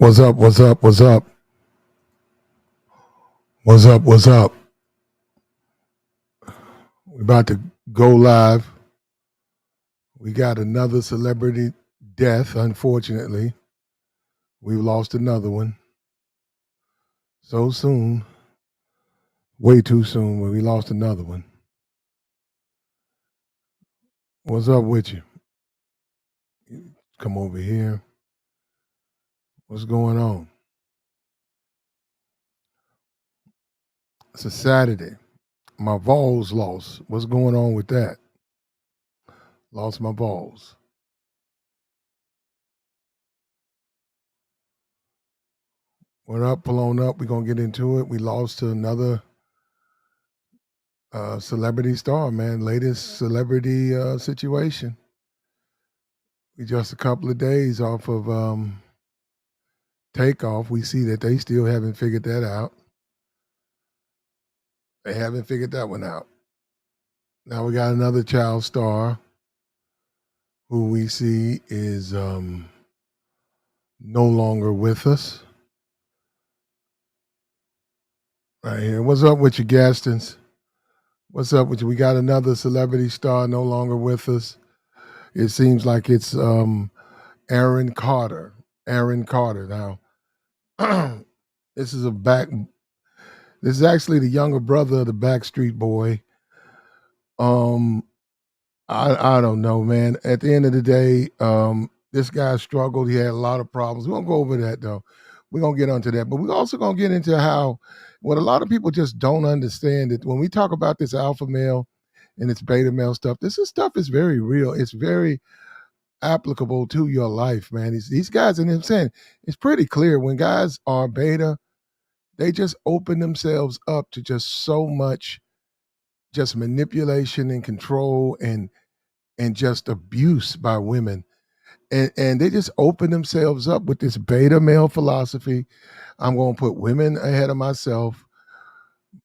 What's up? What's up? What's up? What's up? What's up? We're about to go live. We got another celebrity death, unfortunately. We've lost another one. So soon. Way too soon, but we lost another one. What's up with you? Come over here. What's going on? It's a Saturday. My balls lost. What's going on with that? Lost my balls. What up? Pull on up. We're going to get into it. We lost to another celebrity star, man. Latest celebrity situation. We just a couple of days off of takeoff. We see that they still haven't figured that out. They haven't figured that one out. Now we got another child star who we see is no longer with us. Right here. What's up with you, Gastons? What's up with you? We got another celebrity star no longer with us. It seems like it's Aaron Carter. Aaron Carter. Now, this is actually the younger brother of the Backstreet Boy. I don't know, man. At the end of the day, this guy struggled. He had a lot of problems. We won't go over that though. We're gonna get onto that, but we're also gonna get into how what a lot of people just don't understand that when we talk about this alpha male and its beta male stuff, stuff is very real. It's very applicable to your life, man. These guys, and I'm saying it's pretty clear when guys are beta, they just open themselves up to just so much just manipulation and control and just abuse by women. And they just open themselves up with this beta male philosophy. I'm going to put women ahead of myself.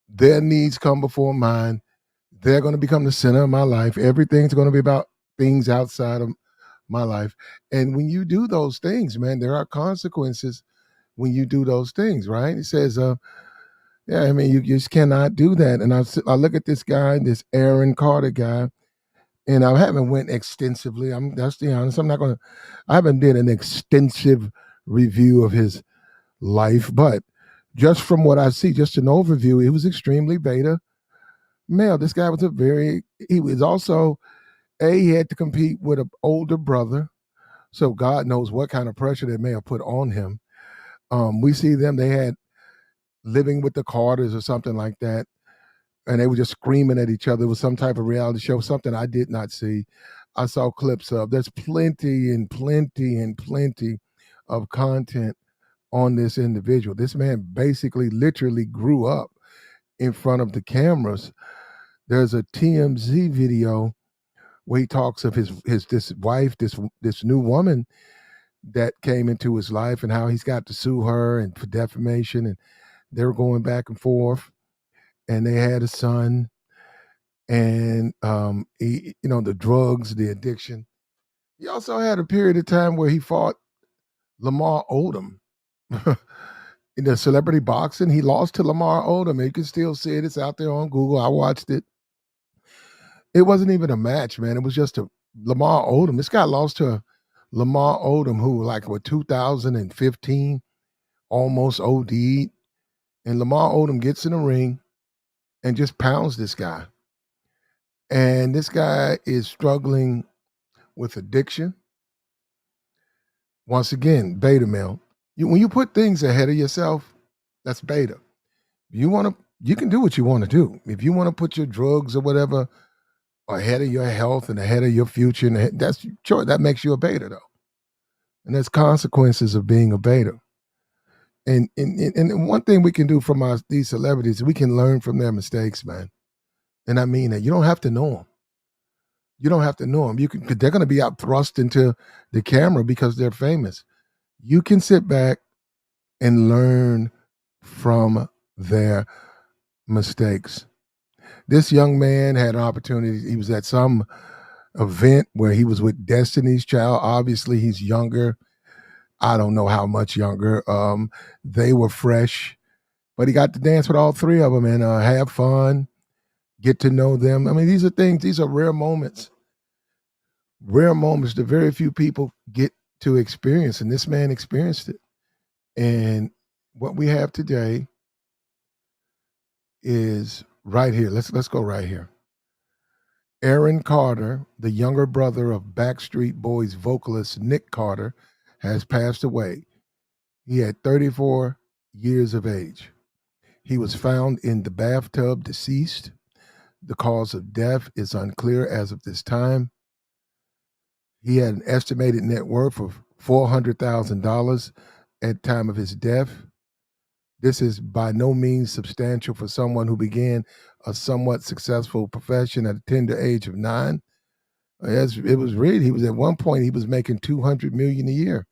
Their needs come before mine. They're going to become the center of my life. Everything's going to be about things outside of my life. And when you do those things, man, there are consequences when you do those things, right? It says, yeah, I mean, you just cannot do that. And I look at this guy, this Aaron Carter guy, and I haven't went extensively. That's the honest. I haven't did an extensive review of his life, but just from what I see, just an overview, it was extremely beta male. This guy was he was also, he had to compete with an older brother. So God knows what kind of pressure they may have put on him. We see they had Living with the Carters or something like that. And they were just screaming at each other. It was some type of reality show, something I did not see. I saw clips of. There's plenty and plenty and plenty of content on this individual. This man basically literally grew up in front of the cameras. There's a TMZ video where he talks of his this wife, this new woman that came into his life and how he's got to sue her and for defamation, and they were going back and forth, and they had a son. And the drugs, the addiction. He also had a period of time where he fought Lamar Odom in the celebrity boxing. He lost to Lamar Odom. You can still see it. It's out there on Google. I watched it. It wasn't even a match, man. It was just a Lamar Odom. This guy lost to Lamar Odom, who 2015 almost OD'd. And Lamar Odom gets in the ring and just pounds this guy. And this guy is struggling with addiction. Once again, beta male. When you put things ahead of yourself, that's beta. You can do what you want to do. If you want to put your drugs or whatever ahead of your health and ahead of your future, and that's sure that makes you a beta though. And there's consequences of being a beta. And one thing we can do from these celebrities, we can learn from their mistakes, man. And I mean that. You don't have to know them. You don't have to know them. They're going to be out thrust into the camera because they're famous. You can sit back and learn from their mistakes. This young man had an opportunity. He was at some event where he was with Destiny's Child. Obviously, he's younger. I don't know how much younger. They were fresh, but he got to dance with all three of them and have fun, get to know them. I mean, these are things, these are rare moments that very few people get to experience. And this man experienced it. And what we have today is right here. Let's go right here. Aaron Carter, the younger brother of Backstreet Boys vocalist Nick Carter, has passed away. He had 34 years of age. He was found in the bathtub deceased. The cause of death is unclear as of this time. He had an estimated net worth of $400,000 at time of his death. This is by no means substantial for someone who began a somewhat successful profession at a tender age of 9. As it was read, he was at one point he was making 200 million a year.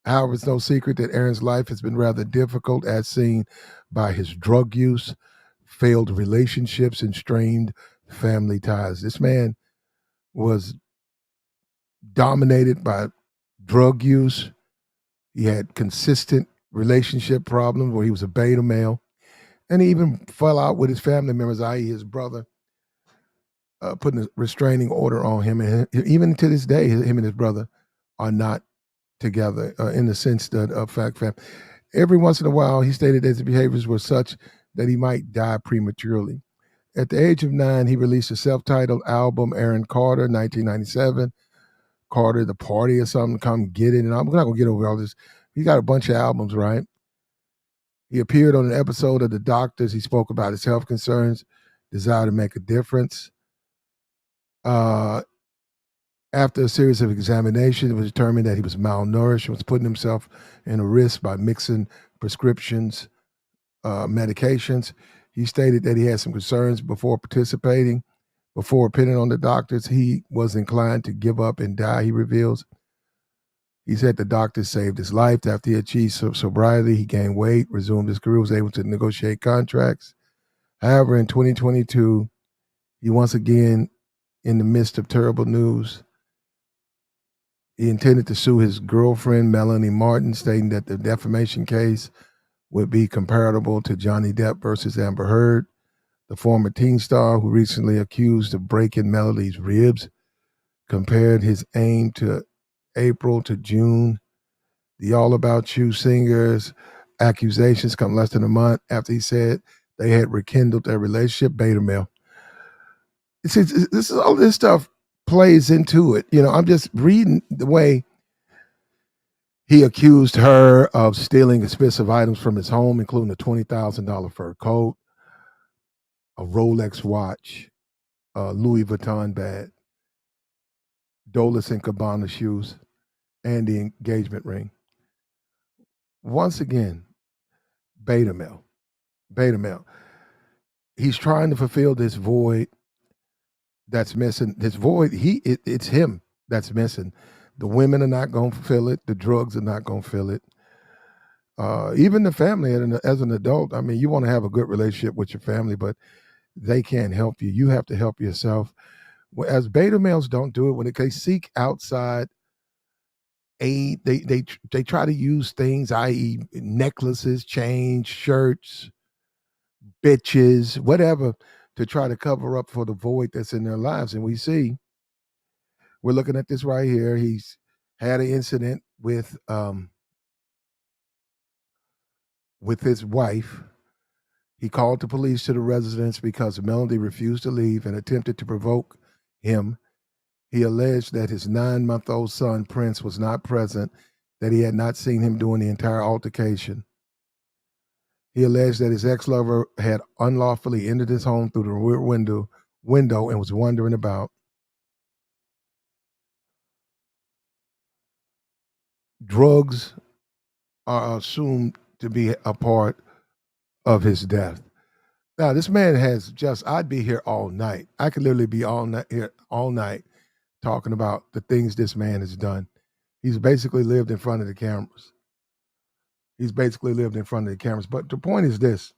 However, it's no secret that Aaron's life has been rather difficult, as seen by his drug use, failed relationships, and strained family ties. This man was dominated by drug use. He had consistent relationship problems where he was a beta male. And he even fell out with his family members, i.e., his brother, putting a restraining order on him. And even to this day, him and his brother are not together in the sense that fact fam. Every once in a while, he stated that his behaviors were such that he might die prematurely. At the age of 9, he released a self-titled album, Aaron Carter, 1997. Carter, the party or something, come get it. And I'm not gonna get over all this. He got a bunch of albums, right? He appeared on an episode of The Doctors. He spoke about his health concerns, desire to make a difference. Uh, After a series of examinations, it was determined that he was malnourished and was putting himself in a risk by mixing prescriptions, medications. He stated that he had some concerns before participating. Before opinion on the doctors, he was inclined to give up and die, he reveals. He said the doctors saved his life. After he achieved sobriety, he gained weight, resumed his career, was able to negotiate contracts. However, in 2022, he once again, in the midst of terrible news, he intended to sue his girlfriend, Melanie Martin, stating that the defamation case would be comparable to Johnny Depp versus Amber Heard, the former teen star who recently accused of breaking Melanie's ribs, compared his aim to April to June. The All About You singer's accusations come less than a month after he said they had rekindled their relationship. Beta male. This is all this stuff plays into it. I'm just reading the way he accused her of stealing expensive items from his home, including a $20,000 fur coat, a Rolex watch, a Louis Vuitton bag, Dolce and Gabbana shoes, and the engagement ring. Once again, beta male, beta male. He's trying to fulfill this void that's missing. This void, it's him that's missing. The women are not going to fill it. The drugs are not going to fill it. Even the family, as an adult, I mean, you want to have a good relationship with your family, but they can't help you. You have to help yourself. As beta males don't do it when they seek outside aid. They try to use things, i.e., necklaces, chains, shirts, bitches, whatever, to try to cover up for the void that's in their lives. And we're looking at this right here. He's had an incident with his wife. He called the police to the residence because Melody refused to leave and attempted to provoke him. He alleged that his 9-month-old son, Prince, was not present, that he had not seen him during the entire altercation. He alleged that his ex-lover had unlawfully entered his home through the rear window and was wandering about. Drugs are assumed to be a part of his death. Now, this man has I'd be here all night. I could literally be all night here all night talking about the things this man has done. He's basically lived in front of the cameras. He's basically lived in front of the cameras. But the point is this,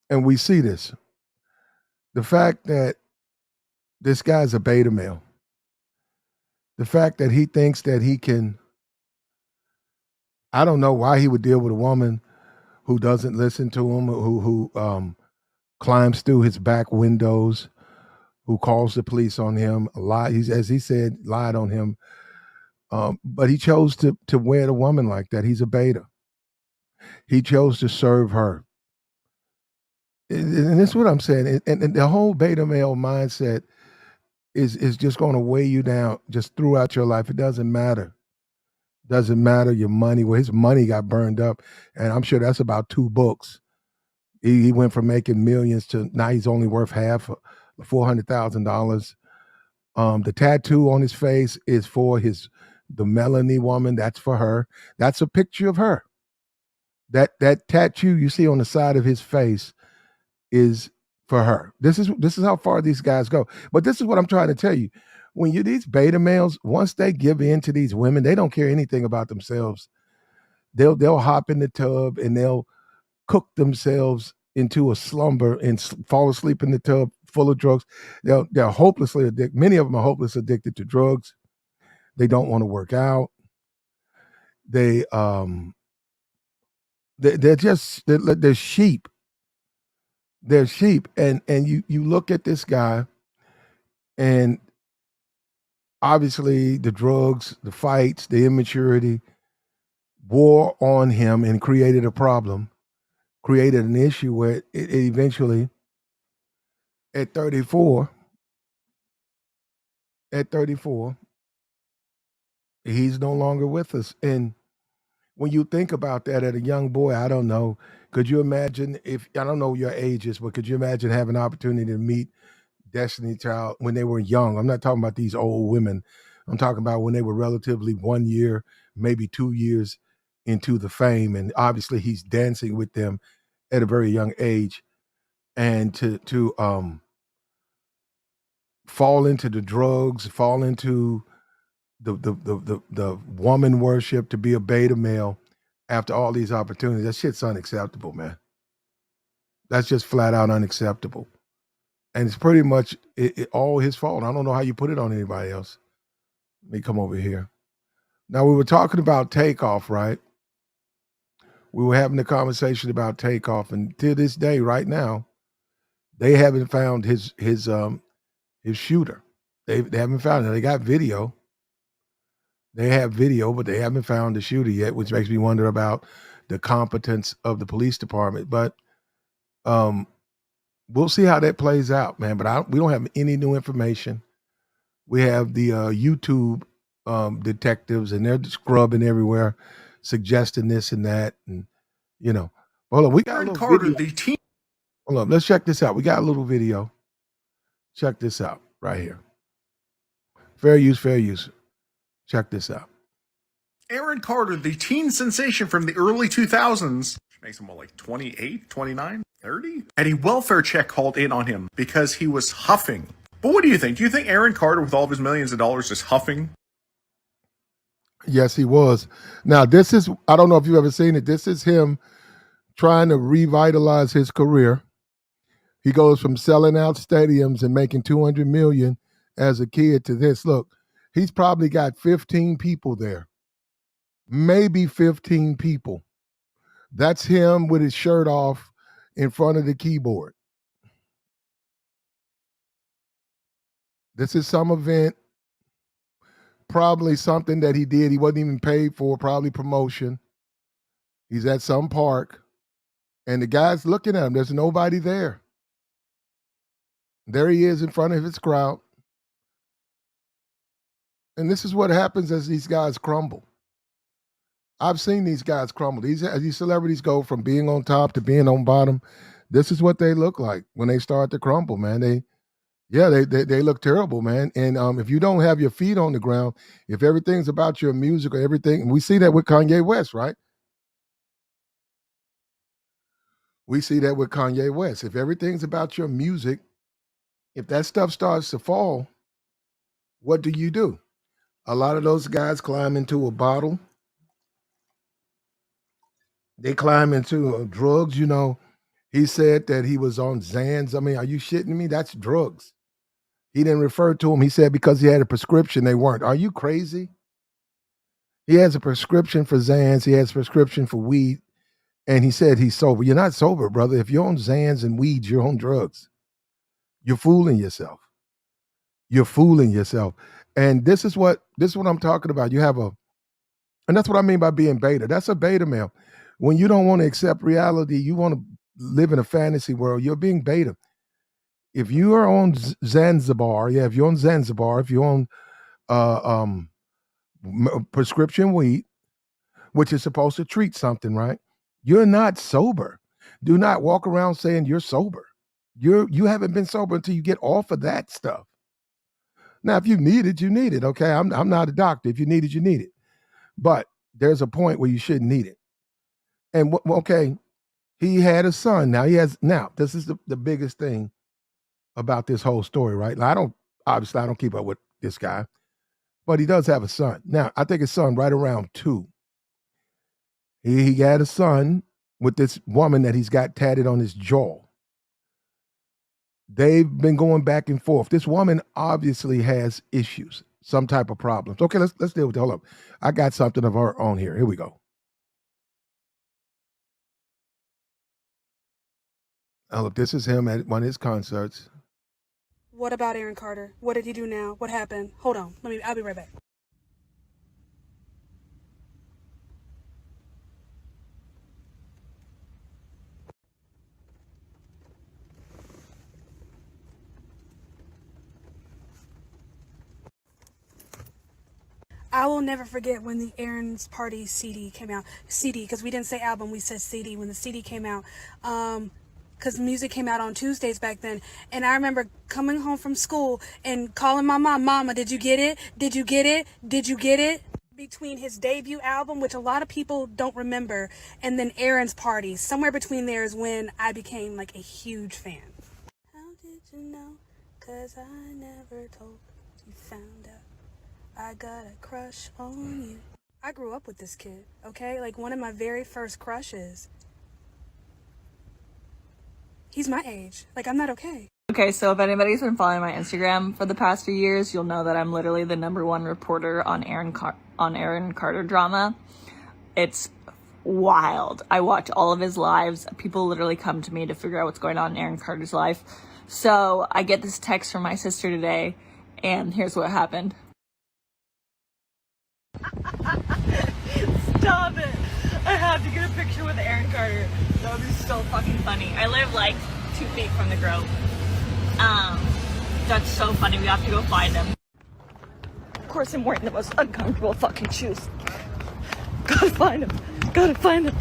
and we see this, the fact that this guy's a beta male, the fact that he thinks that he can I don't know why he would deal with a woman who doesn't listen to him, who climbs through his back windows, who calls the police on him, lie. He's as he said, lied on him. But he chose to wed a woman like that. He's a beta. He chose to serve her. And that's what I'm saying. And the whole beta male mindset is just going to weigh you down just throughout your life. It doesn't matter. Doesn't matter your money. Well, his money got burned up, and I'm sure that's about 2 books. He went from making millions to now he's only worth half, $400,000. The tattoo on his face is for the Melanie woman. That's for her. That's a picture of her. That tattoo you see on the side of his face is for her. This is how far these guys go. But this is what I'm trying to tell you. When you these beta males, once they give in to these women, they don't care anything about themselves. They'll hop in the tub and they'll cook themselves into a slumber and fall asleep in the tub full of drugs. They're hopelessly addicted. Many of them are hopelessly addicted to drugs. They don't want to work out. They they're just they're sheep. They're sheep. And you look at this guy, and obviously the drugs, the fights, the immaturity wore on him and created a problem, created an issue where it eventually at 34, at 34, he's no longer with us. And when you think about that at a young boy, I don't know. Could you imagine if I don't know your ages, but could you imagine having an opportunity to meet Destiny Child when they were young? I'm not talking about these old women. I'm talking about when they were relatively 1 year, maybe 2 years into the fame. And obviously he's dancing with them at a very young age. And to fall into the drugs, fall into the woman worship, to be a beta male after all these opportunities. That shit's unacceptable, man. That's just flat out unacceptable. And it's pretty much all his fault. I don't know how you put it on anybody else. Let me come over here. Now we were talking about Takeoff, right? We were having a conversation about Takeoff, and to this day, right now, they haven't found his shooter. They haven't found it. They got video. They have video, but they haven't found the shooter yet, which makes me wonder about the competence of the police department. But um, we'll see how that plays out, man. But we don't have any new information. We have the YouTube detectives, and they're scrubbing everywhere, suggesting this and that, and you know. Hold on, we got a little Carter, video. the team. Hold on, let's check this out. We got a little video. Check this out right here. Fair use, fair use. Check this out. Aaron Carter, the teen sensation from the early 2000s, which makes him what, like 28, 29, 30? And a welfare check called in on him because he was huffing. But what do you think? Do you think Aaron Carter, with all of his millions of dollars, is huffing? Yes, he was. Now, this is, I don't know if you've ever seen it. This is him trying to revitalize his career. He goes from selling out stadiums and making 200 million as a kid to this. Look, he's probably got 15 people there. Maybe 15 people. That's him with his shirt off in front of the keyboard. This is some event, probably something that he did. He wasn't even paid for, probably promotion. He's at some park, and the guy's looking at him. There's nobody there. There he is in front of his crowd. And this is what happens as these guys crumble. I've seen these guys crumble. These celebrities go from being on top to being on bottom. This is what they look like when they start to crumble, man. They look terrible, man. And if you don't have your feet on the ground, if everything's about your music or everything, and we see that with Kanye West, right? We see that with Kanye West. If everything's about your music, if that stuff starts to fall, what do? A lot of those guys climb into a bottle. They climb into drugs. He said that he was on Zans. I mean, are you shitting me? That's drugs. He didn't refer to them. He said because he had a prescription, they weren't. Are you crazy? He has a prescription for Xans. He has a prescription for weed. And he said he's sober. You're not sober, brother. If you're on Xans and weeds, you're on drugs. You're fooling yourself. You're fooling yourself. And this is what I'm talking about. You have a, and that's what I mean by being beta. That's a beta male. When you don't want to accept reality, you want to live in a fantasy world, you're being beta. If you are on Zanzibar, if you're on Zanzibar, if you're on uh, um, prescription weed, which is supposed to treat something, right? You're not sober. Do not walk around saying you're sober. You haven't been sober until you get off of that stuff. Now, if you need it, you need it. Okay, I'm not a doctor. If you need it, you need it. But there's a point where you shouldn't need it. And okay, he had a son. Now he has. Now this is the biggest thing about this whole story, right? Now, I don't keep up with this guy, but he does have a son. Now I think his son right around 2. He had a son with this woman that he's got tatted on his jaw. They've been going back and forth. This woman obviously has issues, some type of problems. Okay, let's deal with it. Hold up. I got something of her on here. Here we go. Oh, look, this is him at one of his concerts. What about Aaron Carter? What did he do now? What happened? Hold on. I'll be right back. I will never forget when the Aaron's Party CD came out. CD, because we didn't say album, we said CD. When the CD came out, because music came out on Tuesdays back then. And I remember coming home from school and calling my mom, Mama, did you get it? Did you get it? Did you get it? Between his debut album, which a lot of people don't remember, and then Aaron's Party. Somewhere between there is when I became like a huge fan. How did you know? 'Cause I never told you found out. I got a crush on you. I grew up with this kid, okay? Like one of my very first crushes. He's my age. Like, I'm not okay. Okay, so if anybody's been following my Instagram for the past few years, you'll know that I'm literally the #1 reporter on Aaron Carter drama. It's wild. I watch all of his lives. People literally come to me to figure out what's going on in Aaron Carter's life. So I get this text from my sister today, and here's what happened. Stop it! I have to get a picture with Aaron Carter. That would be so fucking funny. I live like 2 feet from the Grove. That's so funny. We have to go find him. Of course, I'm wearing the most uncomfortable fucking shoes. Gotta find him. Gotta find him.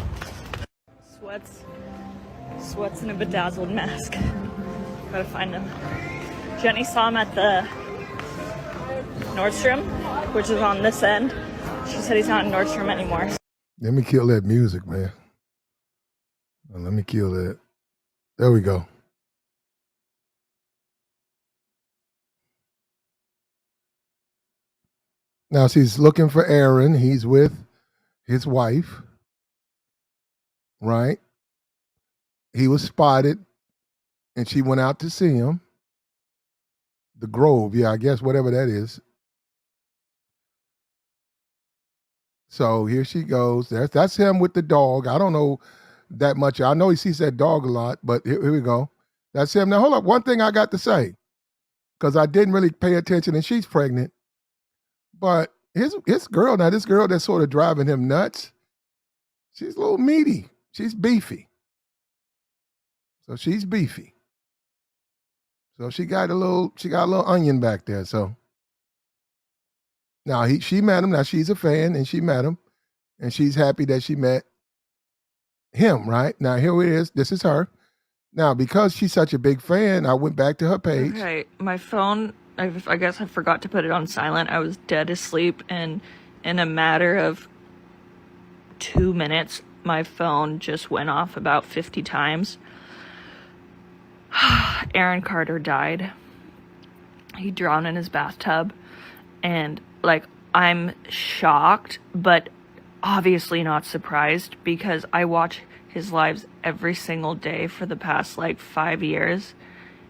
Sweats in a bedazzled mask. Gotta find him. Jenny saw him at the Nordstrom, which is on this end. She said he's not in Nordstrom anymore. Let me kill that music, man. Let me kill that. There we go. Now she's looking for Aaron. He's with his wife, right? He was spotted, and she went out to see him. The Grove, yeah, I guess whatever that is. So here she goes. That's him with the dog. I don't know that much. I know he sees that dog a lot, but here we go. That's him. Now hold up. One thing I got to say, because I didn't really pay attention, and she's pregnant. But his girl, now this girl that's sort of driving him nuts, she's a little meaty. She's beefy. So she's beefy. So she got a little onion back there. So now she met him. Now she's a fan and she met him. And she's happy that she met him, right? Now here it is. This is her. Now, because she's such a big fan, I went back to her page. Okay, my phone, I guess I forgot to put it on silent. I was dead asleep, and in a matter of 2 minutes, my phone just went off about 50 times. Aaron Carter died. He drowned in his bathtub, and like, I'm shocked, but obviously not surprised, because I watch his lives every single day for the past like 5 years.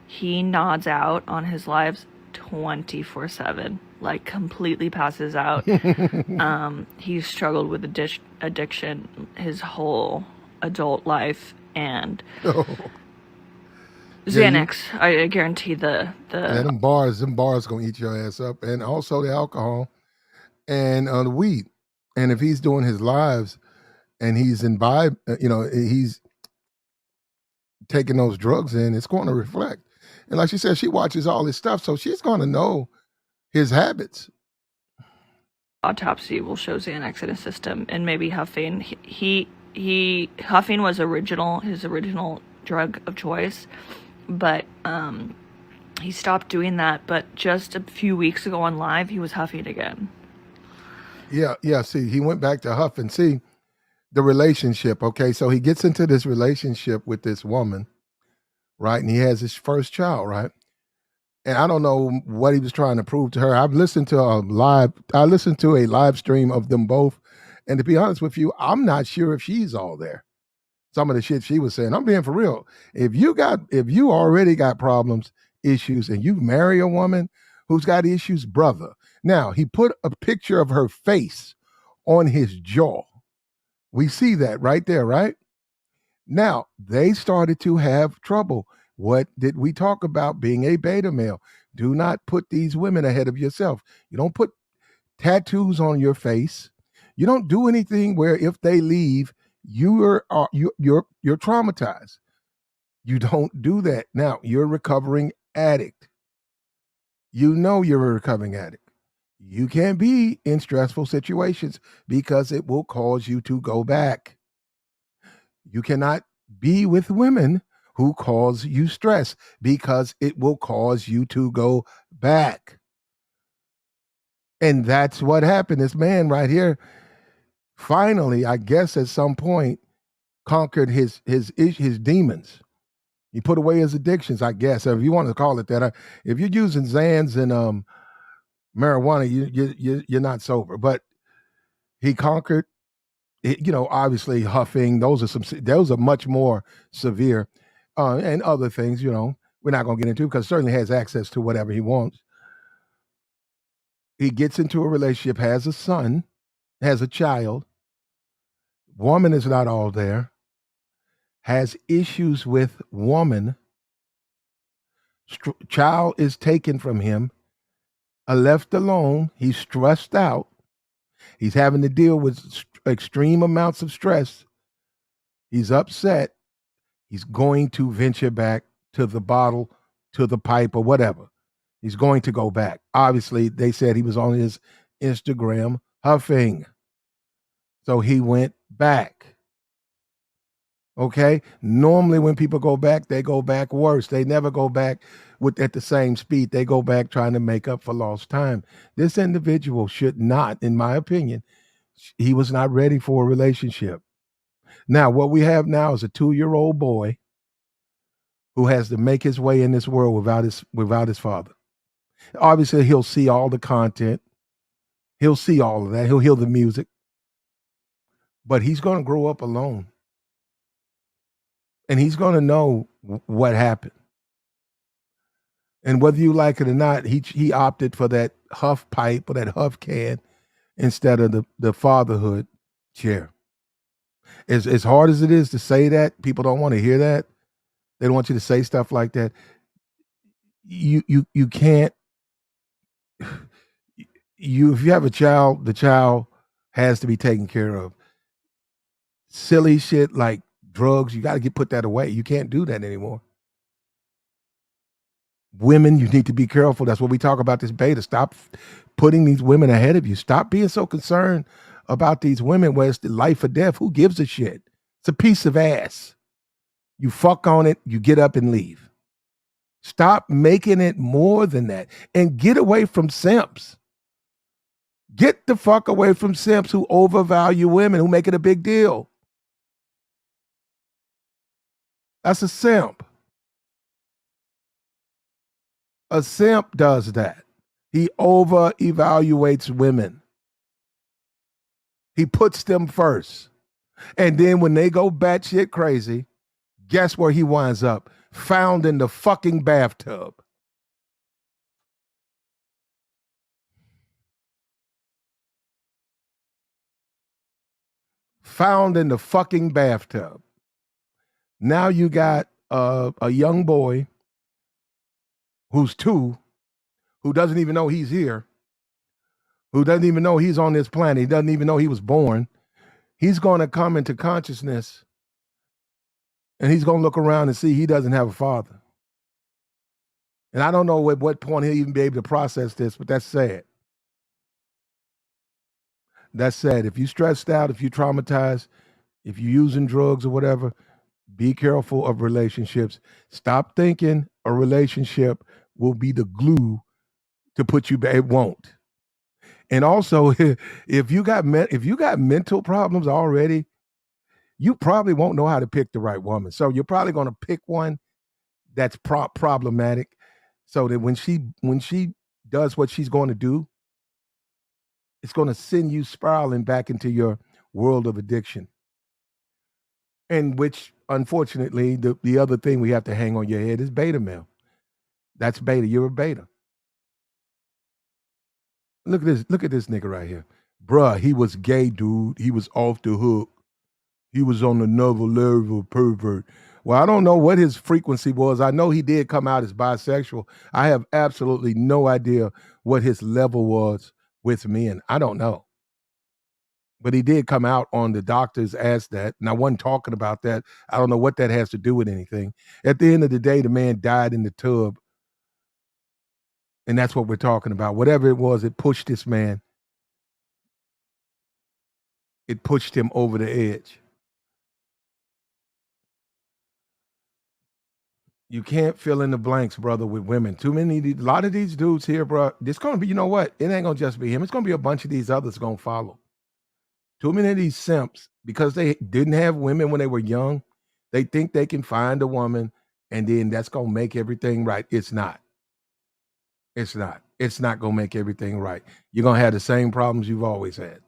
He nods out on his lives 24/7. like completely passes out. He's struggled with addiction his whole adult life, and Oh, yeah, Xanax, I guarantee yeah, them bars gonna eat your ass up, and also the alcohol and the weed. And if he's doing his lives and he's imbibed, he's taking those drugs in, it's going to reflect. And like she said, she watches all this stuff, so she's going to know his habits. autopsy will show Xanax in his system, and maybe huffing. He huffing was his original drug of choice, but he stopped doing that. But just a few weeks ago on live, he was huffing again. Yeah. See, he went back to huff and see the relationship. Okay, so he gets into this relationship with this woman, right? And he has his first child, right? And I don't know what he was trying to prove to her. I listened to a live stream of them both. And to be honest with you, I'm not sure if she's all there. Some of the shit she was saying. I'm being for real. If you already got problems, issues, and you marry a woman who's got issues, brother. Now, he put a picture of her face on his jaw. We see that right there, right? Now, they started to have trouble. What did we talk about being a beta male? Do not put these women ahead of yourself. You don't put tattoos on your face. You don't do anything where if they leave, you're traumatized. You don't do that. Now, you're a recovering addict. You know you're a recovering addict. You can't be in stressful situations because it will cause you to go back. You cannot be with women who cause you stress because it will cause you to go back. And that's what happened. This man right here finally, I guess at some point, conquered his demons. He put away his addictions, I guess, if you want to call it that. If you're using Zans and marijuana, you're not sober. But he conquered. Obviously huffing. Those are much more severe, and other things. We're not going to get into because certainly has access to whatever he wants. He gets into a relationship, has a son, has a child. Woman is not all there. Has issues with woman. Child is taken from him. Left alone. He's stressed out. He's having to deal with extreme amounts of stress. He's upset. He's going to venture back to the bottle, to the pipe, or whatever. He's going to go back. Obviously, they said he was on his Instagram huffing. So he went back. Okay? Normally, when people go back, they go back worse. They never go back at the same speed. They go back trying to make up for lost time. This individual should not, in my opinion, he was not ready for a relationship. Now, what we have now is a 2-year-old boy who has to make his way in this world without his father. Obviously, he'll see all the content. He'll see all of that. He'll hear the music. But he's going to grow up alone. And he's going to know what happened. And whether you like it or not, he opted for that huff pipe or that huff can instead of the fatherhood chair. As hard as it is to say that, people don't want to hear that. They don't want you to say stuff like that. You can't. If you have a child, the child has to be taken care of. Silly shit like drugs, you got to put that away. You can't do that anymore. Women, you need to be careful. That's what we talk about this beta. Stop putting these women ahead of you. Stop being so concerned about these women where it's the life or death. Who gives a shit? It's a piece of ass. You fuck on it, you get up and leave. Stop making it more than that and get away from simps. Get the fuck away from simps who overvalue women, who make it a big deal. That's a simp. A simp does that. He over evaluates women. He puts them first. And then when they go batshit crazy, guess where he winds up? Found in the fucking bathtub. found in the fucking bathtub. Now you got a young boy who's 2, who doesn't even know he's here, who doesn't even know he's on this planet. He doesn't even know he was born. He's going to come into consciousness and he's going to look around and see he doesn't have a father. And I don't know at what point he'll even be able to process this, but that's sad. That's sad. If you're stressed out, if you're traumatized, if you're using drugs or whatever, be careful of relationships. Stop thinking a relationship will be the glue to put you back. It won't. And also, if you got mental problems already, you probably won't know how to pick the right woman. So you're probably going to pick one that's problematic, so that when she does what she's going to do, it's going to send you spiraling back into your world of addiction. And which, unfortunately, the other thing we have to hang on your head is beta male. That's beta. You're a beta. Look at this nigga right here. Bruh, he was gay, dude. He was off the hook. He was on another level pervert. Well, I don't know what his frequency was. I know he did come out as bisexual. I have absolutely no idea what his level was with men. I don't know. But he did come out on the doctors as that. And I wasn't talking about that. I don't know what that has to do with anything. At the end of the day, the man died in the tub. And that's what we're talking about. Whatever it was, it pushed this man. It pushed him over the edge. You can't fill in the blanks, brother, with women. A lot of these dudes here, bro, it's going to be, you know what? It ain't going to just be him. It's going to be a bunch of these others going to follow. Too many of these simps, because they didn't have women when they were young, they think they can find a woman and then that's going to make everything right. It's not. It's not. It's not going to make everything right. You're going to have the same problems you've always had.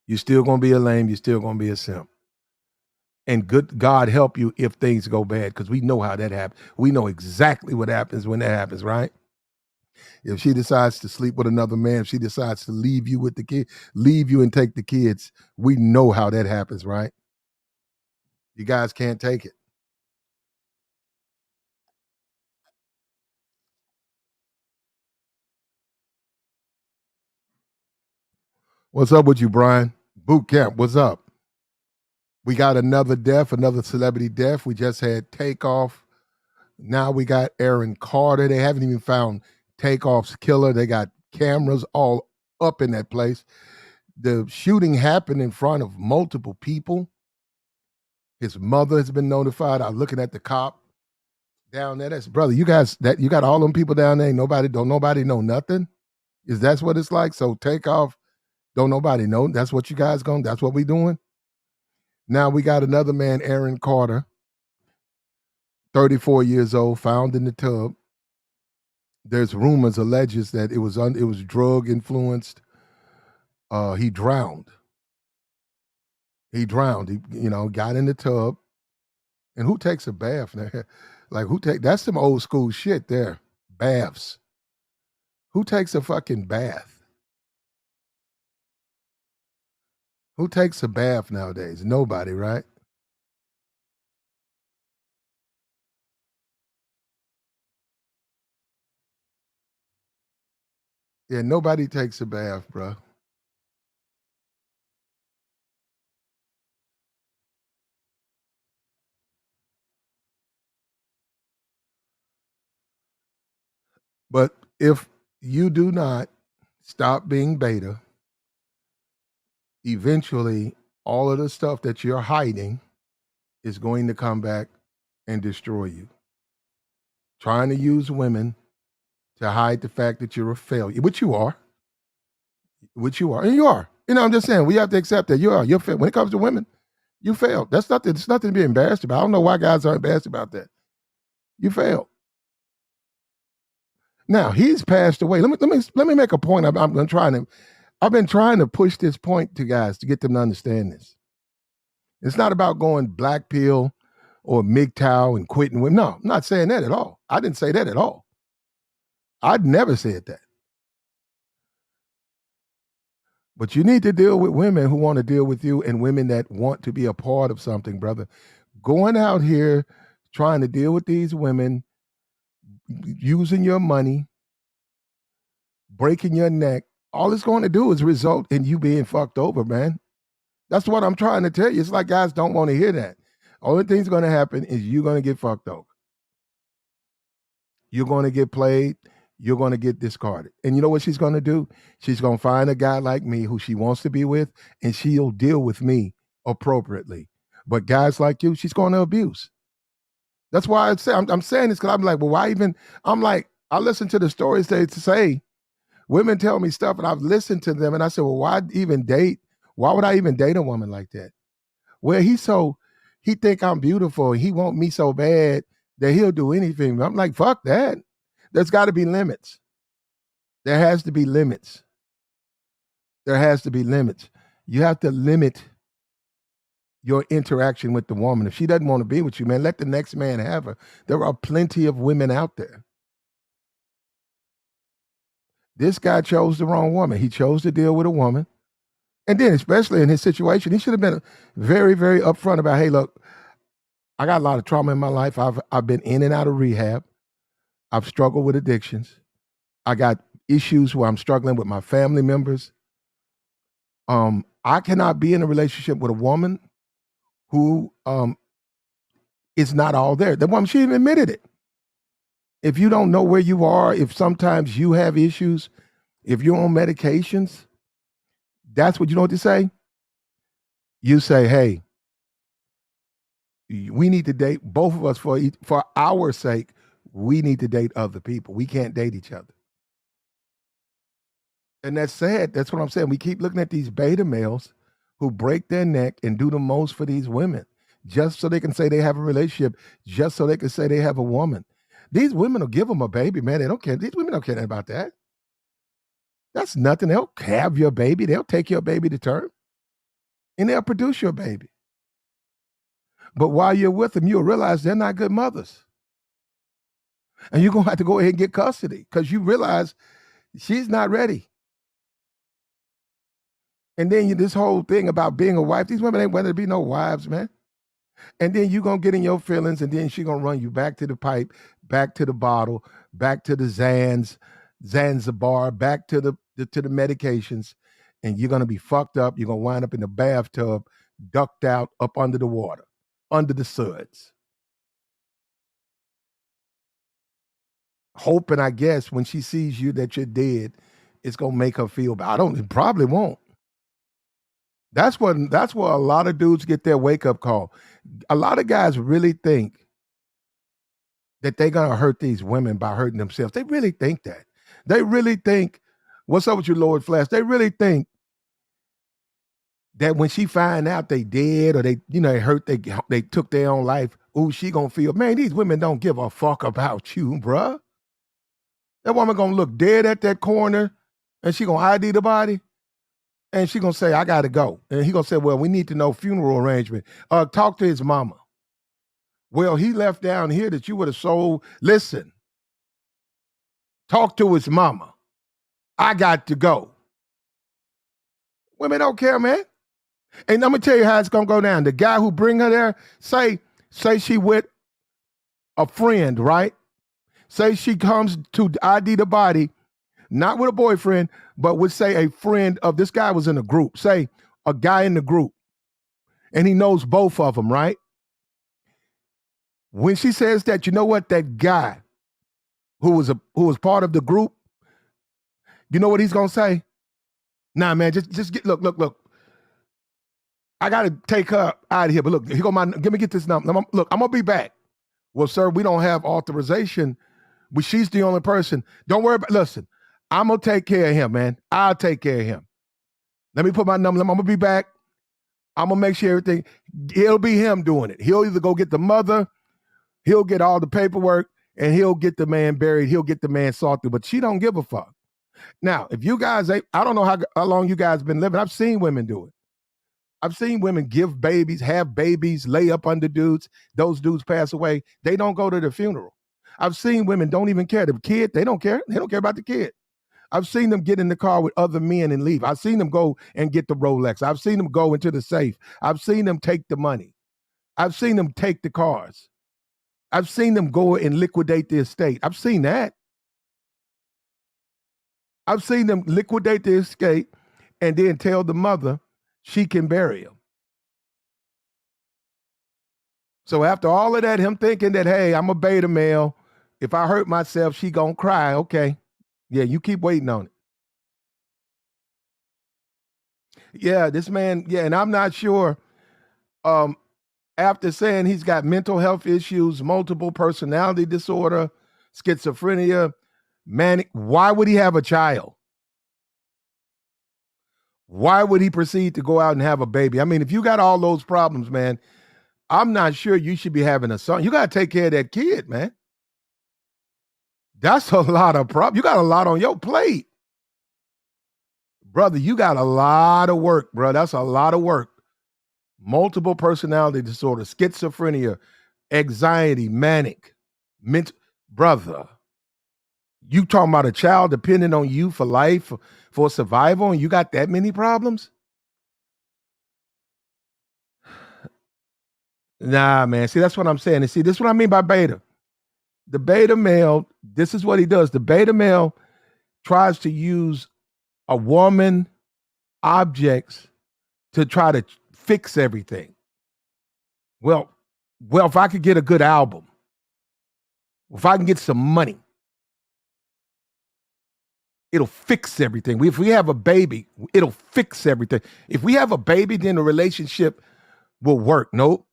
You're still going to be a lame. You're still going to be a simp. And good God help you if things go bad, because we know how that happens. We know exactly what happens when that happens, right? If she decides to sleep with another man, if she decides to leave you with the kid, leave you and take the kids, we know how that happens, right? You guys can't take it. What's up with you, Brian? Boot camp, what's up? We got another death, another celebrity death. We just had Takeoff. Now we got Aaron Carter. They haven't even found Takeoff's killer. They got cameras all up in that place. The shooting happened in front of multiple people. His mother has been notified. I'm looking at the cop down there. That's brother. You guys, that you got all them people down there. Don't nobody know nothing. Is that's what it's like? So Takeoff, don't nobody know. That's what you guys going. That's what we doing. Now we got another man, Aaron Carter, 34 years old, found in the tub. There's rumors, alleges that it was drug influenced. He drowned. He drowned. He got in the tub. And who takes a bath now? Like that's some old school shit there. Baths. Who takes a fucking bath? Who takes a bath nowadays? Nobody, right? Yeah, nobody takes a bath, bro. But if you do not stop being beta, eventually all of the stuff that you're hiding is going to come back and destroy you. Trying to use women to hide the fact that you're a failure, which you are. And you are. I'm just saying, we have to accept that you're failed. When it comes to women, you failed. That's nothing. It's nothing to be embarrassed about. I don't know why guys are embarrassed about that. You failed. Now he's passed away. Let me make a point. I've been trying to push this point to guys to get them to understand this. It's not about going black pill or MGTOW and quitting women. No, I'm not saying that at all. I didn't say that at all. I'd never said that. But you need to deal with women who want to deal with you and women that want to be a part of something, brother. Going out here trying to deal with these women, using your money, breaking your neck, all it's going to do is result in you being fucked over, man. That's what I'm trying to tell you. It's like guys don't want to hear that. Only thing's going to happen is you're going to get fucked over. You're going to get played. You're going to get discarded. And you know what she's going to do? She's going to find a guy like me who she wants to be with, and she'll deal with me appropriately. But guys like you, she's going to abuse. That's why I'm saying this because I'm like, well, why even? I'm like, I listen to the stories they say. Women tell me stuff, and I've listened to them, and I said, well, why even date? Why would I even date a woman like that? Well, he think I'm beautiful, and he want me so bad that he'll do anything. I'm like, fuck that. There's got to be limits. There has to be limits. There has to be limits. You have to limit your interaction with the woman. If she doesn't want to be with you, man, let the next man have her. There are plenty of women out there. This guy chose the wrong woman. He chose to deal with a woman. And then, especially in his situation, he should have been very, very upfront about, hey, look, I got a lot of trauma in my life. I've been in and out of rehab. I've struggled with addictions. I got issues where I'm struggling with my family members. I cannot be in a relationship with a woman who is not all there. The woman, she even admitted it. If you don't know where you are, if sometimes you have issues, if you're on medications, that's what you know what to say. You say, hey, we need to date both of us for our sake. We need to date other people. We can't date each other. And that's sad. That's what I'm saying. We keep looking at these beta males who break their neck and do the most for these women just so they can say they have a relationship, just so they can say they have a woman. These women will give them a baby, man. They don't care. These women don't care about that. That's nothing. They'll have your baby. They'll take your baby to term. And they'll produce your baby. But while you're with them, you'll realize they're not good mothers. And you're going to have to go ahead and get custody because you realize she's not ready. And then this whole thing about being a wife, these women ain't wanting to be no wives, man. And then you're going to get in your feelings, and then she's going to run you back to the pipe, back to the bottle, back to the Zanzibar, back to the medications, and you're going to be fucked up. You're going to wind up in the bathtub, ducked out up under the water, under the suds. Hoping, I guess, when she sees you that you're dead, it's going to make her feel bad. It probably won't. That's where a lot of dudes get their wake-up call. A lot of guys really think that they're going to hurt these women by hurting themselves. They really think that. They really think, what's up with you, Lord Flash? They really think that when she find out they dead or they hurt, they took their own life, ooh, she going to feel, man, these women don't give a fuck about you, bruh. That woman going to look dead at that corner and she going to ID the body. And she going to say, I got to go. And he going to say, well, we need to know funeral arrangement. Talk to his mama. Well, he left down here that you would have sold. Listen, talk to his mama. I got to go. Women don't care, man. And I'm going to tell you how it's going to go down. The guy who bring her there, say she with a friend, right? Say she comes to ID the body, not with a boyfriend, but would say a friend of this guy was in a group. Say a guy in the group, and he knows both of them, right? When she says that, you know what? That guy who was part of the group, you know what he's gonna say? Nah, man, just look. I gotta take her out of here. But look, here go get this number. Look, I'm gonna be back. Well, sir, we don't have authorization, but she's the only person. Don't worry about. Listen, I'm gonna take care of him, man. I'll take care of him. Let me put my number. I'm gonna be back. I'm gonna make sure everything. It'll be him doing it. He'll either go get the mother, he'll get all the paperwork, and he'll get the man buried. He'll get the man salted. But she don't give a fuck. Now, if you guys, I don't know how long you guys been living. I've seen women do it. I've seen women give babies, have babies, lay up under dudes. Those dudes pass away. They don't go to the funeral. I've seen women don't even care. The kid, they don't care. They don't care about the kid. I've seen them get in the car with other men and leave. I've seen them go and get the Rolex. I've seen them go into the safe. I've seen them take the money. I've seen them take the cars. I've seen them go and liquidate the estate. I've seen that. I've seen them liquidate the estate and then tell the mother she can bury him. So after all of that, him thinking that, hey, I'm a beta male. If I hurt myself, she gonna cry. Okay. Yeah, you keep waiting on it. Yeah, this man, yeah, and I'm not sure. After saying he's got mental health issues, multiple personality disorder, schizophrenia, manic, why would he have a child? Why would he proceed to go out and have a baby? I mean, if you got all those problems, man, I'm not sure you should be having a son. You got to take care of that kid, man. That's a lot of problems. You got a lot on your plate. Brother, you got a lot of work, bro. That's a lot of work. Multiple personality disorder, schizophrenia, anxiety, manic, brother. You talking about a child depending on you for life, for survival, and you got that many problems? Nah, man. See, that's what I'm saying. And see, this is what I mean by beta. The beta male, this is what he does. The beta male tries to use a woman objects to try to fix everything. Well, if I could get a good album, if I can get some money, it'll fix everything. If we have a baby, it'll fix everything. If we have a baby, then the relationship will work. Nope.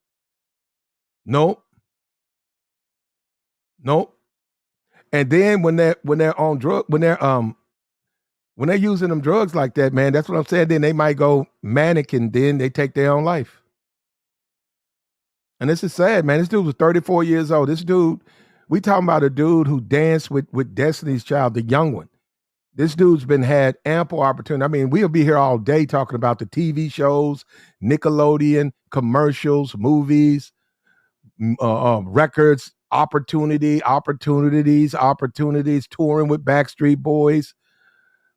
And then when they're on drug, when they're using them drugs like that, man, that's what I'm saying. Then they might go manic and then they take their own life. And this is sad, man. This dude was 34 years old. This dude, we talking about a dude who danced with Destiny's Child, the young one. This dude's had ample opportunity. I mean, we'll be here all day talking about the TV shows, Nickelodeon, commercials, movies, records, opportunities, touring with Backstreet Boys,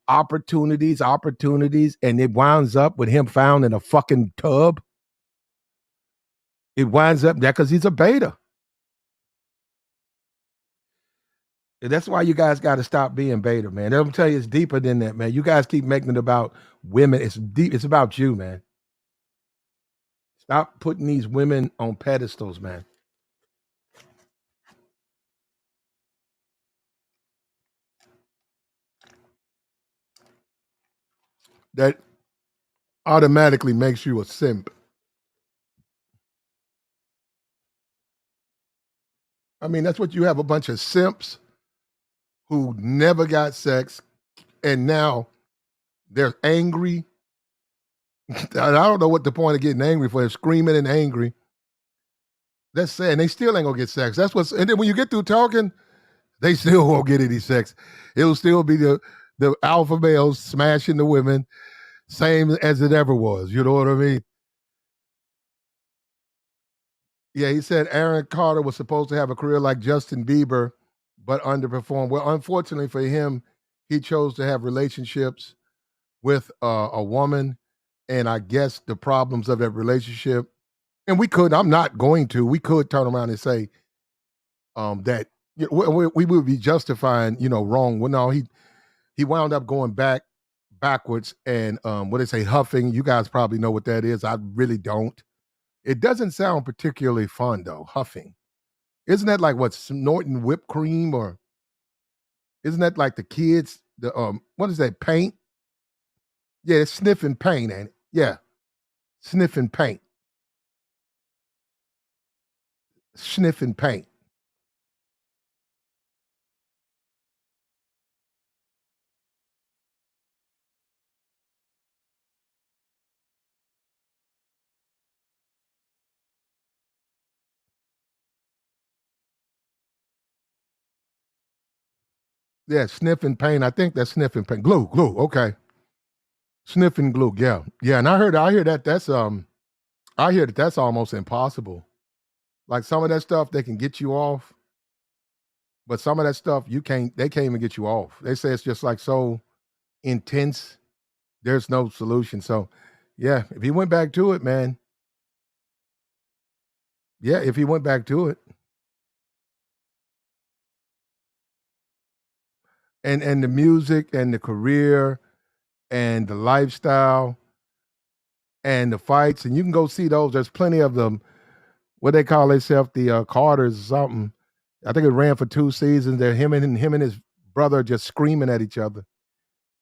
opportunities, and it winds up with him found in a fucking tub. It winds up there because he's a beta. And that's why you guys got to stop being beta, man. I'm tell you, it's deeper than that, man. You guys keep making it about women. It's deep. It's about you, man. Stop putting these women on pedestals, man. That automatically makes you a simp. I mean, that's what you have, a bunch of simps who never got sex and now they're angry. I don't know what the point of getting angry for. They're screaming and angry. That's sad. And they still ain't gonna get sex. That's what's and then when you get through talking, they still won't get any sex. It'll still be the alpha males smashing the women, same as it ever was. You know what I mean? Yeah, he said Aaron Carter was supposed to have a career like Justin Bieber, but underperformed. Well, unfortunately for him, he chose to have relationships with a woman, and I guess the problems of that relationship. And we could, I'm not going to, we could turn around and say that we would be justifying, wrong. Well, no, he wound up going backwards and what they say, huffing. You guys probably know what that is. I really don't. It doesn't sound particularly fun though, huffing. Isn't that like what, snorting whipped cream, or isn't that like the kids, the what is that, paint? Yeah, it's sniffing paint, ain't it? Yeah, sniffing paint. Sniffing paint. Yeah, sniffing paint. I think that's sniffing paint. Glue. Okay. Sniffing glue. Yeah. Yeah. And I hear that I hear that that's almost impossible. Like some of that stuff they can get you off, but some of that stuff they can't even get you off. They say it's just like so intense, there's no solution. So, yeah, if he went back to it, man. Yeah, if he went back to it, and the music and the career and the lifestyle and the fights, and you can go see those. There's plenty of them. What they call themselves, the Carters or something. I think it ran for 2 seasons. They're him and his brother just screaming at each other,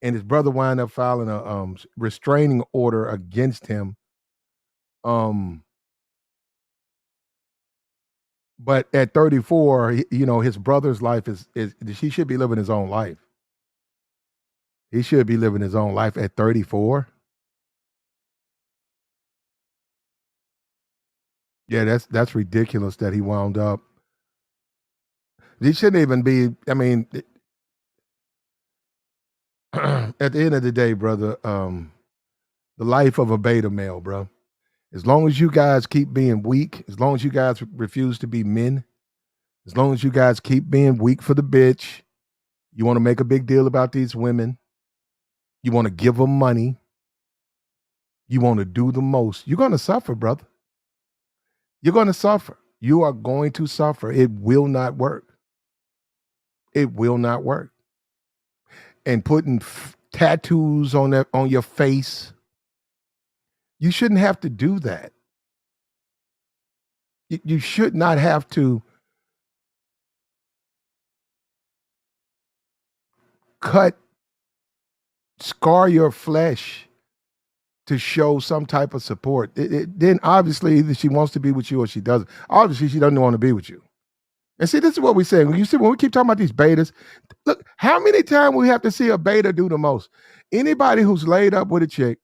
and his brother wound up filing a restraining order against him. Um, but at 34, his brother's life is he should be living his own life. He should be living his own life at 34. Yeah, that's ridiculous that he wound up. He shouldn't even be. I mean, at the end of the day, brother, the life of a beta male, bro. As long as you guys keep being weak, as long as you guys refuse to be men, as long as you guys keep being weak for the bitch, you want to make a big deal about these women, you want to give them money, you want to do the most, you're going to suffer, brother. You're going to suffer. You are going to suffer. It will not work. It will not work. And putting tattoos on your face, you shouldn't have to do that. You should not have to scar your flesh to show some type of support. Then obviously either she wants to be with you or she doesn't. Obviously she doesn't want to be with you. And see, this is what we're saying. You see, when we keep talking about these betas, look, how many times we have to see a beta do the most? Anybody who's laid up with a chick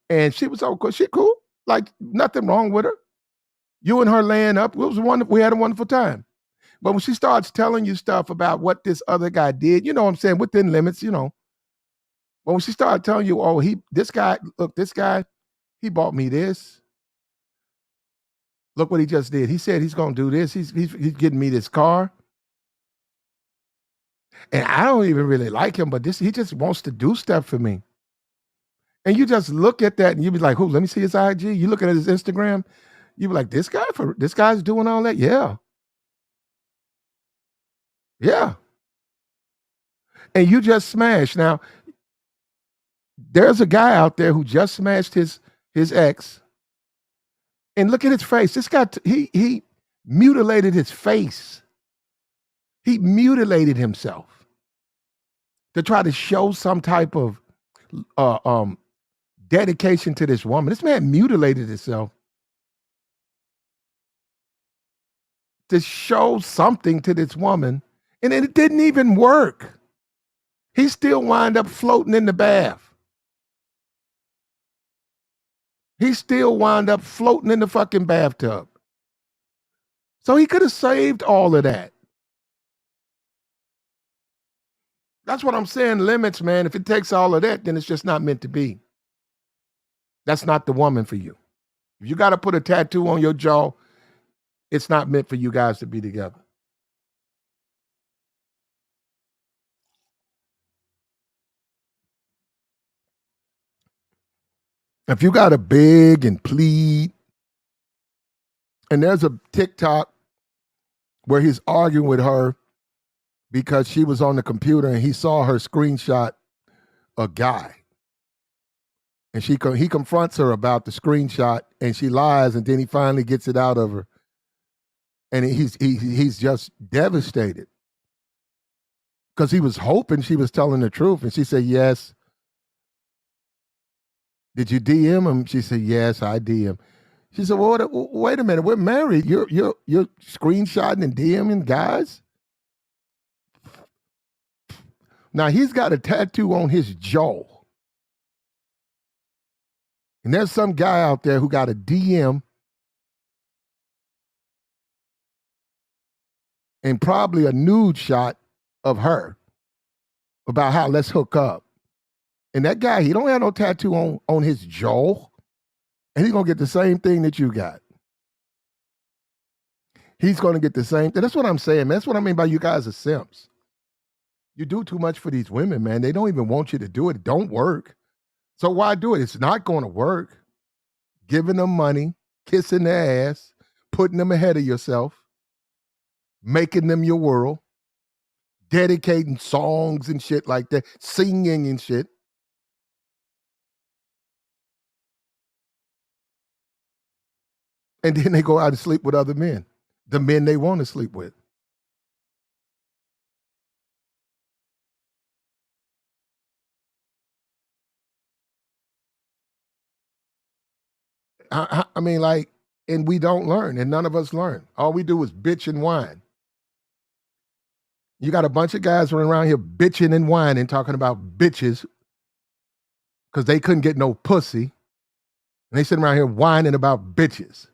and she was cool, she cool, like nothing wrong with her. You and her laying up, it was wonderful. We had a wonderful time. But when she starts telling you stuff about what this other guy did, you know what I'm saying, within limits, But when she started telling you, oh, this guy, he bought me this. Look what he just did. He said he's going to do this. He's getting me this car. And I don't even really like him, but he just wants to do stuff for me. And you just look at that and you be like, let me see his IG. You looking at his Instagram, you be like, this guy's doing all that? Yeah. Yeah. And you just smashed. Now, there's a guy out there who just smashed his ex. And look at his face. This guy, he mutilated his face. He mutilated himself to try to show some type of dedication to this woman. This man mutilated himself to show something to this woman, and it didn't even work. He still wound up floating in the bath. He still wound up floating in the fucking bathtub. So he could have saved all of that. That's what I'm saying. Limits, man. If it takes all of that, then it's just not meant to be. That's not the woman for you. If you got to put a tattoo on your jaw, it's not meant for you guys to be together. If you got to beg and plead, and there's a TikTok where he's arguing with her because she was on the computer and he saw her screenshot a guy. And he confronts her about the screenshot and she lies, and then he finally gets it out of her. And he's just devastated because he was hoping she was telling the truth. And she said, yes. Did you DM him? She said, yes, I DM. She said, well, wait a minute. We're married. You're screenshotting and DMing guys? Now, he's got a tattoo on his jaw. And there's some guy out there who got a DM and probably a nude shot of her about how let's hook up. And that guy, he don't have no tattoo on his jaw. And he's going to get the same thing that you got. He's going to get the same thing. That's what I'm saying, man. That's what I mean by you guys are simps. You do too much for these women, man. They don't even want you to do it. It don't work. So why do it? It's not going to work. Giving them money, kissing their ass, putting them ahead of yourself, making them your world, dedicating songs and shit like that, singing and shit. And then they go out and sleep with other men, the men they want to sleep with. I mean, like, and we don't learn, and none of us learn. All we do is bitch and whine. You got a bunch of guys running around here bitching and whining, talking about bitches because they couldn't get no pussy. And they sitting around here whining about bitches.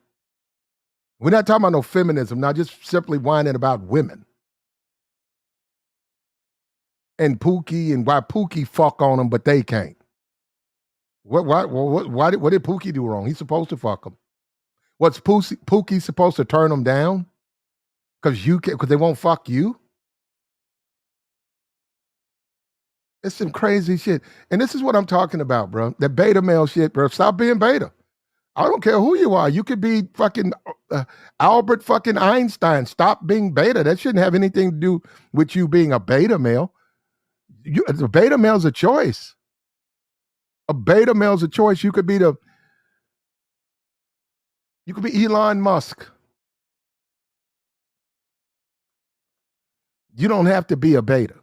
We're not talking about no feminism, not just simply whining about women. And Pookie and why Pookie fuck on them, but they can't. Why did Pookie do wrong? He's supposed to fuck them. What's Pookie supposed to turn them down? Because they won't fuck you? It's some crazy shit. And this is what I'm talking about, bro. That beta male shit, bro. Stop being beta. I don't care who you are. You could be fucking Albert fucking Einstein. Stop being beta. That shouldn't have anything to do with you being a beta male. A beta male's a choice. A beta male's a choice. You could be Elon Musk. You don't have to be a beta.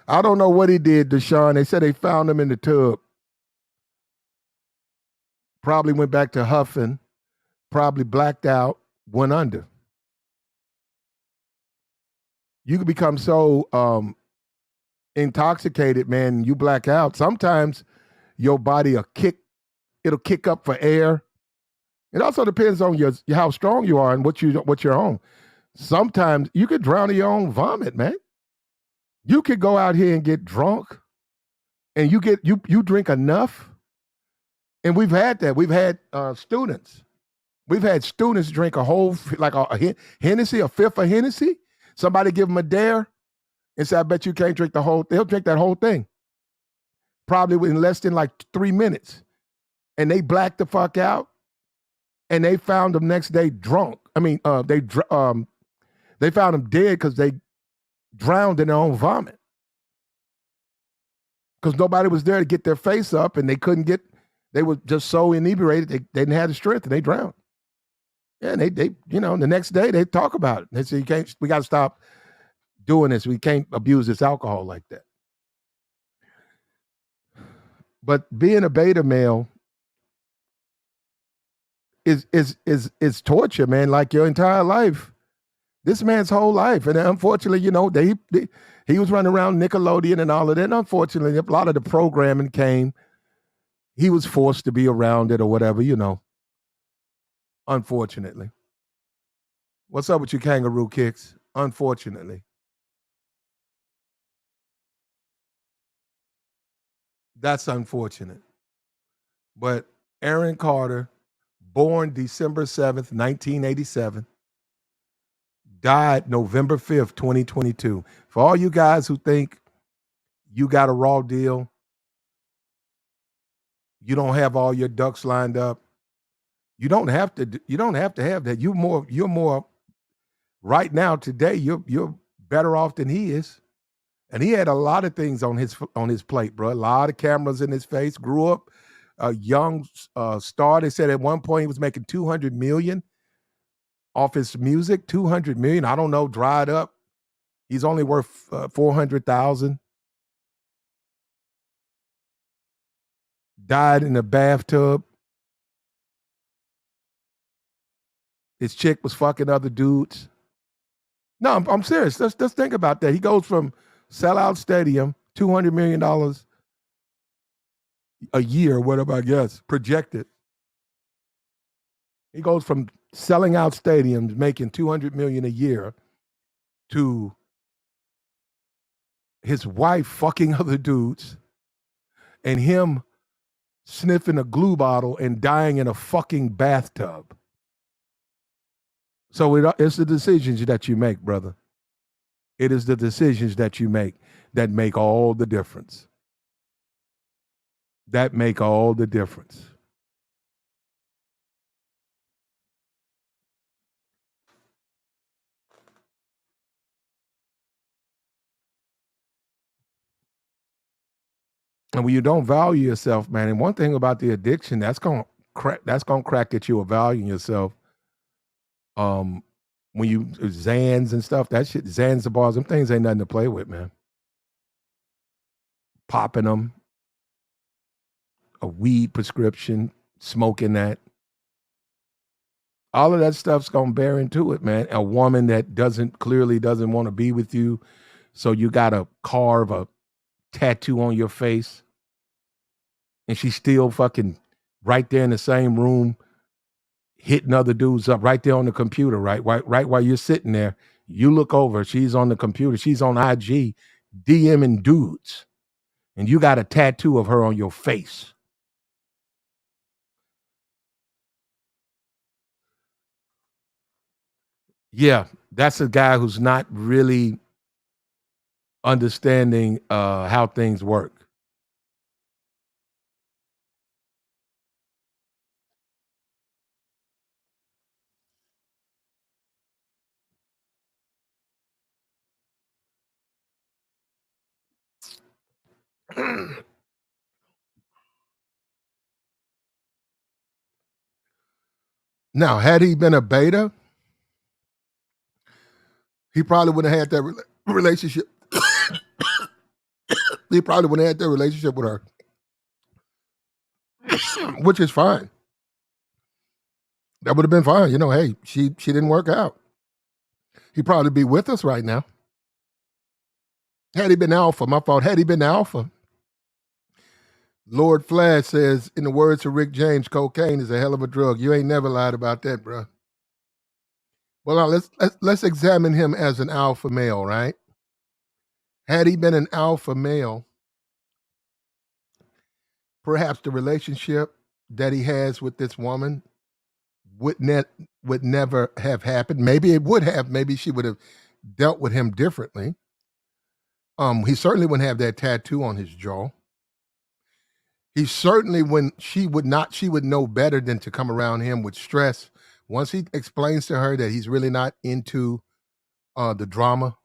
I don't know what he did, Deshaun. They said they found him in the tub. Probably went back to huffing. Probably blacked out. Went under. You can become so intoxicated, man. You black out. Sometimes your body it'll kick up for air. It also depends on how strong you are and what you're on. Sometimes you could drown in your own vomit, man. You could go out here and get drunk, and you drink enough. And we've had that. We've had students. We've had students drink a whole like a Hennessy, a fifth of Hennessy. Somebody give them a dare and say, "I bet you can't drink the whole." They'll drink that whole thing, probably in less than like 3 minutes, and they blacked the fuck out. And they found them next day drunk. I mean, they found them dead because they drowned in their own vomit. Because nobody was there to get their face up, and they were just so inebriated, they didn't have the strength, and they drowned. Yeah, and they the next day they talk about it. They say, we got to stop doing this. We can't abuse this alcohol like that. But being a beta male is torture, man, like your entire life. This man's whole life. And unfortunately, he was running around Nickelodeon and all of that. And unfortunately, a lot of the programming came. He was forced to be around it or whatever, unfortunately. What's up with you kangaroo kicks? Unfortunately. That's unfortunate. But Aaron Carter, born December 7th, 1987, died November 5th, 2022. For all you guys who think you got a raw deal, you don't have all your ducks lined up, you don't have to have that. You're more right now today, you're better off than he is. And he had a lot of things on his plate, bro. A lot of cameras in his face. Grew up a young star. They said at one point he was making $200 million off his music. $200 million. I don't know. Dried up. He's only worth $400,000. Died in a bathtub. His chick was fucking other dudes. No, I'm serious. Let's think about that. He goes from sellout stadium, $200 million a year, whatever, I guess, projected. He goes from selling out stadiums, making $200 million a year, to his wife fucking other dudes and him sniffing a glue bottle and dying in a fucking bathtub. So it's the decisions that you make, brother. It is the decisions that you make that make all the difference. That make all the difference. And when you don't value yourself, man, and one thing about the addiction, that's gonna crack at you of valuing yourself. Um, when you Zans and stuff, that shit, Zans the bars, them things ain't nothing to play with, man. Popping them, a weed prescription, smoking that, all of that stuff's gonna bear into it, man. A woman that clearly doesn't want to be with you, so you gotta carve a tattoo on your face, and she's still fucking right there in the same room, hitting other dudes up right there on the computer, right while you're sitting there. You look over, she's on the computer, she's on IG, DMing dudes, and you got a tattoo of her on your face. Yeah, that's a guy who's not really understanding how things work. Now, had he been a beta, he probably wouldn't have had that relationship. He probably wouldn't have had that relationship with her, which is fine. That would have been fine. Hey, she didn't work out. He'd probably be with us right now. Had he been alpha, my fault. Had he been alpha, Lord Flash says, in the words of Rick James, cocaine is a hell of a drug. You ain't never lied about that, bro. Well, now let's examine him as an alpha male, right? Had he been an alpha male, perhaps the relationship that he has with this woman would never have happened. Maybe it would have. Maybe she would have dealt with him differently. He certainly wouldn't have that tattoo on his jaw. He certainly when she would not, she would know better than to come around him with stress. Once he explains to her that he's really not into the drama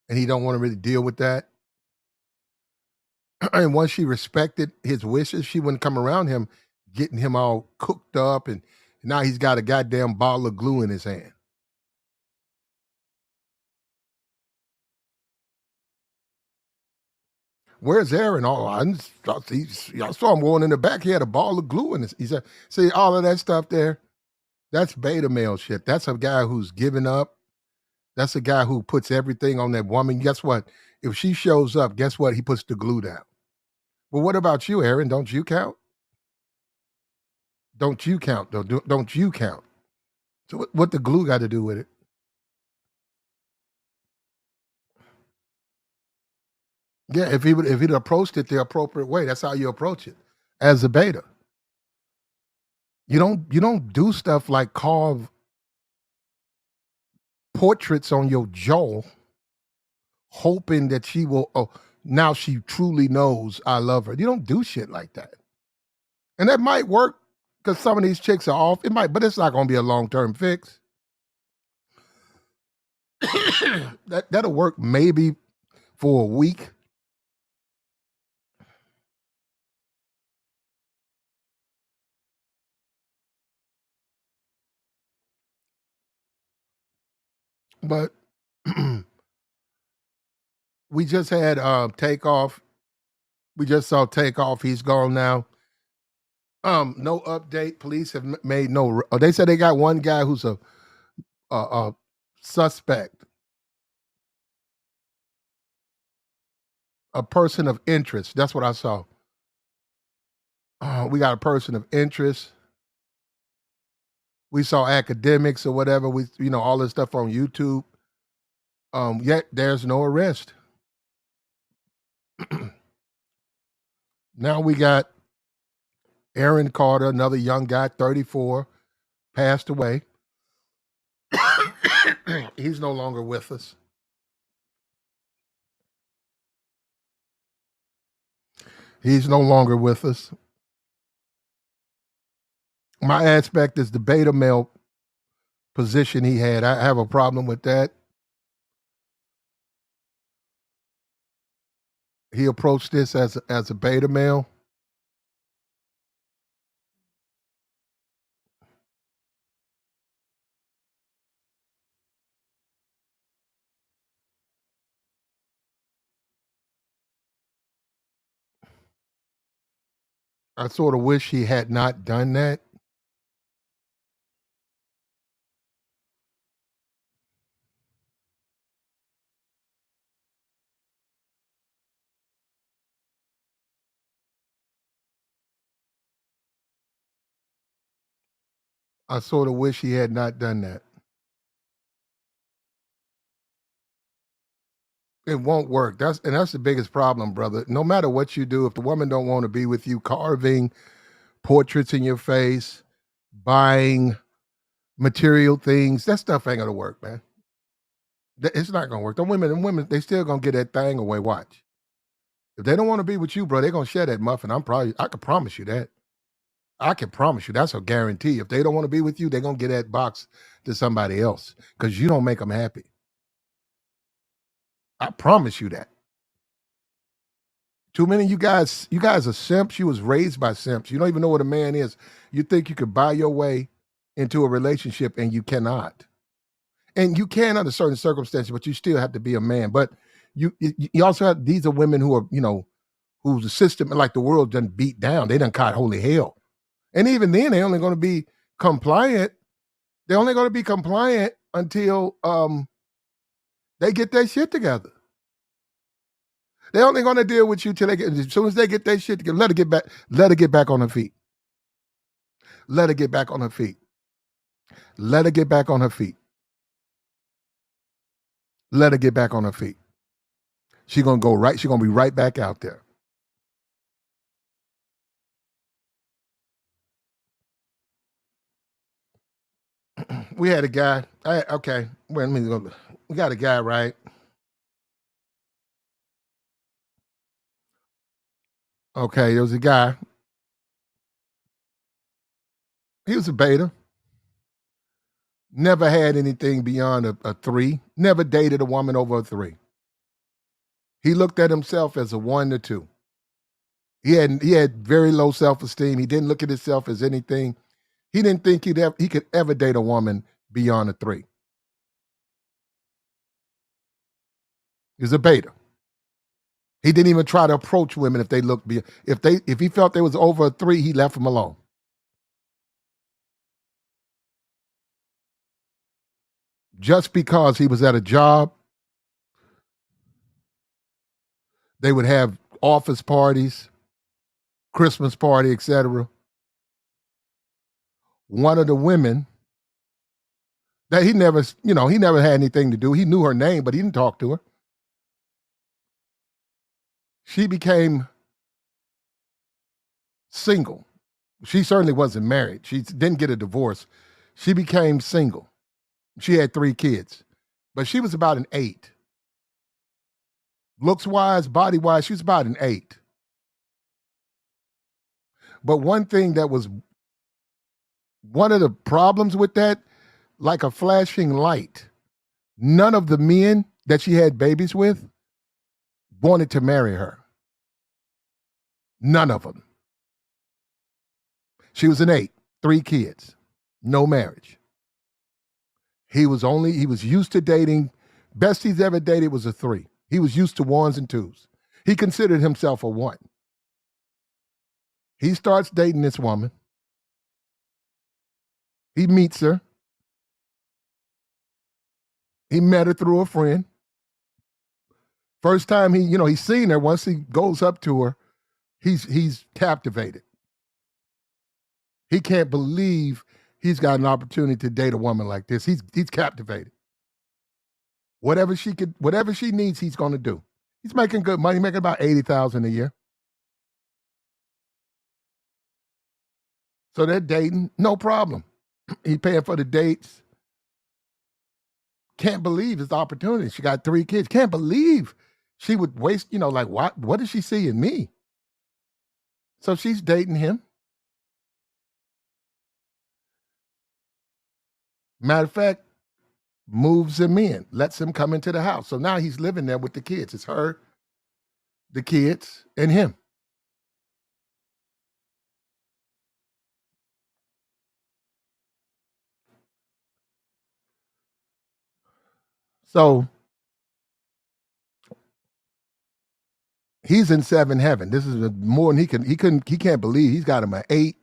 and he don't want to really deal with that, and once she respected his wishes, she wouldn't come around him getting him all cooked up and now he's got a goddamn bottle of glue in his hand. Where's Aaron? Oh, I saw him going in the back. He had a ball of glue in his. He said, "See all of that stuff there? That's beta male shit. That's a guy who's given up. That's a guy who puts everything on that woman. Guess what? If she shows up, guess what? He puts the glue down. Well, what about you, Aaron? Don't you count? Don't you count though? Don't you count? So what the glue got to do with it? Yeah, if he'd approached it the appropriate way, that's how you approach it as a beta. You don't do stuff like carve portraits on your jaw, hoping that she will. Oh, now she truly knows I love her. You don't do shit like that, and that might work because some of these chicks are off. It might, but it's not going to be a long term fix. That'll work maybe for a week. But we just had Takeoff. We just saw Takeoff. He's gone now. No update. Police have made no. They said they got one guy who's a suspect, a person of interest. That's what I saw. We got a person of interest. We saw academics or whatever. All this stuff on YouTube. Yet there's no arrest. Now we got Aaron Carter, another young guy, 34, passed away. He's no longer with us. He's no longer with us. My aspect is the beta male position he had. I have a problem with that. He approached this as a beta male. I sort of wish he had not done that. I sort of wish he had not done that. It won't work. That's the biggest problem, brother. No matter what you do, if the woman don't want to be with you, carving portraits in your face, buying material things, that stuff ain't gonna work, man. It's not gonna work. The women, they still gonna get that thing away. Watch. If they don't want to be with you, bro, they're gonna share that muffin. I can promise you that. I can promise you that's a guarantee. If they don't want to be with you, they're gonna get that box to somebody else because you don't make them happy. I promise you that. Too many of you guys are simps. You was raised by simps. You don't even know what a man is. You think you could buy your way into a relationship and you cannot. And you can under certain circumstances, but you still have to be a man. But you also have these are women who are, who's the system like the world done beat down. They done caught holy hell. And even then, they're only going to be compliant. They're only going to be compliant until they get their shit together. They're only going to deal with you till they get. As soon as they get their shit together, let her get back. Let her get back on her feet. Let her get back on her feet. Let her get back on her feet. Let her get back on her feet. She's gonna go right. She's gonna be right back out there. We had a guy. Okay, wait a minute. We got a guy, right? Okay, there was a guy. He was a beta. Never had anything beyond a three. Never dated a woman over a three. He looked at himself as a 1 to 2. He had very low self esteem. He didn't look at himself as anything. He didn't think he could ever date a woman beyond a 3. He was a beta. He didn't even try to approach women if they looked if he felt they was over a 3, he left them alone. Just because he was at a job, they would have office parties, Christmas party, etc. One of the women that he never had anything to do. He knew her name, but he didn't talk to her. She became single. She certainly wasn't married. She didn't get a divorce. She became single. She had 3 kids, but she was about an 8. Looks wise, body wise, she was about an 8. But one thing that was one of the problems with that, like a flashing light, none of the men that she had babies with wanted to marry her. None of them. She was an 8, 3 kids, no marriage. He was used to dating. Best he's ever dated was a 3. He was used to 1s and 2s. He considered himself a 1. He starts dating this woman. He meets her. He met her through a friend. First time he's seen her, once he goes up to her, he's captivated. He can't believe he's got an opportunity to date a woman like this. He's captivated. Whatever she needs, he's going to do. He's making good money, making about $80,000 a year. So they're dating, no problem. He paying for the dates. Can't believe his opportunity. She got 3 kids. Can't believe she would waste, like what did she see in me? So she's dating him. Matter of fact, moves him in, lets him come into the house. So now he's living there with the kids. It's her, the kids, and him. So he's in seven heaven. This is more than he can't believe. He's got him an 8.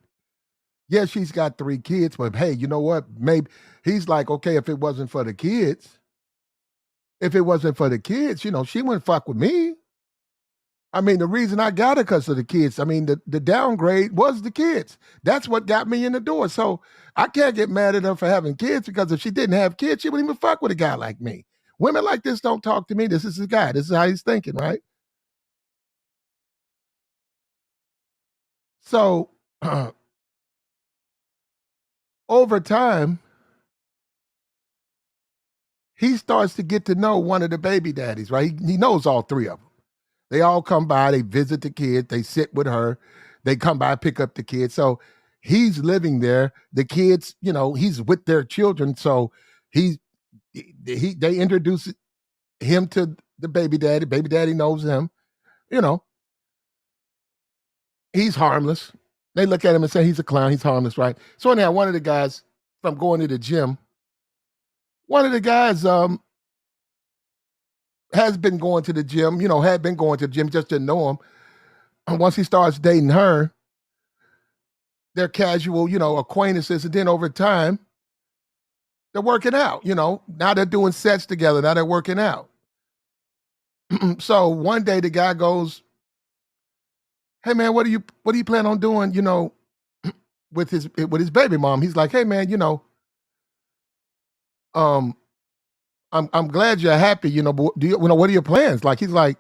Yeah, she's got 3 kids, but hey, you know what? Maybe he's like, okay, if it wasn't for the kids, she wouldn't fuck with me. I mean, the reason I got her because of the kids. I mean, the downgrade was the kids. That's what got me in the door. So I can't get mad at her for having kids because if she didn't have kids, she wouldn't even fuck with a guy like me. Women like this don't talk to me. This is the guy. This is how he's thinking, right? So over time, he starts to get to know one of the baby daddies, right? He knows all 3 of them. They all come by, they visit the kid, they sit with her, they come by, pick up the kid. So he's living there. The kids, he's with their children. So he they introduce him to the baby daddy. Baby daddy knows him. You know, he's harmless. They look at him and say he's a clown. He's harmless, right? So anyhow, one of the guys from going to the gym, one of the guys has been going to the gym. Had been going to the gym, just didn't know him. And once he starts dating her, they're casual, acquaintances, and then over time, they're working out. Now they're doing sets together. Now they're working out. So one day the guy goes, "Hey man, what do you plan on doing? With his baby mom?" He's like, "Hey man, um, I'm glad you're happy. But what are your plans?" Like he's like,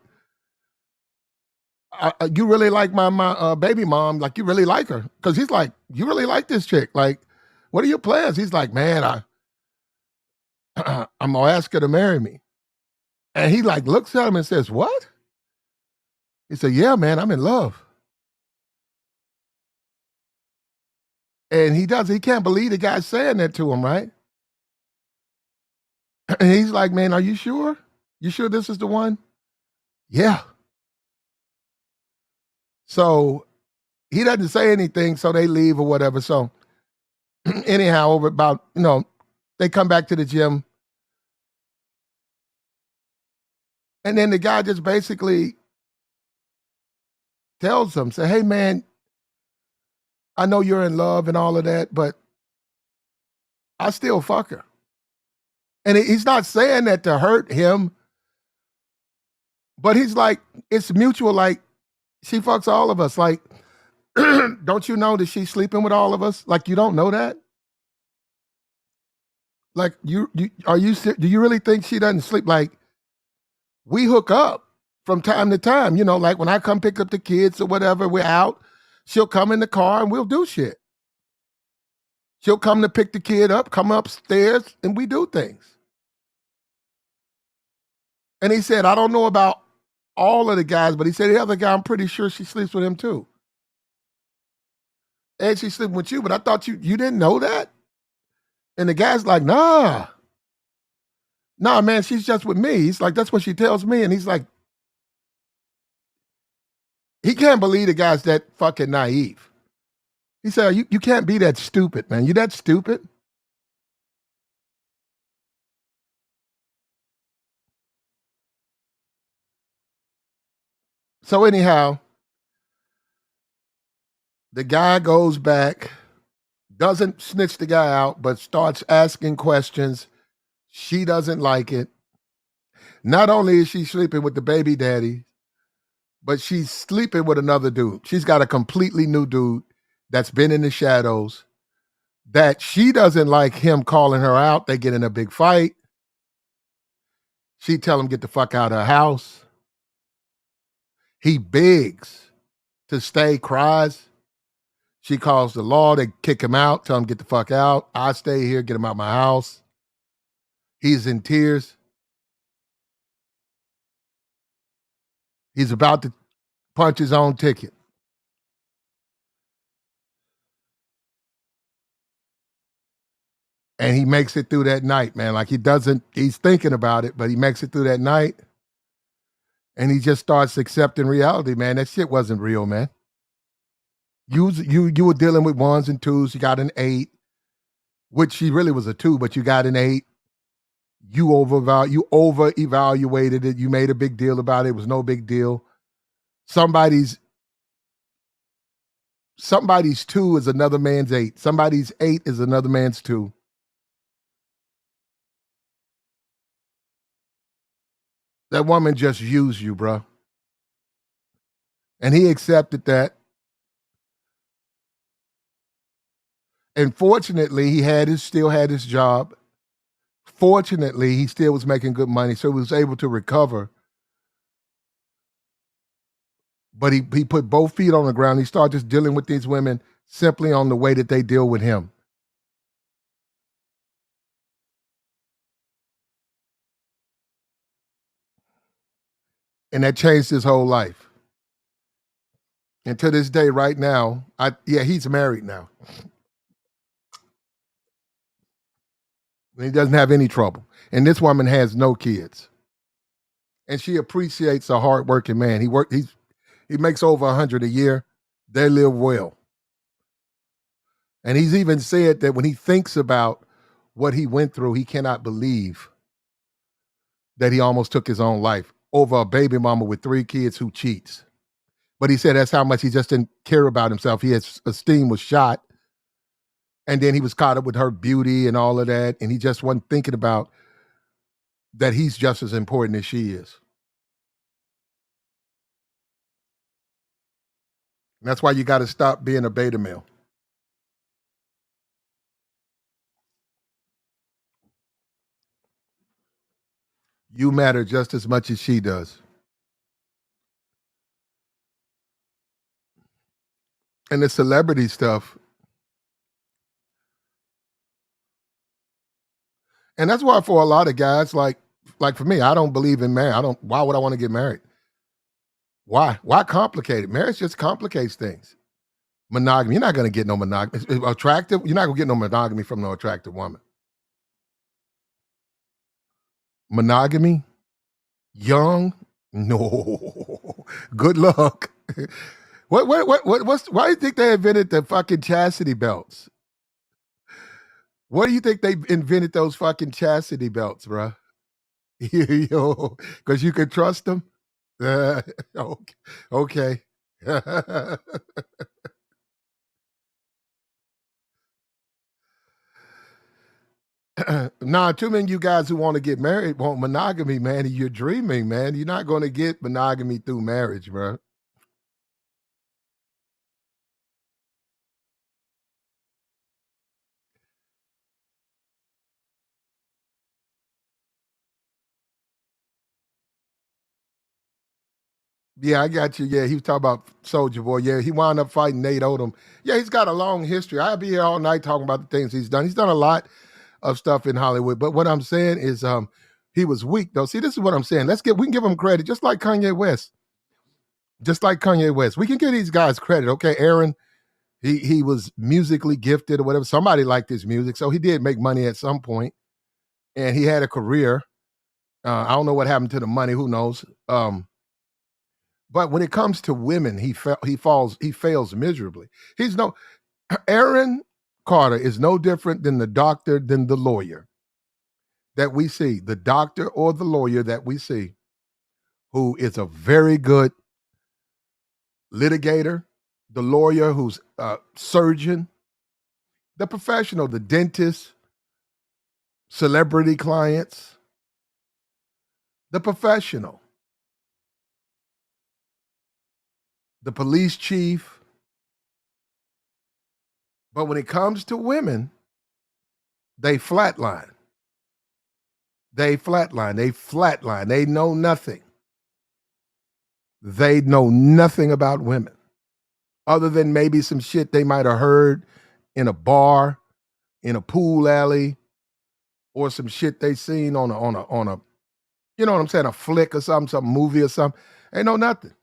"You really like my baby mom? Like you really like her?" Because he's like, "You really like this chick? Like, what are your plans?" He's like, "Man, I'm gonna ask her to marry me." And he like looks at him and says, "What?" He said, "Yeah, man, I'm in love." And he can't believe the guy's saying that to him, right? And he's like, "Man, are you sure? You sure this is the one?" Yeah. So he doesn't say anything, so they leave or whatever. So anyhow, over about, they come back to the gym. And then the guy just basically tells them, say, "Hey man, I know you're in love and all of that, but I still fuck her." And he's not saying that to hurt him, but he's like, it's mutual. Like, she fucks all of us. Like, don't you know that she's sleeping with all of us? Like, you don't know that? Like, do you really think she doesn't sleep? Like, we hook up from time to time. Like when I come pick up the kids or whatever, we're out. She'll come in the car and we'll do shit. She'll come to pick the kid up, come upstairs, and we do things. And he said, I don't know about all of the guys, but he said the other guy, I'm pretty sure she sleeps with him too. And she's sleeping with you, but I thought you didn't know that? And the guy's like, nah, man, she's just with me. He's like, that's what she tells me. And he's like, he can't believe the guy's that fucking naive. He said, you can't be that stupid, man. You that stupid? So anyhow, the guy goes back, doesn't snitch the guy out, but starts asking questions. She doesn't like it. Not only is she sleeping with the baby daddy, but she's sleeping with another dude. She's got a completely new dude that's been in the shadows that she doesn't like him calling her out. They get in a big fight. She tell him get the fuck out of her house. He begs to stay, cries. She calls the law. They kick him out, tell him get the fuck out. I stay here, get him out my house. He's in tears. He's about to punch his own ticket. And he makes it through that night, man. Like he's thinking about it, but he makes it through that night and he just starts accepting reality, man. That shit wasn't real, man. You were dealing with ones and twos, you got an 8, which she really was a 2, but you got an 8. You over evaluated it. You made a big deal about it. It was no big deal. Somebody's 2 is another man's 8. Somebody's 8 is another man's 2. That woman just used you, bro. And he accepted that. And fortunately, still had his job. Fortunately, he still was making good money, so he was able to recover. But he put both feet on the ground. He started just dealing with these women simply on the way that they deal with him. And that changed his whole life. And to this day, right now, he's married now. And he doesn't have any trouble. And this woman has no kids. And she appreciates a hardworking man. He makes over 100 a year. They live well. And he's even said that when he thinks about what he went through, he cannot believe that he almost took his own life over a baby mama with 3 kids who cheats. But he said that's how much he just didn't care about himself. His esteem was shot. And then he was caught up with her beauty and all of that. And he just wasn't thinking about that he's just as important as she is. And that's why you got to stop being a beta male. You matter just as much as she does. And the celebrity stuff. And that's why for a lot of guys, like for me, I don't believe in marriage. Why would I want to get married? Why? Why complicate it? Marriage just complicates things. Monogamy, you're not going to get no monogamy. Attractive, you're not going to get no monogamy from no attractive woman. Monogamy, young, no. Good luck. Why do you think they invented the fucking chastity belts? What do you think they invented those fucking chastity belts, bro? Yo, because you can trust them. Okay. Okay. Nah, too many of you guys who want to get married want monogamy, man. You're dreaming, man. You're not going to get monogamy through marriage, bro. Yeah, I got you. Yeah, he was talking about Soldier Boy. Yeah, he wound up fighting Nate Odom. Yeah, he's got a long history. I'll be here all night talking about the things he's done. He's done a lot of stuff in Hollywood. But what I'm saying is he was weak though. See, this is what I'm saying. We can give him credit, just like Kanye West. Just like Kanye West. We can give these guys credit. Okay, Aaron, he was musically gifted or whatever. Somebody liked his music. So he did make money at some point. And he had a career. I don't know what happened to the money. Who knows? But when it comes to women, he fails miserably. He's no Aaron Carter is no different than the doctor, than the lawyer that we see, the doctor or the lawyer that we see, who is a very good litigator, the lawyer who's a surgeon, the professional, the dentist, celebrity clients, the professional, the police chief. But when it comes to women, they flatline. They flatline. They flatline. They know nothing. They know nothing about women other than maybe some shit they might have heard in a bar, in a pool alley, or some shit they seen on a you know what I'm saying, a flick or something, some movie or something. They know nothing.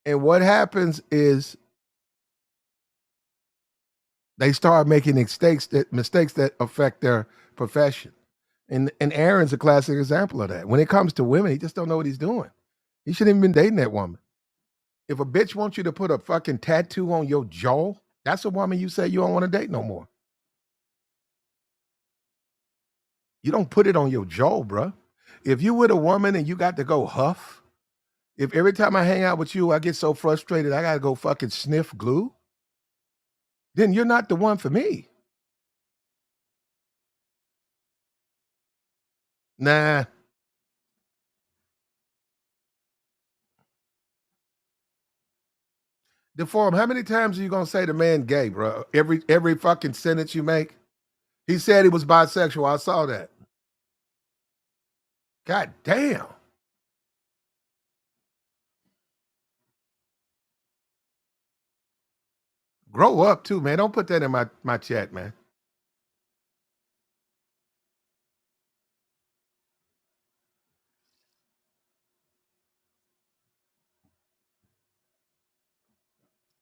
And what happens is They start making mistakes that affect their profession. And Aaron's a classic example of that. When it comes to women, he just don't know what he's doing. He shouldn't even been dating that woman. If a bitch wants you to put a fucking tattoo on your jaw, that's a woman you say you don't want to date no more. You don't put it on your jaw, bruh. If you with a woman and you got to go huff, if every time I hang out with you, I get so frustrated, I gotta go fucking sniff glue, then you're not the one for me. Nah. Deform, how many times are you gonna say the man gay, bro? Every fucking sentence you make. He said he was bisexual. I saw that. God damn. Grow up too, man. Don't put that in my chat, man.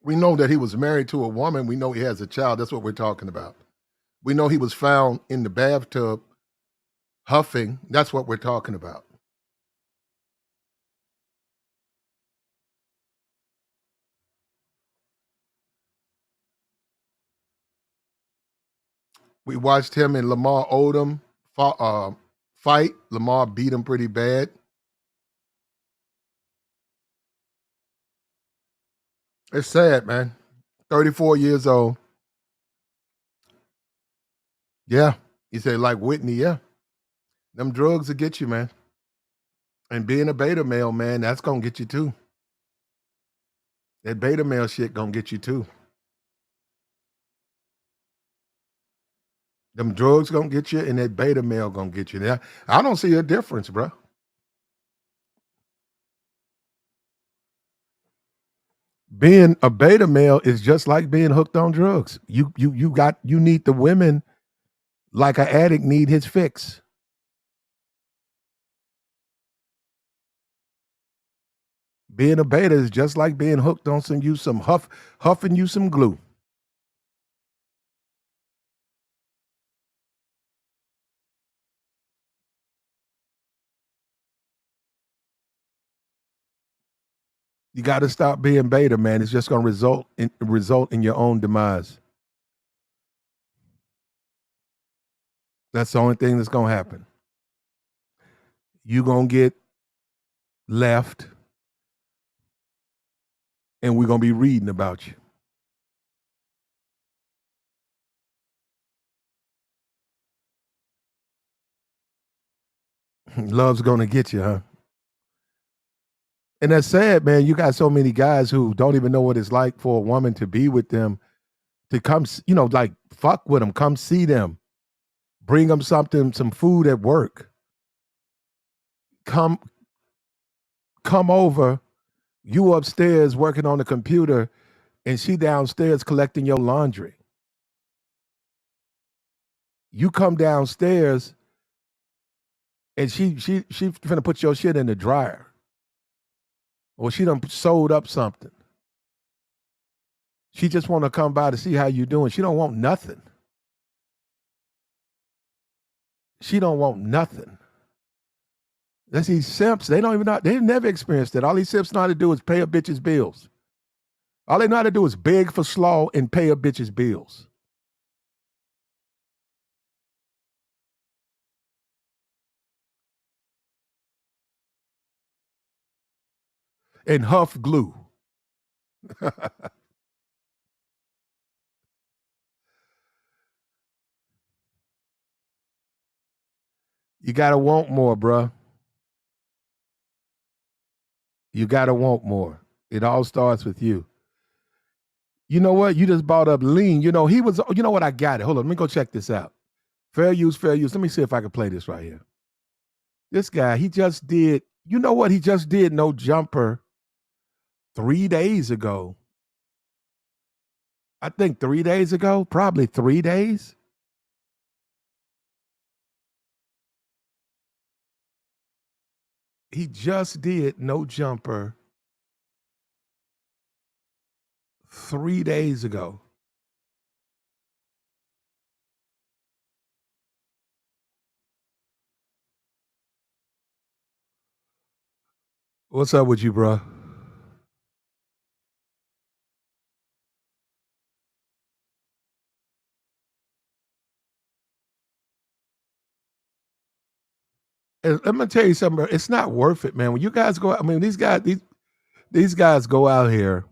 We know that he was married to a woman. We know he has a child. That's what we're talking about. We know he was found in the bathtub huffing. That's what we're talking about. We watched him and Lamar Odom fight. Lamar beat him pretty bad. It's sad, man. 34 years old. Yeah. He said, like Whitney, yeah. Them drugs will get you, man. And being a beta male, man, that's gonna get you too. That beta male shit gonna get you too. Them drugs gonna get you, and that beta male gonna get you. Now, I don't see a difference, bro. Being a beta male is just like being hooked on drugs. You need the women like an addict need his fix. Being a beta is just like being hooked on some huffing you some glue. You got to stop being beta, man. It's just going to result in your own demise. That's the only thing that's going to happen. You're going to get left, and we're going to be reading about you. Love's going to get you, huh? And that's sad, man. You got so many guys who don't even know what it's like for a woman to be with them, to come, like fuck with them, come see them, bring them something, some food at work. Come over, you upstairs working on the computer, and she downstairs collecting your laundry. You come downstairs, and she finna put your shit in the dryer, or she done sewed up something. She just want to come by to see how you doing. She don't want nothing. She don't want nothing. That's these simps. They don't even know. They've never experienced it. All these simps know how to do is pay a bitch's bills. All they know how to do is beg for slaw and pay a bitch's bills. And huff glue. You gotta want more, bruh. You gotta want more. It all starts with you. You know what? You just brought up lean. He was, you know what? I got it. Hold on. Let me go check this out. Fair use, fair use. Let me see if I can play this right here. This guy, he just did, you know what? He just did No Jumper 3 days ago. I think 3 days ago, probably 3 days. He just did No Jumper 3 days ago. What's up with you, bro? And let me tell you something, bro. It's not worth it, man. When you guys go, I mean, these guys go out here.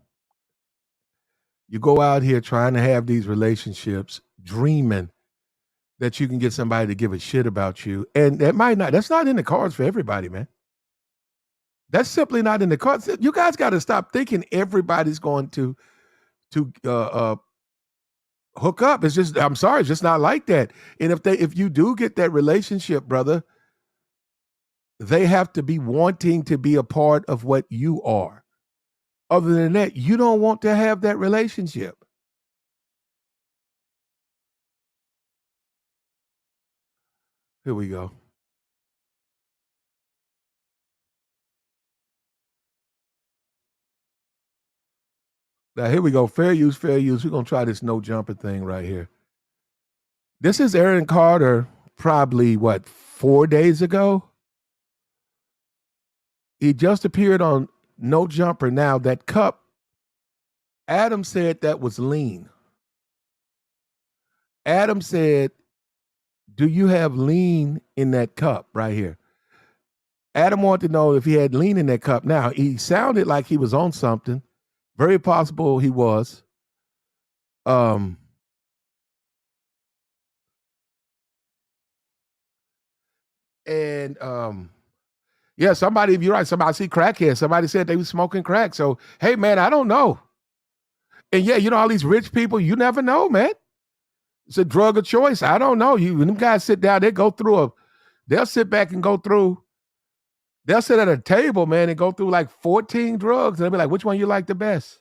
You go out here trying to have these relationships, dreaming that you can get somebody to give a shit about you, and that might not. That's not in the cards for everybody, man. That's simply not in the cards. You guys got to stop thinking everybody's going to hook up. It's just, I'm sorry, it's just not like that. And if you do get that relationship, brother, they have to be wanting to be a part of what you are. Other than that, you don't want to have that relationship. Here we go. Now here we go. Fair use, fair use. We're gonna try this no jumper thing right here. This is Aaron Carter, probably what, 4 days ago? He just appeared on No Jumper. Now, that cup, Adam said that was lean. Adam said, do you have lean in that cup right here? Adam wanted to know if he had lean in that cup. Now, he sounded like he was on something. Very possible he was. Um, and yeah, somebody, you're right, somebody see crackhead. Somebody said they was smoking crack. So, hey, man, I don't know. And yeah, you know, all these rich people, you never know, man. It's a drug of choice. I don't know. When them guys sit down, they'll sit back and they'll sit at a table, man, and go through like 14 drugs. And they'll be like, which one you like the best?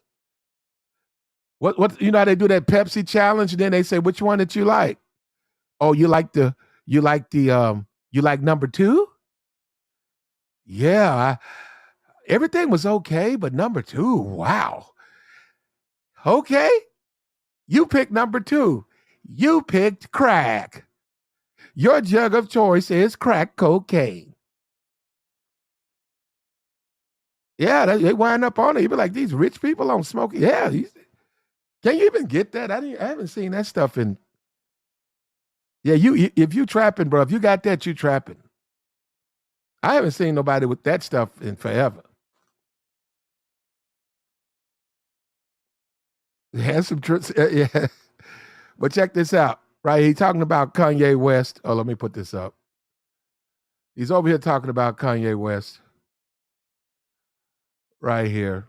What you know how they do that Pepsi challenge? And then they say, which one that you like? Oh, you like number two? Yeah, everything was okay, but number two, wow. Okay, you picked number two. You picked crack. Your drug of choice is crack cocaine. Yeah, they wind up on it. You be like, these rich people on smoking. Yeah, can you even get that? I haven't seen that stuff in. Yeah, if you trapping, bro, if you got that, you trapping. I haven't seen nobody with that stuff in forever. Has some truth. Yeah, but check this out, right? He's talking about Kanye West. Oh, let me put this up. He's over here talking about Kanye West, right here.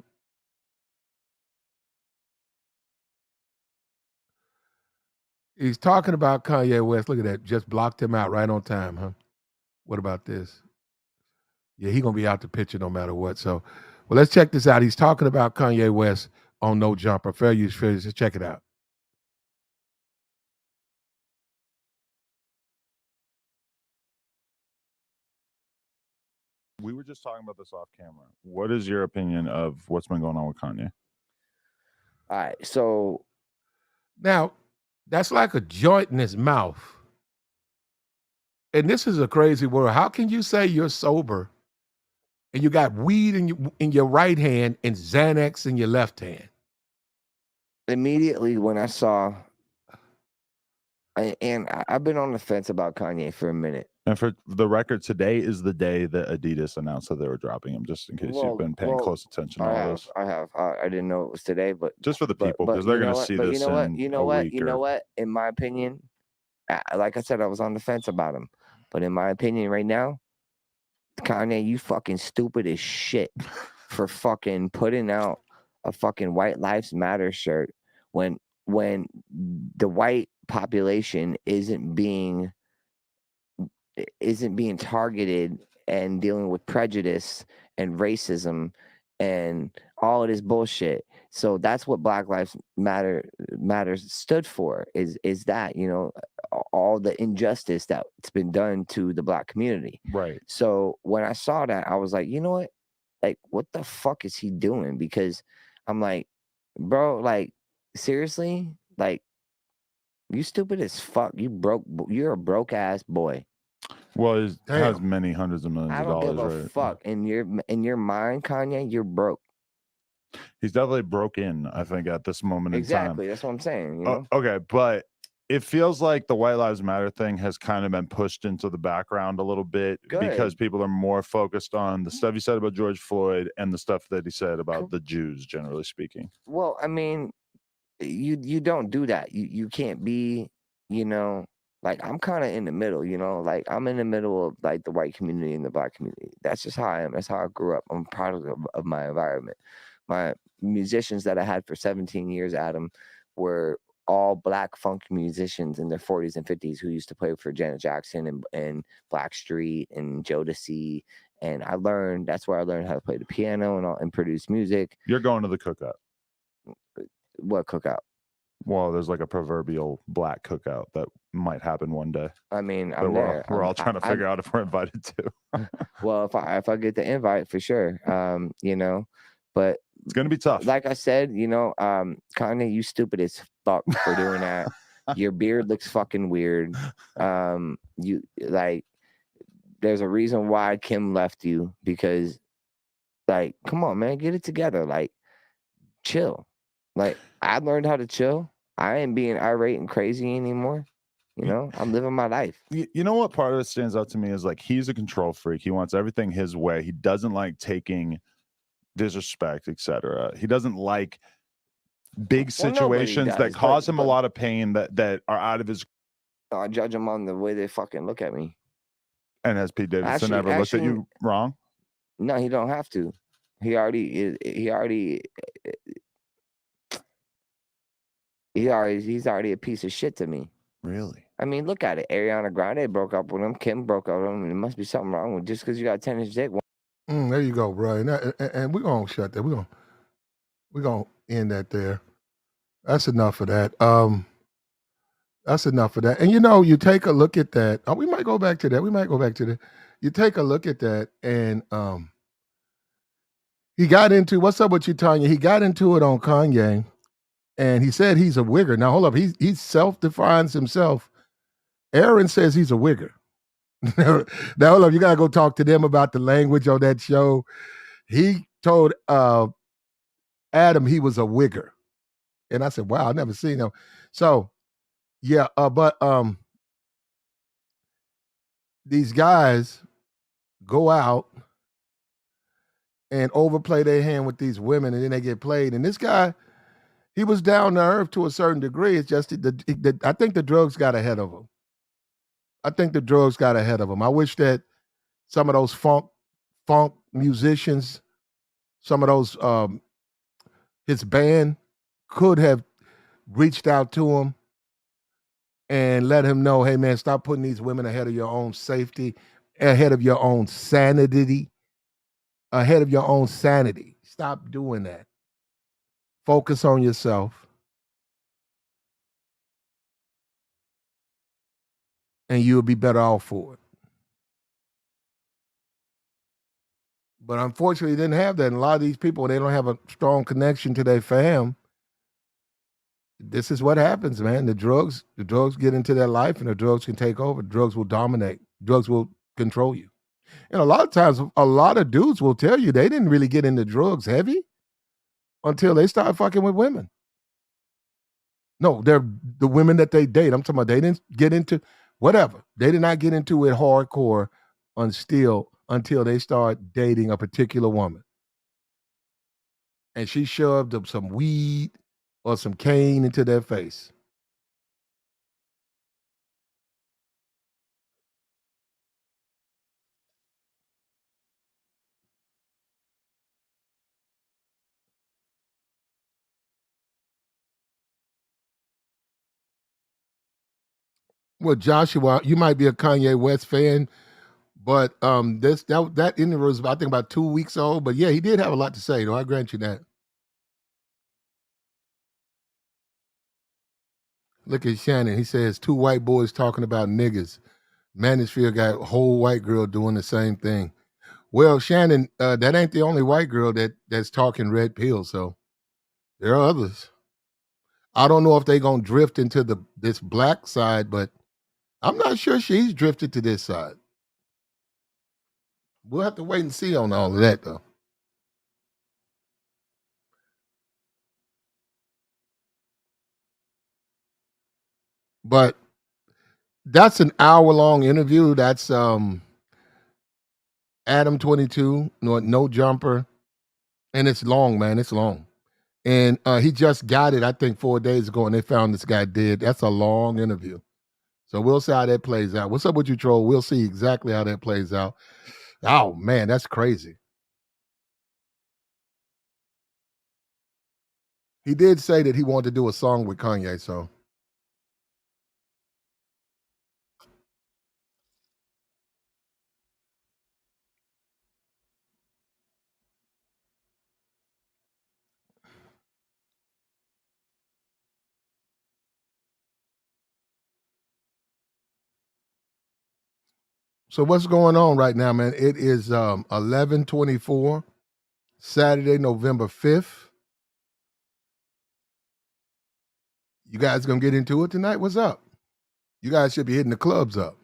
He's talking about Kanye West. Look at that. Just blocked him out right on time, huh? What about this? Yeah, he's gonna be out the picture no matter what. So, well, let's check this out. He's talking about Kanye West on No Jumper. Fair use, fair use. Let's check it out. We were just talking about this off camera. What is your opinion of what's been going on with Kanye? All right, so Now, that's like a joint in his mouth. And this is a crazy world. How can you say you're sober and you got weed in your right hand and Xanax in your left hand? immediately when I saw, I've been on the fence about Kanye for a minute. And for the record, today is the day that Adidas announced that they were dropping him, just in case you've been paying close attention to all this. I have. I didn't know it was today, but Just for the people, because they're going to see this in a week. You know what? In my opinion, like I said, I was on the fence about him. But in my opinion right now, Kanye, you fucking stupid as shit for fucking putting out a fucking White Lives Matter shirt when the white population isn't being targeted and dealing with prejudice and racism and all of this bullshit. So that's what Black Lives Matter stood for, is that, you know, all the injustice that's been done to the Black community. Right. So when I saw that, I was like, you know what? Like, what the fuck is he doing? Because I'm like, bro, like, seriously? Like, you stupid as fuck. You're a broke ass boy. Well, he has Damn. many hundreds of millions I of don't dollars, give a right? fuck. In your mind, Kanye, you're broke. He's definitely broken, I think, at this moment in time. Exactly. That's what I'm saying. You know. Okay, but it feels like the White Lives Matter thing has kind of been pushed into the background a little bit because people are more focused on the stuff he said about George Floyd and the stuff that he said about the Jews, generally speaking. Well, I mean, you don't do that. You can't be, you know, like I'm kind of in the middle, you know, like I'm in the middle of like the white community and the black community. That's just how I am. That's how I grew up. I'm proud of my environment. My musicians that I had for 17 years, Adam, were all black funk musicians in their 40s and 50s who used to play for Janet Jackson and Blackstreet and Jodeci. And that's where I learned how to play the piano and produce music. You're going to the cookout. What cookout? Well, there's like a proverbial black cookout that might happen one day. I mean, I'm there. We're all trying to figure out if we're invited to. Well, if I get the invite, for sure. You know, but it's gonna be tough. Like I said, you know, Kanye, you stupid as fuck for doing that. Your beard looks fucking weird. You like, there's a reason why Kim left you, because, like, come on, man, get it together. Like, chill. Like, I learned how to chill. I ain't being irate and crazy anymore. You know, I'm living my life. You know what part of it stands out to me is like he's a control freak. He wants everything his way. He doesn't like taking disrespect, etc. He doesn't like big situations that cause him a lot of pain that are out of his. I judge him on the way they fucking look at me. And has Pete Davidson ever looked at you wrong? No, he don't have to. He's already a piece of shit to me. Really? I mean, look at it. Ariana Grande broke up with him. Kim broke up with him. There must be something wrong with just because you got a 10-inch dick. There you go, bro. And we're gonna shut that. We're gonna end that there. That's enough of that. That's enough of that. And you know, you take a look at that. Oh, we might go back to that. You take a look at that, and he got into what's up with you, Tanya? He got into it on Kanye, and he said he's a wigger. Now hold up, he self-defines himself. Aaron says he's a wigger. Now hold up, you gotta go talk to them about the language on that show. He told Adam he was a wigger, and I said, "Wow, I've never seen him." So yeah, but these guys go out and overplay their hand with these women, and then they get played. And this guy, he was down to earth to a certain degree. It's just I think the drugs got ahead of him. I wish that some of those funk musicians, some of those his band could have reached out to him and let him know, hey man, stop putting these women ahead of your own safety, ahead of your own sanity. Stop doing that. Focus on yourself. And you'll be better off for it. But unfortunately, they didn't have that. And a lot of these people, they don't have a strong connection to their fam. This is what happens, man. The drugs get into their life, and the drugs can take over. Drugs will dominate. Drugs will control you. And a lot of times, a lot of dudes will tell you they didn't really get into drugs heavy until they start fucking with women. No, they're the women that they date. I'm talking about they didn't get into whatever. They did not get into it hardcore until they start dating a particular woman. And she shoved up some weed or some cane into their face. Well, Joshua, you might be a Kanye West fan, but that interview was I think about 2 weeks old. But yeah, he did have a lot to say, though. I grant you that. Look at Shannon. He says 2 white boys talking about niggas. Mansfield got a whole white girl doing the same thing. Well, Shannon, that ain't the only white girl that's talking red pill. So there are others. I don't know if they're gonna drift into this black side, but I'm not sure she's drifted to this side. We'll have to wait and see on all of that though. But that's an hour-long interview. That's Adam 22, no jumper, and it's long, man. It's long. And he just got it, I think, 4 days ago, and they found this guy dead. That's a long interview. So we'll see how that plays out. What's up with you, Troll? We'll see exactly how that plays out. Oh man, that's crazy. He did say that he wanted to do a song with Kanye, so what's going on right now, man? It is 11:24, Saturday, November 5th. You guys gonna get into it tonight? What's up? You guys should be hitting the clubs up.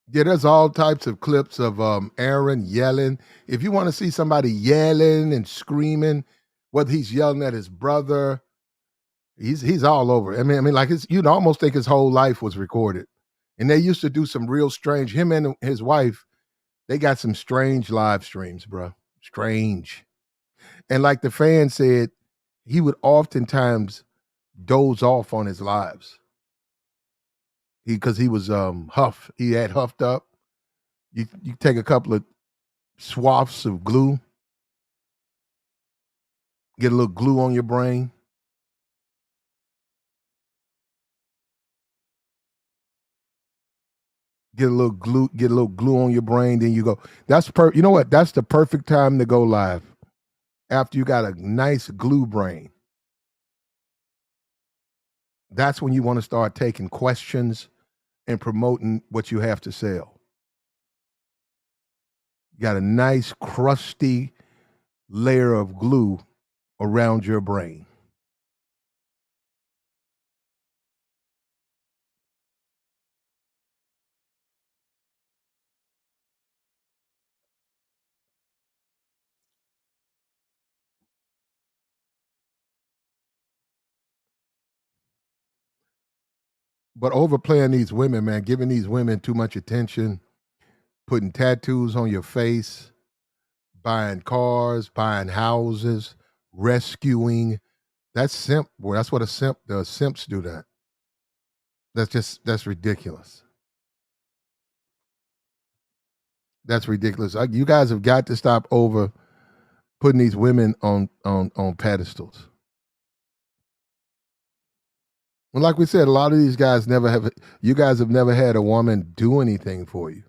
Yeah, there's all types of clips of Aaron yelling. If you want to see somebody yelling and screaming, whether he's yelling at his brother, he's all over. I mean, like you'd almost think his whole life was recorded. And they used to do some real strange. Him and his wife, they got some strange live streams, bro. Strange. And like the fan said, he would oftentimes doze off on his lives. Because he was huff. He had huffed up. You take a couple of swaths of glue, get a little glue on your brain. Get a little glue on your brain, then you go. You know what? That's the perfect time to go live. After you got a nice glue brain. That's when you want to start taking questions and promoting what you have to sell. You got a nice crusty layer of glue around your brain. But overplaying these women, man, giving these women too much attention, putting tattoos on your face, buying cars, buying houses, rescuing. That's simp, boy. That's what the simps do that. That's ridiculous. That's ridiculous. You guys have got to stop over putting these women on pedestals. Well, like we said, a lot of these guys never have. You guys have never had a woman do anything for you.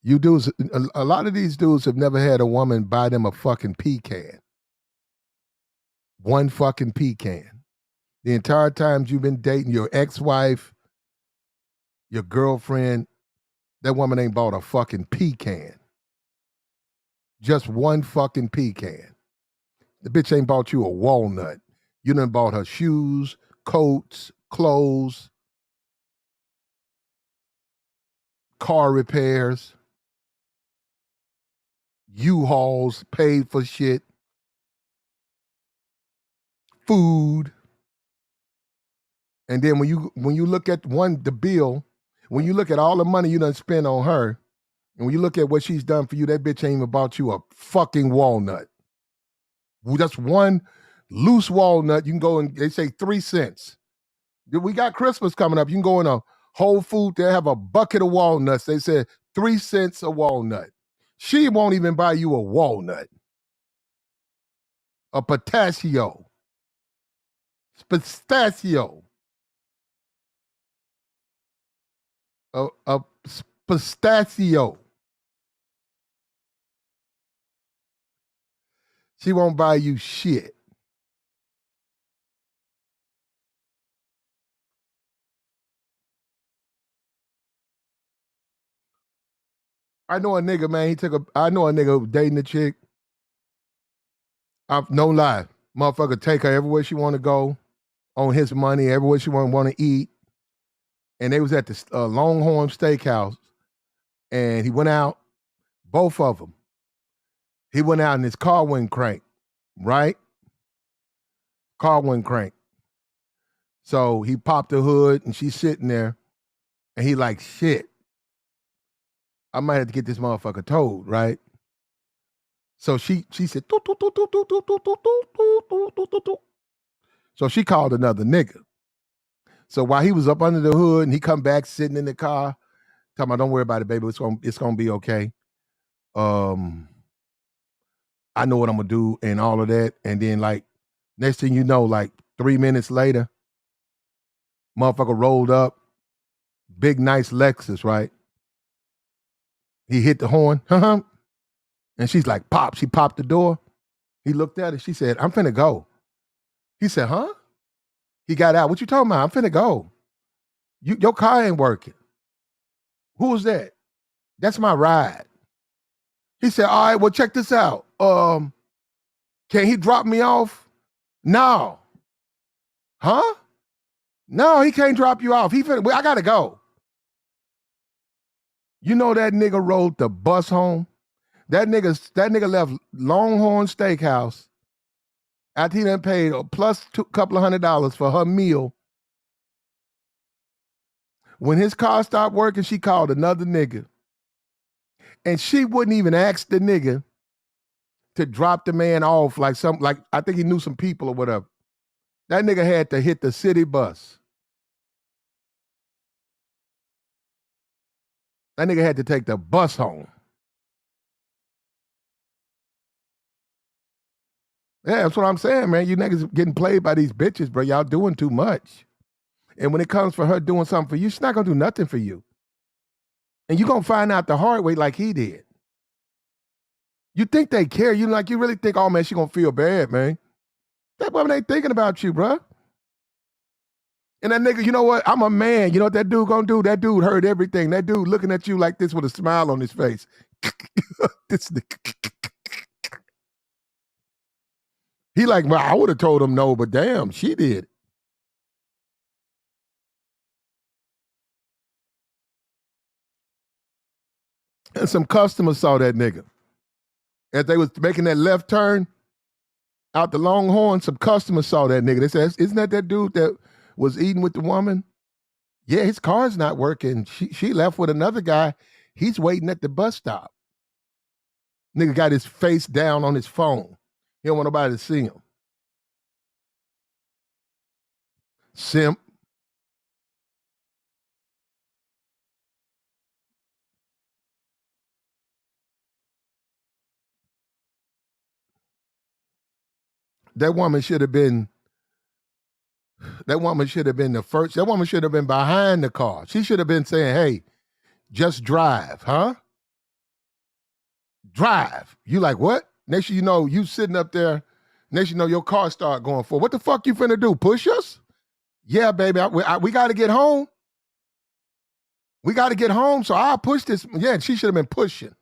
You dudes, a lot of these dudes have never had a woman buy them a fucking pecan. One fucking pecan. The entire time you've been dating your ex-wife, your girlfriend, that woman ain't bought a fucking pecan. Just one fucking pecan. The bitch ain't bought you a walnut. You done bought her shoes, coats, clothes, car repairs, U-Hauls, paid for shit, food. And then when you look at the bill, when you look at all the money you done spent on her, and when you look at what she's done for you, that bitch ain't even bought you a fucking walnut. Just one loose walnut. You can go and they say 3 cents. We got Christmas coming up. You can go in a Whole Food. They have a bucket of walnuts. They said 3 cents a walnut. She won't even buy you a walnut. A pistachio. Pistachio. A pistachio. She won't buy you shit. I know a nigga, man. I know a nigga who dating a chick. No lie, motherfucker take her everywhere she want to go, on his money, everywhere she want to eat. And they was at the Longhorn Steakhouse, and he went out, both of them. He went out and his car went crank, right? Car went crank. So he popped the hood, and she's sitting there, and he like, shit, I might have to get this motherfucker towed, right? So she said, "Toot, toot, toot, toot, toot, toot, toot, toot, toot, toot, toot, toot, toot." So she called another nigga. So while he was up under the hood and he come back sitting in the car, talking about, don't worry about it, baby. It's gonna be okay. I know what I'm gonna do and all of that. And then like next thing you know, like 3 minutes later, motherfucker rolled up, big nice Lexus, right? He hit the horn, and she's like, pop. She popped the door. He looked at it. She said, I'm finna go. He said, huh? He got out. What you talking about? I'm finna go. Your car ain't working. Who was that? That's my ride. He said, all right, well, check this out. Can he drop me off? No. Huh? No, he can't drop you off. I gotta go. You know that nigga rode the bus home? That nigga left Longhorn Steakhouse after he done paid plus a couple of $100 for her meal. When his car stopped working, she called another nigga. And she wouldn't even ask the nigga to drop the man off like I think he knew some people or whatever. That nigga had to hit the city bus. That nigga had to take the bus home. Yeah, that's what I'm saying, man. You niggas getting played by these bitches, bro. Y'all doing too much. And when it comes for her doing something for you, she's not gonna do nothing for you. And you're gonna find out the hard way like he did. You think they care. You really think, oh man, she gonna feel bad, man. That woman ain't thinking about you, bro. And that nigga, you know what? I'm a man. You know what that dude gonna do? That dude heard everything. That dude looking at you like this with a smile on his face. This nigga. He like, well, I would have told him no, but damn, she did. And some customers saw that nigga. As they was making that left turn out the Longhorn, some customers saw that nigga. They said, isn't that dude that was eating with the woman? Yeah, his car's not working. She left with another guy. He's waiting at the bus stop. Nigga got his face down on his phone. He don't want nobody to see him. Simp. That woman should have been the first. That woman should have been behind the car. She should have been saying, hey, just drive, huh? Drive. You like, what? Next you know, you sitting up there. Next you know, your car start going for. What the fuck you finna do? Push us? Yeah, baby. We got to get home. We got to get home, so I'll push this. Yeah, she should have been pushing.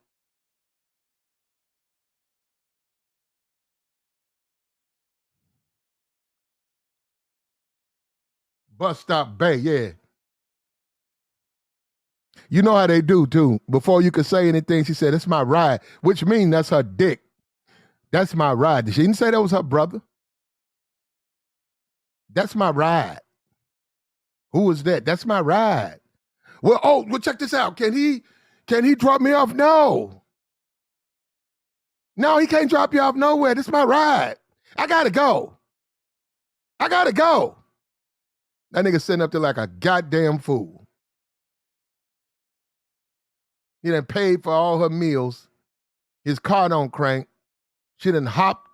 Bus stop bay, yeah. You know how they do, too. Before you could say anything, she said, that's my ride, which means that's her dick. That's my ride. She didn't say that was her brother. That's my ride. Who was that? That's my ride. Well, check this out. Can he drop me off? No. No, he can't drop you off nowhere. This is my ride. I gotta go. That nigga sitting up there like a goddamn fool. He done paid for all her meals. His car don't crank. She done hopped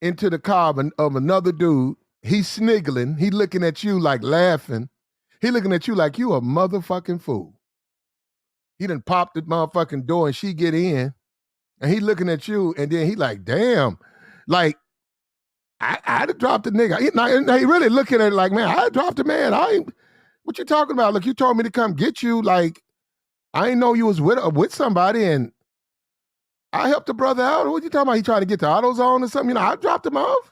into the car of another dude. He's sniggling. He looking at you like laughing. He looking at you like you a motherfucking fool. He done popped the motherfucking door and she get in. And he looking at you and then he like, damn. Like, I'd have dropped the nigga. He really looking at it like, man, I'd dropped the man. What you talking about? Look, you told me to come get you. Like, I didn't know you was with somebody, and I helped the brother out. What you talking about? He trying to get to AutoZone or something? You know, I dropped him off.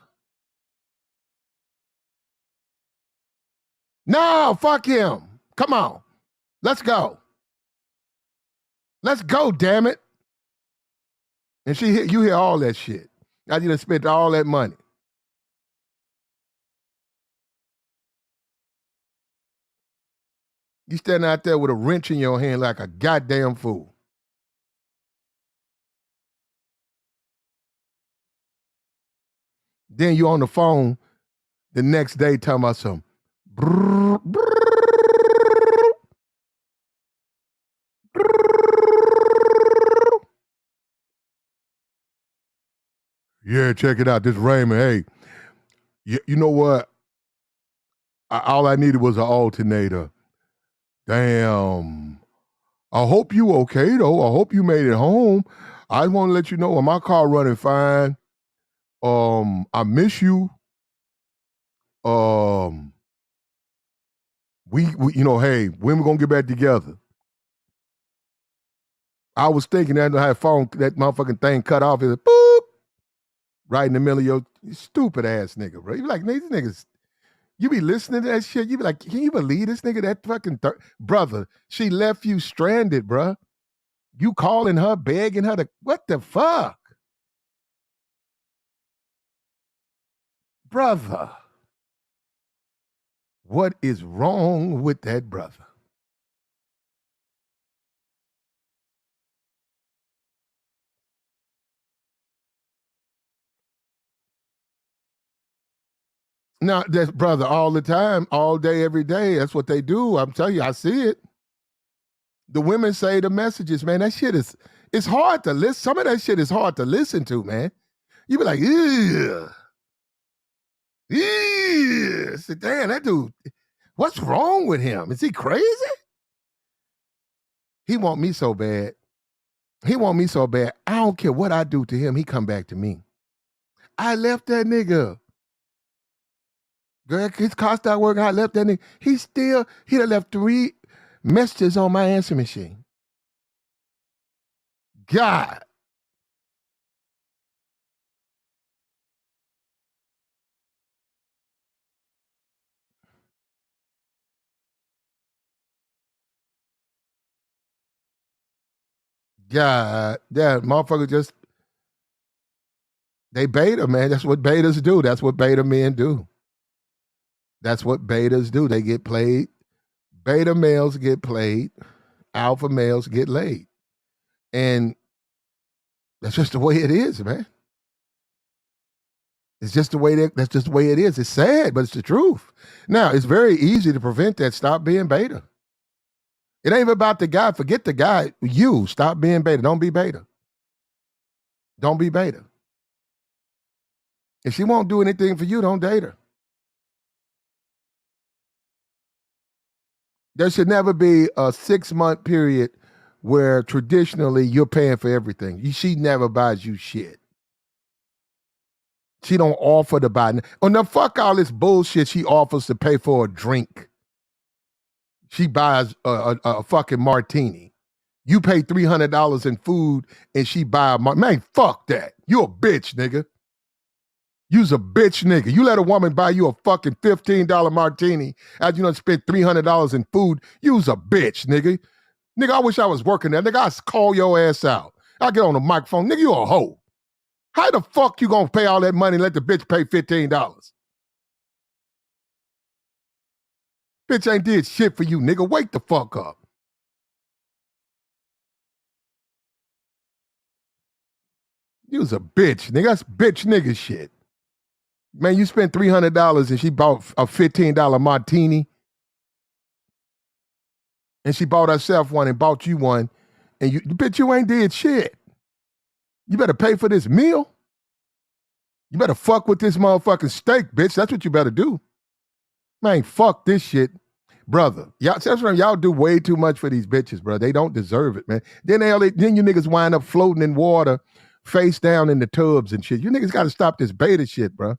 No, fuck him. Come on. Let's go. Let's go, damn it. And you hear all that shit. Now you done spent all that money. You standing out there with a wrench in your hand like a goddamn fool. Then you on the phone the next day talking about some brrr, brrr, brrr. Yeah, check it out. This Raymond, hey, you know what? All I needed was an alternator. Damn. I hope you okay though. I hope you made it home. I want to let you know my car running fine. I miss you. We you know, hey, when we gonna get back together? I was thinking that I had phone that motherfucking thing cut off. It's boop right in the middle of your stupid ass nigga, bro. You be like, these niggas. You be listening to that shit. You be like, can you believe this nigga? That fucking brother. She left you stranded, bro. You calling her, begging her to what the fuck, brother? What is wrong with that brother? Now, that's brother all the time, all day, every day. That's what they do. I'm telling you, I see it. The women say the messages, man. That shit it's hard to listen. Some of that shit is hard to listen to, man. You be like, ugh. Ugh. Say, damn, that dude, what's wrong with him? Is he crazy? He want me so bad. He want me so bad. I don't care what I do to him. He come back to me. I left that nigga. Girl, his car started working. I left that nigga. He done left 3 messages on my answer machine. God. God. That motherfucker just, they beta, man. That's what betas do. That's what beta men do. That's what betas do. They get played. Beta males get played. Alpha males get laid. And that's just the way it is, man. It's just the way that's just the way it is. It's sad, but it's the truth. Now, it's very easy to prevent that. Stop being beta. It ain't even about the guy. Forget the guy. You stop being beta. Don't be beta. Don't be beta. If she won't do anything for you, don't date her. There should never be a 6-month period where traditionally you're paying for everything. She never buys you shit. She don't offer to buy. Oh, now fuck all this bullshit she offers to pay for a drink. She buys a fucking martini. You pay $300 in food and she buy a man, fuck that. You a bitch, nigga. You's a bitch nigga. You let a woman buy you a fucking $15 martini after you done spent $300 in food. You's a bitch, nigga. Nigga, I wish I was working there. Nigga, I call your ass out. I get on the microphone. Nigga, you a hoe. How the fuck you gonna pay all that money and let the bitch pay $15? Bitch ain't did shit for you, nigga. Wake the fuck up. You's a bitch, nigga. That's bitch nigga shit. Man, you spent $300 and she bought a $15 martini. And she bought herself one and bought you one. And bitch, you ain't did shit. You better pay for this meal. You better fuck with this motherfucking steak, bitch. That's what you better do. Man, fuck this shit. Brother, y'all do way too much for these bitches, bro. They don't deserve it, man. Then you niggas wind up floating in water, face down in the tubs and shit. You niggas got to stop this beta shit, bro.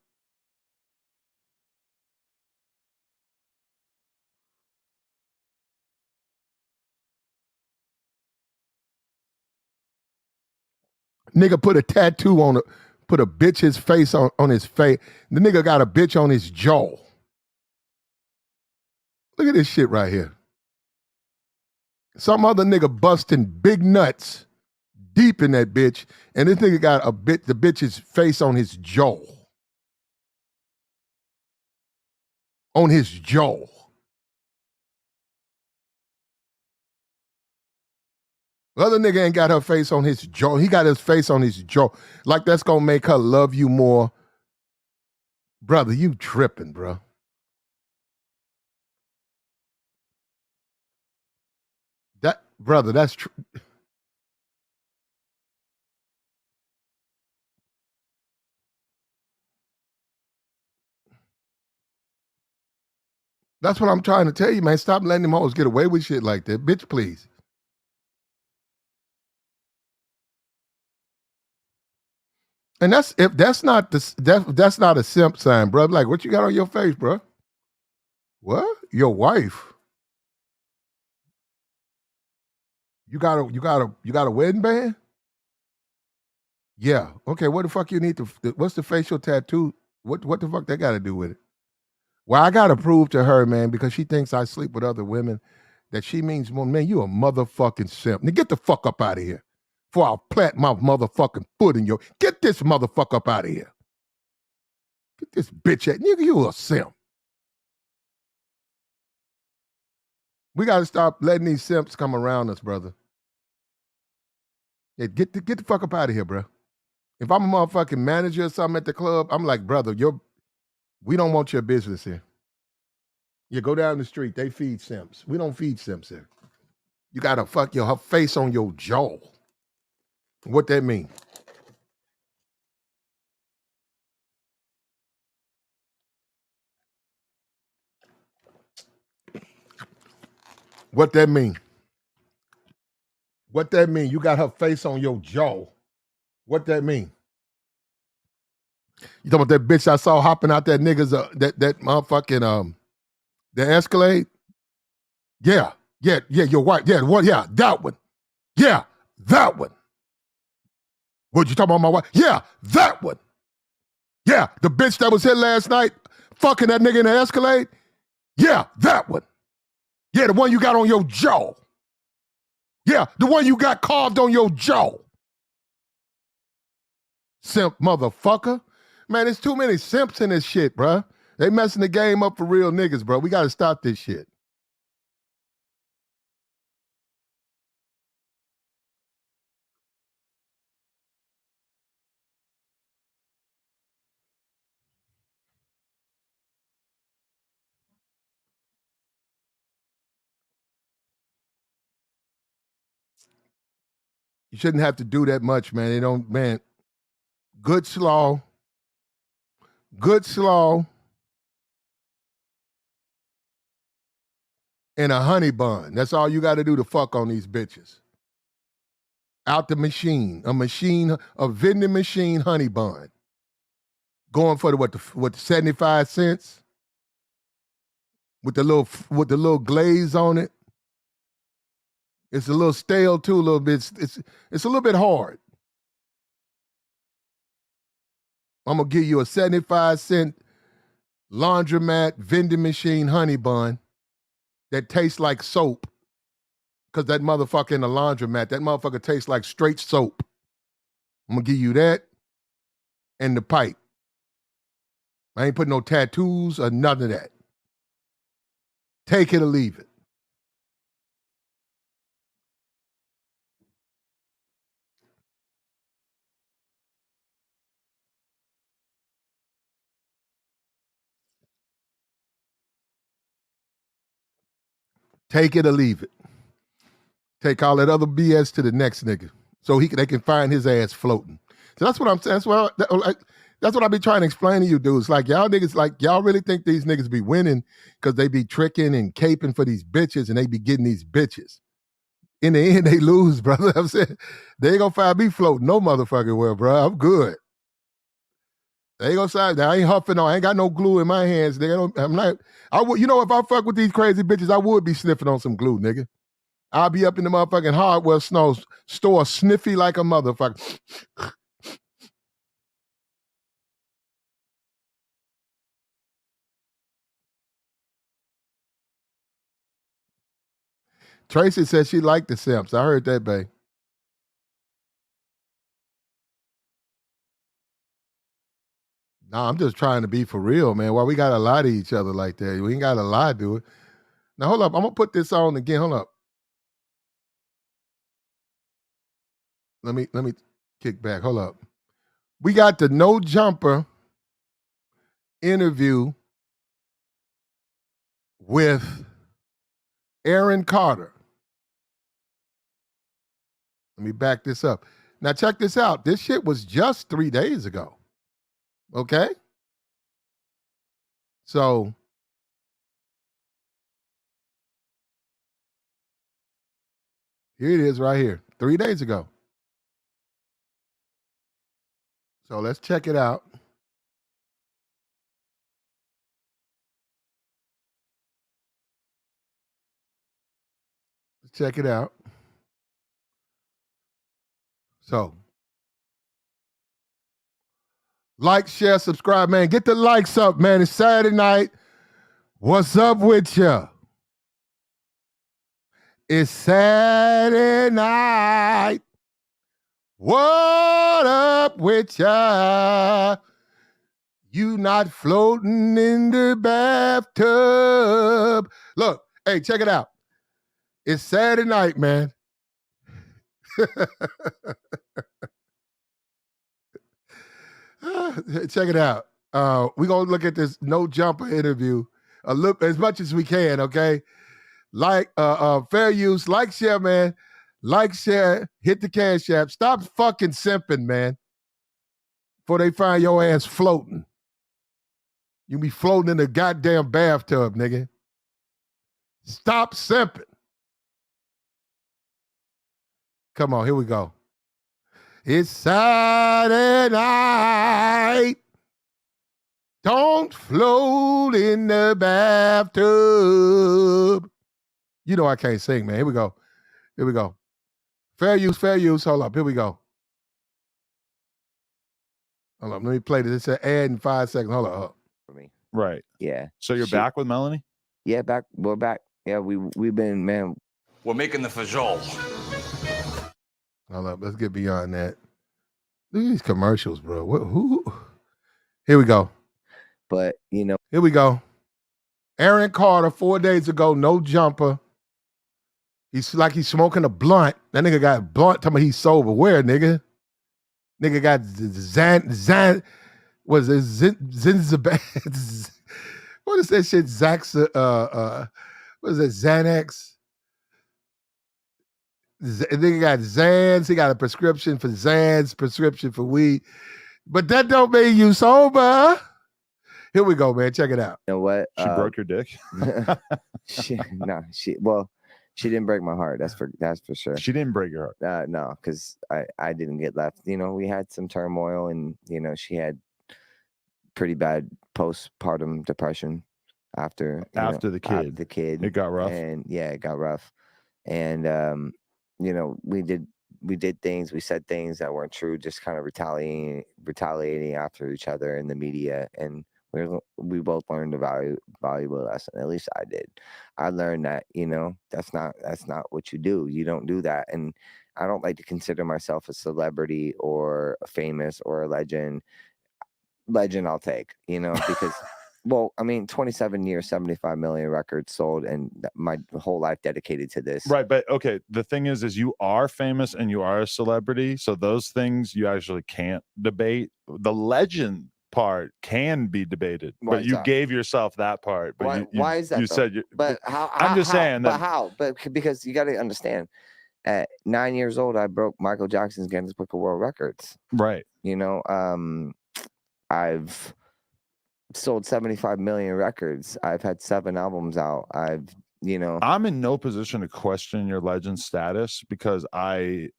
Nigga put a tattoo on put a bitch's face on his face. The nigga got a bitch on his jaw. Look at this shit right here. Some other nigga busting big nuts deep in that bitch, and this nigga got the bitch's face on his jaw. On his jaw. The other nigga ain't got her face on his jaw. He got his face on his jaw. Like that's gonna make her love you more. Brother, you tripping, bro. That brother, that's that's what I'm trying to tell you, man. Stop letting them hoes get away with shit like that. Bitch, please. And that's not that's not a simp sign, bro. Like, what you got on your face, bro? What? Your wife? You got a wedding band? Yeah. Okay. What the fuck you need to? What's the facial tattoo? What the fuck that got to do with it? Well, I got to prove to her, man, because she thinks I sleep with other women, that she means more. Man, you a motherfucking simp. Now get the fuck up out of here, before I'll plant my motherfucking foot in your. Get this motherfucker up out of here. Get this bitch at nigga. You a simp. We got to stop letting these simps come around us, brother. Yeah, get the fuck up out of here, bro. If I'm a motherfucking manager or something at the club, I'm like, brother, we don't want your business here. You go down the street, they feed simps. We don't feed simps here. You got to fuck her face on your jaw. What that mean? What that mean? What that mean? You got her face on your jaw. What that mean? You talking about that bitch I saw hopping out that nigga's that motherfucking the Escalade? Yeah, your wife. Yeah, what? Yeah, that one. Yeah, that one. What you talking about my wife? Yeah, that one. Yeah, the bitch that was here last night fucking that nigga in the Escalade? Yeah, that one. Yeah, the one you got on your jaw. Yeah, the one you got carved on your jaw. Simp motherfucker. Man, there's too many simps in this shit, bruh. They messing the game up for real niggas, bro. We got to stop this shit. You shouldn't have to do that much, man. They don't, man. Good slaw, and a honey bun. That's all you got to do to fuck on these bitches. Out the machine, a vending machine honey bun. Going for the 75 cents with the little glaze on it. It's a little stale too, a little bit. It's a little bit hard. I'm gonna give you a 75-cent laundromat vending machine honey bun that tastes like soap. Cause that motherfucker in the laundromat, that motherfucker tastes like straight soap. I'm gonna give you that and the pipe. I ain't putting no tattoos or none of that. Take it or leave it. Take it or leave it. Take all that other BS to the next nigga, so they can find his ass floating. So that's what I'm saying. That's what I be trying to explain to you dudes. Like y'all niggas, like y'all really think these niggas be winning because they be tricking and caping for these bitches and they be getting these bitches. In the end, they lose, brother. I'm saying they ain't gonna find me floating no motherfucking well, bro. I'm good. They ain't gonna find. I ain't huffing on. I ain't got no glue in my hands. I'm not. I would. You know, if I fuck with these crazy bitches, I would be sniffing on some glue, nigga. I'll be up in the motherfucking hardware store sniffy like a motherfucker. Tracy said she liked the Simps. I heard that, babe. Nah, I'm just trying to be for real, man. Why we gotta lie to each other like that? We ain't gotta lie to it. Now hold up. I'm gonna put this on again. Hold up. Let me kick back. Hold up. We got the No Jumper interview with Aaron Carter. Let me back this up. Now check this out. This shit was just 3 days ago. Okay? So here it is right here. 3 days ago. So let's check it out. Let's check it out. So like, share, subscribe, man. Get the likes up, man. It's Saturday night. What's up with ya? It's Saturday night. What up with ya? You not floating in the bathtub. Look, hey, check it out. It's Saturday night, man. Check it out. We're going to look at this No Jumper interview a look as much as we can, okay? Like, fair use, like, share, man. Like, share, hit the cash app. Stop fucking simping, man, before they find your ass floating. You be floating in the goddamn bathtub, nigga. Stop simping. Come on, here we go. It's Saturday night. Don't float in the bathtub. You know I can't sing, man. Here we go. Here we go. Fair use, fair use. Hold up. Here we go. Hold up. Let me play this. It's an ad in 5 seconds. Hold up. For me. Right. Yeah. So you're back with Melanie? Yeah, back. We're back. Yeah, we've been, man. We're making the fajol. Hold up. Let's get beyond that. Look at these commercials, bro. Who? Here we go. But, you know. Here we go. Aaron Carter, 4 days ago, No Jumper. He's like he's smoking a blunt. That nigga got a blunt. Tell me he's sober. Where, nigga? Nigga got Zan. Was it Zinzabaz? What is that shit? What is it? Xanax? Nigga got Zans. He got a prescription for Zans, prescription for weed. But that don't mean you sober. Here we go, man. Check it out. You know what? She broke your dick? She didn't break my heart. That's for sure. She didn't break your heart. No, because I didn't get left. You know, we had some turmoil, and you know, she had pretty bad postpartum depression after the kid. It got rough. And yeah, it got rough. And you know, we did things, we said things that weren't true, just kind of retaliating after each other in the media, and we both learned a valuable lesson. At least I did. I learned that, you know, that's not what you do. You don't do that. And I don't like to consider myself a celebrity or a famous or a legend. Legend I'll take, you know, because well, I mean, 27 years, 75 million records sold, and my whole life dedicated to this. Right, but okay, the thing is you are famous and you are a celebrity, so those things you actually can't debate. The legend part can be debated, but you gave yourself that part. But why is that? You said you. But how? I'm just saying that. But how? But because you got to understand, at 9 years old, I broke Michael Jackson's Guinness Book of World Records. Right. You know, I've sold 75 million records. I've had 7 albums out. I'm in no position to question your legend status because I,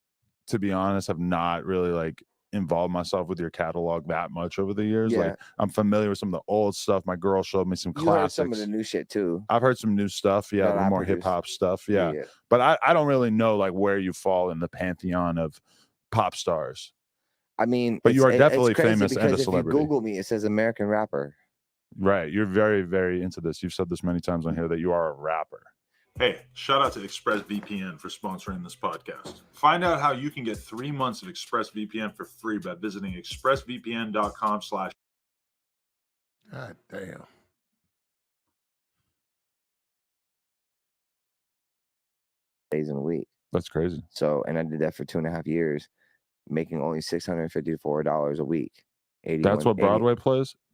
to be honest, have not really like involved myself with your catalog that much over the years. Yeah. Like I'm familiar with some of the old stuff. My girl showed me some You classics. heard some of the new shit too. I've heard some new stuff. Yeah, that the I more hip produced. hop stuff. Yeah. But I don't really know like where you fall in the pantheon of pop stars. I mean, but you are definitely it's crazy famous and a because if celebrity. you Google me, it says American rapper. Right. You're very, very into this. You've said this many times on here that you are a rapper. Hey, shout out to ExpressVPN for sponsoring this podcast. Find out how you can get 3 months of ExpressVPN for free by visiting expressvpn.com/. God damn. Days in a week. That's crazy. So, and I did that for 2.5 years, making only $654 a week. That's what Broadway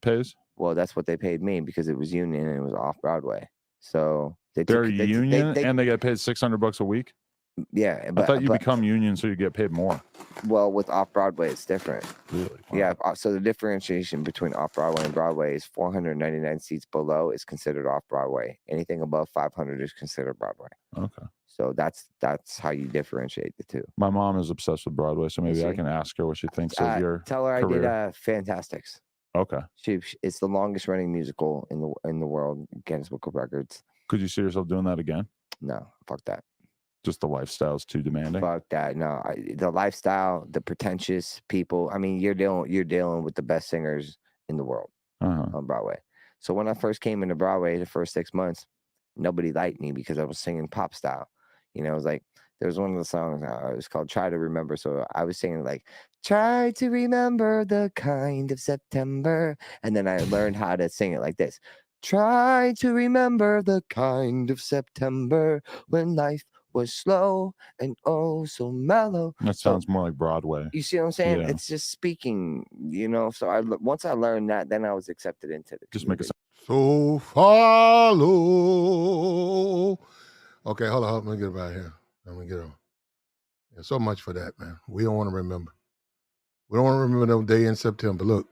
pays? Well, that's what they paid me because it was union and it was off Broadway. So they're union and they get paid $600 a week. Yeah, but I thought you become union so you get paid more. Well, with off Broadway, it's different. Really? Wow. Yeah. So the differentiation between off Broadway and Broadway is 499 seats below is considered off Broadway. Anything above 500 is considered Broadway. Okay. So that's how you differentiate the two. My mom is obsessed with Broadway, so maybe I can ask her what she thinks of your Tell her career. I did Fantastics. Okay. It's the longest running musical in the world, Guinness Book of Records. Could you see yourself doing that again? No, fuck that. Just the lifestyle's too demanding. Fuck that. No, the lifestyle, the pretentious people. I mean, you're dealing with the best singers in the world on Broadway. So when I first came into Broadway, the first 6 months, nobody liked me because I was singing pop style. You know, it was like there was one of the songs. It was called "Try to Remember." So I was singing like "Try to remember the kind of September," and then I learned how to sing it like this: "Try to remember the kind of September when life was slow and oh so mellow." That sounds more like Broadway. You see what I'm saying? Yeah. It's just speaking, you know. So once I learned that, then I was accepted into the just community. Make a so follow. Okay, hold on. Let me get about here. Let me get on. Yeah, so much for that, man. We don't want to remember. We don't want to remember that day in September. Look.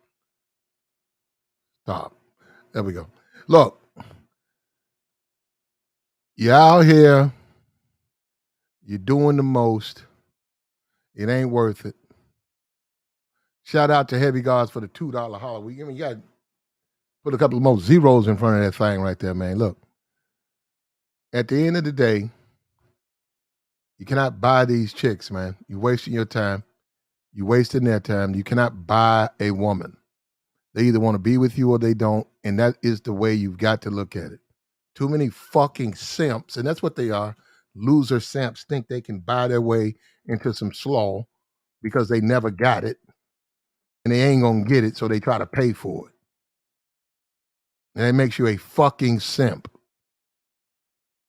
Stop. There we go. Look. You're out here. You're doing the most. It ain't worth it. Shout out to Heavy Guards for the $2 Halloween. I mean, you got to put a couple of more zeros in front of that thing right there, man. Look. At the end of the day, you cannot buy these chicks, man. You're wasting your time. You're wasting their time. You cannot buy a woman. They either want to be with you or they don't, and that is the way you've got to look at it. Too many fucking simps, and that's what they are. Loser simps think they can buy their way into some slaw because they never got it, and they ain't going to get it, so they try to pay for it. And that makes you a fucking simp.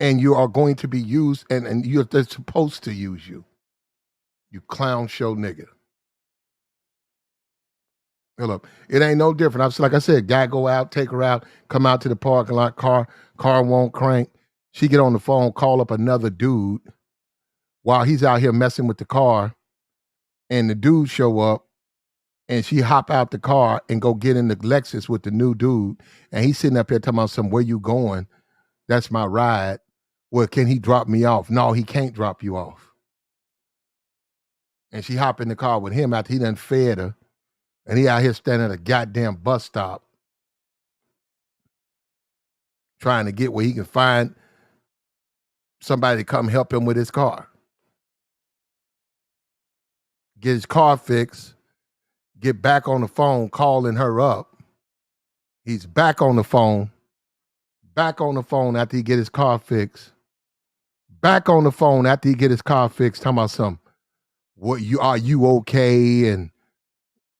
And you are going to be used, and they're supposed to use you. You clown show nigga. Look, it ain't no different. Like I said, guy go out, take her out, come out to the parking lot, car won't crank. She get on the phone, call up another dude while he's out here messing with the car, and the dude show up, and she hop out the car and go get in the Lexus with the new dude, and he's sitting up here talking about where you going? That's my ride. Well, can he drop me off? No, he can't drop you off. And she hop in the car with him after he done fed her. And he out here standing at a goddamn bus stop trying to get where he can find somebody to come help him with his car. Get his car fixed, get back on the phone calling her up. He's back on the phone after he get his car fixed. Back on the phone after he get his car fixed, talking about are you okay? And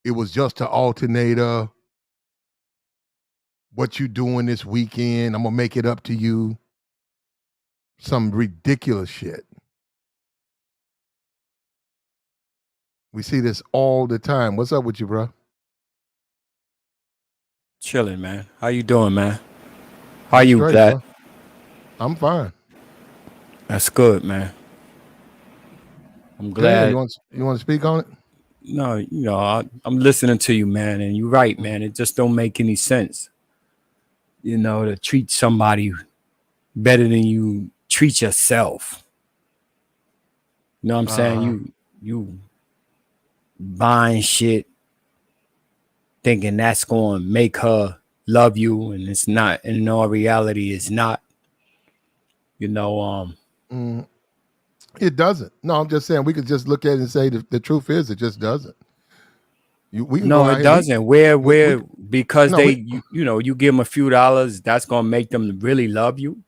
it was just an alternator. What you doing this weekend? I'm gonna make it up to you. Some ridiculous shit. We see this all the time. What's up with you, bro? Chilling, man. How you doing, man? How you, Straight, Vlad? bro. I'm fine. That's good, man. I'm Yeah, glad. you want to speak on it? No, I'm listening to you, man, and you're right, man. It just don't make any sense, to treat somebody better than you treat yourself. You know what I'm saying? buying shit, thinking that's going to make her love you, and it's not. In all reality, it's not. You know, It doesn't. No, I'm just saying we could just look at it and say the truth is it just doesn't. We can go no, out it here. doesn't. Where because no, they you know, you give them a few dollars, that's gonna make them really love you.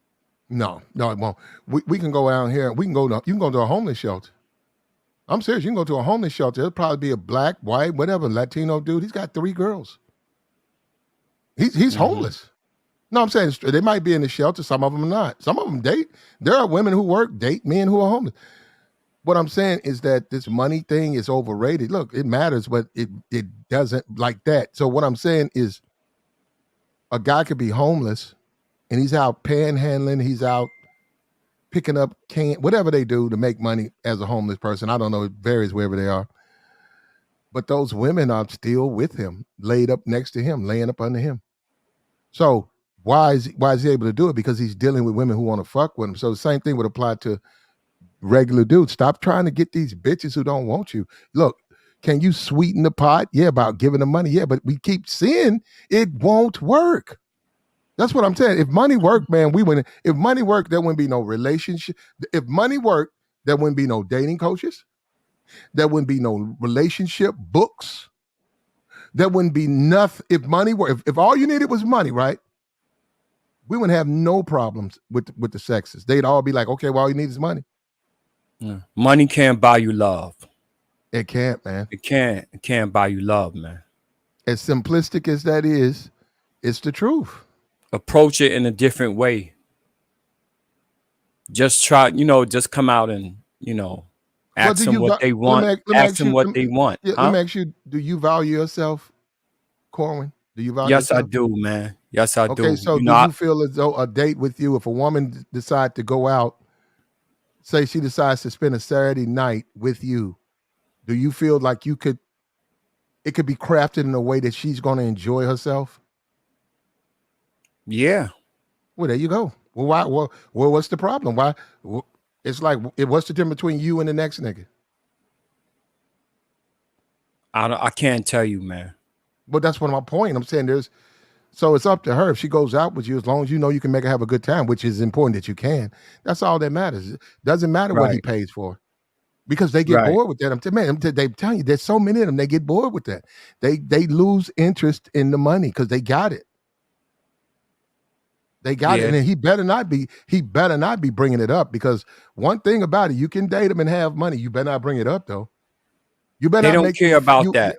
No, it won't. We can go out here. You can go to a homeless shelter. I'm serious. You can go to a homeless shelter. It'll probably be a black, white, whatever, Latino dude. He's got 3 girls. He's homeless. No, I'm saying they might be in the shelter. Some of them are not. Some of them date. There are women who work, date men who are homeless. What I'm saying is that this money thing is overrated. Look, it matters, but it doesn't like that. So what I'm saying is a guy could be homeless and he's out panhandling. He's out picking up whatever they do to make money as a homeless person. I don't know. It varies wherever they are. But those women are still with him, laid up next to him, laying up under him. So why is he able to do it? Because he's dealing with women who want to fuck with him. So the same thing would apply to regular dudes. Stop trying to get these bitches who don't want you. Look, can you sweeten the pot? Yeah, about giving them money. Yeah, but we keep seeing it won't work. That's what I'm saying. If money worked, man, we wouldn't. If money worked, there wouldn't be no relationship. If money worked, there wouldn't be no dating coaches. There wouldn't be no relationship books. There wouldn't be nothing. If money were, if all you needed was money, right? We wouldn't have no problems with the sexes. They'd all be like, okay, well, all you need is money. Yeah. Money can't buy you love. It can't, man. It can't buy you love, man. As simplistic as that is, it's the truth. Approach it in a different way. Just try, just come out and, ask them what they want. Ask them what they want. Let me ask you, do you value yourself, Corwin? Do you value yourself? Yes, I do, man. Yes, I do. Okay, so do you feel as though a date with you, if a woman decides to go out, say she decides to spend a Saturday night with you, do you feel like it could be crafted in a way that she's going to enjoy herself? Yeah. Well, there you go. Well, why? Well, what's the problem? Why? It's like, what's the difference between you and the next nigga? I can't tell you, man. But that's one of my point. I'm saying so it's up to her. If she goes out with you, as long as you know you can make her have a good time, which is important that you can. That's all that matters. It doesn't matter what he pays for, because they get bored with that. They tell you there's so many of them. They get bored with that. They lose interest in the money because they got it. They got it, and then he better not be bringing it up, because one thing about it, you can date him and have money. You better not bring it up though. You better. They don't care about that.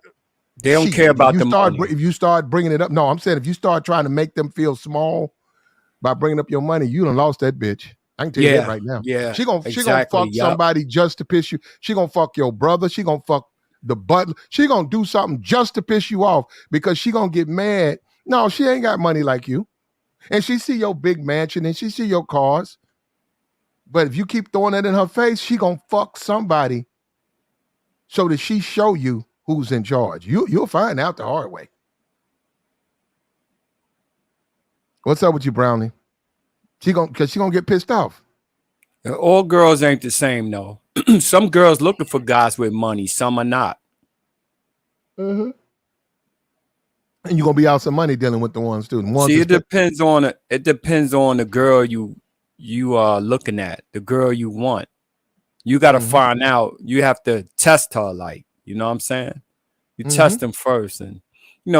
They don't care about the money. If you start bringing it up, no, I'm saying if you start trying to make them feel small by bringing up your money, you done lost that bitch. I can tell you that right now. Yeah, she gonna fuck somebody just to piss you. She gonna fuck your brother. She gonna fuck the butler. She gonna do something just to piss you off, because she gonna get mad. No, she ain't got money like you. And she see your big mansion and she see your cars. But if you keep throwing that in her face, she gonna fuck somebody so that she show you who's in charge. You'll find out the hard way. What's up with you, Brownie? Because she gonna get pissed off. All girls ain't the same though. Some girls looking for guys with money, some are not. Mm-hmm. And you're gonna be out some money dealing with the ones too. See, it depends on the girl you are looking at, the girl you want. You got to find out. You have to test her, like, you know what I'm saying? You test them first, and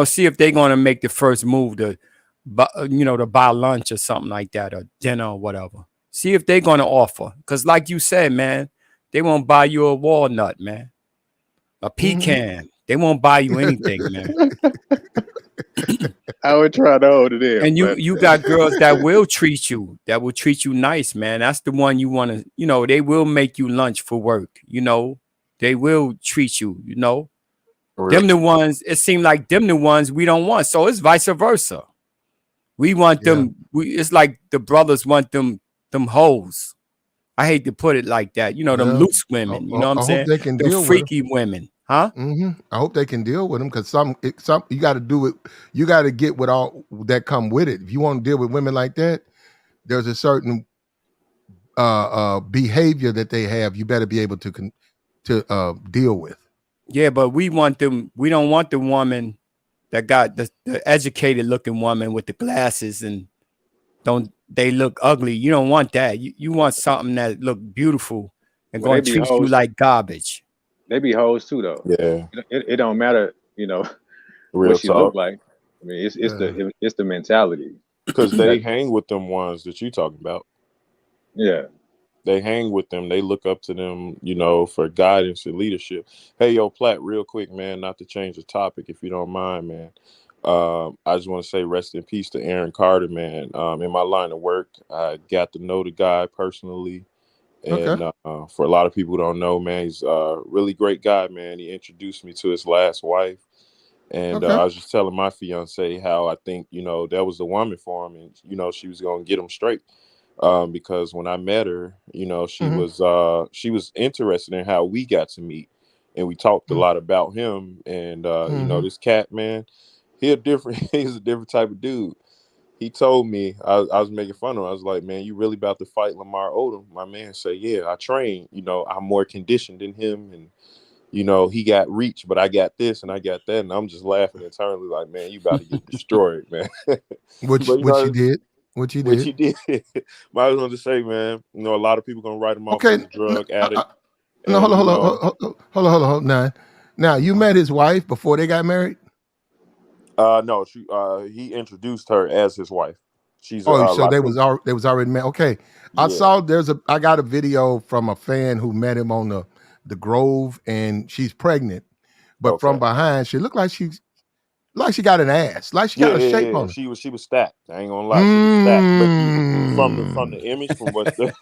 see if they're gonna make the first move to buy lunch or something like that, or dinner or whatever. See if they're gonna offer, because like you said, man, they won't buy you a walnut, man, a pecan. They won't buy you anything, man. I would try to hold it in. And you got girls that will treat you nice, man. That's the one you want to, they will make you lunch for work, they will treat you, Really? Them the ones, it seems like them the ones we don't want. So it's vice versa. We want them, it's like the brothers want them hoes. I hate to put it like that. Them loose women, you know what I'm saying? They can deal freaky women. Huh? I hope they can deal with them, because some you got to do it. You got to get with all that come with it. If you want to deal with women like that, there's a certain behavior that they have. You better be able to deal with. Yeah, but we want them. We don't want the woman that got the educated looking woman with the glasses and don't they look ugly. You don't want that. You want something that look beautiful and Well, they going to be treat you hoes. like garbage. They be hoes too, though. Yeah, It don't matter, what real she look talk. like. I mean, Yeah. it's the mentality. Because they That hang with them ones that you talking about. yeah. They hang with them. They look up to them, for guidance and leadership. Hey, yo, Platt, real quick, man, not to change the topic, if you don't mind, man. I just want to say rest in peace to Aaron Carter, man. In my line of work, I got to know the guy personally. Okay. And for a lot of people who don't know, man, he's a really great guy, man. He introduced me to his last wife. And Okay. I was just telling my fiance how I think, that was the woman for him. And, she was going to get him straight. Because when I met her, she Mhm. was interested in how we got to meet, and we talked a Mhm. lot about him. And Mhm. this cat, man, he's a different type of dude. He told me I was making fun of him. I was like, man, you really about to fight Lamar Odom? My man said, yeah, I train. I'm more conditioned than him, and he got reach, but I got this and I got that, and I'm just laughing internally, like, man, you about to get destroyed, man. But Which you did. Which you which did. he did. But I was going to say, man, a lot of people gonna write him off Okay. as a drug addict, No, and hold on. Now, you met his wife before they got married? no, he introduced her as his wife. She's Oh, so Latina. they was already married. Okay. Yeah. I got a video from a fan who met him on the Grove, and she's pregnant. But from Okay. behind, she looked like she got an ass. Like she Yeah, got a yeah, shape yeah. on her. She was stacked. I ain't gonna lie, she was stacked. But from Mm. the image, from what the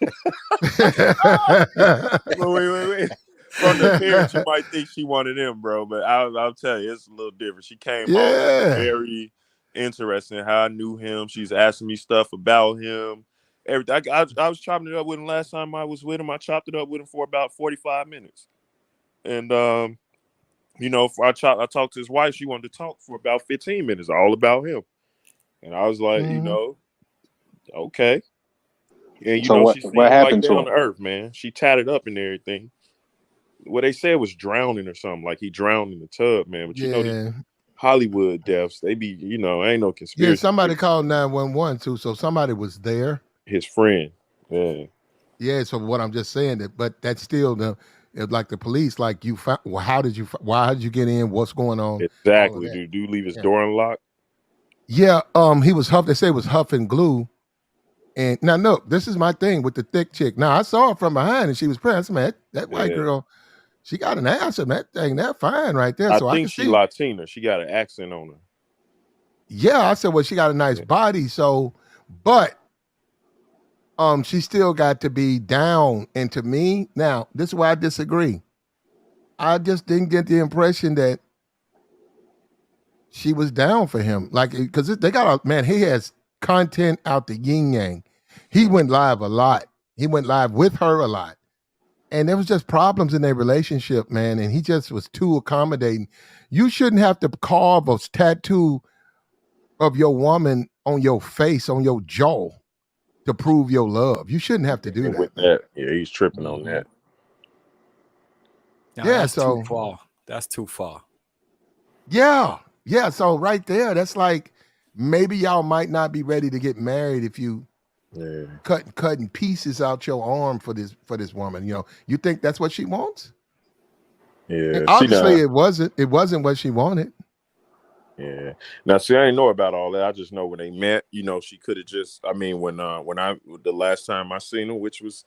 wait. From the appearance, you might think she wanted him, bro. But I'll tell you, it's a little different. She came off Yeah. very interesting. How I knew him. She's asking me stuff about him. Everything. I was chopping it up with him last time I was with him. I chopped it up with him for about 45 minutes. And I talked to his wife. She wanted to talk for about 15 minutes, all about him. And I was like, Mhm. okay. And So she what seemed like happened to down him? to earth, man. She tatted up and everything. What they said was drowning or something, like he drowned in the tub, man. But these Yeah. Hollywood deaths, they be, ain't no Yeah, conspiracy. somebody called 911 too, so somebody was there. His friend, yeah, Yeah, so what I'm just saying that, but that's still like the police, like you found. Well, why did you get in? What's going on? All of exactly. that. Dude, leave his Yeah. door unlocked. Yeah. He was huff. They say it was huff and glue. And now look, this is my thing with the thick chick. Now I saw her from behind, and she was pregnant. I said, man, that white Yeah, girl, she got an ass, and that thing, that fine right there. I So I think can she see. Latina. She got an accent on her. Yeah, I said, well, she got a nice Yeah. body. So, but she still got to be down. And to me, now this is why I disagree. I just didn't get the impression that she was down for him. Like, because they got a man, he has content out the yin yang. He went live a lot. He went live with her a lot. And there was just problems in their relationship, man. And he just was too accommodating. You shouldn't have to carve a tattoo of your woman on your face, on your jaw to prove your love. You shouldn't have to do And with that, man. that, yeah, he's tripping on Mhm. that. Nah, Yeah, that's too so far. That's too far. yeah. So right there, that's like maybe y'all might not be ready to get married if you Yeah, cutting pieces out your arm for this woman. You think that's what she wants? And yeah. She obviously, done. it wasn't what she wanted. Yeah. Now, see, I didn't know about all that. I just know when they met, she could have just. I mean, when the last time I seen her, which was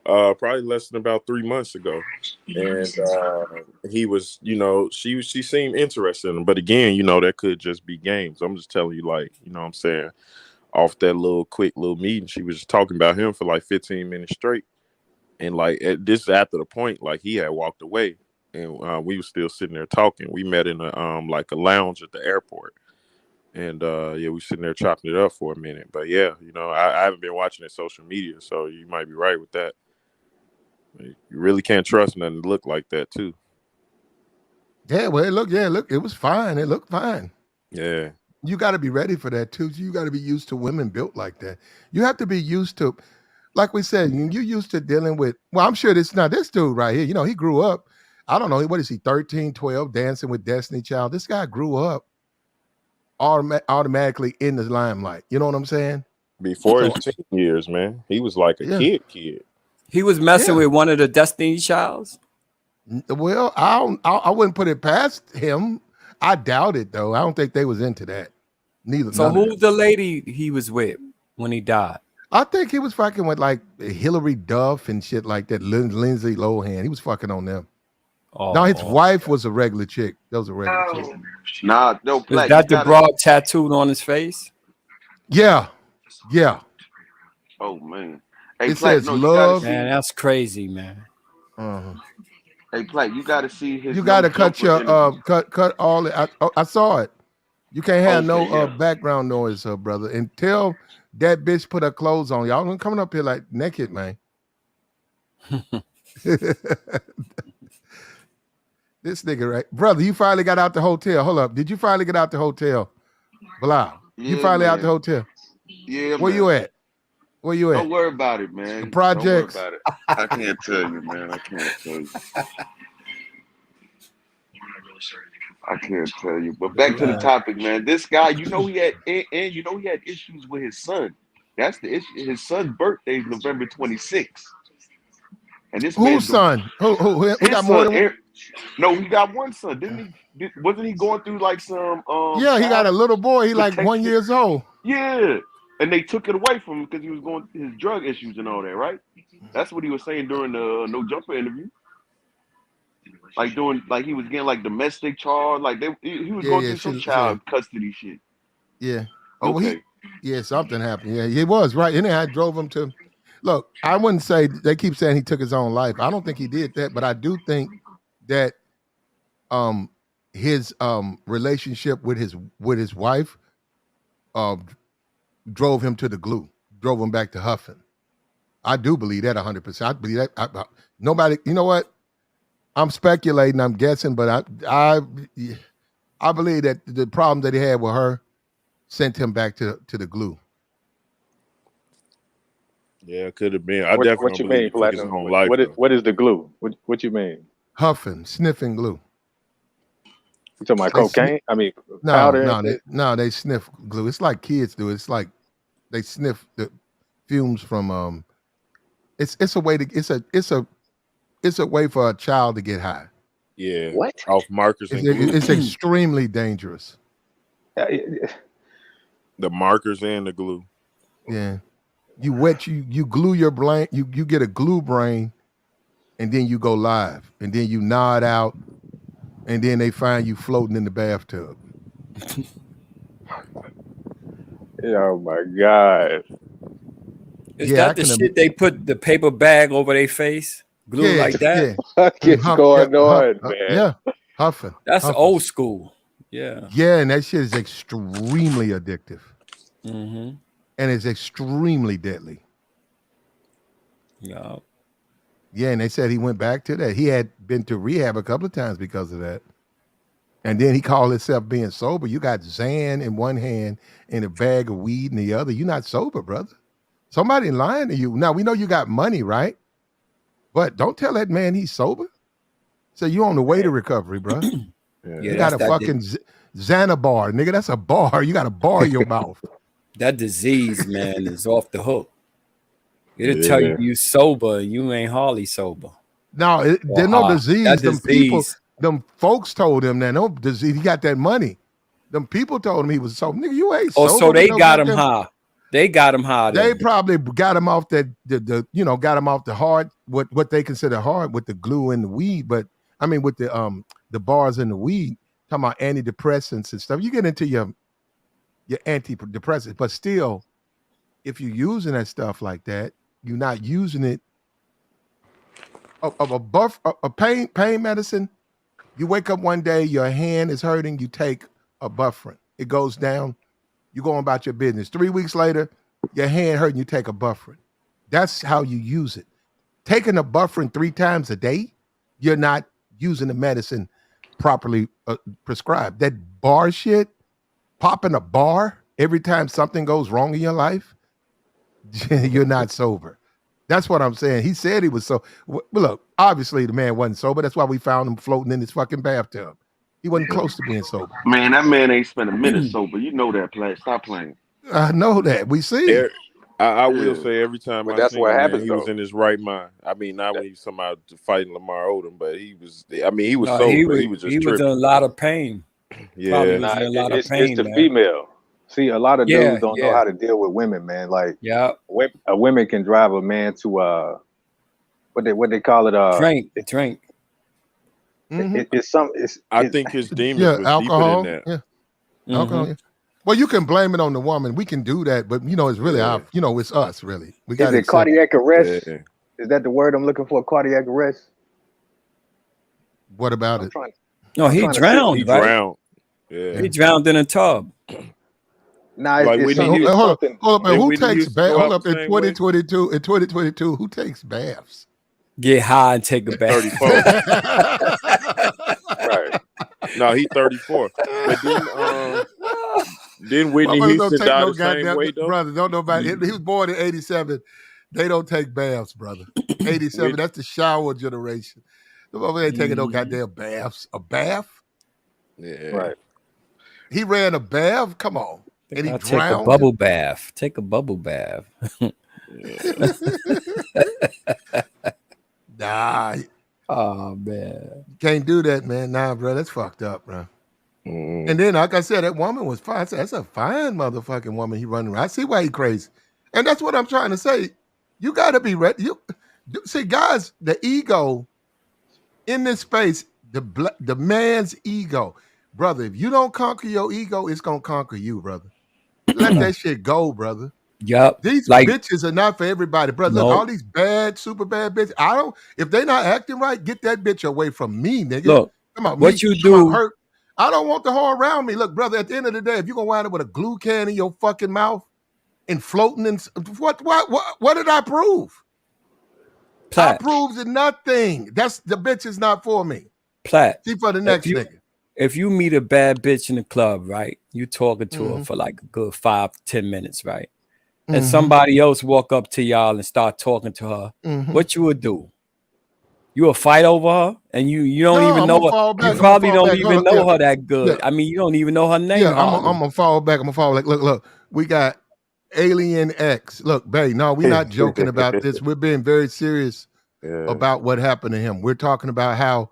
probably less than about 3 months ago, and he was, she seemed interested in him. But again, that could just be games. I'm just telling you, like, what I'm saying, off that quick little meeting, she was just talking about him for like 15 minutes straight, and like this after the point, like he had walked away. And we were still sitting there talking. We met in a like a lounge at the airport. And yeah, we sitting there chopping it up for a minute. But yeah, I haven't been watching it social media, so you might be right with that. You really can't trust nothing to look like that too. Yeah, well, it was fine. It looked fine. Yeah, You got to be ready for that too. You got to be used to women built like that. You have to be used to, like we said, you used to dealing with. Well, I'm sure this dude right here. He grew up. I don't know, what is he, 13, 12, dancing with Destiny Child? This guy grew up automatically in the limelight. You know what I'm saying? Before So, his teen years, man, he was like a yeah. kid. He was messing Yeah. with one of the Destiny Childs. Well, I wouldn't put it past him. I doubt it though. I don't think they was into that. So None of who's the lady he was with when he died? I think he was fucking with like Hillary Duff and shit like that. Lindsay Lohan. He was fucking on them. No, his wife was a regular chick. That was a regular chick. Nah, no, Is Black. that the broad tattooed on his face? Yeah. Yeah. Oh man. Hey, It Black, says no, you gotta love. see. Man, that's crazy, man. Hey, Black, you gotta see his. You got to No cut Jumper your interview. cut all it. I saw it. You can't have no Okay, yeah. background noise, brother. Until that bitch put her clothes on. Y'all coming up here like naked, man. This nigga, right? Brother, you finally got out the hotel. Hold up. Did you finally get out the hotel? Blah. You Yeah, finally out the man. hotel. Yeah, Where man. you at? Where you at? Don't worry about it, man. The projects? Don't worry about it. I can't tell you, man. I can't tell you. I can't tell you. But back to the topic, man. This guy, you know, he had issues with his son. That's the issue. His son's birthday is November 26th. And this Whose son? Who his got more son, than one? no, he got one son. Didn't he? Wasn't he going through like some Yeah, he got a little boy. He like 1 year old. Yeah. And they took it away from him because he was going through his drug issues and all that, right? That's what he was saying during the No Jumper interview. Like he was getting like domestic charge, like he was going through some child custody shit. Yeah. Okay. Well, something happened. Yeah, he was right. And I drove him to. Look, I wouldn't say they keep saying he took his own life. I don't think he did that, but I do think that his relationship with his wife drove him to the glue, drove him back to huffing. I do believe that 100%. I believe that. Nobody, you know what? I'm speculating, I'm guessing, but I believe that the problem that he had with her sent him back to the glue. Yeah, it could have been. I What definitely you believe mean, he took his Platinum? own life. What is the glue? What you mean? Huffing, sniffing glue. You talking about cocaine? I mean, No, powder and shit? they sniff glue. It's like kids do. It's like they sniff the fumes from it's a way to it's a way for a child to get high. Yeah. What? Off markers and glue. It's extremely dangerous. The markers and the glue. Yeah. You glue your brain, you get a glue brain, and then you go live, and then you nod out, and then they find you floating in the bathtub. Oh my God. Is that the shit they put the paper bag over their face? Glue like that? Yeah. What is going on, man? Yeah. Huffing. That's huffing. old school. Yeah. Yeah, and that shit is extremely addictive. Mm-hmm. And it's extremely deadly. Yeah. Yeah, and they said he went back to that. He had been to rehab a couple of times because of that. And then he called himself being sober. You got Xan in one hand and a bag of weed in the other. You're not sober, brother. Somebody lying to you. Now, we know you got money, right? But don't tell that man he's sober. So you on the way to recovery, bro. You got a fucking Xanabar, nigga. That's a bar. You got a bar in your mouth. That disease, man, is off the hook. It'll tell you sober and you ain't hardly sober. No, there's no disease. That Them disease. people, them folks told him that no disease. He got that money. Them people told him he was sober. Nigga, you ain't sober. Oh, so they no got him goddamn- high. They got him high. They then. probably got him off got him off the hard, what they consider hard with the glue and the weed, but I mean with the bars and the weed, talking about antidepressants and stuff. You get into your antidepressants, but still, if you're using that stuff like that, you're not using it of pain medicine. You wake up one day, your hand is hurting, you take a Bufferin. It goes down, you go on about your business. 3 weeks later, your hand hurting, you take a Bufferin. That's how you use it. Taking a Bufferin 3 times a day, you're not using the medicine properly prescribed. That bar shit, popping a bar every time something goes wrong in your life, you're not sober. That's what I'm saying. He said he was so. Look, obviously the man wasn't sober. That's why we found him floating in his fucking bathtub. He wasn't close to being sober. Man, that man ain't spent a minute sober. You know that, Plat. Stop playing. I know that. We see. I will Yeah. say every time But I that's seen what him, man, happens, he was though. in his right mind. I mean, not when he was talking about fighting Lamar Odom, but he was. I mean, he was No, sober. He was just he was in tripping. a lot of pain. Probably Yeah. was in a lot of It's pain, the man. female. See, a lot of Yeah, dudes don't know how to deal with women, man. Like, yeah. a women can drive a man to what they call it Drink. I think his demons was alcohol. deeper than that. Yeah, alcohol. Yeah. Well, you can blame it on the woman. We can do that, but it's really it's us. Really, we got is it cardiac arrest? Is that the word I'm looking for? Cardiac arrest. What about it? No, he drowned. He right? drowned. Yeah. He drowned in a tub. Nah, Like it's Whitney Houston. Hold up, man. Didn't Who Whitney takes Houston baths? go Hold out up, the in same way? 2022, who takes baths? Get high and take a bath. 34. Right. No, he 34. But didn't Whitney Motherfuckers don't Houston take die no the same goddamn way though? brother. Don't know about it. He was born in '87. They don't take baths, brother. '87. That's the shower generation. The motherfucker ain't taking no goddamn baths. A bath? Yeah. Right. He ran a bath. Come on, and he I'll take a drowned. bubble bath. Take a bubble bath. Nah. Oh man, Can't do that, man. Nah, bro, that's fucked up, bro. And then, like I said, that woman was fine. I said, that's a fine motherfucking woman he running around. I see why he crazy. And that's what I'm trying to say. You got to be ready. See, guys, the ego in this space, the man's ego, brother, if you don't conquer your ego, it's going to conquer you, brother. Let that shit go, brother. Yep. These bitches are not for everybody, brother. Look, Nope. all these bad, super bad bitches. If they not acting right, get that bitch away from me, nigga. Look, come on, what me, you come on, do- hurt. I don't want the whore around me. Look, brother, at the end of the day, if you're gonna wind up with a glue can in your fucking mouth and floating in what did I prove? Platt. I proved nothing. That's the bitch is not for me. Platt. See for the next nigga. If you meet a bad bitch in the club, right? You talking to her for like a good 5-10 minutes, right? And somebody else walk up to y'all and start talking to her, what you would do? You will fight over her, and you don't even know her. You probably don't even know her that good. Yeah. I mean, you don't even know her name. Yeah, I'm gonna fall back. I'm gonna fall back. Look. We got Alien X. Look, babe. No, we're not joking about this. We're being very serious about what happened to him. We're talking about how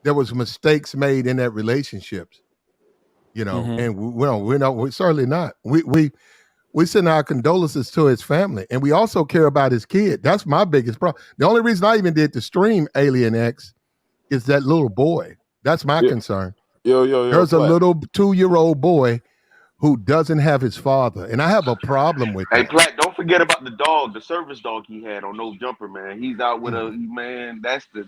there was mistakes made in that relationships. And we're certainly not. We send our condolences to his family, and we also care about his kid. That's my biggest problem. The only reason I even did the stream Alien X is that little boy. That's my concern. There's a little 2-year-old boy who doesn't have his father, and I have a problem with Hey, that. Platt, don't forget about the dog, the service dog he had on No Jumper, man. He's out with a man. That's the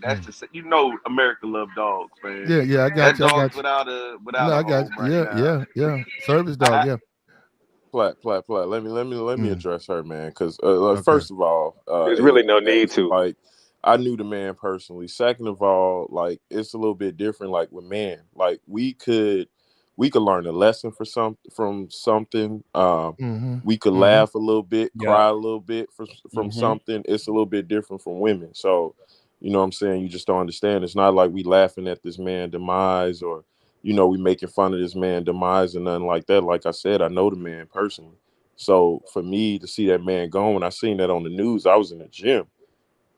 America love dogs, man. Yeah, I got that you. dog's without a I got home you. right now. Yeah. Service dog. Yeah. Platt. Let me address her, man. Because Okay. first of all, there's really no need to. Like, I knew the man personally. Second of all, like, it's a little bit different. Like with men, like we could learn a lesson from something. We could laugh a little bit, cry a little bit from something. It's a little bit different from women. So, you know what I'm saying? You just don't understand. It's not like we laughing at this man's demise or, we making fun of this man's demise and nothing like that. Like I said, I know the man personally. So for me to see that man go, when I seen that on the news, I was in the gym.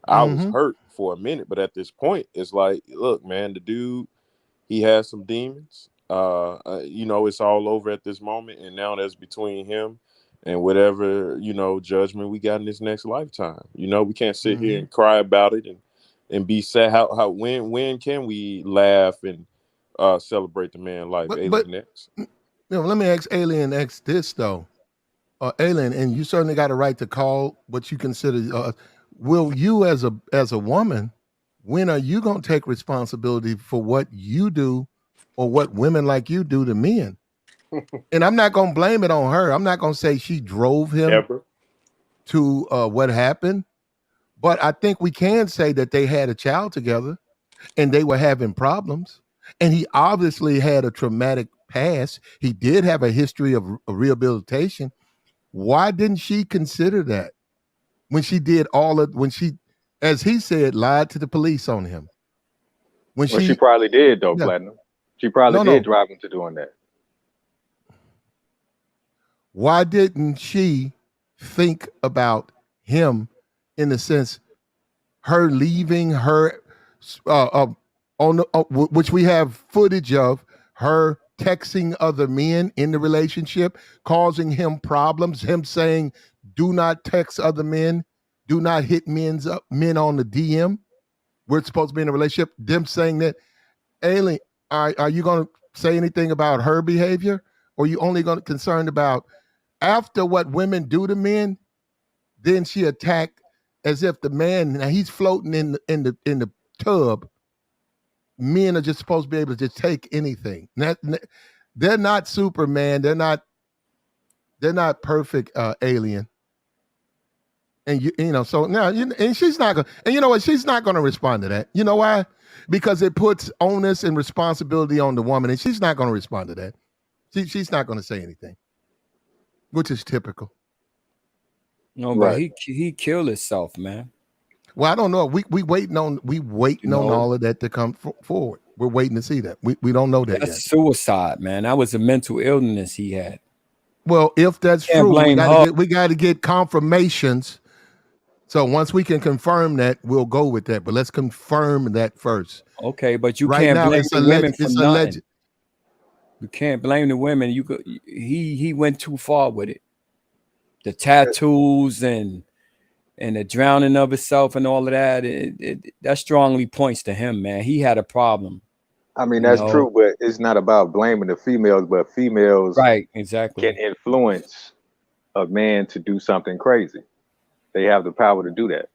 I was hurt for a minute, but at this point, it's like, look, man, the dude, he has some demons. It's all over at this moment, and now that's between him and whatever judgment we got in this next lifetime. We can't sit here and cry about it and be sad. How when can we laugh and celebrate the man life? Alien X. Let me ask Alien X this though. Alien, and you certainly got a right to call what you consider. Will you, as a woman, when are you gonna take responsibility for what you do or what women like you do to men? And I'm not gonna blame it on her. I'm not gonna say she drove him to what happened, but I think we can say that they had a child together and they were having problems. And he obviously had a traumatic past. He did have a history of rehabilitation. Why didn't she consider that when she did when she, as he said, lied to the police on him. When Well, she probably did though, yeah. Platinum. She probably did drive him to doing that. Why didn't she think about him in the sense her leaving her which we have footage of her texting other men in the relationship, causing him problems, him saying, do not text other men, do not hit men on the DM. We're supposed to be in a relationship. Them saying that, Aileen, are you going to say anything about her behavior? Or are you only going to concerned about after what women do to men? Then she attacked as if the man, now he's floating in the tub. Men are just supposed to be able to just take anything. They're not Superman. They're not perfect, alien. And you know, so now and she's not gonna, and you know what, she's not gonna respond to that. You know why? Because it puts onus and responsibility on the woman, and she's not gonna respond to that. She's not gonna say anything, which is typical. No, but he killed himself, man. Well, I don't know. We waiting on all of that to come forward. We're waiting to see that. We don't know that yet. That's suicide, man. That was a mental illness he had. Well, if that's true, we got to get confirmations. So once we can confirm that, we'll go with that. But let's confirm that first. Okay, but you can't blame the women for nothing. You can't blame the women. He went too far with it. The tattoos and the drowning of himself and all of that, that strongly points to him, man. He had a problem. I mean, that's true, but it's not about blaming the females, but females can influence a man to do something crazy. They have the power to do that.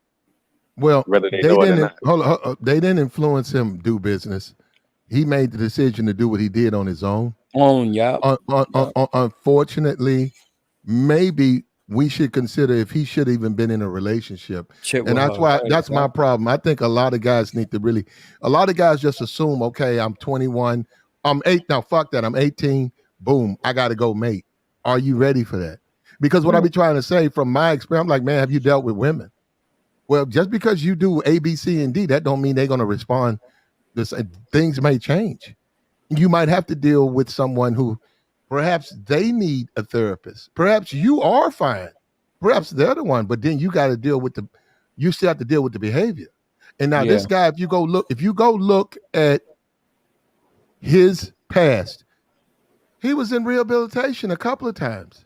Well, whether they know it or not. Hold on, they didn't influence him to do business. He made the decision to do what he did on his own. Unfortunately, maybe we should consider if he should even been in a relationship. And that's my problem. I think a lot of guys a lot of guys just assume, okay, I'm 21, I'm 8, now fuck that, I'm 18, boom, I got to go mate. Are you ready for that? Because what I be trying to say from my experience, I'm like, man, have you dealt with women? Well, just because you do A, B, C, and D, that don't mean they're going to respond. Things may change. You might have to deal with someone who perhaps they need a therapist. Perhaps you are fine. Perhaps they're the one, but then you got to deal with you still have to deal with the behavior. And now this guy, if you go look at his past, he was in rehabilitation a couple of times.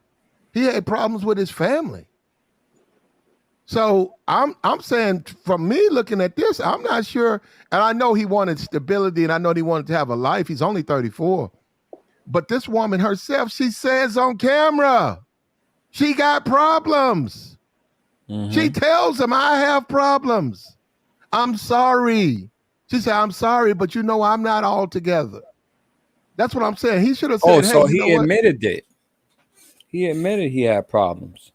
He had problems with his family. So I'm saying, from me looking at this, I'm not sure. And I know he wanted stability, and I know he wanted to have a life. He's only 34. But this woman herself, she says on camera, she got problems. Mm-hmm. She tells him, I have problems. I'm sorry. She said, I'm sorry, but I'm not all together. That's what I'm saying. He should have said, so he admitted it. He admitted he had problems.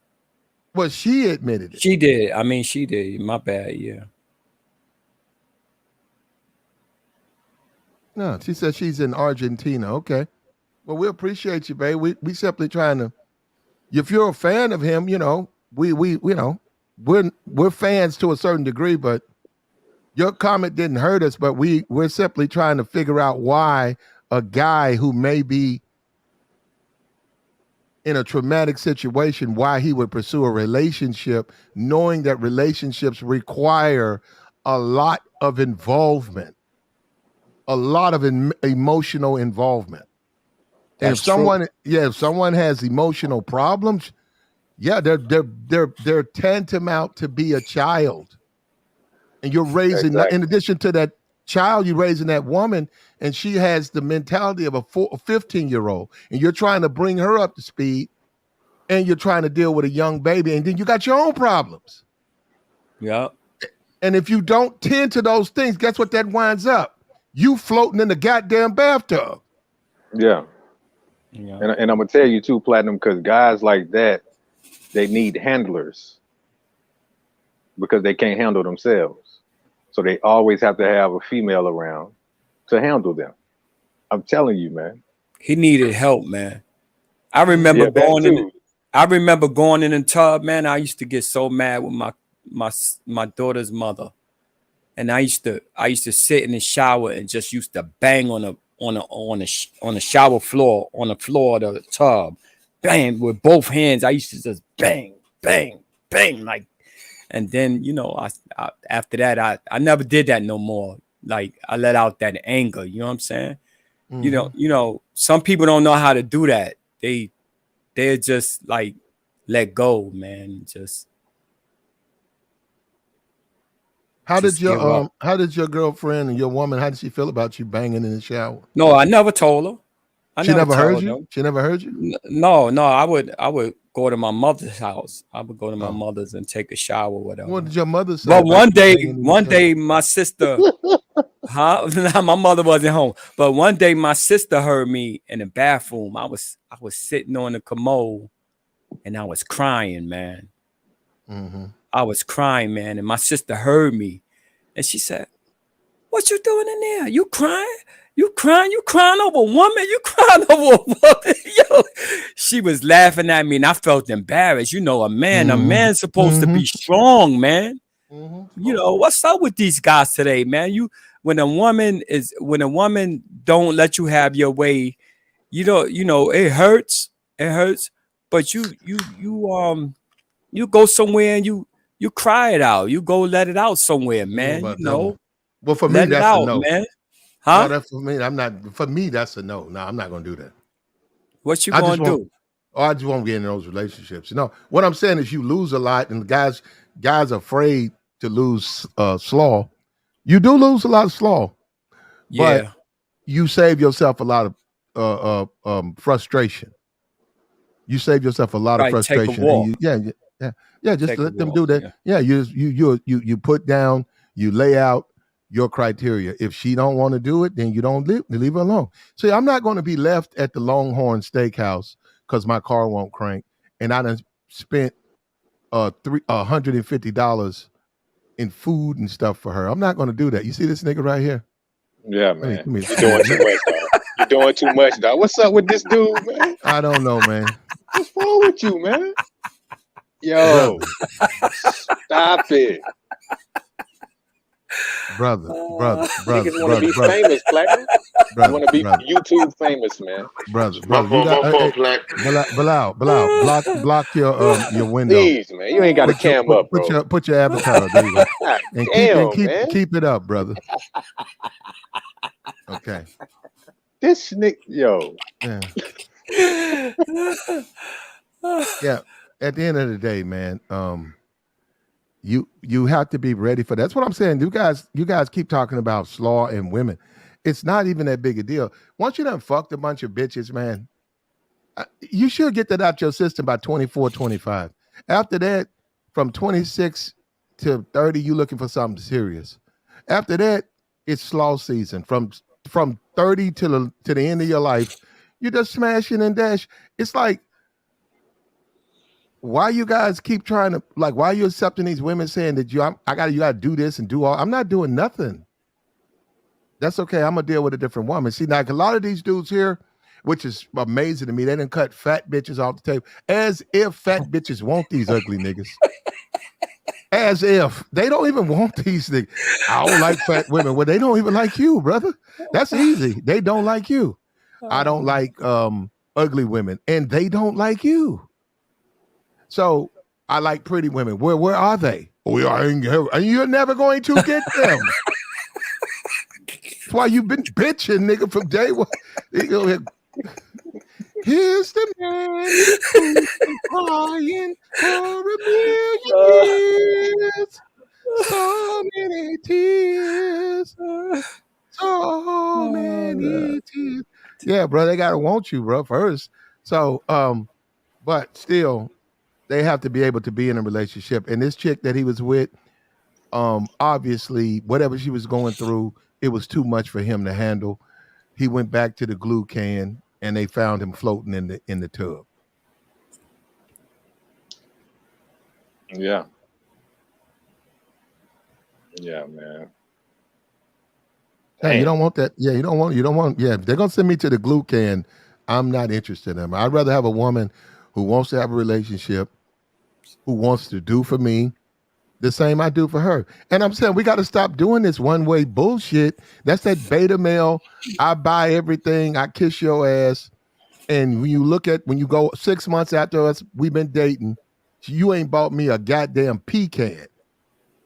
Well, she admitted it. She did. I mean, she did. My bad, yeah. No, she said she's in Argentina. Okay. Well, we appreciate you, babe. We simply trying to, if you're a fan of him, we're fans to a certain degree, but your comment didn't hurt us, but we're simply trying to figure out why a guy who may be in a traumatic situation, why he would pursue a relationship, knowing that relationships require a lot of involvement, a lot of emotional involvement. And if someone has emotional problems, they're tantamount to be a child. And you're raising, in addition to that child, you're raising that woman, and she has the mentality of a 15-year-old, and you're trying to bring her up to speed, and you're trying to deal with a young baby, and then you got your own problems. Yeah. And if you don't tend to those things, guess what that winds up? You floating in the goddamn bathtub. Yeah. And I'm gonna tell you too, Platinum, because guys like that, they need handlers because they can't handle themselves. So they always have to have a female around to handle them. I'm telling you, man. He needed help, man. I remember going in the tub, man. I used to get so mad with my daughter's mother, and I used to sit in the shower and just used to bang on the shower floor, on the floor of the tub, bang with both hands. I used to just bang, bang, bang, like. And then, you know, I after that, I never did that no more. Like, I let out that anger. You know what I'm saying? Mhm. You know, some people don't know how to do that. They're just like let go, man. Just How did give up. your girlfriend and your woman, how did she feel about you banging in the shower? No, I never told her. I She never never heard told you? them. She never heard you? No, I would go to my mother's house. I would go to my Oh. mother's and take a shower, whatever. What did your mother say But about one you banging in the one shower? day, my sister, my mother wasn't home. But one day, my sister heard me in the bathroom. I was sitting on the commode, and I was crying, man. Mhm. I was crying, man, and my sister heard me, and she said, "What you doing in there? You crying? You crying? You crying over a woman? You crying over a woman?" Yo, she was laughing at me, and I felt embarrassed. You know, a Mhm. man's supposed to Mhm. be strong, man. Mhm. You know, what's up with these guys today, man? When a woman don't let you have your way, you know, it hurts. It hurts. But you go somewhere and you cry it out. You go let it out somewhere, man. You But know, well, for me, let it that's a out, no. man. No, Huh? that's for me. For me, that's a no. No, I'm not gonna do that. What you I just gonna won't. do? Oh, I just won't get in those relationships. You know what I'm saying is you lose a lot, and guys are afraid to lose slaw. You do lose a lot of slaw, but Yeah. you save yourself a lot of frustration. You save yourself a lot of Right. Take a frustration, and walk. yeah. Just Take a let them walk. do that. Yeah. Yeah, you put down, you lay out your criteria. If she don't want to do it, then you don't leave her alone. See, I'm not going to be left at the Longhorn Steakhouse because my car won't crank, and I done spent $150 in food and stuff for her. I'm not going to do that. You see this nigga right here? Yeah, Let me, man. let me, You're doing too much, dog. You're doing too much, dog. What's up with this dude, man? I don't know, man. What's wrong with you, man? Yo, stop it. brother. Niggas want to be famous, Platinum. You want to be YouTube famous, man. brother. My You fault, got my fault, Black. Bilal, block your window. Please, man. You ain't got a cam up, bro. Put your avatar up. There you go. And man. keep it up, brother. Okay. This nigga, yo. Yeah. Yeah. At the end of the day, man, you have to be ready for that. That's what I'm saying. You guys keep talking about slaw and women. It's not even that big a deal. Once you done fucked a bunch of bitches, man, you should get that out your system by 24, 25. After that, from 26 to 30, you looking for something serious. After that, it's slaw season. From 30 to the end of your life, you're just smashing and dash. It's like, why you guys keep trying to, like, why are you accepting these women saying that you gotta do this and do all? I'm not doing nothing. That's okay. I'm gonna deal with a different woman. See, now a lot of these dudes here, which is amazing to me, they didn't cut fat bitches off the table, as if fat bitches want these ugly niggas. As if they don't even want these niggas. I don't like fat women. Well, they don't even like you, brother. That's easy. They don't like you. I don't like ugly women, and they don't like you. So I like pretty women. Where are they? We are in here, and you're never going to get them. That's why you've been bitching, nigga, from day one. Here's the man who's been crying for a million years. So many tears. So many tears. Yeah, bro, they gotta want you, bro, first. So, but still, they have to be able to be in a relationship. And this chick that he was with, obviously, whatever she was going through, it was too much for him to handle. He went back to the glue can, and they found him floating in the tub. Yeah. Yeah, man. Hey, you don't want that. Yeah, you don't want. Yeah, if they're gonna send me to the glue can, I'm not interested in them. I'd rather have a woman who wants to have a relationship, who wants to do for me, The same I do for her. And I'm saying we got to stop doing this one-way bullshit. That's that beta male. I buy everything. I kiss your ass. And when you go 6 months after us, we've been dating, you ain't bought me a goddamn pecan.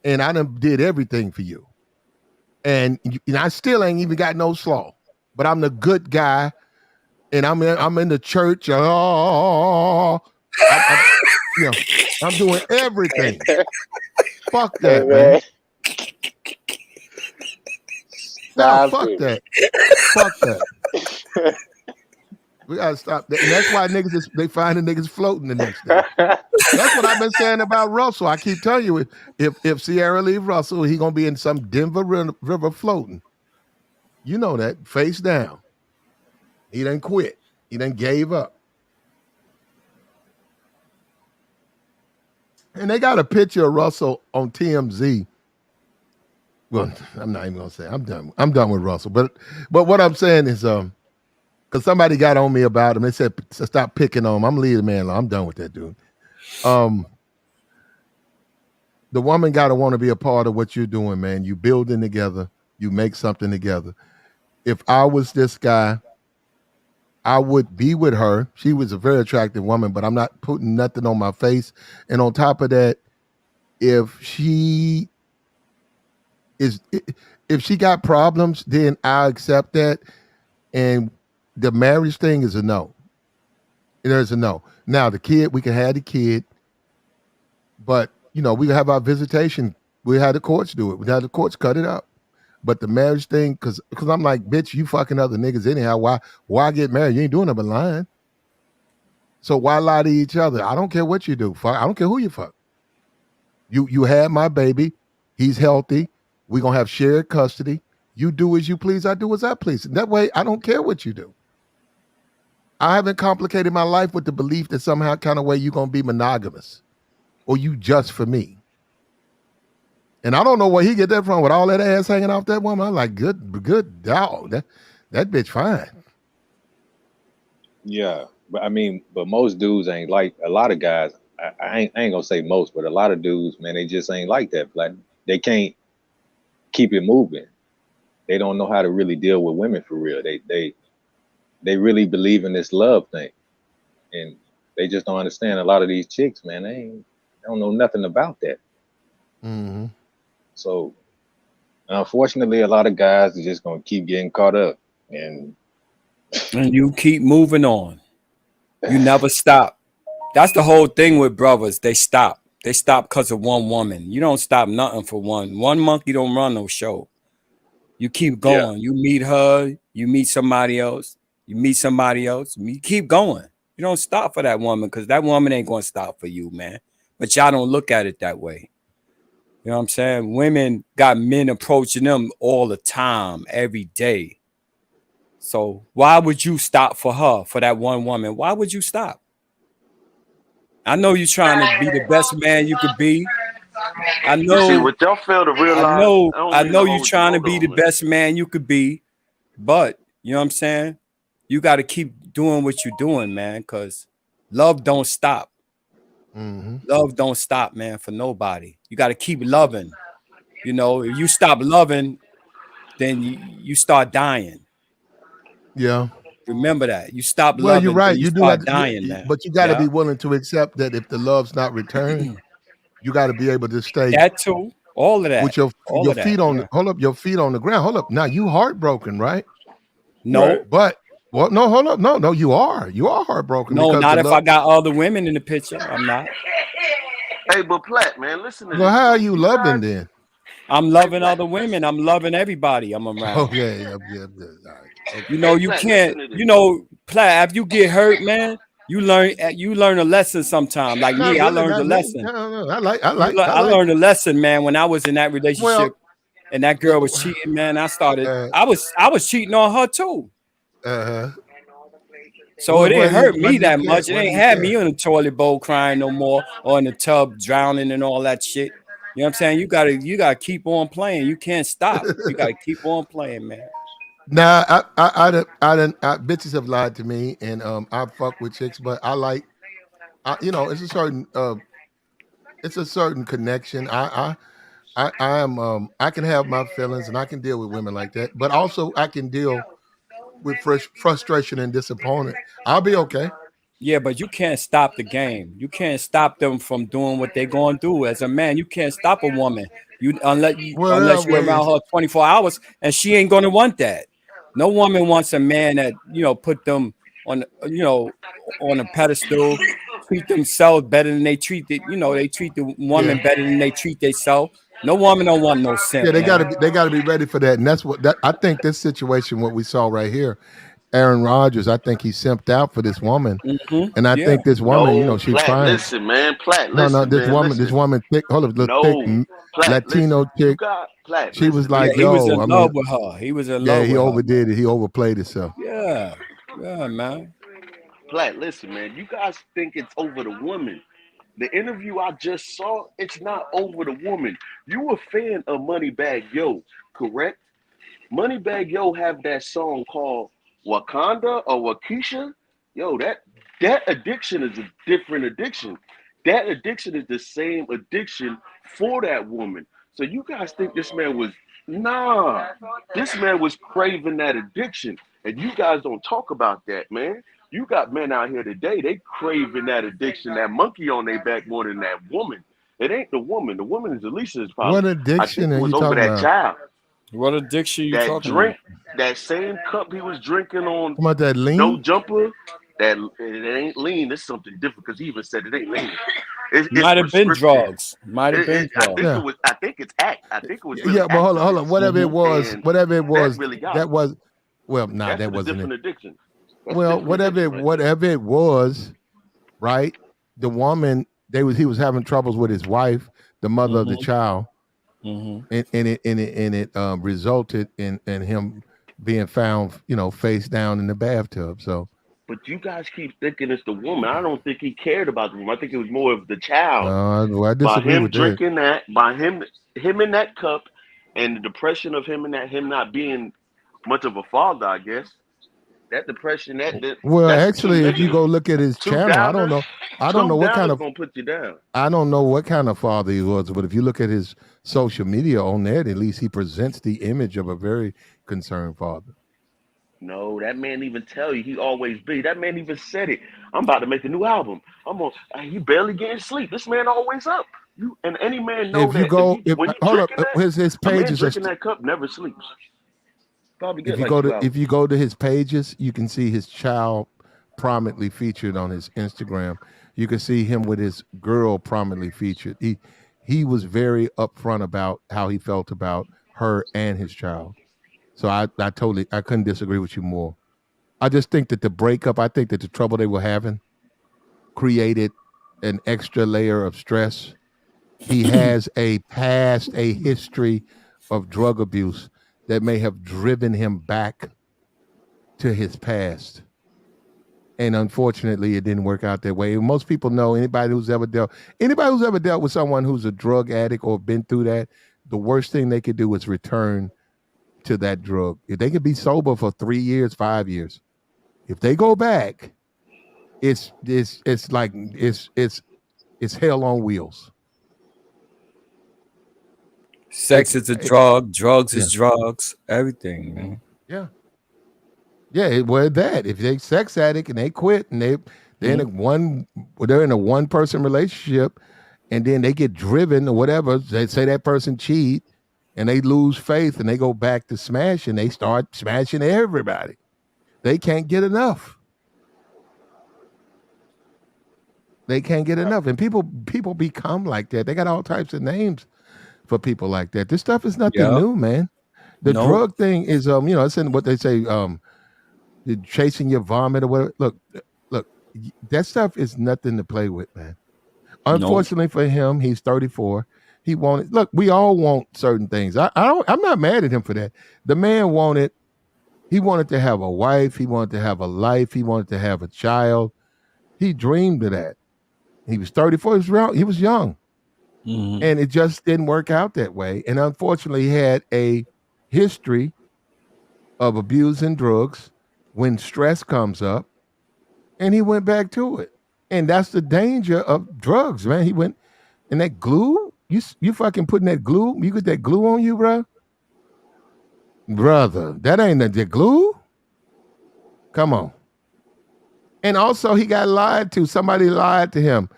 And I done did everything for you. And I still ain't even got no slaw. But I'm the good guy. And I'm in the church. I'm doing everything. Fuck that, man. No, fuck that. Fuck that. We gotta stop that. And that's why they find the niggas floating the next day. That's what I've been saying about Russell. I keep telling you, if Sierra leave Russell, he gonna be in some Denver river floating. You know that, face down. He done quit. He done gave up. And they got a picture of Russell on TMZ. Well, I'm not even gonna say. I'm done. I'm done with Russell. But what I'm saying is, because somebody got on me about him. They said, stop picking on him. I'm leaving the man alone. I'm done with that dude. The woman got to want to be a part of what you're doing, man. You building together. You make something together. If I was this guy, I would be with her. She was a very attractive woman, but I'm not putting nothing on my face. And on top of that, if she got problems, then I accept that. And the marriage thing is a no. There's a no. Now the kid, we can have the kid, but we have our visitation. We had the courts do it. We had the courts cut it up. But the marriage thing, because I'm like, bitch, you fucking other niggas anyhow. Why get married? You ain't doing nothing but lying. So why lie to each other? I don't care what you do. Fuck, I don't care who you fuck. You had my baby. He's healthy. We're gonna have shared custody. You do as you please. I do as I please. And that way, I don't care what you do. I haven't complicated my life with the belief that somehow kind of way you're gonna be monogamous, or you just for me. And I don't know where he get that from with all that ass hanging off that woman. I'm like, good dog. That bitch fine. Yeah, but most dudes ain't like a lot of guys. I ain't gonna say most, but a lot of dudes, man, they just ain't like that. Like they can't keep it moving. They don't know how to really deal with women for real. They really believe in this love thing, and they just don't understand. A lot of these chicks, man, they don't know nothing about that. Mm-hmm. So, unfortunately, a lot of guys are just gonna keep getting caught up, and you keep moving on. You never stop. That's the whole thing with brothers. They stop. They stop because of one woman. You don't stop nothing for one. One monkey don't run no show. You keep going. Yeah. You meet her. You meet somebody else. You meet somebody else. You keep going. You don't stop for that woman because that woman ain't going to stop for you, man. But y'all don't look at it that way. You know what I'm saying? Women got men approaching them all the time, every day. So why would you stop for her, for that one woman? Why would you stop? I know you're trying to be the best man you could be. I know. You see, what y'all fail to realize. I know you're trying to be the best man you could be, but you know what I'm saying? You got to keep doing what you're doing, man, because love don't stop. Mm-hmm. Love don't stop, man, for nobody. You got to keep loving. You know, if you stop loving, then you start dying. Yeah. Remember that. You stop loving. Well, you're right. You do have start dying, man. But you got to be willing to accept that if the love's not returned, you got to be able to stay. That too. All of that. With your feet on hold up, your feet on the ground. Hold up. Now you heartbroken, right? No. Right. But no, hold up. No, you are. You are heartbroken. No, not if I got other women in the picture. I'm not. Hey, but Platt, man, listen to this. Well, how are you loving then? I'm loving other women. I'm loving everybody I'm around. Okay. Yeah. All right. Okay. You know, you can't, Platt, if you get hurt, man, you learn a lesson sometime. Like me, I learned a lesson. No. I learned a lesson, man, when I was in that relationship and that girl was cheating, man. I was cheating on her too. So it didn't hurt me that much. It ain't had me in the toilet bowl crying no more or in the tub drowning and all that shit. You know what I'm saying? You gotta keep on playing. You can't stop. You gotta keep on playing, man. Nah, bitches have lied to me, and I fuck with chicks, but I like, it's a certain it's a certain connection. I can have my feelings and I can deal with women like that, but also I can deal with frustration and disappointment. I'll be okay. Yeah, but you can't stop the game. You can't stop them from doing what they're going to do. As a man, you can't stop a woman. Well, there are Unless you're around ways. her 24 hours, and she ain't going to want that. No woman wants a man that put them on on a pedestal, treat themselves better than they treat they treat the Yeah, woman better than they treat themselves. No woman don't want no yeah, simp, man. they gotta be ready for that, and that's what that I think. This situation, what we saw right here, Aaron Rodgers, I think he simped out for this woman, and I Yeah. think this woman, No, she's Plat, trying. listen, man. Plat, No, no, listen, man. this Listen. woman, thick, hold up, the thick No, Plat, listen. Latino You chick. got Plat, She was listen, Yeah, like, man. he was in "Yo, I mean, love with her. He was in yeah, love he with her, overdid man. it. He overplayed himself." Yeah. Yeah, man. Plat, listen, man. You guys think it's over the woman. The interview I just saw, it's not over the woman. You a fan of Moneybag Yo, correct? Moneybag Yo have that song called Wakanda or Wakisha. Yo, that addiction is a different addiction. That addiction is the same addiction for that woman. So you guys think this man was nah. This man was craving that addiction. And you guys don't talk about that, man. You got men out here today, they craving that addiction, that monkey on their back more than that woman. It ain't the woman. The woman is Alicia's What problem. I think addiction it are was you over talking that about? child. What addiction you That talking about? drink, that same cup he was drinking on Talking about that No lean? Jumper, that it ain't lean. It's something different because he even said it ain't lean. It's Might have been prescriptive. drugs. Might have been I think drugs. it Yeah, was. I think it's act. I think it was yeah, really but hold on, hold on. activists, and Whatever it that was, really got that him. was, well, nah, That's that a wasn't it. different addiction. That's a Well, different addiction right there. whatever it was, right? The woman, he was having troubles with his wife, the mother of the Mm-hmm. child, Mm-hmm. and it resulted in him being found, face down in the bathtub. So, But you guys keep thinking it's the woman. I don't think he cared about the woman. I think it was more of the child. well, I By disagree him with that. drinking that, by him in that cup, and the depression of him not being much of a father, I guess. That depression, Well, that's too actually, if you negative. go look at his Two channel, I don't downers, know. I don't two know what kind downers of gonna put you down. I don't know what kind of father he was, but if you look at his social media on that, at least he presents the image of a very concerned father. No, that man even tell you he always be. That man even said it. I'm about to make a new album. I'm on. He barely getting sleep. This man always up. You and any man know If you that if go, he if when he hold up, drinking that, his a man pages are. drinking that cup never sleeps. Probably If get you like go 2 to hours. his pages, you can see his child prominently featured on his Instagram. You can see him with his girl prominently featured. He was very upfront about how he felt about her and his child. So I couldn't disagree with you more. I just think that the breakup, I think that the trouble they were having created an extra layer of stress. He has a history of drug abuse that may have driven him back to his past. And unfortunately, it didn't work out that way. Most people know anybody who's ever dealt with someone who's a drug addict or been through that, the worst thing they could do is return to that drug. If they could be sober for 3 years, 5 years, if they go back, it's hell on wheels. Sex is a It- drug. Drugs yeah, is drugs. Everything, man. yeah. Yeah, well, that if they sex addict and they quit and they're in Mhm. a one person relationship, and then they get driven or whatever. They say that person cheat, and they lose faith and they go back to smashing. They start smashing everybody. They can't get enough. They can't get enough, and people become like that. They got all types of names for people like that. This stuff is nothing Yep. new, man. The No. drug thing is it's in what they say you're chasing your vomit or whatever. Look, that stuff is nothing to play with, man. No. Unfortunately for him, he's 34. He wanted. Look, we all want certain things. I'm not mad at him for that. The man wanted. He wanted to have a wife. He wanted to have a life. He wanted to have a child. He dreamed of that. He was 34. He was young, Mhm. and it just didn't work out that way. And unfortunately, he had a history of abusing drugs when stress comes up, and he went back to it. And that's the danger of drugs, man. And that glue, you fucking putting that glue, you get that glue on you, bro? Brother, that ain't the glue? Come on. And also, he got lied to. Somebody lied to him.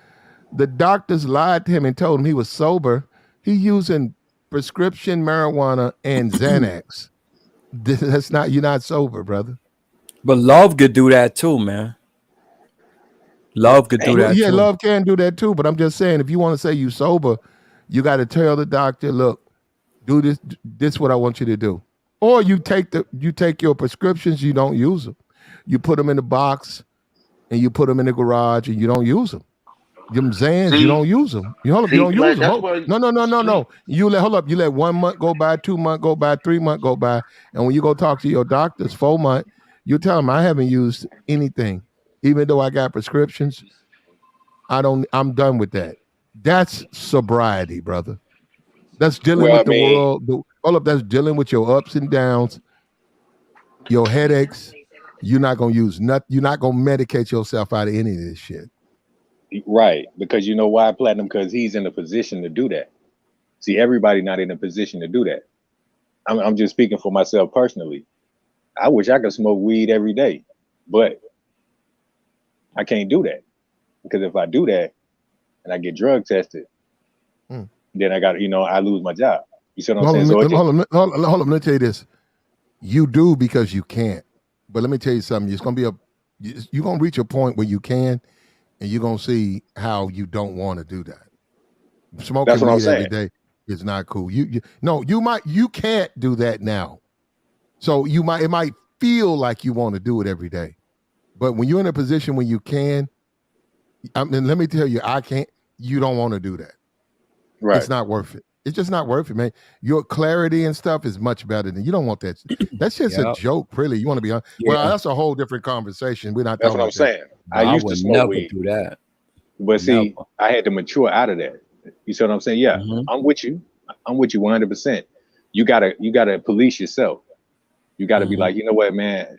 The doctors lied to him and told him he was sober. He using prescription marijuana and Xanax. That's not, you're not sober, brother. But love could do that too, man. Love could do that Yeah, too. love can do that too. But I'm just saying, if you want to say you sober, you got to tell the doctor, look, do this. This is what I want you to do. Or you take your prescriptions, you don't use them. You put them in the box and you put them in the garage and you don't use them. Them Zans, you don't use them. You don't use them. That's why. No. You let 1 month go by, 2 months go by, 3 months go by, and when you go talk to your doctors, 4 months, you tell them I haven't used anything, even though I got prescriptions. I'm done with that. That's sobriety, brother. That's dealing Well, I with the mean, world. That's dealing with your ups and downs, your headaches. You're not gonna use nothing. You're not gonna medicate yourself out of any of this shit. right? Because you know why, Platinum? Because he's in a position to do that. See, everybody not in a position to do that. I'm just speaking for myself personally. I wish I could smoke weed every day, but I can't do that because if I do that and I get drug tested, then I got I lose my job. You see what I'm saying? So Hold on. Let me tell you this. You do because you can't. But let me tell you something. It's gonna be you're gonna reach a point where you can, and you're gonna see how you don't want to do that. Smoking that's what I'm weed every saying. day is not cool. You can't do that now. So it might feel like you want to do it every day. But when you're in a position when you can, I mean, let me tell you, you don't want to do that. Right. It's not worth it. It's just not worth it, man. Your clarity and stuff is much better than you don't want that. That's just a joke, really. You want to be on. Yeah. Well, that's a whole different conversation. We're not That's talking what I'm about that. saying. I used to would smoke never weed, do that. but see, I had to mature out of that. You see what I'm saying? Yeah, I'm with you. I'm with you 100%. You gotta police yourself. You gotta be like, you know what, man,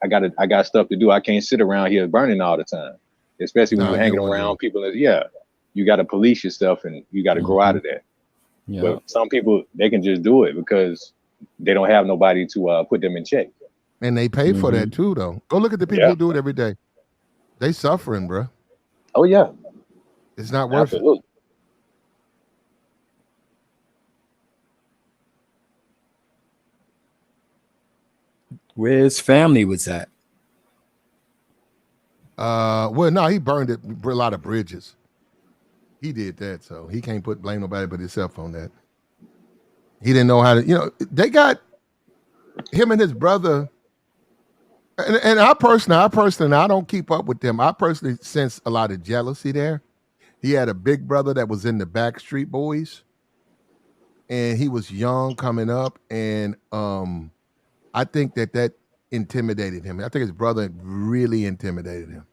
I got stuff to do. I can't sit around here burning all the time, especially when you're hanging around people. You got to police yourself and you got to grow out of that. Yeah. But some people, they can just do it because they don't have nobody to put them in check. And they pay for that too, though. Go look at the people who do it every day. They suffering, bro. Oh yeah, it's not worth it. Where his family was at? Well, no, he burned a lot of bridges. He did that, so he can't blame nobody but himself on that. He didn't know how to, they got him and his brother. And I personally, I don't keep up with them. I personally sense a lot of jealousy there. He had a big brother that was in the Backstreet Boys, and he was young coming up, and I think that intimidated him. I think his brother really intimidated him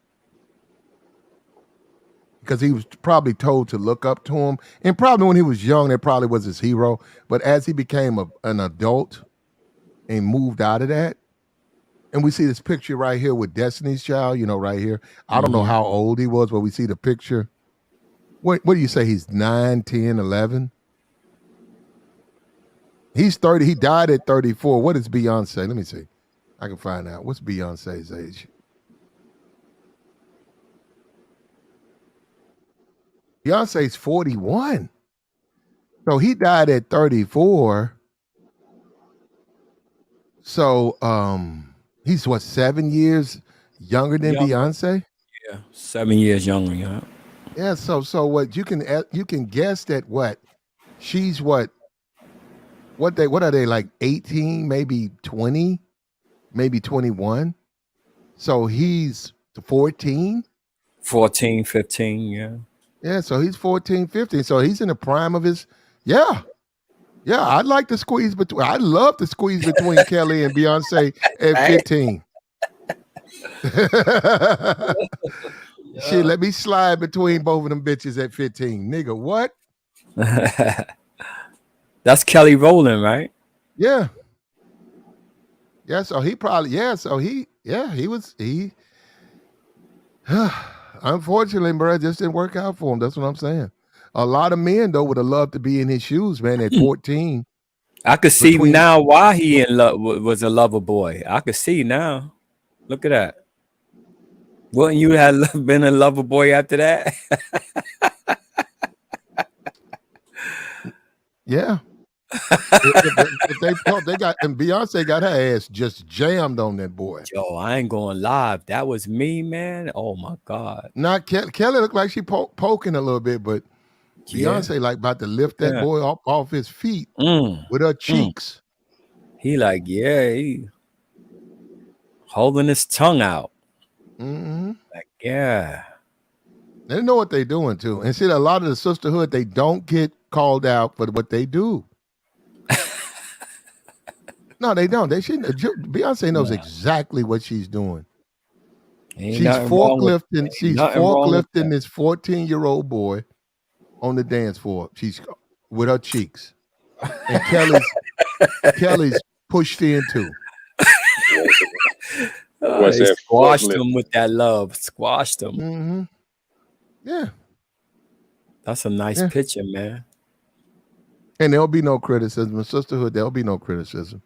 because he was probably told to look up to him, and probably when he was young, that probably was his hero. But as he became an adult and moved out of that, and we see this picture right here with Destiny's Child, right here. I don't know how old he was, but we see the picture. What do you say? He's 9, 10, 11? He's 30. He died at 34. What is Beyonce? Let me see. I can find out. What's Beyonce's age? Beyonce's 41. So he died at 34. So he's 7 years younger than Beyonce? Yeah, 7 years younger, yeah. Yeah, so what you can guess that what she's what are they, like 18, maybe 20, maybe 21? So he's 14? 14, 15, yeah. Yeah, so he's 14, 15. So he's in the prime of his Yeah, I'd like to squeeze between. I'd love to squeeze between Kelly and Beyonce at 15. Shit, let me slide between both of them bitches at 15. Nigga, what? That's Kelly Rowland, right? Yeah. Yeah, so he probably, unfortunately, bro, it just didn't work out for him. That's what I'm saying. A lot of men though would have loved to be in his shoes, man. At 14, I could see between now why he in love was a lover boy. I could see now. Look at that. Wouldn't you have been a lover boy after that? yeah. If they thought they got, and Beyonce got her ass just jammed on that boy. Yo, I ain't going live. That was me, man. Oh my God. Not Kelly looked like she poking a little bit, but Beyonce like about to lift that boy off his feet with her cheeks. He like, yeah, he holding his tongue out. Like, yeah. They know what they're doing too. And see, a lot of the sisterhood, they don't get called out for what they do. No, they don't. They shouldn't. Beyonce knows exactly what she's doing. She's forklifting. She's forklifting this 14-year-old boy on the dance floor. She's with her cheeks, and Kelly's pushed in too. They squashed him with that love. Squashed him. Yeah, that's a nice picture, man. And there'll be no criticism in sisterhood. There'll be no criticism.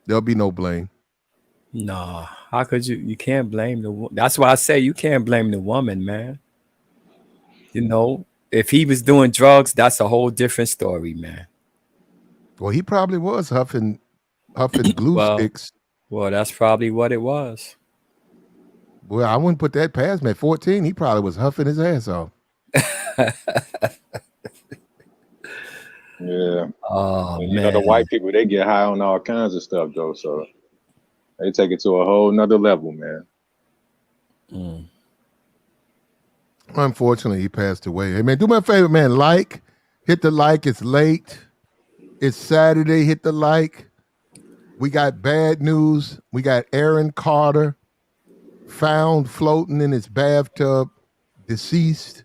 There'll be no blame. No, how could you? You can't blame the. That's why I say you can't blame the woman, man. You know, if he was doing drugs, that's a whole different story, man. Well, he probably was huffing glue sticks. Well, that's probably what it was. Well, I wouldn't put that past me. At 14, he probably was huffing his ass off. Yeah. Oh, man. You know, the white people, they get high on all kinds of stuff, though. So they take it to a whole nother level, man. Unfortunately, he passed away. Hey, man, do me a favor, man. Hit the like. It's late. It's Saturday. Hit the like. We got bad news. We got Aaron Carter found floating in his bathtub, deceased.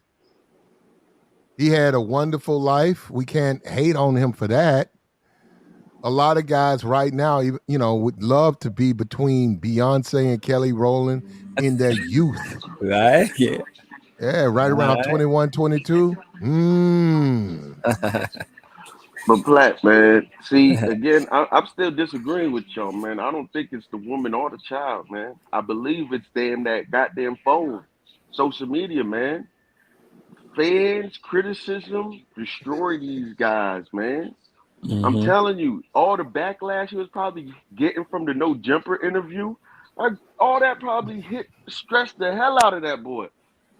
He had a wonderful life. We can't hate on him for that. A lot of guys right now, you know, would love to be between Beyonce and Kelly Rowland in their youth. Right? Yeah. Yeah, right around 21, 22. But Platt, man, see, again, I'm still disagreeing with y'all, man. I don't think it's the woman or the child, man. I believe it's that goddamn phone. Social media, man. Fans, criticism, destroy these guys, man. I'm telling you, all the backlash he was probably getting from the no jumper interview, like, all that probably stressed the hell out of that boy.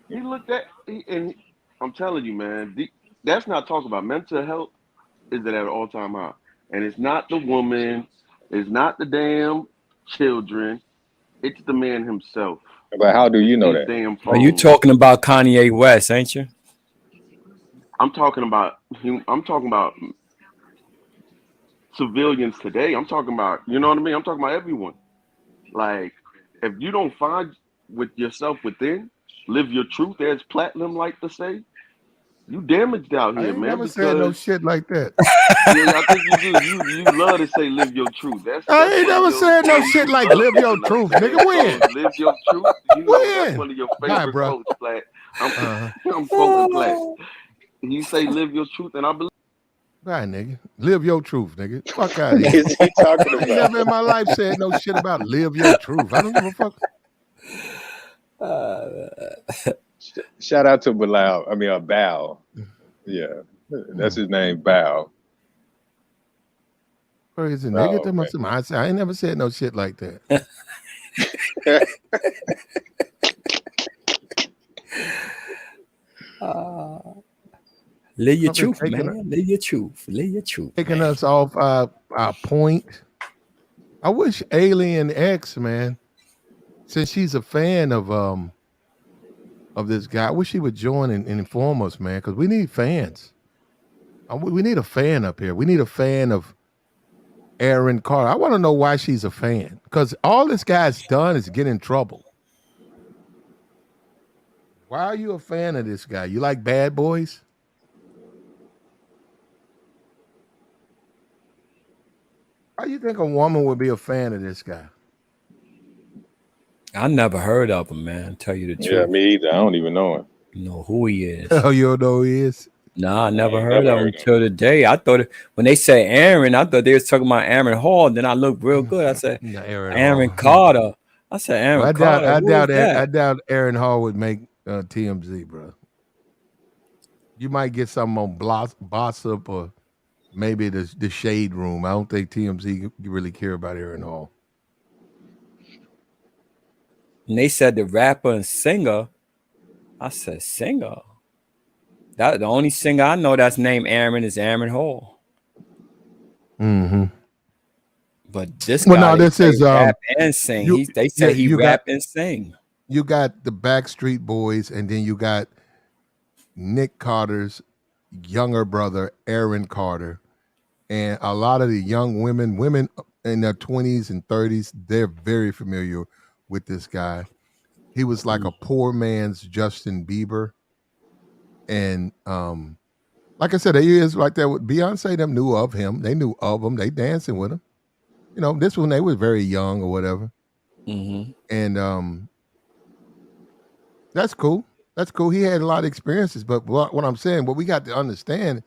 He looked at, and I'm telling you, man, that's not talking about mental health. Is at an all-time high, and it's not the woman, it's not the damn children, it's the man himself. But how do you know that? Damn phone. Are you talking about Kanye West, ain't you? I'm talking about civilians today. I'm talking about, you know what I mean? I'm talking about everyone. Like, if you don't find with yourself within, live your truth, as Platinum like to say, you damaged out here, I ain't man. never said no shit like that. Yeah, I think you do. You love to say live your truth. I ain't never said no shit like live your truth, nigga. When? Live your truth. You know, that's one of your favorite quotes, Platt. I'm quoting Platt. You say live your truth, and I believe. Right, nigga. Live your truth, nigga. Fuck out of here. Is he talking about? I ain't never in my life said no shit about live your truth. I don't give a fuck. Shout out to Bilal. I mean, Bao. Yeah, that's his name, Bao. Where is it, nigga? I ain't never said no shit like that. Live your truth, man. Live your truth. Live your truth. Taking us off our point. I wish Alien X, man, since she's a fan of this guy, I wish she would join and inform us, man, because we need fans. We need a fan up here. We need a fan of Aaron Carter. I want to know why she's a fan, because all this guy's done is get in trouble. Why are you a fan of this guy? You like Bad Boys? Why do you think a woman would be a fan of this guy? I never heard of him, man. Tell you the truth. Yeah, me either. I don't even know him. You know who he is. Oh, you don't know who he is? Nah, I never heard of him till today. I thought when they say Aaron, I thought they was talking about Aaron Hall. Then I looked real good. I said No, Aaron Aaron Hall. Carter. I said Aaron Well, Carter. Who is that? I doubt Aaron Hall would make TMZ, bro. You might get something on Bossip or maybe the Shade Room. I don't think TMZ really care about Aaron Hall. And they said the rapper and singer. I said singer. That the only singer I know that's named Aaron is Aaron Hall. Mm-hmm. But this Well, guy, no, this is rap and sing. They say he rap and sing. You got the Backstreet Boys, and then you got Nick Carter's younger brother, Aaron Carter, and a lot of the young women in their 20s and 30s, they're very familiar with this guy. He was like a poor man's Justin Bieber. And like I said, he is like that with Beyonce. Them knew of him. They knew of him. They dancing with him. You know, this when they was very young or whatever. Mm-hmm. And that's cool. That's cool. He had a lot of experiences. But what I'm saying, what we got to understand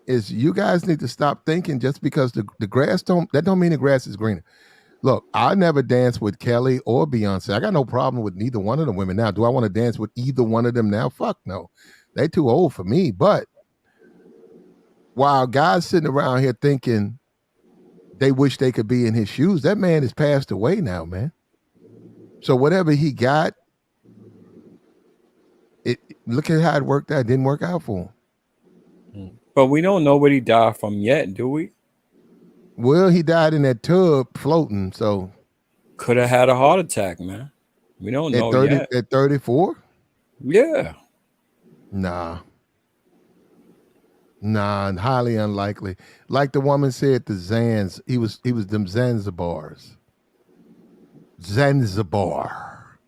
is you guys need to stop thinking just because the grass don't mean the grass is greener. Look, I never danced with Kelly or Beyonce. I got no problem with neither one of the women now. Do I want to dance with either one of them now? Fuck no. They too old for me. But while guys sitting around here thinking they wish they could be in his shoes, that man has passed away now, man. So whatever he got, look at how it worked out. It didn't work out for him. But we don't know what he died from yet, do we? Well, he died in that tub floating, so could have had a heart attack, man. We don't know yet. At 34? Yeah. Nah, highly unlikely. Like the woman said, the Zans, he was them Zanzibars. Zanzibar.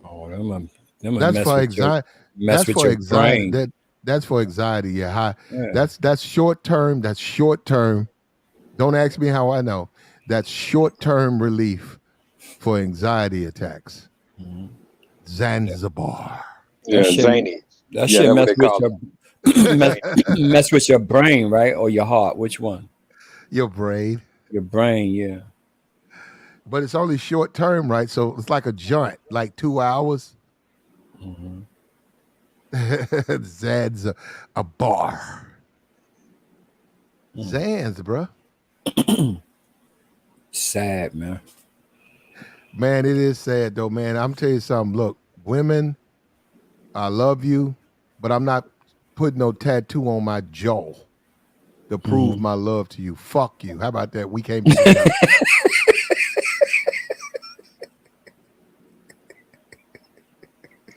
Oh, them that's for anxiety. That's for anxiety. Brain. That's for anxiety. Yeah, that's short term. That's short term. Don't ask me how I know. That's short term relief for anxiety attacks. Mm-hmm. Zanzibar. Yeah, zany. That shit mess with your brain, right? Or your heart? Which one? Your brain. Your brain, yeah. But it's only short term, right? So it's like a joint, like 2 hours. Mm-hmm. Zan's a bar. Zan's, bro. Sad, man. Man, it is sad though, man. I'm telling you something. Look, women, I love you, but I'm not putting no tattoo on my jaw to prove my love to you. Fuck you. How about that? We can't be together.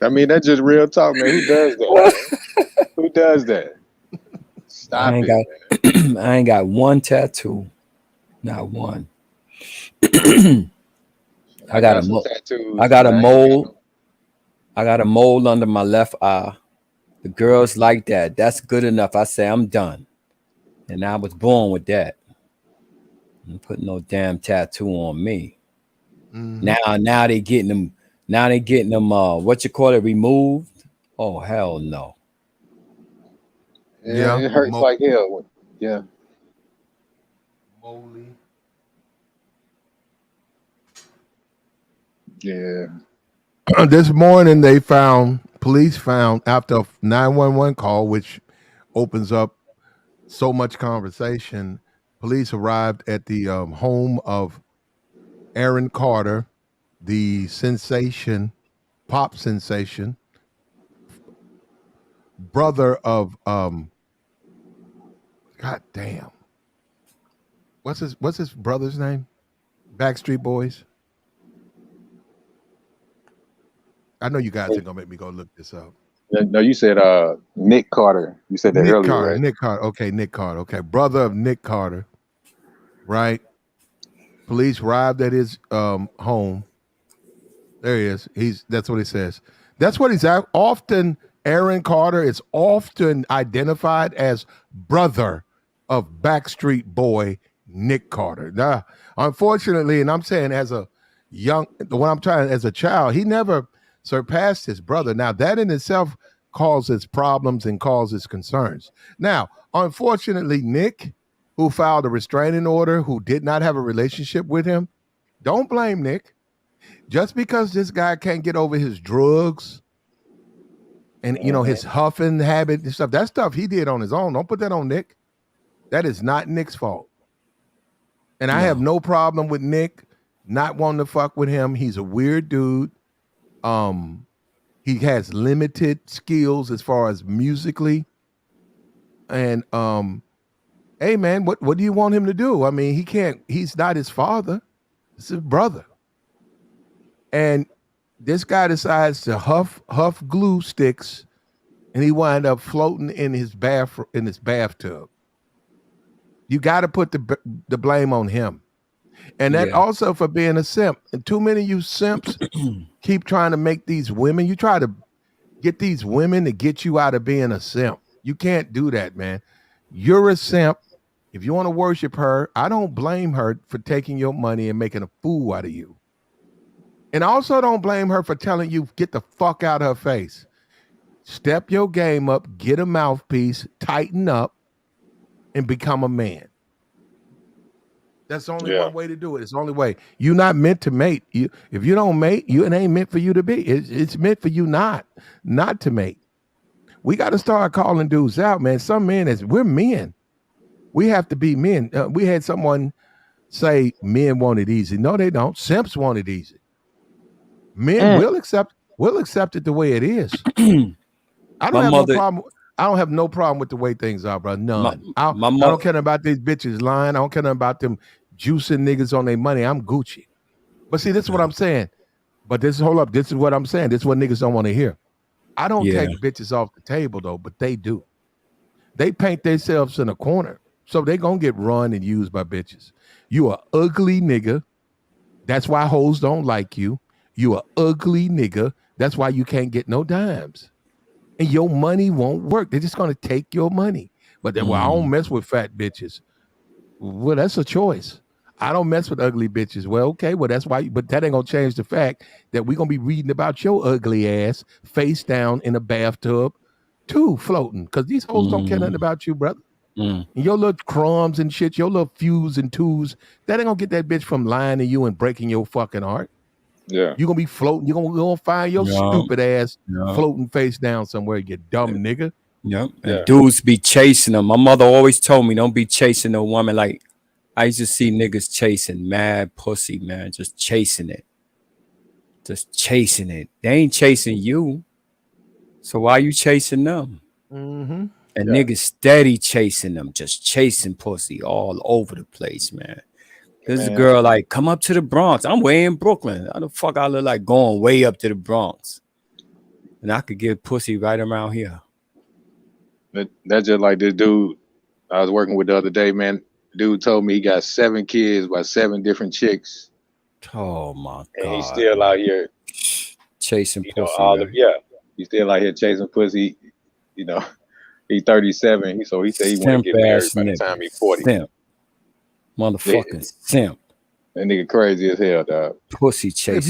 I mean, that's just real talk, man. Who does that? Who does that? Stop it. I ain't got one tattoo. Not one. I got a mole. I got a mole under my left eye. The girls like that. That's good enough. I say I'm done. And I was born with that. I'm putting no damn tattoo on me. Mm-hmm. Now they getting them. Now they getting them. What you call it? Removed? Oh hell no. Yeah, it hurts like hell. Yeah. Moly. Yeah. This morning police found after a 911 call, which opens up so much conversation. Police arrived at the home of Aaron Carter, the pop sensation, brother of God damn. What's his brother's name? Backstreet Boys. I know you guys are gonna make me go look this up. No, you said Nick Carter. You said that earlier, right? Nick Carter. Okay, Nick Carter. Okay, brother of Nick Carter. Right. Police arrived at his home. There he is. That's what he says. That's what he's often. Aaron Carter is often identified as brother of Backstreet Boy Nick Carter. Now, unfortunately, and I'm saying as a child, he never surpassed his brother. Now, that in itself causes problems and causes concerns. Now, unfortunately, Nick, who filed a restraining order, who did not have a relationship with him, don't blame Nick. Just because this guy can't get over his drugs and his huffing habit and stuff, that stuff he did on his own. Don't put that on Nick. That is not Nick's fault. And I have no problem with Nick not wanting to fuck with him. He's a weird dude. He has limited skills as far as musically. And hey man, what do you want him to do? I mean, he's not his father. It's his brother. And this guy decides to huff glue sticks, and he wind up floating in his bathtub. You got to put the blame on him. And that also for being a simp. And too many of you simps keep trying to make these women, you try to get these women to get you out of being a simp. You can't do that, man. You're a simp. If you want to worship her, I don't blame her for taking your money and making a fool out of you. And also don't blame her for telling you, get the fuck out of her face. Step your game up, get a mouthpiece, tighten up, and become a man. That's the only one way to do it. It's the only way. You're not meant to mate. If you don't mate, it ain't meant for you to be. It's meant for you not to mate. We got to start calling dudes out, man. Some men, we're men. We have to be men. We had someone say men want it easy. No, they don't. Simps want it easy. Men will accept it the way it is. I don't have no problem with the way things are, bro. None. I don't care about these bitches lying. I don't care about them juicing niggas on their money. I'm Gucci. But see, this is what I'm saying. But this is what I'm saying. This is what niggas don't want to hear. I don't take bitches off the table though, but they do. They paint themselves in a corner. So they gonna get run and used by bitches. You a ugly nigga. That's why hoes don't like you. You a ugly nigga. That's why you can't get no dimes. And your money won't work. They're just going to take your money. But then, I don't mess with fat bitches. Well, that's a choice. I don't mess with ugly bitches. Well, okay. Well, that's why. But that ain't going to change the fact that we're going to be reading about your ugly ass face down in a bathtub too, floating. Because these hoes don't care nothing about you, brother. And your little crumbs and shit, your little fuse and twos, that ain't going to get that bitch from lying to you and breaking your fucking heart. Yeah, you're gonna be floating. You're gonna find your stupid ass floating face down somewhere. You dumb nigga. Yep. And dudes be chasing them. My mother always told me, don't be chasing no woman. Like I used to see niggas chasing mad pussy, man, just chasing it. They ain't chasing you. So why you chasing them? Mm-hmm. And niggas steady chasing them, just chasing pussy all over the place, man. There's a girl like, come up to the Bronx. I'm way in Brooklyn. How the fuck I look like going way up to the Bronx? And I could get pussy right around here. That's just like this dude I was working with the other day, man. Dude told me he got 7 kids by 7 different chicks. Oh my God. And he's still out here chasing pussy. He's still out here chasing pussy. He's 37. So he said he want to get married by the time he's 40. Simp. Motherfucking simp. That nigga crazy as hell, dog. Pussy chasing. If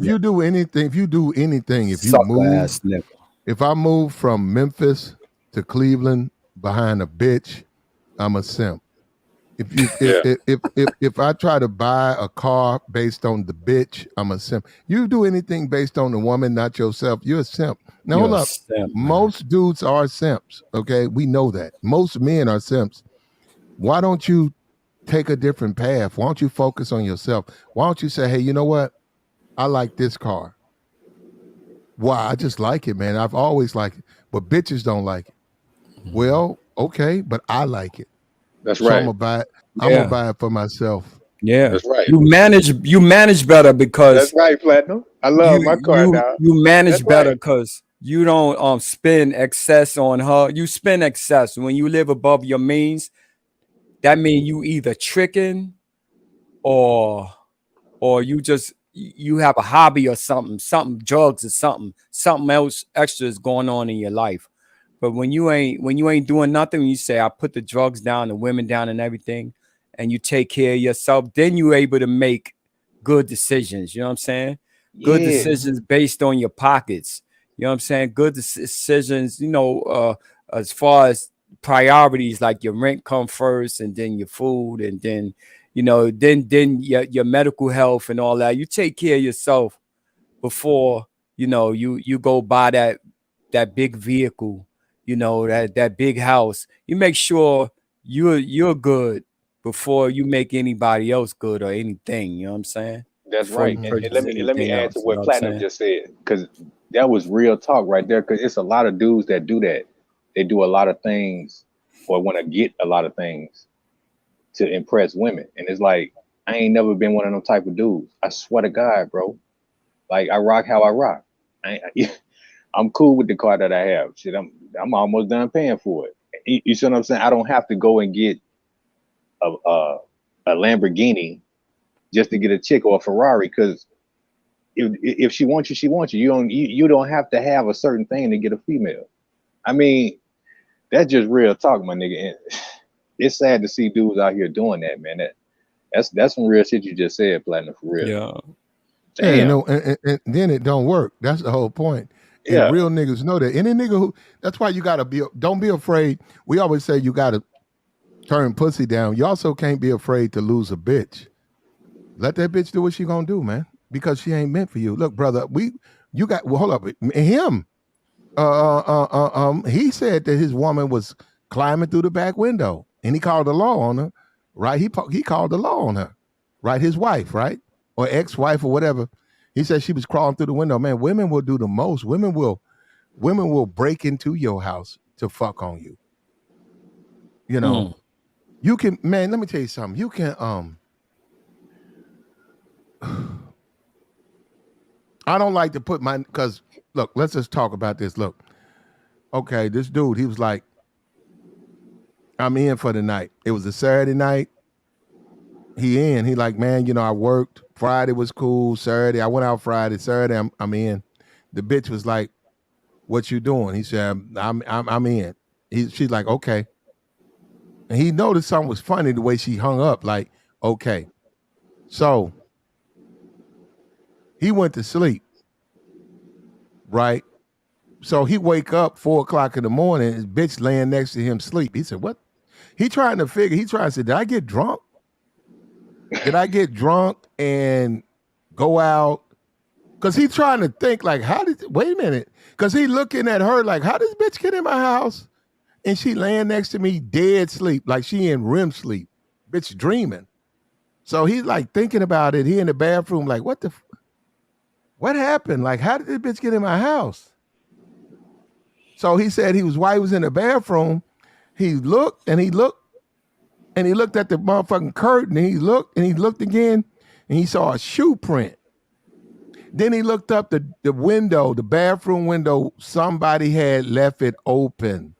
you do anything, if I move from Memphis to Cleveland behind a bitch, I'm a simp. If I try to buy a car based on the bitch, I'm a simp. You do anything based on the woman, not yourself, you're a simp. Now hold up. Most dudes are simps. Okay, we know that. Most men are simps. Why don't you take a different path? Why don't you focus on yourself? Why don't you say, hey, you know what? I like this car. Why? I just like it, man. I've always liked it. But bitches don't like it. Well, okay, but I like it. That's right. I'm gonna buy it for myself. Yeah. That's right. You manage better because that's right, Platinum. I love my car now. You manage better because you don't spend excess on her. You spend excess. When you live above your means, that means you either tricking or you have a hobby or something, drugs or something else extra is going on in your life. But when you ain't doing nothing, when you say, I put the drugs down, the women down and everything, and you take care of yourself, then you're able to make good decisions. You know what I'm saying? Good decisions based on your pockets. You know what I'm saying? Good decisions, as far as priorities, like your rent come first and then your food and then, then your medical health and all that. You take care of yourself before, you go buy that big vehicle, that big house. You make sure you're good before you make anybody else good or anything. You know what I'm saying? That's Before right. you And purchase let me anything add to else. You know what what I'm Platinum saying? just said, because that was real talk right there. Because it's a lot of dudes that do that. They do a lot of things or want to get a lot of things to impress women, and it's like I ain't never been one of them type of dudes. I swear to God, bro. Like I rock how I rock. I'm cool with the car that I have. Shit, I'm almost done paying for it. You see what I'm saying? I don't have to go and get a Lamborghini just to get a chick or a Ferrari, because if she wants you, she wants you. You don't have to have a certain thing to get a female. I mean, that's just real talk, my nigga. And it's sad to see dudes out here doing that, man. That's some real shit you just said, Platinum, for real. Yeah. Yeah, Damn. no, and then it don't work. That's the whole point. And Yeah. real niggas know that. Any nigga who, that's why you gotta don't be afraid. We always say you gotta turn pussy down. You also can't be afraid to lose a bitch. Let that bitch do what she gonna do, man. Because she ain't meant for you. Look, brother, hold up. Him. He said that his woman was climbing through the back window, and he called the law on her, right? He called the law on her, right? His wife, right, or ex-wife or whatever. He said she was crawling through the window. Man, women will do the most. Women will break into your house to fuck on you. You know, you can, man. Let me tell you something. You can, I don't like to put because look, let's just talk about this. Look, okay, this dude, he was like, I'm in for the night. It was a Saturday night. He like, man, I worked. Friday was cool. Saturday, I went out Friday. Saturday, I'm in. The bitch was like, what you doing? He said, I'm in. She's like, okay. And he noticed something was funny the way she hung up, like, okay. So he went to sleep, right? So he wake up 4:00 in the morning, his bitch laying next to him sleep. He said, what? He trying to say, did I get drunk? Did I get drunk and go out? Because he trying to think like, wait a minute. Because he looking at her like, how does bitch get in my house? And she laying next to me dead sleep, like she in REM sleep. Bitch dreaming. So he's like thinking about it. He in the bathroom like, what happened? Like, how did this bitch get in my house? So he said while he was in the bathroom, he looked and he looked and he looked at the motherfucking curtain and he looked again and he saw a shoe print. Then he looked up the window, the bathroom window. Somebody had left it open.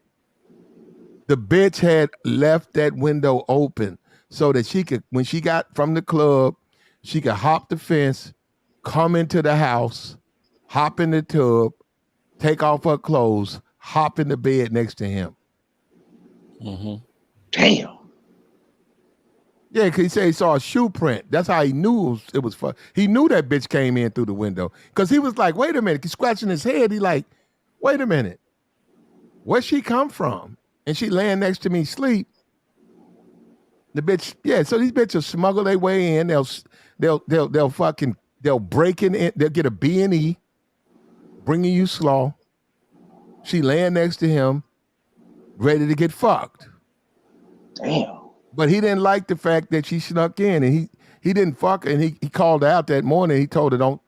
The bitch had left that window open so that she could, when she got from the club, she could hop the fence, come into the house, hop in the tub, take off her clothes, hop in the bed next to him. Damn. Yeah, because he said he saw a shoe print. That's how he knew it was fun. He knew that bitch came in through the window. Because he was like, wait a minute. He's scratching his head. He like, wait a minute. Where'd she come from? And she laying next to me sleep. The bitch, yeah, so these bitches smuggle their way in. They'll break in. They'll get a B&E, bringing you slaw. She laying next to him, ready to get fucked. Damn. But he didn't like the fact that she snuck in, and he didn't fuck her, and he called her out that morning. He told her,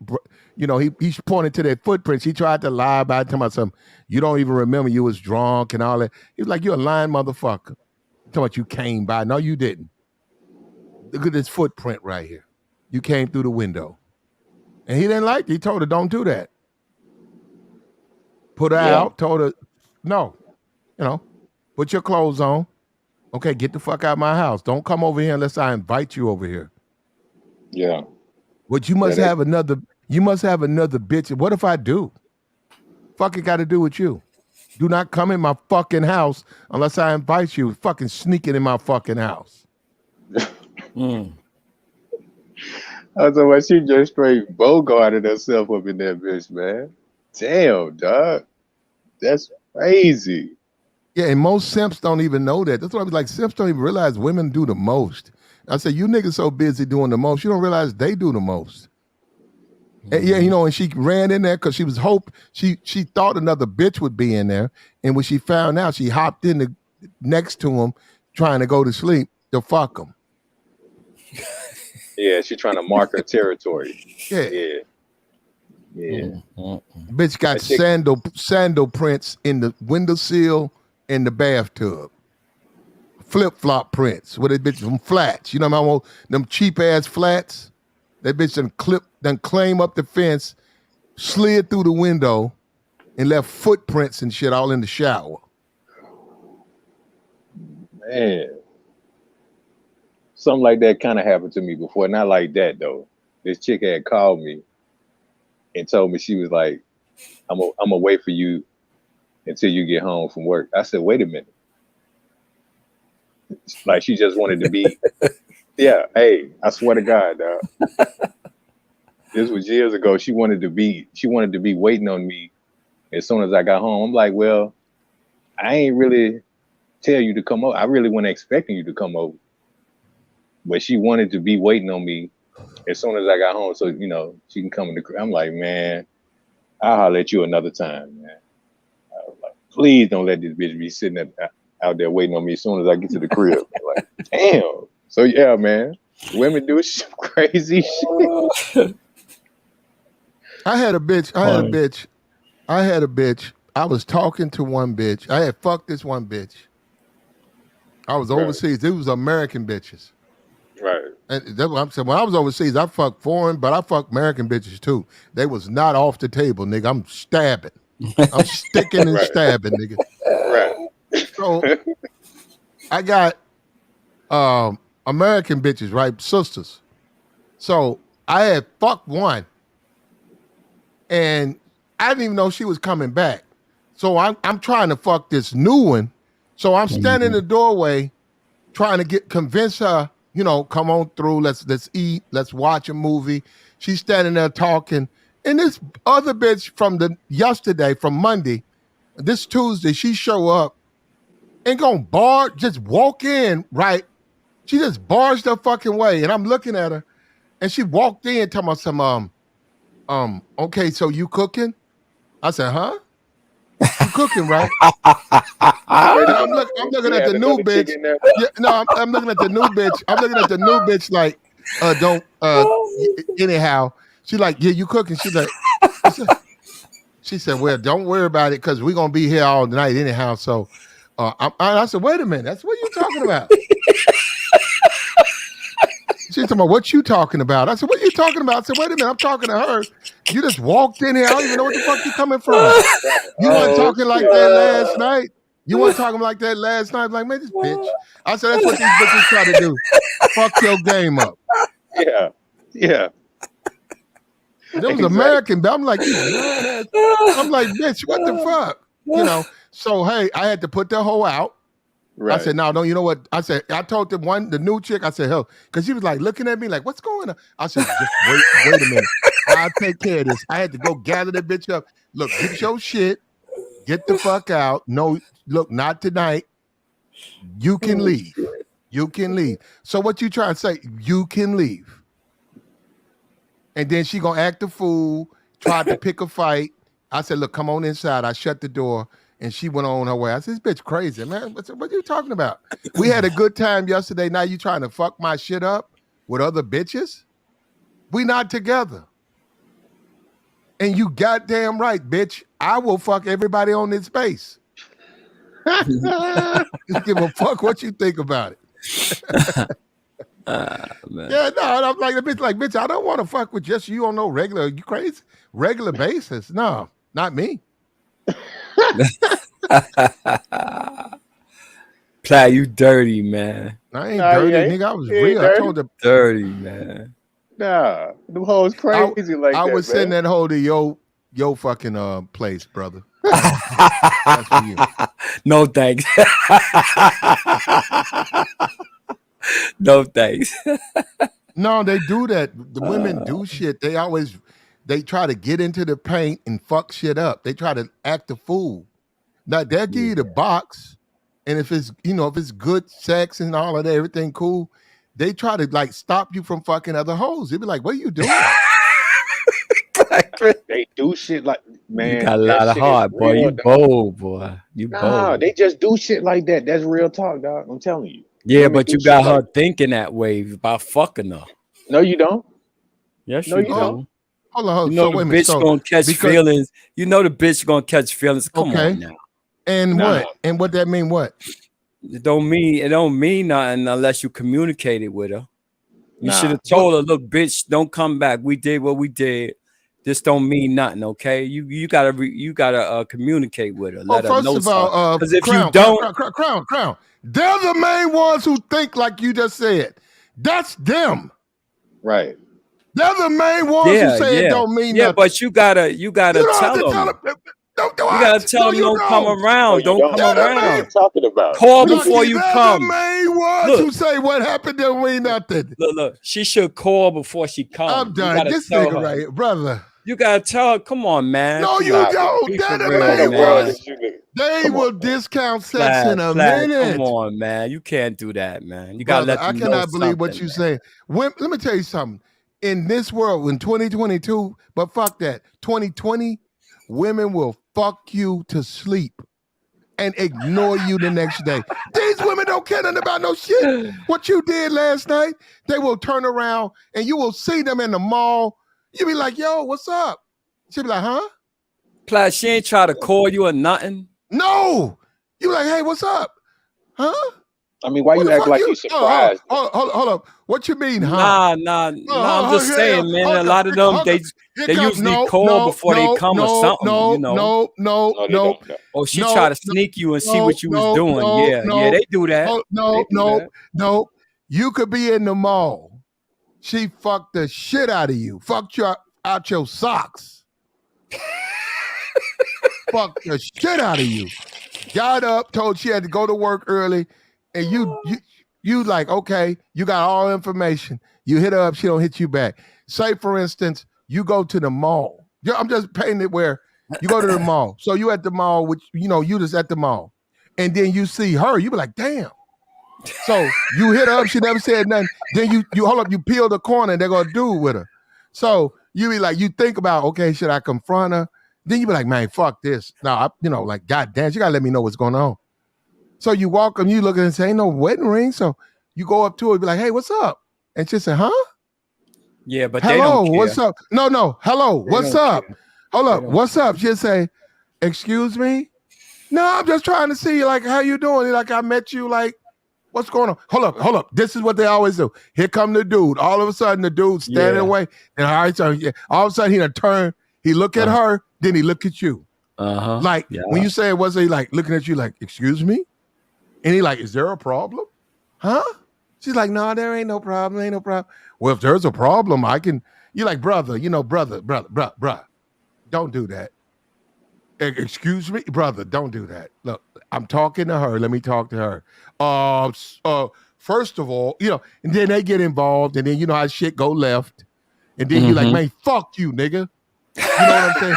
he pointed to that footprints. He tried to lie about it, talking about something. You don't even remember you was drunk and all that. He was like, you're a lying motherfucker. Talking about you came by. No, you didn't. Look at this footprint right here. You came through the window. And he didn't like it. He told her, don't do that. Put her out, told her, no, put your clothes on. Okay, get the fuck out of my house. Don't come over here unless I invite you over here. Yeah. But you must have another bitch. What if I do? Fuck it got to do with you. Do not come in my fucking house unless I invite you. Fucking sneaking in my fucking house. Otherwise, she just straight bogarted herself up in that bitch, man. Damn, dog. That's crazy. Yeah, and most simps don't even know that. That's what I was like. Simps don't even realize women do the most. I said, you niggas so busy doing the most, you don't realize they do the most. And yeah, and she ran in there because she was she thought another bitch would be in there, and when she found out, she hopped in next to him, trying to go to sleep to fuck him. Yeah, she trying to mark her territory. Yeah. Yeah. Bitch got sandal prints in the windowsill in the bathtub. Flip-flop prints with that bitch from flats. You know what I mean? Them cheap ass flats. That bitch done climb up the fence, slid through the window, and left footprints and shit all in the shower. Man. Something like that kind of happened to me before. Not like that though. This chick had called me and told me, she was like, I'm gonna wait for you until you get home from work. I said, wait a minute. Like she just wanted to be, yeah, hey, I swear to God, dog. This was years ago. She wanted to be waiting on me as soon as I got home. I'm like, well, I ain't really tell you to come over. I really wasn't expecting you to come over. But she wanted to be waiting on me as soon as I got home, so she can come in the crib. I'm like, man, I'll holler at you another time, man. I was like, please don't let this bitch be sitting out there waiting on me as soon as I get to the crib. Like, damn. So yeah, man, women do crazy shit. I had a bitch. I was talking to one bitch. I had fucked this one bitch. I was overseas. It was American bitches. Right. And that's what I'm saying. When I was overseas, I fucked foreign, but I fucked American bitches too. They was not off the table, nigga. I'm stabbing. I'm sticking and stabbing, nigga. Right. So I got American bitches, right? Sisters. So I had fucked one. And I didn't even know she was coming back. So I'm trying to fuck this new one. So I'm standing in the doorway trying to convince her, come on through, let's eat, let's watch a movie. She's standing there talking. And this other bitch from from Monday, this Tuesday, she show up and just walk in, right? She just barged her fucking way. And I'm looking at her and she walked in talking about some, okay, so you cooking? I said, huh? You cooking, right? I'm looking at the new bitch. Yeah, no, I'm looking at the new bitch. I'm looking at the new bitch like, anyhow. She like, yeah, you cooking. She said, well, don't worry about it because we're going to be here all night anyhow. So I said, wait a minute. That's what you talking about. She's talking about, what you talking about? I said, what are you talking about? I said, wait a minute, I'm talking to her. You just walked in here. I don't even know what the fuck you coming from. You weren't talking like that last night. You weren't talking like that last night. I'm like, man, this bitch. I said, that's what these bitches try to do. Fuck your game up. Yeah. Yeah. There was American, but I'm like, bitch, what the fuck? So hey, I had to put the hoe out. Right. I said, no, you know what? I said, I told the new chick, I said, hell, because she was like looking at me like, what's going on? I said, just wait a minute. I'll take care of this. I had to go gather that bitch up. Look, get your shit. Get the fuck out. No, look, not tonight. You can leave. You can leave. So what you trying to say? You can leave. And then she gonna act a fool, tried to pick a fight. I said, look, come on inside. I shut the door. And she went on her way. I said, this bitch crazy, man. What are you talking about? We had a good time yesterday. Now you trying to fuck my shit up with other bitches? We not together. And you goddamn right, bitch. I will fuck everybody on this space. Just give a fuck what you think about it. Yeah, no, I'm like, bitch, I don't want to fuck with just you on no regular, you crazy? Regular basis. No, not me. Plat, you dirty, man. I ain't dirty, nigga. I was real. I told her dirty, man. Nah, the hoes crazy like that. I was sending that hoe to your fucking place, brother. That's for you. No thanks. No thanks. No, they do that. The women do shit. They always they try to get into the paint and fuck shit up. They try to act a fool. Now they'll give you the box, and if it's if it's good sex and all of that, everything cool, they try to like stop you from fucking other hoes. They be like, "What are you doing?" They do shit like, man. You got a lot of heart, boy. You bold, boy. You bold. They just do shit like that. That's real talk, dog. I'm telling you. Yeah, but you got her thinking that way about fucking her. No, you don't. Yes, you do. Hold on. You know so the bitch gonna catch feelings. You know the bitch gonna catch feelings. Come on now. And what? And what that mean? What? It don't mean nothing unless you communicated with her. You should have told her, look, bitch, don't come back. We did what we did. This don't mean nothing, okay? You gotta communicate with her. Let her know first of all, because if you don't, crown, they're the main ones who think like you just said. That's them, right? They're the main ones who say it don't mean nothing. But you gotta tell them. You gotta tell them don't come around. Don't come around. What are you talking about? Call before you come. They're the main ones who say what happened don't mean nothing. Look. She should call before she comes. I'm done. This nigga right here, brother. You gotta tell her, come on, man. No, you don't. They're the main ones. They will discount sex in a minute. Come on, man. You can't do that, man. You gotta let them know. I cannot believe what you say. Let me tell you something. In this world, in 2022, but fuck that, 2020, women will fuck you to sleep and ignore you the next day. These women don't care nothing about no shit. What you did last night, they will turn around and you will see them in the mall. You be like, yo, what's up? She be like, huh? Plus, she ain't try to call you or nothing. No. You like, hey, what's up? Huh? I mean, why you act like you surprised? Hold up. What you mean, huh? Nah. I'm just saying, man. A lot of them, they usually call before they come or something. No. Oh, she try to sneak you and see what you was doing. Yeah, they do that. No. You could be in the mall. She fucked the shit out of you. Fucked you out your socks. Fucked the shit out of you. Got up, told she had to go to work early, and you like, okay, you got all information. You hit her up, she don't hit you back. Say, for instance, you go to the mall. I'm just painting it where you go to the mall. So you at the mall, which, you just at the mall. And then you see her, you be like, damn. So you hit her up, she never said nothing. Then you hold up, you peel the corner, and they're gonna do with her. So you be like, you think about, okay, should I confront her? Then you be like, man, fuck this. No, like, goddamn, you gotta let me know what's going on. So you walk them, you look at her and say, ain't no wedding ring. So you go up to her and be like, hey, what's up? And she say, huh? Yeah, but hello, they don't care. What's up? No, hello, what's up? Care. Hold up, what's up? She'll say, excuse me? No, I'm just trying to see, like, how you doing? Like, I met you, like, what's going on? Hold up. This is what they always do. Here come the dude. All of a sudden, the dude standing away. And all of a sudden, he done turn. He look at her, then he look at you. Like, when you say it, was he like looking at you like, excuse me? And he like, is there a problem? Huh? She's like, no, there ain't no problem. Well, if there's a problem, I can. You're like, brother, brother. Don't do that. Excuse me, brother, don't do that. Look, I'm talking to her. Let me talk to her. First of all, and then they get involved, and then you know how shit go left. And then you're like, man, fuck you, nigga. You know what I'm saying?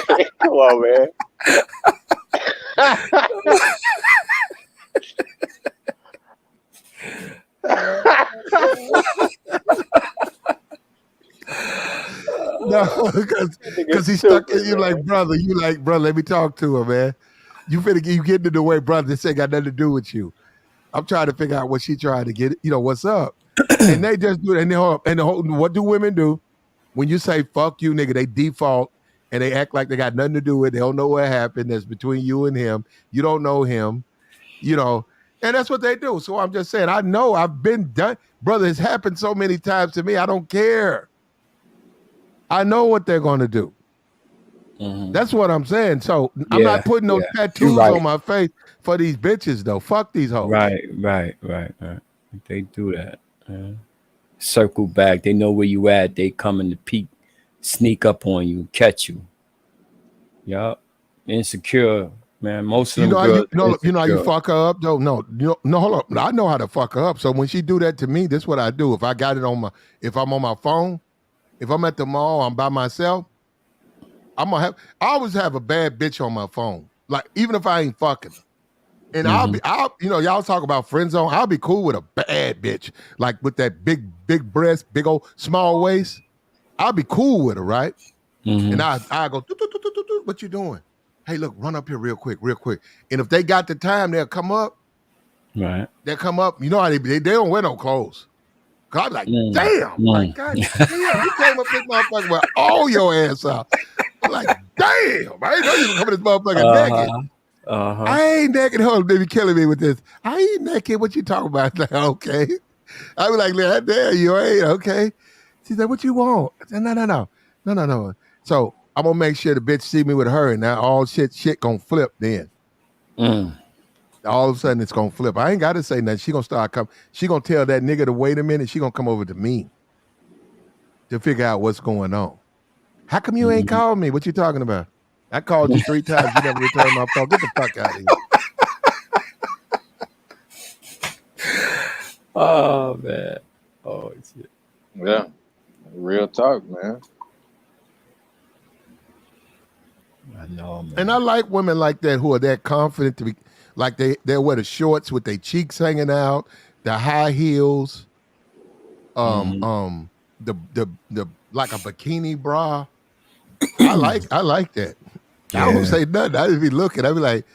Hey, come on, man. No, because he stuck in you like, brother, let me talk to her, man. You getting in the way, brother. This ain't got nothing to do with you. I'm trying to figure out what she trying to get, what's up. And they just do it. And what do women do? When you say fuck you, nigga, they default and they act like they got nothing to do with it. They don't know what happened. That's between you and him. You don't know him, and that's what they do. So I'm just saying, I know I've been done. Brother, it's happened so many times to me. I don't care. I know what they're going to do. That's what I'm saying. So I'm not putting no tattoos on my face for these bitches, though. Fuck these hoes. Right. They do that. Circle back. They know where you at. They coming to peek, sneak up on you, catch you. Yup. Insecure, man. Most of them girls. You know how you fuck her up, though? No, hold up. I know how to fuck her up. So when she do that to me, this is what I do. If I got it if I'm on my phone, If I'm at the mall, I'm by myself. I always have a bad bitch on my phone. Like even if I ain't fucking her. And y'all talk about friend zone. I'll be cool with a bad bitch, like with that big breast, big old small waist. I'll be cool with her, right? And I go, what you doing? Hey, look, run up here real quick. And if they got the time, they'll come up. Right. They'll come up. You know how they don't wear no clothes. Cause I'm like, damn, like God damn, you came up this motherfucker with all your ass out. I'm like, damn, I ain't know you was coming this motherfucker naked. I ain't naked. Hold on, they be killing me with this. I ain't naked. What you talking about? Like, okay. I be like, damn, you ain't okay. She's like, what you want? I said, no. So I'm gonna make sure the bitch see me with her, and now all shit gonna flip then. All of a sudden it's gonna flip. I ain't gotta say nothing. She gonna start coming. She gonna tell that nigga to wait a minute. She gonna come over to me to figure out what's going on. How come you ain't called me? What you talking about? I called you 3 times. You never returned my phone. Get the fuck out of here. Oh man. Oh shit. Yeah. Real talk, man. I know, man. And I like women like that who are that confident to be like they wear the shorts with their cheeks hanging out, the high heels, the like a bikini bra. I like that. Yeah. I don't say nothing. I just be looking. I be like,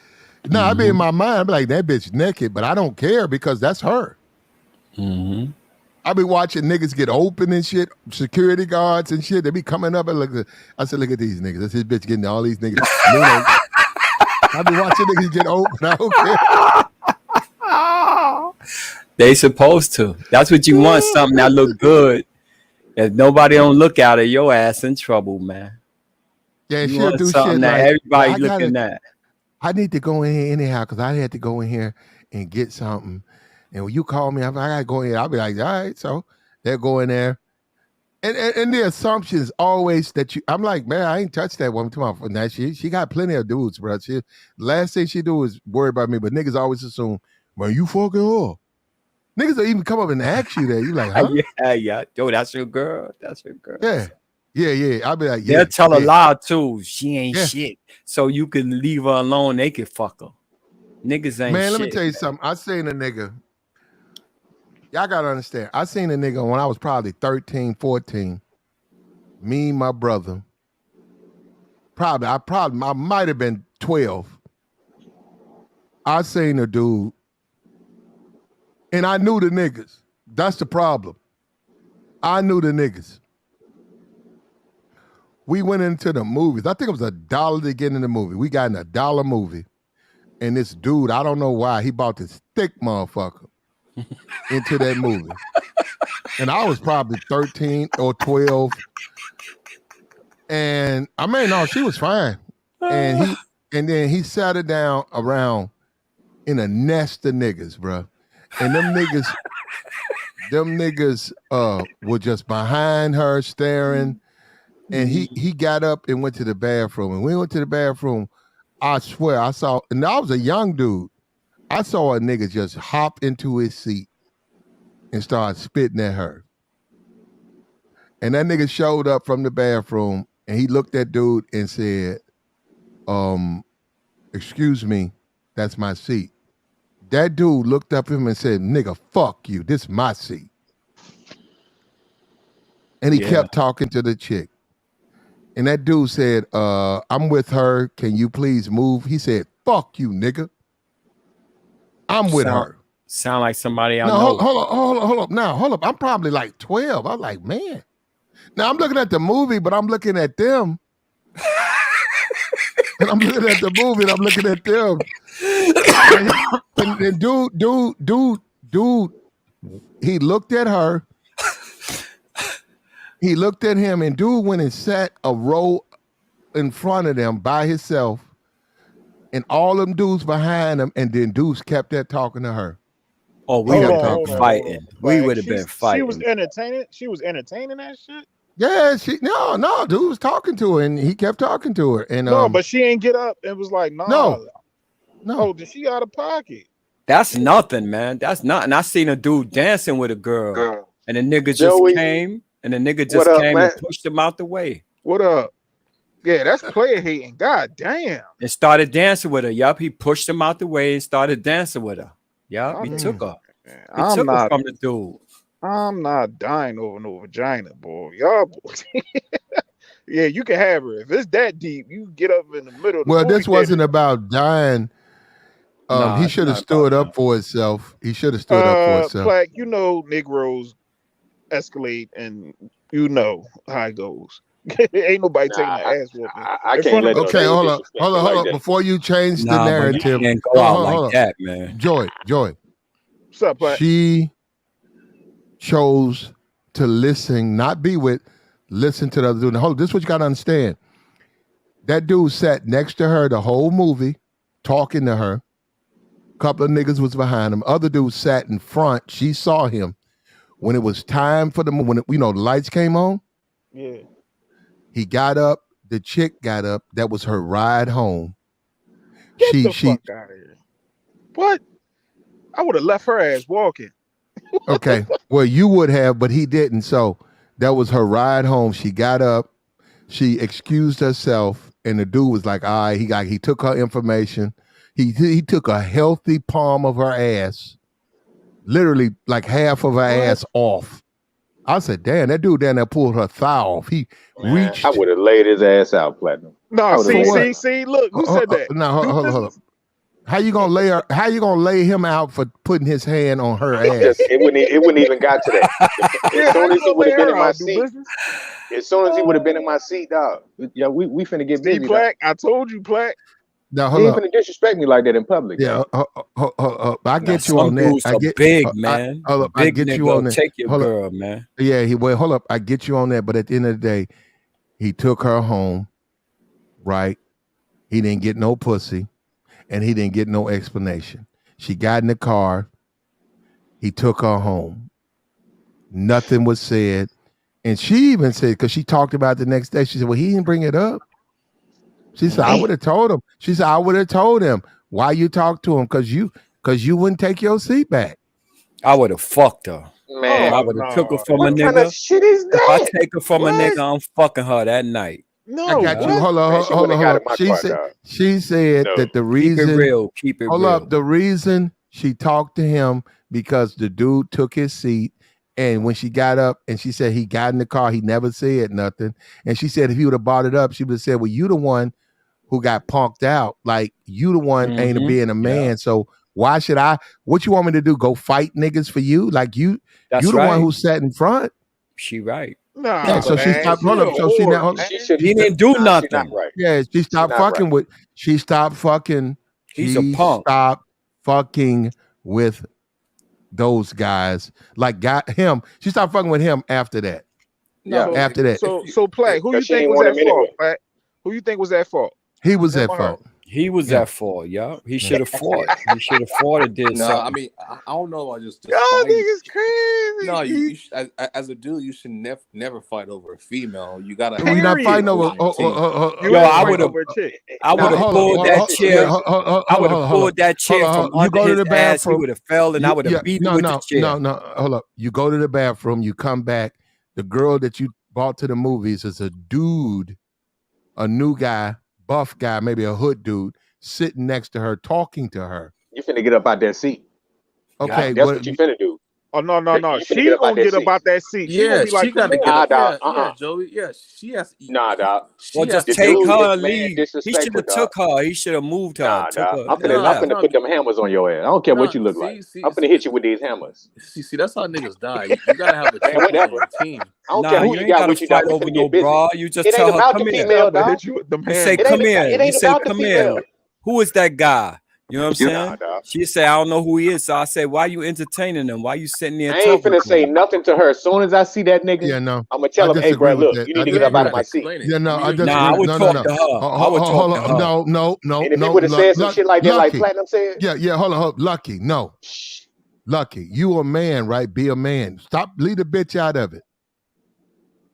I be in my mind. I be like, that bitch naked, but I don't care because that's her. I be watching niggas get open and shit, security guards and shit. They be coming up and I said, look at these niggas. That's this bitch getting all these niggas. I be watching niggas get open. I don't care. They supposed to. That's what you want. Something that look good. If nobody don't look at it, your ass in trouble, man. Yeah, you she'll do something shit that like everybody looking at. I need to go in here anyhow because I had to go in here and get something. And when you call me, I gotta go in here. I'll be like, all right. So they'll go in there. And the assumption is always that I'm like, man, I ain't touched that woman tomorrow. Now she got plenty of dudes, bro. Last thing she do is worry about me, but niggas always assume, man, you fucking her. Niggas will even come up and ask you that. You like, huh? Yeah. Yo, that's your girl. That's your girl. Yeah. I'll be like, yeah. They'll tell a lie too. She ain't shit. So you can leave her alone. They can fuck her. Niggas ain't shit. Man, let me tell you something. I seen a nigga. Y'all gotta understand. I seen a nigga when I was probably 13, 14. Me, my brother. I might have been 12. I seen a dude. And I knew the niggas. That's the problem. I knew the niggas. We went into the movies. I think it was $1 to get in the movie. We got in a $1 movie. And this dude, I don't know why, he bought this thick motherfucker into that movie. And I was probably 13 or 12. And I mean, no, she was fine. And then he sat her down around in a nest of niggas, bro. And them niggas were just behind her staring. And he got up and went to the bathroom. And when we went to the bathroom, I swear I saw, and I was a young dude. I saw a nigga just hop into his seat and start spitting at her. And that nigga showed up from the bathroom and he looked at dude and said, excuse me, that's my seat. That dude looked up at him and said, nigga, fuck you. This is my seat. And he kept talking to the chick. And that dude said, I'm with her. Can you please move? He said, fuck you, nigga. I'm with her. Sound like somebody I know. Hold up. Now, hold up. I'm probably like 12. I'm like, man. Now, I'm looking at the movie, but I'm looking at them. And I'm looking at the movie, and I'm looking at them. And dude, he looked at her. He looked at him, and dude went and sat a row in front of them by himself, and all them dudes behind him, and then dudes kept that talking to her. Oh, we would have been fighting. We would have been fighting. She was entertaining. She was entertaining that shit. Yeah, no, dude was talking to her, and he kept talking to her. And no, but she ain't get up and was like, nah. No. Oh, she out of pocket. That's nothing, man. That's nothing. I seen a dude dancing with a girl. And the nigga just came and the nigga What just up, came man? and pushed him out the way What up? Yeah, that's player hating. God damn. and started dancing with her. Yup, he pushed him out the way and started dancing with her. Yup, he took her. He took her from the dude. I'm not dying over no vagina, boy. Y'all, boys. Yeah, you can have her. If it's that deep, you get up in the middle of the Well, movie this wasn't theater. about dying. Nah, He it's should have not stood about up for himself. He should have stood up for himself. Plaque, you know Negroes escalate and you know how it goes. Ain't nobody taking Nah, an ass whooping. I in can't front let of no Okay, nigga hold up, disrespect me like hold up. that. Before you change the Nah, but you narrative, can't go out like hold up. that, man. Joy. What's up, Plaque? She chose to listen, not be with, listen to the other dude. Now, hold on, this is what you got to understand. That dude sat next to her the whole movie, talking to her. A couple of niggas was behind him. Other dude sat in front. She saw him. When it was time for the the lights came on, Yeah. he got up. The chick got up. That was her ride home. Get the fuck out of here. What? I would have left her ass walking. Okay. Well, you would have, but he didn't. So that was her ride home. She got up. She excused herself, and the dude was like, all right, he took her information. He took a healthy palm of her ass, literally like half of her ass off. I said, damn, that dude down there pulled her thigh off. He reached. I would have laid his ass out, Platinum. No, see, look, who said that? No, hold up. How you gonna lay her? How you gonna lay him out for putting his hand on her ass? It wouldn't even got to that. As soon as he would have been in my seat, as soon as he would have been in my seat, dog. Yeah, we finna get busy. Plaque, I told you, Plaque. Now, he ain't finna disrespect me like that in public. Yeah, I get you some on that. dudes I are get big, man. Hold up, Big I get nigga you on that. take your Hold girl, up. man. Yeah, hold up. I get you on that, but at the end of the day, he took her home, right? He didn't get no pussy, and he didn't get no explanation. She got in the car. He took her home. Nothing was said. And she even said, because she talked about it the next day, she said, well, he didn't bring it up. She said, I would have told him. She said, I would have told him. Why you talk to him? Because you wouldn't take your seat back. I would have fucked her. Man, I would have took her from what a kind nigga. of shit is that? If I take her from a nigga, I'm fucking her that night. No, I got you. Hold on. She said that the reason. Keep it real. Keep it hold real. up. The reason she talked to him because the dude took his seat. And when she got up and she said he got in the car, he never said nothing. And she said if he would have brought it up, she would have said, well, you the one who got punked out. Like, you the one ain't being a man. Yeah. So why should I? What you want me to do? Go fight niggas for you? Like, you the one who sat in front. She right. Nah, yeah, so man, she stopped. Hold up. So she now. He didn't do nothing. Right. Yeah, she stopped fucking with. She stopped fucking. He's a punk. Stopped fucking with those guys. Like, got him. She stopped fucking with him after that. No, after that. So Plaque, who you think was at fault? Plaque? Who you think was at fault? He was at fault. He was at fault, yeah. He should have fought. He should have fought or did something. I mean, I don't know. I just y'all niggas crazy. No, you as a dude, you should never fight over a female. You gotta. We're not fighting over. Yo, I would have pulled that chair. I would have pulled that chair from under his ass. He would have fell, and I would have beat him with the chair. No, hold up. You go to the bathroom. You come back. The girl that you brought to the movies is a dude, a new guy. Buff guy, maybe a hood dude, sitting next to her, talking to her. You finna get up out that seat. Okay, that's what you finna do. Oh no! She gonna get up out that seat. Yeah, she gotta get up. Yeah, Joey. Yeah, she has. Nah, dog. Well, just take her and leave. He should have took her. He should have moved her. Nah, dog. I'm finna put them hammers on your ass. I don't care what you look like. I'm finna hit you with these hammers. See, that's how niggas die. You gotta have a champion on your team. I don't care who you got with you. Fight over no bra. You just it tell ain't her, about come the here. female, dog. You say, come here. You say, come here. Who is that guy? You know what I'm saying? She said, I don't know who he is. So I said, why you entertaining him? Why you sitting there? I ain't finna say nothing to her. As soon as I see that nigga, I'm gonna tell him, hey, bro, look, you need to get up out of my seat. Yeah, no, I just I would talk to her. I would talk to her. No. And if he would have said some shit like that, like Platinum said. Yeah, hold on. Lucky, no. Lucky, you a man, right? Be a man. Stop, leave the bitch out of it.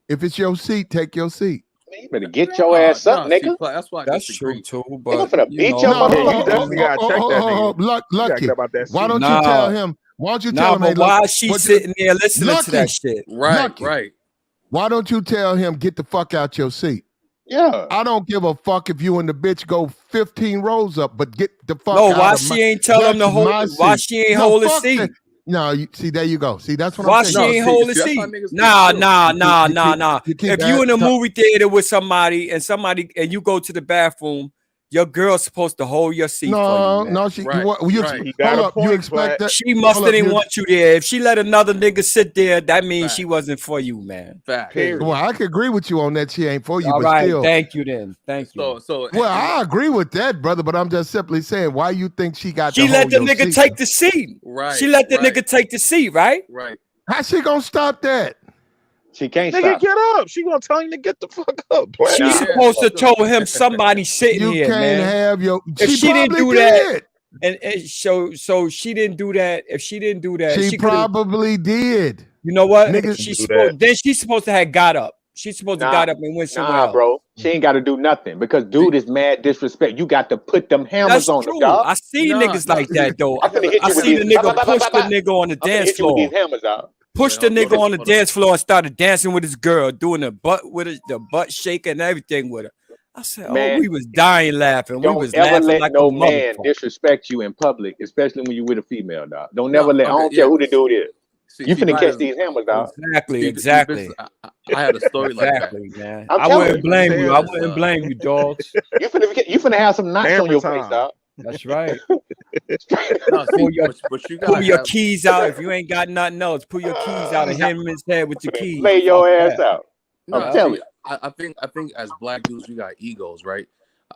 If it's your seat, take your seat. You better get your ass up, nigga. That's why. That's true too. But I'm finna beat your motherfucker. Lucky. Why don't you tell him? Why don't you tell him? But why is she sitting there listening to that shit? Right. Why don't you tell him get the fuck out your seat? Yeah. I don't give a fuck if you and the bitch go 15 rows up, but get the fuck No, out why of my. she ain't tell him to That's hold? my Why seat. she ain't No, hold his fuck that. seat? No, see, there you go. See, that's what Why I'm she saying. ain't hold his that's how seat? niggas Nah. You keep If you in a that- movie theater with somebody and you go to the bathroom, your girl's supposed to hold your seat for you, man. No, You got hold a up. You point, expect Plat. that? She must Hold have up, didn't you- want you there. If she let another nigga sit there, that means Fact. she wasn't for you, man. Fact. Period. Well, I could agree with you on that. She ain't for you, All but right, still. thank you then. Thank you. So Well, I agree with that, brother. But I'm just simply saying, why you think she got She to let hold the your nigga seat? take the seat. Right. She let the right, nigga take the seat, right? Right. How she gonna stop that? She can't Nigga, stop. get up. She gonna tell him to get the fuck up. Plat. She's Yeah. supposed to tell him somebody sitting You here, can't man. have your. If she didn't probably do that, did. and so she didn't do that. If she didn't do that, She she could have. probably did. You know what? Niggas She's do that. supposed to have got up. She's supposed to Nah, got up and went somewhere else. bro. She ain't got to do nothing because dude is mad disrespect. You got to put them hammers That's on him, true. dog. I see Nah, niggas like that though. I'm finna hit I you with see these. the nigga push the nigga on the I'm finna dance hit you with floor. these hammers, dog. Push the Wait, nigga on the hold dance floor and started dancing with his girl, doing the butt with the butt shaking and everything with her. I said, Man, we was dying laughing. We Don't was ever laughing let like no a man motherfucker. disrespect you in public, especially when you with a female, dog. Don't No, never let. I okay, don't care yeah. who the dude is. You finna Vlad catch is- these hammers, dog. Exactly. I had a story like that. Exactly, man. I'm I telling wouldn't you. blame you. I wouldn't blame you, dogs. You finna have some knots on Hammer your time. face, dog. That's right. No, see, Pull your, but you pull gotta your have. keys out. If you ain't got nothing else, pull your keys out and hit him in his head with your keys. Lay your Fuck ass that. out. I'm No, telling see, I think as black dudes, we got egos, right?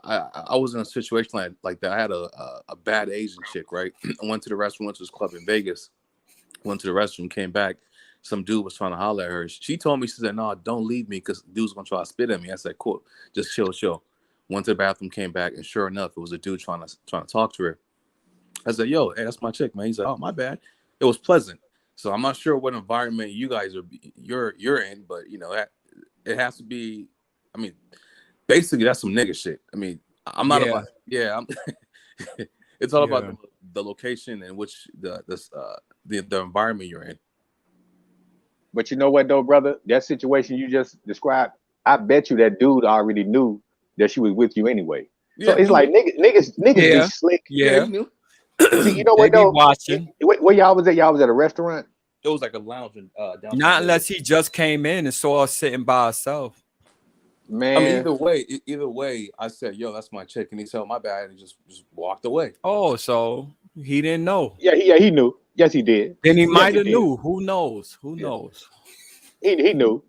I was in a situation like that. I had a bad Asian chick, right? I went to the restroom, went to this club in Vegas, went to the restroom, came back. Some dude was trying to holler at her. She told me, she said, "No, don't leave me because dude's gonna try to spit at me." I said, "Cool, just chill." Went to the bathroom, came back, and sure enough, it was a dude trying to talk to her. I said, "Yo, hey, that's my chick, man." He's like, "Oh, my bad." It was pleasant. So I'm not sure what environment you guys you're in, but you know that it has to be. I mean, basically that's some nigga shit. I mean, I'm not about. Yeah, it's all about the location in which the environment you're in. But you know what though, brother? That situation you just described, I bet you that dude already knew that she was with you anyway. Yeah, so it's like niggas be slick. Yeah. he knew. See, you know what They be though? watching. Where y'all was at? Y'all was at a restaurant? It was like a lounge in downtown. Not unless he just came in and saw her sitting by herself. Man. I mean, either way, I said, "Yo, that's my chick," and he said, "Oh, my bad," and he just walked away. Oh, so he didn't know. Yeah, he knew. Yes, he did. Then he Yes, might have did. knew. Who knows? Who knows? He knew.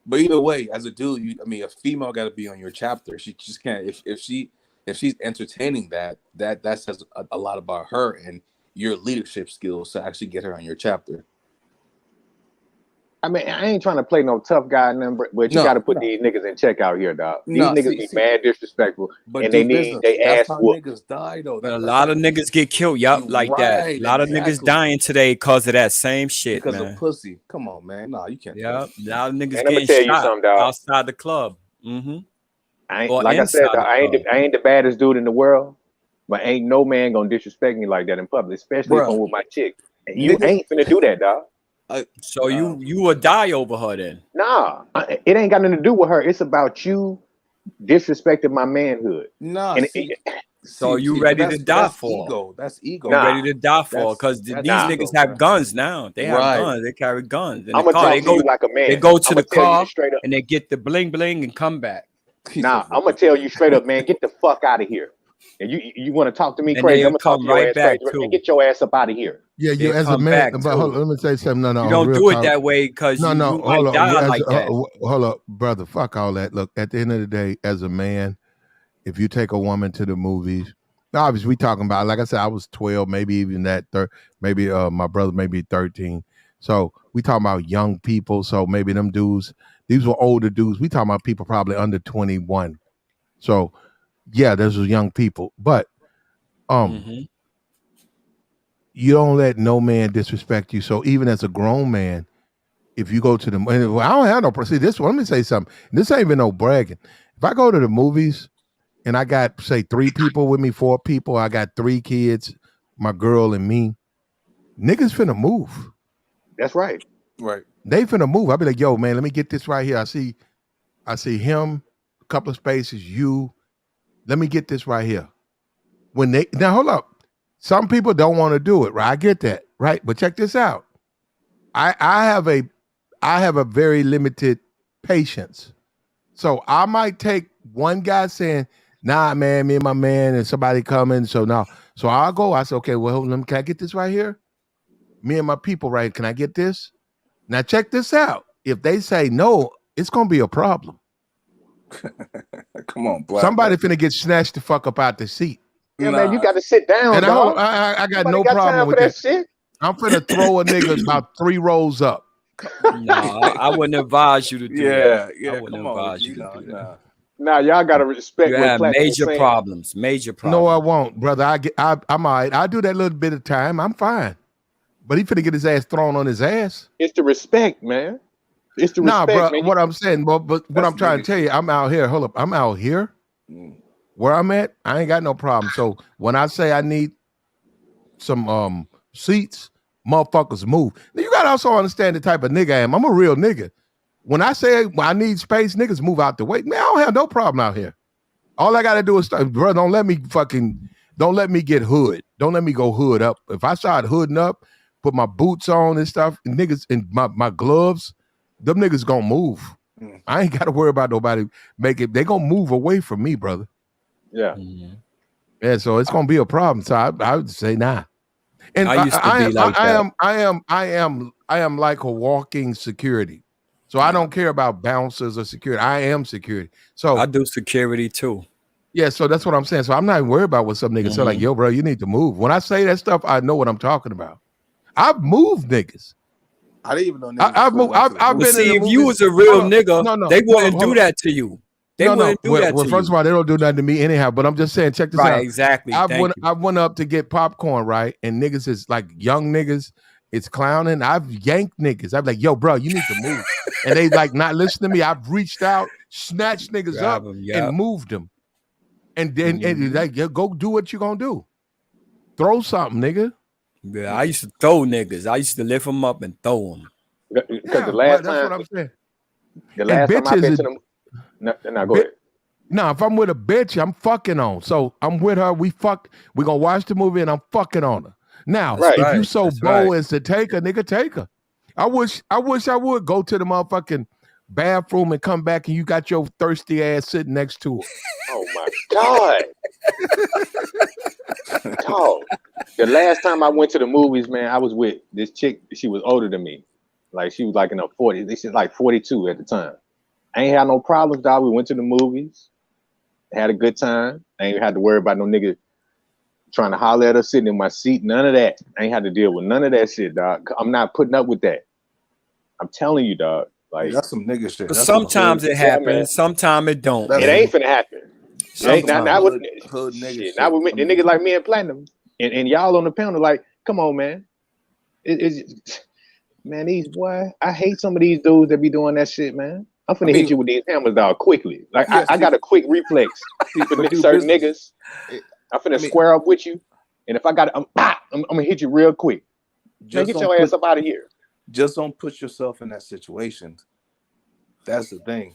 But either way, as a dude, a female got to be on your chapter. She just can't. If she's entertaining that says a lot about her and your leadership skills to actually get her on your chapter. I mean, I ain't trying to play no tough guy number, but you got to put these niggas in check out here, dog. These niggas be mad disrespectful, but and they need they that's ass how whooped. niggas die though. But a lot of niggas get killed, like that. A lot of niggas dying today because of that same shit, because man. of pussy. Come on, man. No, you can't. Yeah, a lot of niggas And I'ma getting tell you shot something, dog. outside the club. I ain't, Or like I said, inside dog, the I ain't the baddest dude in the world, but ain't no man gonna disrespect me like that in public, especially if I'm with my chick. And you ain't finna do that, dog. So you would die over her then? Nah, it ain't got nothing to do with her. It's about you disrespecting my manhood. Nah, and so you ready to die for? Ego. That's ego. You ready to die for? Because these niggas have guns now. They have guns. They carry guns in the car. They go like a man. They go to the car straight up, and they get the bling bling and come back. Nah, I'm gonna tell you straight up, man. Get the fuck out of here. And you want to talk to me And crazy? they'll I'm gonna talk come to your right ass back, crazy. too. Man, get your ass up out of here. Yeah, you They as a come man. back, But hold too. on, let me say something. No, You don't real do it talk. that way because you hold might on. die As like that. hold up, brother. Fuck all that. Look, at the end of the day, as a man, if you take a woman to the movies, obviously we talking about, like I said, I was 12, maybe even that. Maybe my brother maybe 13. So we talking about young people. So maybe them dudes, these were older dudes. We talking about people probably under 21. So yeah, those are young people. But you don't let no man disrespect you. So even as a grown man, if you go to the, I don't have no, see this, let me say something. This ain't even no bragging. If I go to the movies and I got, say, 3 people with me, 4 people, I got 3 kids, my girl and me, niggas finna move. That's right. Right. They finna move. I'll be like, yo, man, let me get this right here. I see him, a couple of spaces, you. Let me get this right here. Now hold up. Some people don't want to do it, right? I get that, right? But check this out. I have a very limited patience. So I might take one guy saying, nah, man, me and my man and somebody coming. So now, so I'll go. I say, okay, well, can I get this right here? Me and my people, right? Can I get this? Now check this out. If they say no, it's gonna be a problem. Come on, Black. Somebody finna get snatched the fuck up out the seat. Yeah, man, you got to sit down, And dog. I got Nobody no got problem time with for that. shit. I'm finna throw a nigga about 3 rows up. No, I wouldn't advise you to do that. Yeah, I wouldn't advise you to do that. Nah, y'all gotta respect You what have Platinum was major saying. problems. Major No, I problems. won't, brother. I'm all right. I do that little bit of time. I'm fine. But he finna get his ass thrown on his ass. It's the respect, man. It's the Nah, respect, bro. man. What I'm saying, but what That's I'm trying to tell you, I'm out here. Hold up, I'm out here. Where I'm at, I ain't got no problem. So when I say I need some seats, motherfuckers move. Now, you gotta also understand the type of nigga I am. I'm a real nigga. When I say I need space, niggas move out the way. Man, I don't have no problem out here. All I gotta do is start, bro. Don't let me get hood. Don't let me go hood up. If I start hooding up, put my boots on and stuff, and niggas and my gloves, them niggas gonna move. I ain't gotta worry about nobody they gonna move away from me, brother. Yeah. Yeah, so it's gonna be a problem. So I would say nah. And I used to be like that. I am like a walking security. So I don't care about bouncers or security. I am security. So I do security too. yeah, so that's what I'm saying. So I'm not even worried about what some niggas say. Like, yo, bro, you need to move. When I say that stuff, I know what I'm talking about. I've moved niggas. I didn't even know niggas. I've moved. I've been See, in the if movies. you was a real Hold on. nigga, No, they wouldn't hold do on. that to you. They wouldn't do that Well, to first you. of all, they don't do nothing to me anyhow. But I'm just saying, check this Right, out. exactly. I Thank went up to get popcorn, right? And niggas is like young niggas. It's clowning. I've yanked niggas. I'm like, yo, bro, you need to move. And they like not listen to me. I've reached out, snatched niggas Grab up, 'em, and yep. moved them. And then and like, yo, go do what you gonna do. Throw something, nigga. Yeah, I used to throw niggas. I used to lift them up and throw them. Because the Yeah, last but that's time, what I'm saying. the And last time I've bitches been is- to the, no, go ahead. No, if I'm with a bitch, I'm fucking on. So I'm with her. We gonna watch the movie and I'm fucking on her. Now, Right. if you right, so that's bold right. as to take her, nigga, take her. I wish I would go to the motherfucking bathroom and come back and you got your thirsty ass sitting next to her. Oh my God. Dog. The last time I went to the movies, man, I was with this chick. She was older than me. Like she was like in her 40s. This is like 42 at the time. I ain't had no problems, dog. We went to the movies, had a good time. I ain't had to worry about no nigga trying to holler at her sitting in my seat. None of that. I ain't had to deal with none of that shit, dog. I'm not putting up with that. I'm telling you, dog. Like That's some nigga shit. But That's some sometimes hood, it Yeah, man. happens. Sometimes it don't. That's it Man. ain't finna happen. It ain't not Sometimes. with hood nigga shit. shit. Not with I mean, niggas like me and Platinum. And y'all on the panel, like, come on, man. Man, these boy, I hate some of these dudes that be doing that shit, man. I'm finna hit you with these hammers, dog, quickly. Like Yeah, I got a quick reflex for but do certain business. niggas. I'm finna square up with you, and if I got, I'm gonna hit you real quick. Man, Just get don't your ass put- up out of here. Just don't put yourself in that situation. That's the thing.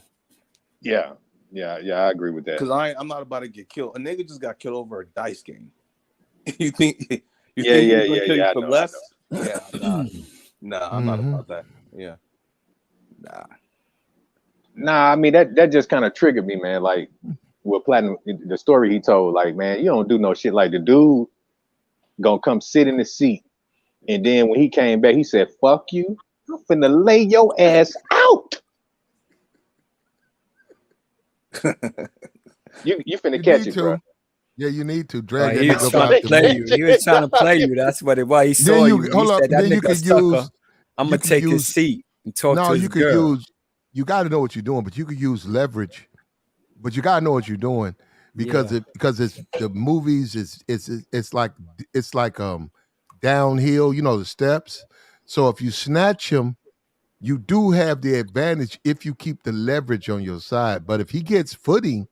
Yeah, I agree with that. Because I'm not about to get killed. A nigga just got killed over a dice game. you think? Yeah, I for know, less? Yeah, nah, I'm not Mhm. about that. Yeah, nah. Nah, I mean that just kind of triggered me, man. Like with Platinum, the story he told, like, man, you don't do no shit. Like the dude gonna come sit in the seat, and then when he came back, he said, "Fuck you, I'm finna lay your ass out." you finna You catch need it, to. bro. Yeah, you need to drag that He was nigga up trying out to the play movie. you. He was trying to play you. That's what it was. He saw Then you. you He hold up. said, that Then you nigga a could sucker. use. I'm You going to could take his use. seat and talk No, to his you could girl. use. You got to know what you're doing, but you could use leverage. But you got to know what you're doing because Yeah. it's the movies. It's like downhill. You know the steps. So if you snatch him, you do have the advantage if you keep the leverage on your side. But if he gets footing,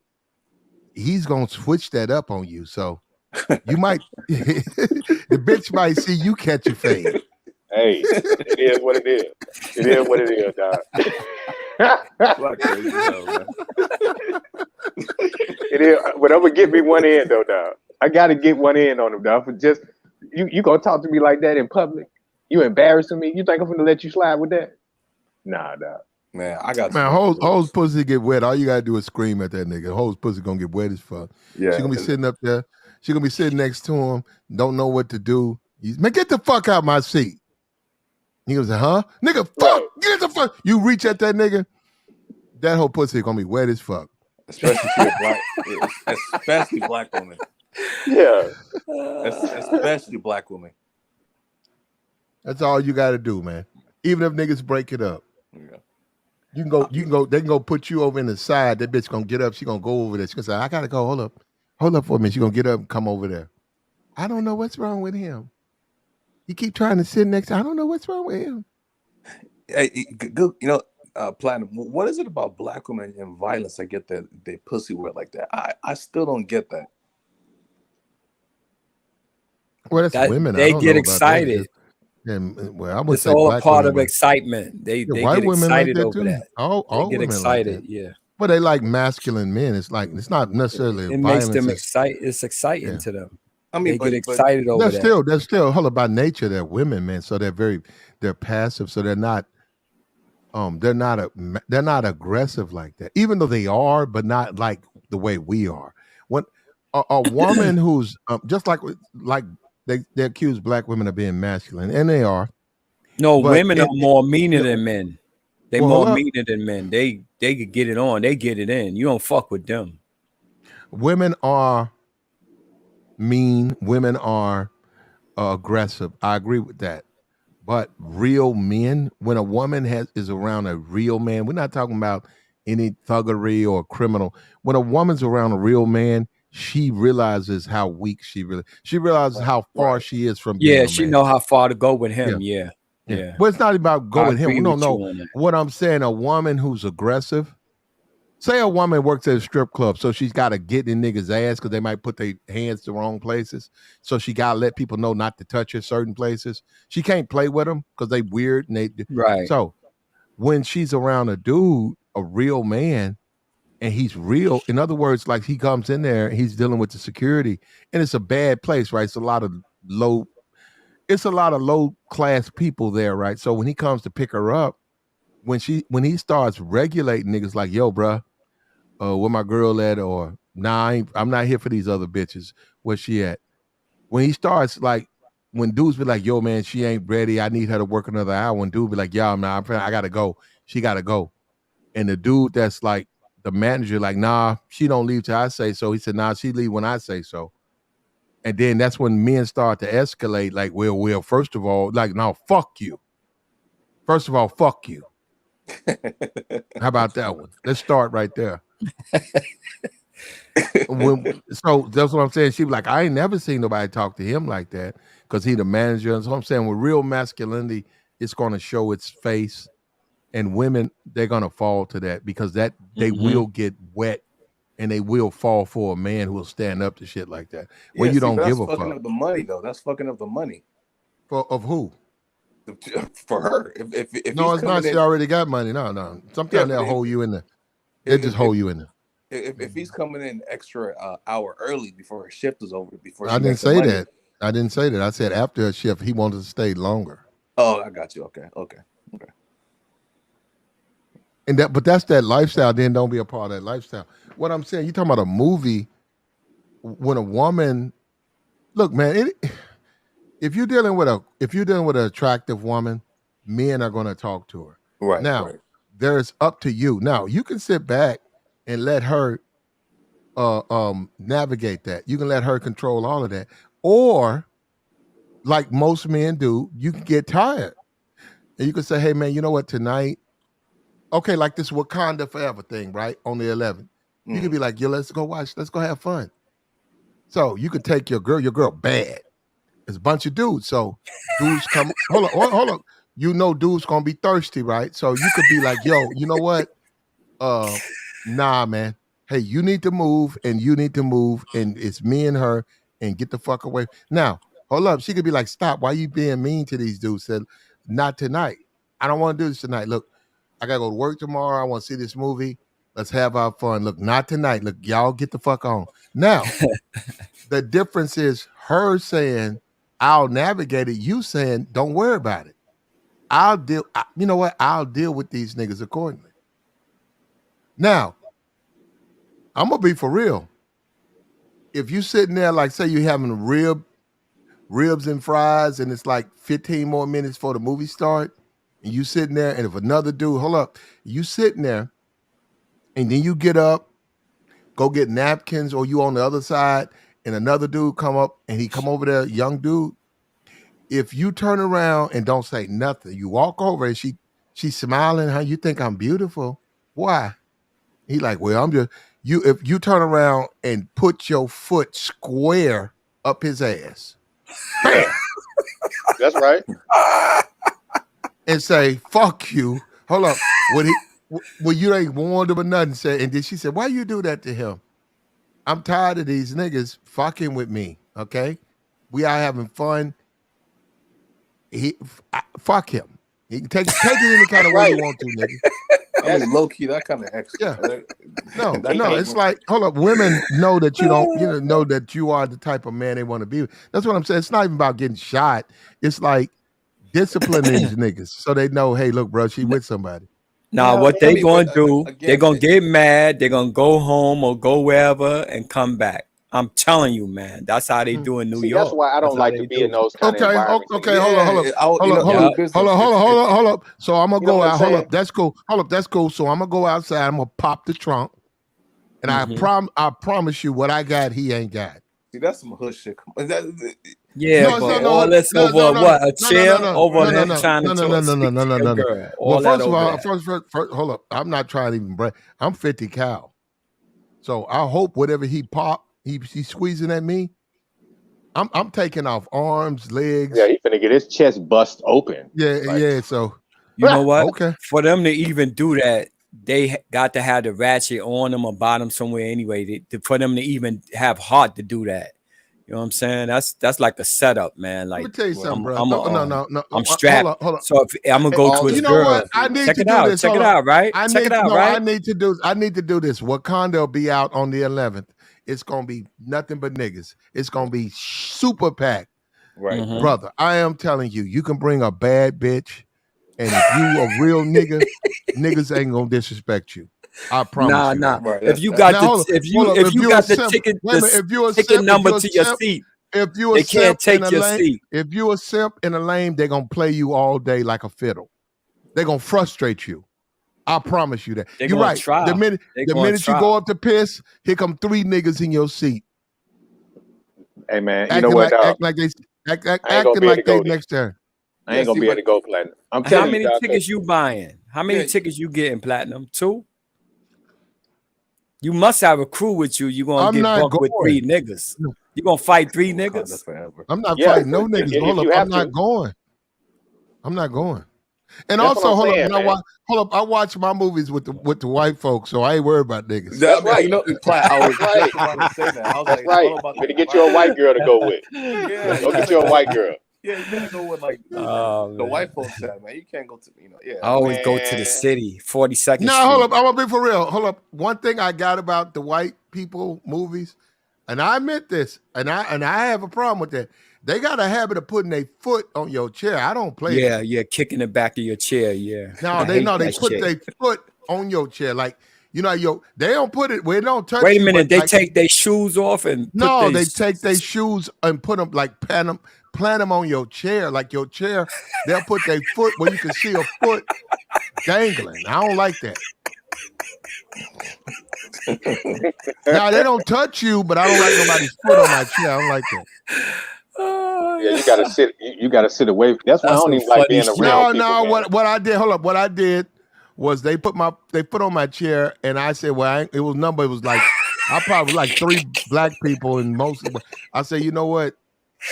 he's gonna switch that up on you. So you might the bitch might see you catch a fade. Hey, it is what it is. It is what it is, dog. Like crazy hell, man. It is. Whatever, get me one in though, dog. I gotta get one in on him, dog. For just you gonna talk to me like that in public? You embarrassing me? You think I'm gonna let you slide with that? Nah, dog. Man, I got Man, hoes pussy get wet. All you gotta do is scream at that nigga. Hoes pussy gonna get wet as fuck. Yeah. She gonna be sitting up there. She gonna be sitting next to him. Don't know what to do. Man, get the fuck out my seat. He goes, huh? Nigga, fuck, get the fuck. You reach at that nigga, that whole pussy gonna be wet as fuck. Especially if you're black, especially black women. Yeah. Especially black women. That's all you gotta do, man. Even if niggas break it up. Yeah. You can go, they can go put you over in the side. That bitch gonna get up, she gonna go over there. She gonna say, I gotta go, hold up for a minute. She gonna get up and come over there. I don't know what's wrong with him. He keep trying to sit next to, I don't know what's wrong with him. Hey, good, Platinum, what is it about black women and violence that get that they pussy wet like that? I still don't get that. Well, that's women. They I don't get know about excited. Well, I would It's say all black part women, of excitement. They white get women like excited that over too. that. All They get women like excited, that. yeah. But they like masculine men. It's not necessarily It makes violence. them excited. It's exciting to them. I mean, they get excited over that. They're still hold up, by nature they're women, man. So they're passive. So they're not aggressive like that. Even though they are, but not like the way we are. When a woman who's just like they accuse black women of being masculine, and they are. No, women are more meaner than men. They well, more hold up. meaner than men. They could get it on. They get it in. You don't fuck with them. Women are mean. Women are aggressive. I agree with that. But real men, when a woman is around a real man, we're not talking about any thuggery or criminal. When a woman's around a real man, she realizes how weak she realizes how far she is from being a man. She know how far to go with him. Yeah. Well, it's not about go with him. We don't agree with know you on that. what I'm saying. A woman who's aggressive. Say a woman works at a strip club, so she's got to get in niggas' ass because they might put their hands the wrong places. So she got to let people know not to touch her certain places. She can't play with them because they weird and they right. So when she's around a dude, a real man, and he's real, in other words, like he comes in there, and he's dealing with the security, and it's a bad place, right? It's a lot of low class people there, right? So when he comes to pick her up, when he starts regulating niggas like, yo, bruh, where my girl at? Or nah, I'm not here for these other bitches. Where she at? When he starts like, when dudes be like, yo, man, she ain't ready. I need her to work another hour. And dude be like, yeah, man, I gotta go. She gotta go. And the dude that's like the manager, like, nah, she don't leave till I say so. He said, nah, she leave when I say so. And then that's when men start to escalate. Like, well, first of all, like, no, fuck you. First of all, fuck you. How about that one? Let's start right there. So that's what I'm saying. She was like, I ain't never seen nobody talk to him like that because he the manager. And so I'm saying with real masculinity, it's going to show its face, and women, they're going to fall to that because that they will get wet and they will fall for a man who will stand up to shit like that. When you don't give a fuck. That's fucking up the money, though. That's fucking up the money. Of who? For her. If no, he's it's not. In, she already got money. No. Sometimes they'll hold you in there. They just hold you in there. If he's coming in extra hour early before her shift is over, before I didn't say that. I didn't say that. I said after her shift, he wanted to stay longer. Oh, I got you. Okay. And but that's that lifestyle. Then don't be a part of that lifestyle. What I'm saying, you talking about a movie when a woman, look, man, if you're dealing with an attractive woman, men are going to talk to her. Right. Now, there's up to you. Now, you can sit back and let her navigate that. You can let her control all of that. Or, like most men do, you can get tired. And you can say, hey, man, you know what, tonight, okay, like this Wakanda Forever thing, right? On the 11th. You could be like, yo, let's go have fun. So you could take your girl bad. There's a bunch of dudes. So dudes come, hold on. You know dudes gonna be thirsty, right? So you could be like, yo, you know what? Nah, man. Hey, you need to move, and you need to move, and it's me and her, and get the fuck away. Now, hold up. She could be like, stop. Why you being mean to these dudes? Said, not tonight. I don't want to do this tonight. Look, I gotta go to work tomorrow. I want to see this movie. Let's have our fun. Look, not tonight. Look, y'all get the fuck on. Now, the difference is her saying, I'll navigate it. You saying, don't worry about it. I'll deal. You know what? I'll deal with these niggas accordingly. Now, I'm gonna be for real. If you sitting there, like say you having ribs and fries, and it's like 15 more minutes for the movie start, and you sitting there, and if another dude, hold up, you sitting there, and then you get up, go get napkins, or you on the other side, and another dude come up, and he come over there, young dude. If you turn around and don't say nothing, you walk over, and she's smiling. How you think I'm beautiful? Why? He like, well, I'm just you. If you turn around and put your foot square up his ass, Yeah. That's right. and say, fuck you. Hold up. When you ain't warned him or nothing, say, and then she said, why you do that to him? I'm tired of these niggas fucking with me. Okay. We are having fun. Fuck him. He can take it any kind of way you want to, nigga. I mean, low key, that kind of extra. Yeah. No, it's like, hold up. Women know that you don't, know that you are the type of man they want to be with. That's what I'm saying. It's not even about getting shot. It's like disciplining these niggas so they know, hey, look, bro, she with somebody. Now, what they gonna do? They're gonna get mad. They're gonna go home or go wherever and come back. I'm telling you, man. That's how they do in New York. That's why I don't like to be in those kind of environments. Okay, hold up. So I'm gonna go out. Hold up, that's cool. So I'm gonna go outside. I'm gonna pop the trunk, and I promise you, what I got, he ain't got. See, that's some hood shit. Yeah, but all this over what? A chair over him trying to no. girl. Well, first of all, first, hold up. I'm not trying to even brag. I'm 50 cal. So I hope whatever he pop, he's squeezing at me. I'm taking off arms, legs. Yeah, he finna get his chest bust open. Yeah. So you know what? Okay. For them to even do that, they got to have the ratchet on them or bottom somewhere anyway. For them to even have heart to do that. You know what I'm saying? That's like a setup, man. Like, let me tell you something, bro. No. I'm strapped. Hold on. So if I'm gonna go to his girl, what? I need check to it do out. this. Check it out, right? Check it out, right? I need to do this. Wakanda will be out on the 11th. It's gonna be nothing but niggas. It's gonna be super packed. Right. Brother, I am telling you, you can bring a bad bitch, and if you a real nigga, niggas ain't gonna disrespect you. I promise you. Nah. Right, if you got the ticket number to your seat, if you a they can't simp take your seat. If you a simp in a lane, they're gonna play you all day like a fiddle. They're gonna frustrate you. I promise you that. You're right. Try. The minute you go up to piss, here come 3 niggas in your seat. Hey man, you know what? Acting like they next turn. I ain't gonna be able to go platinum. I'm How telling you. many tickets you buying? How many tickets you getting platinum? 2? You must have a crew with you. You're gonna get bumped with 3 niggas. You gonna fight 3 niggas? I'm not fighting no niggas. Hold up, I'm not going. I'm not going. And That's also, what I'm saying, hold up. I watch my movies with the white folks, so I ain't worried about niggas. That's right. You know, I was just about to say that. I was That's right. Better get you a white girl to go with. Yeah, go get you a white girl. Yeah, you gotta go with like the white folks said, man. You can't go to I always go to the city, 42nd Street. No, hold up. I'm gonna be for real. Hold up. One thing I got about the white people movies, and I admit this, and I have a problem with that. They got a habit of putting their foot on your chair. I don't play that. Yeah, kicking the back of your chair. Yeah. They put their foot on your chair. Like, they don't put it where it don't touch. Wait a minute, they take their shoes off and they take their shoes and put them like plant them on your chair. Like your chair, they'll put their foot where you can see a foot dangling. I don't like that. Now they don't touch you, but I don't like nobody's foot on my chair. I don't like that. Yeah, you gotta sit. You gotta sit away. That's why I don't even like being around. No. What I did? Hold up. What I did was they put on my chair, and I said, well, it was like I probably like 3 black people, and most. I said, you know what?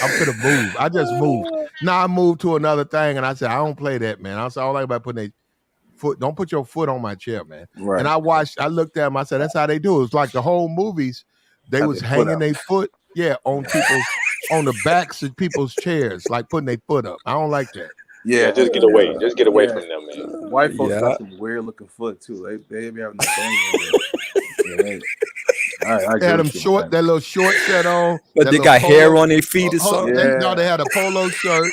I'm gonna move. I just moved. Now I moved to another thing, and I said, I don't play that, man. I said, I don't like about putting foot. Don't put your foot on my chair, man. Right. And I looked at them. I said, that's how they do it. It's like the whole movies. They was hanging their foot, on people's on the backs of people's chairs, like putting their foot up. I don't like that. Yeah, just get away. Just get away from them, man. White folks got some weird looking foot too. They be having the bang. They had them short, that little short set on. But they got hair on their feet or something. No, they had a polo shirt,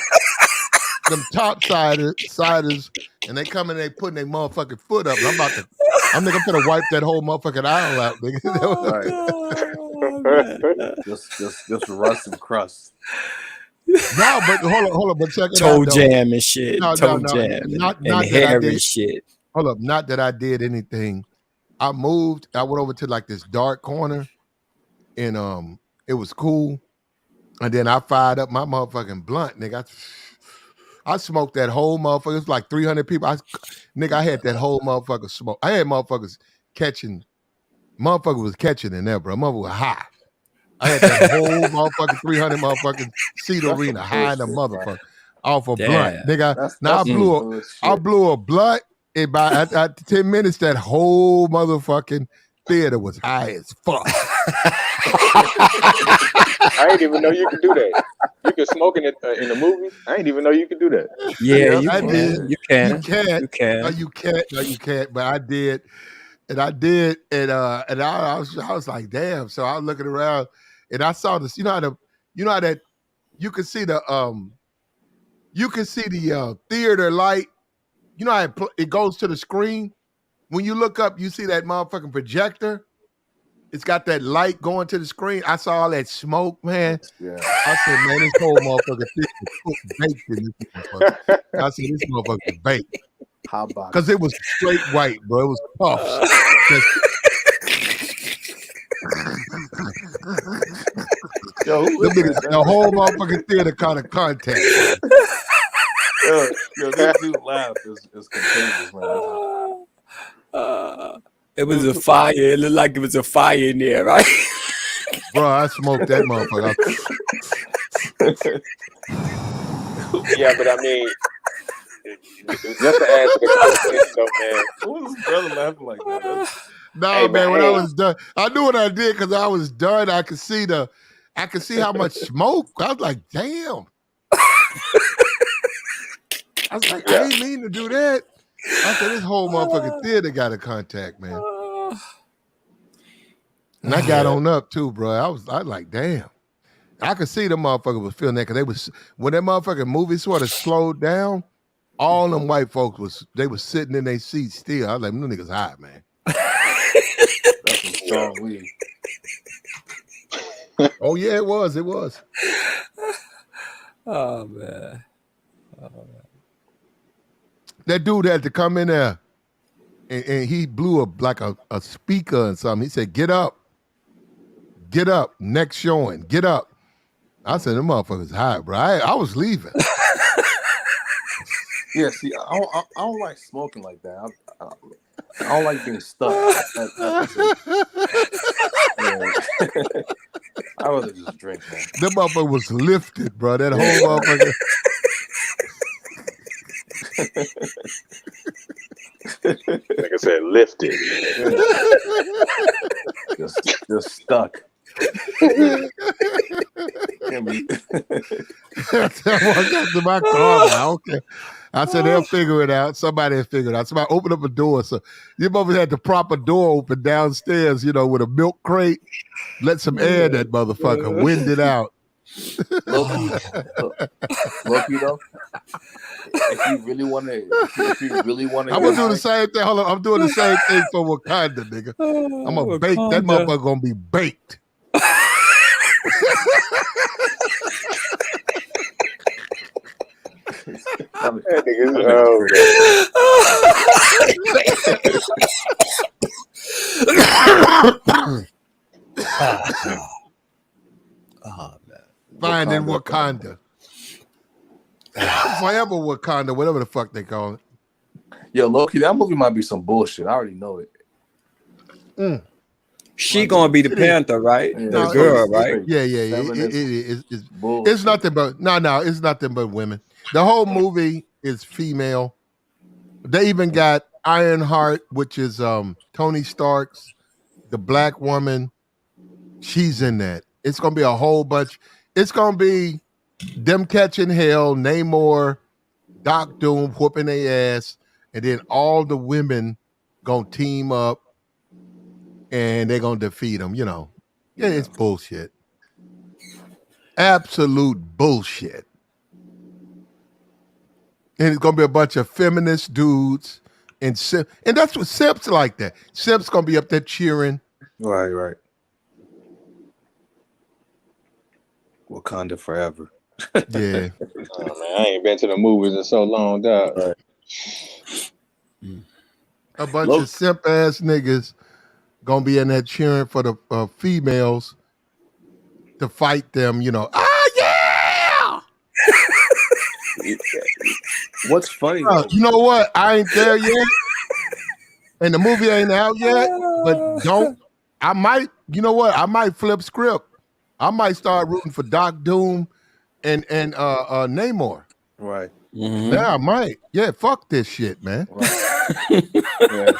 them top siders, and they come in, they putting their motherfucking foot up. And I'm gonna wipe that whole motherfucking aisle out, nigga. Just rust and crust. No, but hold on, but check it toe out. Toe jam and shit. No, toe jam and hair and shit. Hold up, not that I did anything. I moved. I went over to like this dark corner, and it was cool. And then I fired up my motherfucking blunt, nigga. I smoked that whole motherfucker. It was like 300 people. I had that whole motherfucker smoke. I had motherfuckers catching. Motherfucker was catching in there, bro. Motherfucker was high. I had that whole motherfucking 300 motherfucking seat arena high in the motherfucker off a blunt, nigga. I blew a blunt. And by 10 minutes, that whole motherfucking theater was high as fuck. I didn't even know you could do that. You could smoke in the movie. I didn't even know you could do that. Yeah, I did. You can. No, you can't. But I did, and I was like, damn. So I was looking around, and I saw this. You know how that you can see the theater light. You know how it goes to the screen? When you look up, you see that motherfucking projector. It's got that light going to the screen. I saw all that smoke, man. Yeah. I said, man, this whole motherfucker is baked in this motherfucker. I said, this motherfucker is baked. How about because it was straight white, bro. It was puffs. Yo, the whole motherfucking theater caught a contact. Yo, this dude laugh is contagious, man. It was a fire. It looked like it was a fire in there, right? Bro, I smoked that motherfucker. Yeah, but I mean, just to add to the conversation, though, man. What was his brother laughing like that? No, man, when I was done, I knew what I did because I was done. I could see how much smoke. I was like, damn. I was like, I didn't mean to do that. I said, this whole motherfucking theater got a contact, man. And I got on up too, bro. I was like, damn. I could see the motherfucker was feeling that because when that motherfucking movie sort of slowed down, all them white folks was sitting in their seats still. I was like, them niggas high, man. That's some strong weed. Oh yeah, it was. Oh man. That dude had to come in there and he blew a speaker and something. He said, get up, next showing, get up. I said, them motherfuckers high, bro. I was leaving. Yeah, see, I don't like smoking like that. I don't like being stuck. I rather just drink, man. That motherfucker was lifted, bro. That whole motherfucker. Like I said, lifted. just stuck. I got to my car now. Okay. I said they'll figure it out. Somebody will figure it out. Somebody open up a door. So your mother had to prop a door open downstairs, with a milk crate. Let some air in that motherfucker. Wind it out. Low-key though. If you really want to, I'm gonna do the same thing. Hold on, I'm doing the same thing for Wakanda, nigga. I'm gonna bake that motherfucker. Gonna be baked. That nigga's Oh man. Finding Wakanda. Forever Wakanda, whatever the fuck they call it. Yo, Loki, that movie might be some bullshit. I already know it. She gonna be the Panther, right? Yeah, the girl, right? Yeah. It's nothing but it's nothing but women. The whole movie is female. They even got Ironheart, which is Tony Stark's, the black woman. She's in that. It's gonna be a whole bunch. It's gonna be them catching hell, Namor, Doc Doom whooping their ass, and then all the women gonna team up and they're gonna defeat them. You know, yeah, it's bullshit. Absolute bullshit. And it's gonna be a bunch of feminist dudes and that's what simps like that. Simps gonna be up there cheering. Right. Wakanda forever. Yeah. Oh man, I ain't been to the movies in so long, dog. Right. A bunch of simp ass niggas gonna be in there cheering for the females to fight them. You know, yeah. What's funny? You know what? I ain't there yet, and the movie ain't out yet. But I might. You know what? I might flip script. I might start rooting for Doc Doom and Namor. Right. Mm-hmm. Yeah, I might. Yeah, fuck this shit, man. Right. Yeah.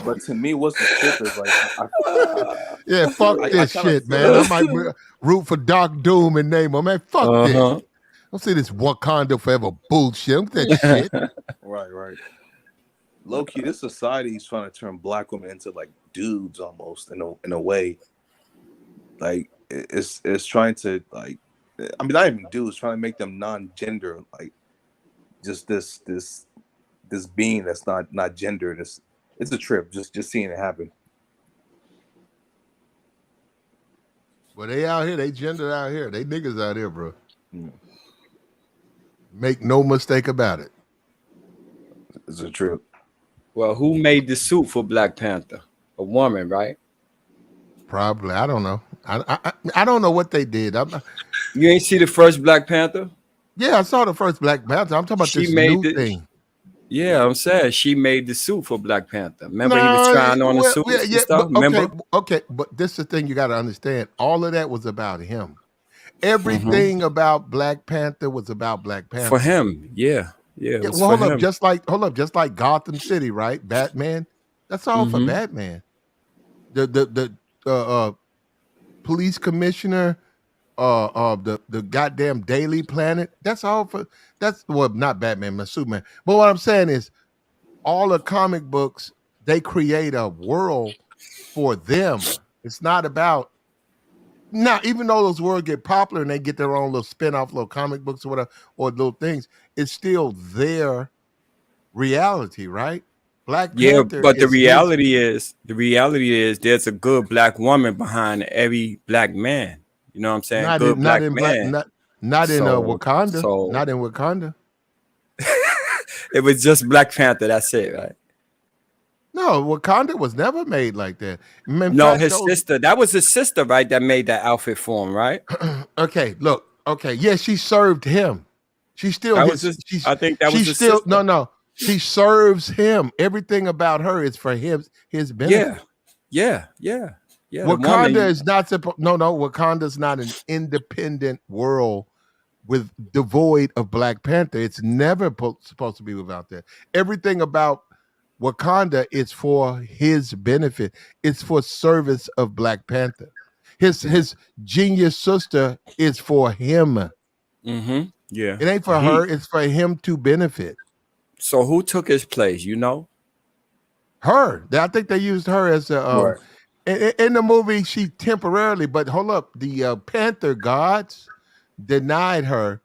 But to me, what's the trip is like, yeah, fuck this shit, man. I might root for Doc Doom and Namor, man. Fuck this. Don't say this Wakanda forever bullshit. Don't that shit. Right. Low key, this society is trying to turn black women into like dudes almost in a way. Like it's trying to like, I mean, not even dudes, trying to make them non-gender, like just this being that's not gendered. It's a trip just seeing it happen. Well, they out here, they gender out here, they niggas out here, bro. Make no mistake about it. It's a trip. Well, who made the suit for Black Panther? A woman, right? Probably. I don't know. I don't know what they did. You ain't see the first Black Panther? Yeah, I saw the first Black Panther. I'm talking about this new thing. Yeah, I'm saying she made the suit for Black Panther. Remember he was trying on the suit and stuff? Remember? Okay, but this is the thing you got to understand. All of that was about him. Everything about Black Panther was about Black Panther. For him, yeah. Well, hold up, just like Gotham City, right? Batman. That's all for Batman. The police commissioner, the goddamn Daily Planet. That's all for not Batman, but Superman. But what I'm saying is, all the comic books, they create a world for them. It's not about now, even though those worlds get popular and they get their own little spin-off little comic books or whatever, or little things, it's still their reality, right? Black Panther. But the reality is there's a good black woman behind every black man. You know what I'm saying? Not in Wakanda. Not in Wakanda. It was just Black Panther. That's it, right? No, Wakanda was never made like that. Sister. That was his sister, right? That made that outfit for him, right? Okay, look. Okay, yeah, she served him. She still. I think that was his sister. No. She serves him. Everything about her is for his benefit. Yeah. Wakanda is not supposed. No. Wakanda's not an independent world with devoid of Black Panther. It's never supposed to be without that. Everything about Wakanda is for his benefit. It's for service of Black Panther. His genius sister is for him. Yeah, it ain't for her. It's for him to benefit. So who took his place? You know, her. I think they used her as a. In the movie, she temporarily, but hold up, the Panther gods denied her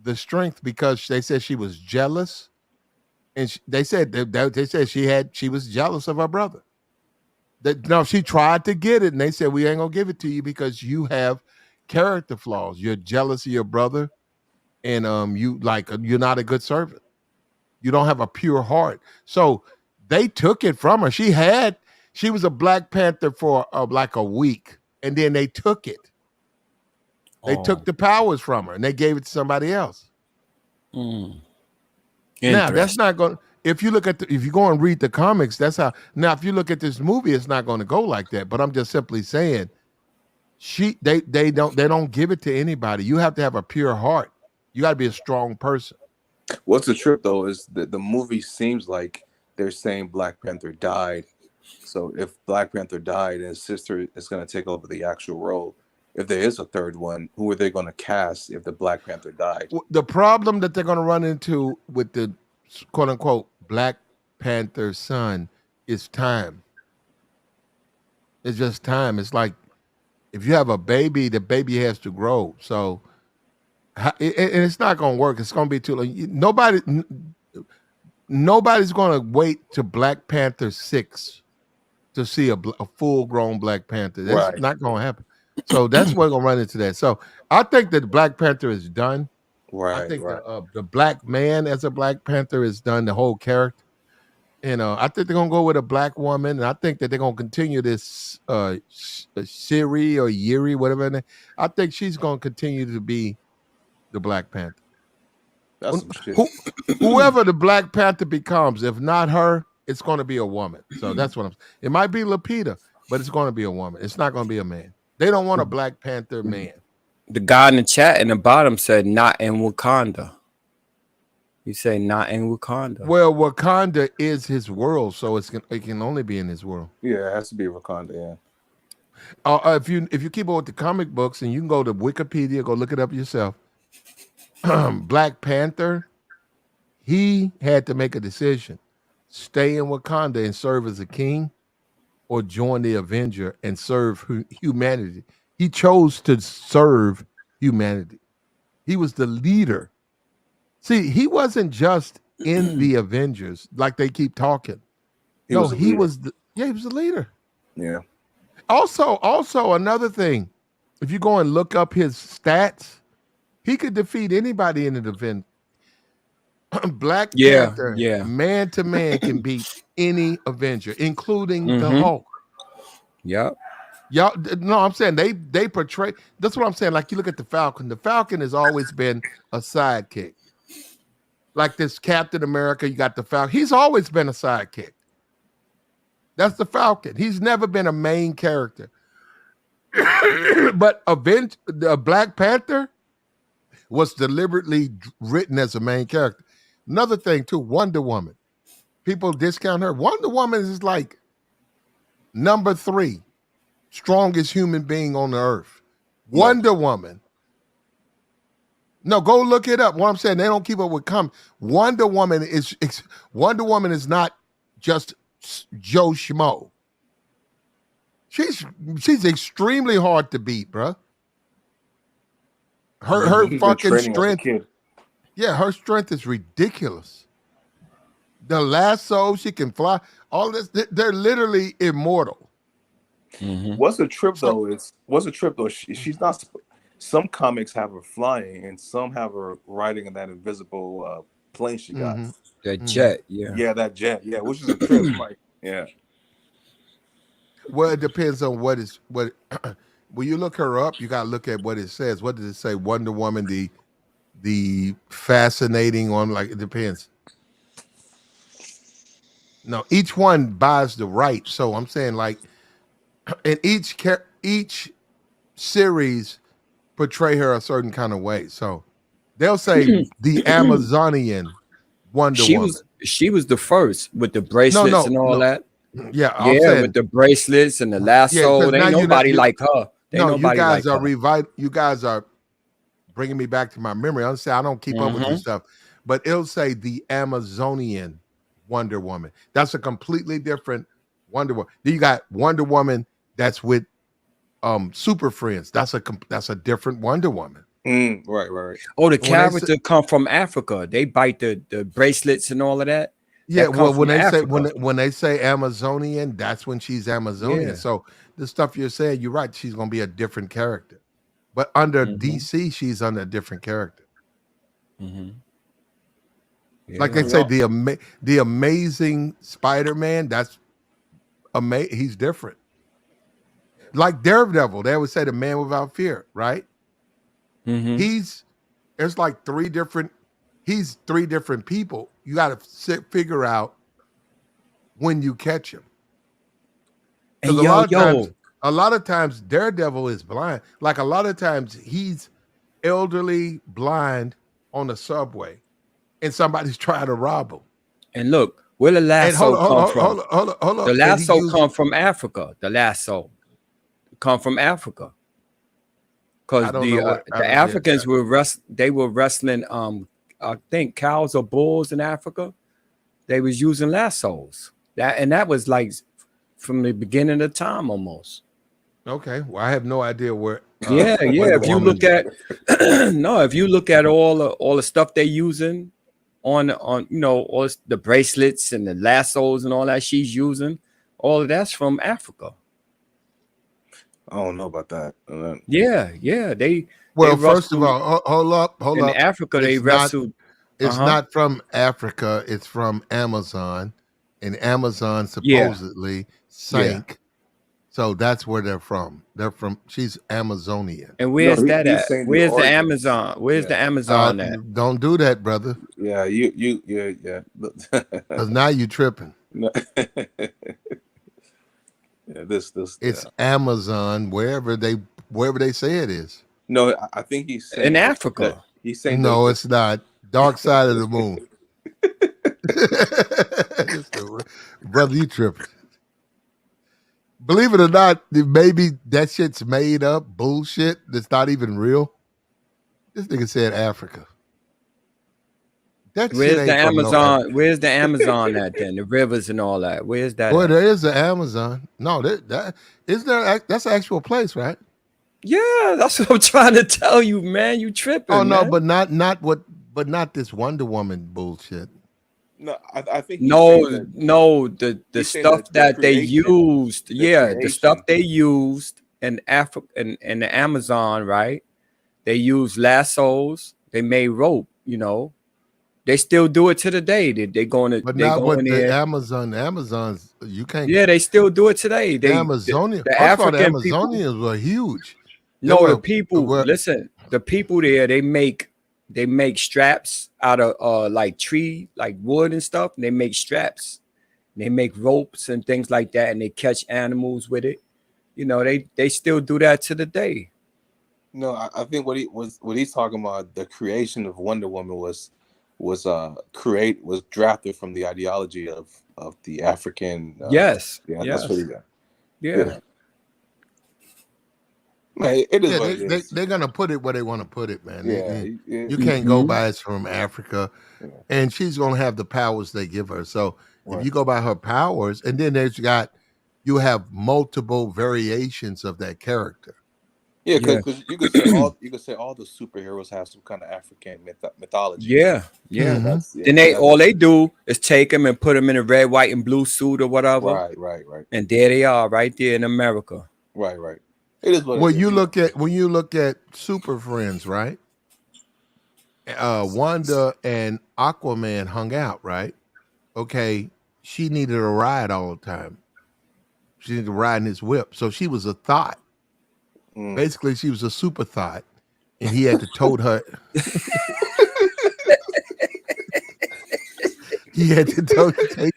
the strength because they said she was jealous, and they said she was jealous of her brother. No, she tried to get it, and they said we ain't gonna give it to you because you have character flaws. You're jealous of your brother, and you're not a good servant. You don't have a pure heart. So they took it from her. She was a Black Panther for like a week, and then they took it. They took the powers from her and they gave it to somebody else. Now that's not going. If you go and read the comics, that's how. Now, if you look at this movie, it's not going to go like that. But I'm just simply saying, they don't give it to anybody. You have to have a pure heart. You got to be a strong person. What's the trip though is that the movie seems like they're saying Black Panther died, So if Black Panther died and his sister is going to take over the actual role, if there is a third one, who are they going to cast if the Black Panther died? The problem that they're going to run into with the quote unquote Black Panther son is time. It's just time. It's like if you have a baby, the baby has to grow. So, and it's not going to work. It's going to be too long. Nobody's going to wait to Black Panther 6 to see a full-grown Black Panther. That's not going to happen. So that's where we're going to run into that. So I think that Black Panther is done. I think the Black man as a Black Panther is done, the whole character. I think they're going to go with a Black woman, and I think that they're going to continue this Shiri or Yiri, whatever. I think she's going to continue to be the Black Panther. That's some shit. Whoever the Black Panther becomes, if not her, it's going to be a woman. So that's what I'm saying. It might be Lupita, but it's going to be a woman. It's not going to be a man. They don't want a Black Panther man. The guy in the chat in the bottom said not in Wakanda. You say not in Wakanda. Well, Wakanda is his world, so it can only be in his world. Yeah, it has to be Wakanda, yeah. If you keep on with the comic books, and you can go to Wikipedia, go look it up yourself. Black Panther, he had to make a decision: stay in Wakanda and serve as a king, or join the Avenger and serve humanity. He chose to serve humanity. He was the leader. See, he wasn't just in the Avengers like they keep talking. He was the leader. Yeah. Also another thing, if you go and look up his stats, he could defeat anybody in the event. Black Panther, man to man, can beat any Avenger, including the Hulk. Yep. Y'all, no, I'm saying they portray. That's what I'm saying. Like you look at the Falcon. The Falcon has always been a sidekick. Like this Captain America, you got the Falcon. He's always been a sidekick. That's the Falcon. He's never been a main character. But the Black Panther was deliberately written as a main character. Another thing too, Wonder Woman. People discount her. Wonder Woman is like number 3 strongest human being on the earth. Wonder Woman. No, go look it up. What I'm saying, they don't keep up with Wonder Woman is not just Joe Schmo. She's extremely hard to beat, bro. Her fucking strength. Yeah, her strength is ridiculous. The lasso, she can fly. All this, they're literally immortal. What's the trip though? She's not. Some comics have her flying, and some have her riding in that invisible plane she got. That jet, yeah. Yeah, that jet, yeah. Which is a trip, like, yeah. Well, it depends on what. When you look her up, you gotta look at what it says. What does it say? Wonder Woman, the fascinating one. Like it depends. No, each one buys the right. So I'm saying, like, in each series portray her a certain kind of way. So they'll say the Amazonian Wonder Woman. She was the first with the bracelets and all that. Yeah, I'm saying, with the bracelets and the lasso. There ain't nobody like her. You guys are bringing me back to my memory. I'm saying I don't keep up with this stuff, but it'll say the Amazonian Wonder Woman. That's a completely different Wonder Woman. Then you got Wonder Woman that's with Super Friends. That's a different Wonder Woman. Right. Oh, the character come from Africa. They bite the bracelets and all of that. Yeah, well, when they say Amazonian, that's when she's Amazonian. Yeah. So the stuff you're saying, you're right. She's gonna be a different character, but under DC, she's under a different character. Yeah. Like they say, the Amazing Spider-Man. That's he's different. Like Daredevil, they would say the man without fear, right? He's three different people. You got to figure out when you catch him. And a lot of times Daredevil is blind. Like a lot of times he's elderly, blind on the subway, and somebody's trying to rob him. And look, Where the And hold lasso on, come from? hold The up. And he lasso used come from Africa. The lasso come from Africa. I Because don't know what I the don't yeah. Africans they were wrestling I think cows or bulls in Africa. They was using lassos. That was like from the beginning of time almost. Okay. Well, I have no idea where Yeah. Wonder If you look Woman. at no, if you look at all the stuff they using on all the bracelets and the lassos and all that she's using, all of that's from Africa. I don't know about that. Yeah. They Well, first of wrestled all, hold in up. Africa. They wrestled. It's not from Africa. It's from Amazon, and Amazon Yeah. supposedly sank. So that's where they're from. They're from. She's Amazonian. And where's that he's at? saying the Where's the origins. Amazon? Where's the Amazon at? Don't do that, brother, Yeah, yeah. because now you tripping. No. Yeah, this. It's Amazon wherever they say it is. No, I think he's saying In that Africa. he's saying No, it's not. Dark side of the moon. Brother, you tripping. Believe it or not, maybe that shit's made up bullshit that's not even real. This nigga said Africa. That shit Where's the ain't from no Amazon? Africa. Where's the Amazon at then? The rivers and all that. Where's that Boy, at? there is the Amazon. No, that is there. That's an actual place, right? Yeah, that's what I'm trying to tell you, man. You tripping? Oh no, man. but not this Wonder Woman bullshit. No, I think he's saying that, no, the he's saying stuff that they creation, used. Yeah, the creation. stuff they used in Africa and the Amazon, right? They used lassos. They made rope. They still do it to the day. They going to. But They not go with in the there. Amazon. The Amazons, you can't. Yeah, they still do it today. The Amazonian. The First of all, the African people. Amazonians were huge. No, the people. Listen, the people there. They make straps out of like tree, like wood and stuff. And they make straps. They make ropes and things like that, and they catch animals with it. They still do that to the day. No, I think what he's talking about, the creation of Wonder Woman was drafted from the ideology of the African. Yes. That's what he got. Yeah. Man, it is what it is. They're gonna put it where they want to put it, man. Yeah, you can't go by it's from Africa, and she's gonna have the powers they give her. So if you go by her powers, and then you have multiple variations of that character. Yeah, because you could say all the superheroes have some kind of African mythology. Yeah. Then all they do is take them and put them in a red, white, and blue suit or whatever. Right. And there they are, right there in America. Right. It is what When it is. when you look at Super Friends, right? Wanda and Aquaman hung out, right? Okay, she needed a ride all the time. She needed to ride in his whip, so she was a thought. Basically, she was a super thought, and he had to tote her. He had to take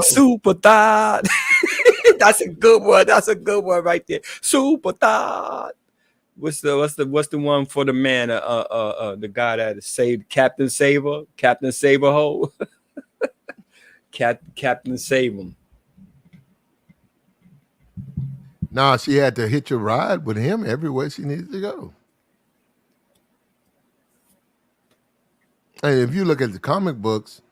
super thought. That's a good one. That's a good one right there. Super thought. What's the one for the man? The guy that saved Captain Saver Ho. Captain Save him. Nah, she had to hitch a ride with him everywhere she needed to go. And if you look at the comic books,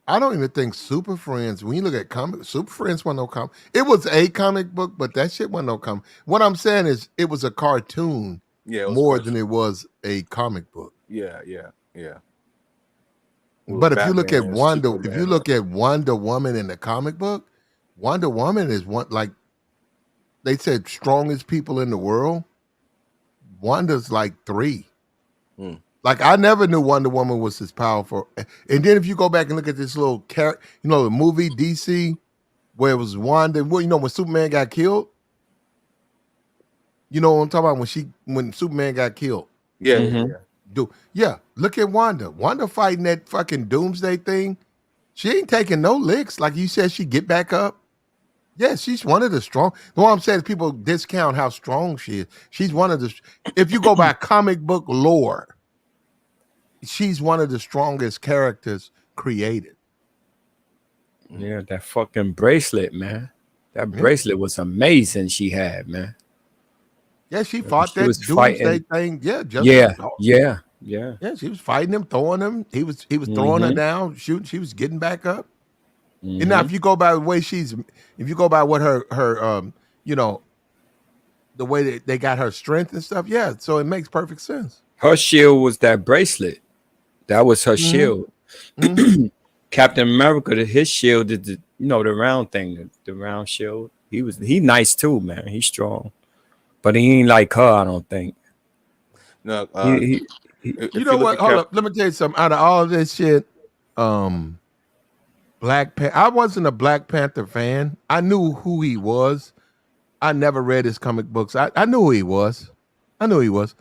I don't even think Super Friends, when you look at Super Friends wasn't no comic. It was a comic book, but that shit wasn't no comic. What I'm saying is it was a cartoon more than it was a comic book. Yeah. But if you look at Wonder Woman in the comic book, Wonder Woman is one, like they said, strongest people in the world. Wanda's like 3. Like I never knew Wonder Woman was as powerful. And then if you go back and look at this little character, the movie DC where it was Wanda. Well, when Superman got killed. You know what I'm talking about when Superman got killed. Yeah. Look at Wanda. Wanda fighting that fucking doomsday thing. She ain't taking no licks. Like you said, she get back up. Yeah, she's one of the strong. The one I'm saying is people discount how strong she is. She's one of the. If you go by comic book lore, she's one of the strongest characters created. Yeah, that fucking bracelet, man. That Yeah. bracelet was amazing. She had, man. Yeah, she fought She was that doomsday fighting. thing. Yeah, just Yeah, as yeah, yeah. yeah, she was fighting him, throwing him. He was throwing her Mm-hmm. down, shooting. She was getting back up. And now, Mm-hmm. if you go by the way if you go by what her you know, the way that they got her strength and stuff, yeah. So it makes perfect sense. Her shield was that bracelet. That was her Mm-hmm. shield. Mm-hmm. Captain America, his shield is the the round thing, the round shield. He nice too, man. He's strong, but he ain't like her. I don't think. No, You if know you look what? at Hold Cap, up. Let me tell you something. Out of all of this shit, Black Panther. I wasn't a Black Panther fan. I knew who he was. I never read his comic books. I knew who he was. I knew he was.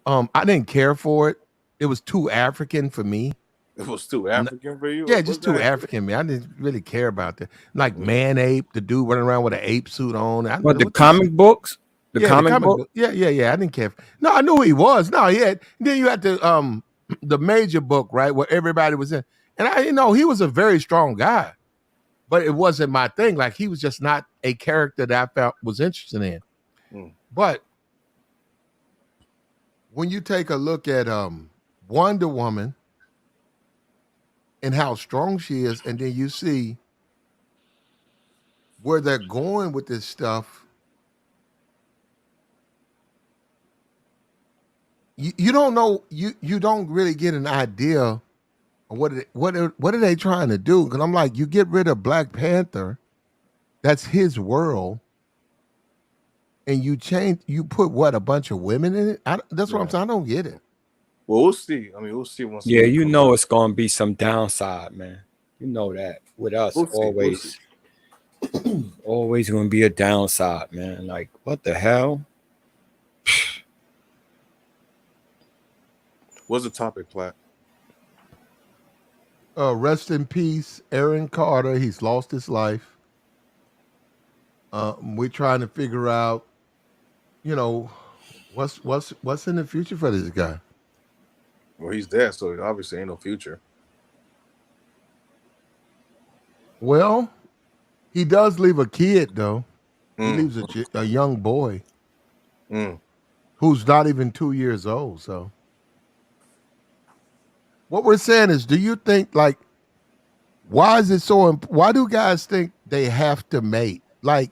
I didn't care for it. It was too African for me. it was too N- African for you. Yeah, What's just too that? African, man. I didn't really care about that. Like Mm. Man Ape, the dude running around with an ape suit on. What the What this? comic books? The Yeah, the comic comic book? book. Yeah. I didn't care. No, I knew who he was. No, he had. Then you had the major book, right, where everybody was in, and he was a very strong guy, but it wasn't my thing. Like he was just not a character that I felt was interested in. Mm. But when you take a look at Wonder Woman and how strong she is, and then you see where they're going with this stuff, you don't know you don't really get an idea of what are they trying to do? Because I'm like, you get rid of Black Panther, that's his world, and you put what, a bunch of women in it? That's what I'm Yeah. saying. I don't get it. Well, we'll see. I mean, we'll see once the Yeah, movie you comes know out. it's gonna be some downside, man. You know that with us, We'll see. We'll see. always gonna be a downside, man. Like what the hell? What's the topic, Platt? Rest in peace, Aaron Carter. He's lost his life. We're trying to figure out, you know, what's in the future for this guy. Well, he's dead, so obviously ain't no future. Well, he does leave a kid though. He Mm. leaves a young boy Mm. who's not even 2 years old. So what we're saying is, do you think, like, why is it so? Why do guys think they have to mate? Like,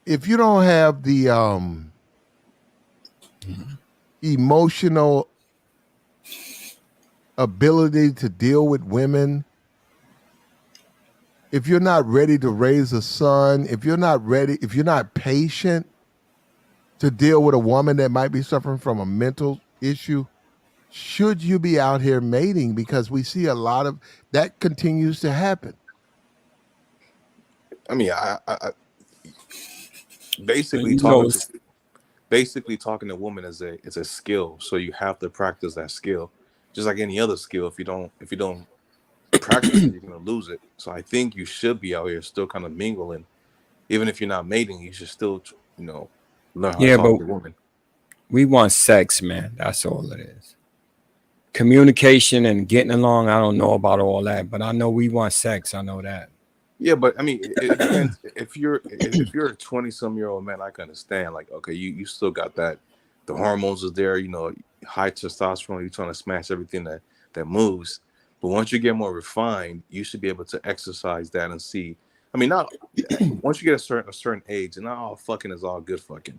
if you don't have the emotional ability to deal with women, if you're not ready to raise a son, if you're not patient to deal with a woman that might be suffering from a mental issue, should you be out here mating? Because we see a lot of that continues to happen. I mean, I And basically you know, talking to women is a skill, so you have to practice that skill, just like any other skill. If you don't practice it, you're gonna lose it. So I think you should be out here still kind of mingling, even if you're not mating. You should still, learn how to yeah, but talk to women. we want sex, man. That's all it is. Communication and getting along. I don't know about all that, but I know we want sex. I know that. Yeah, but I mean, it depends. If you're a 20-some-year-old man, I can understand. Like, okay, you still got that. The hormones are there. High testosterone. You're trying to smash everything that moves. But once you get more refined, you should be able to exercise that and see. I mean, not once you get a certain age, and not all fucking is all good fucking.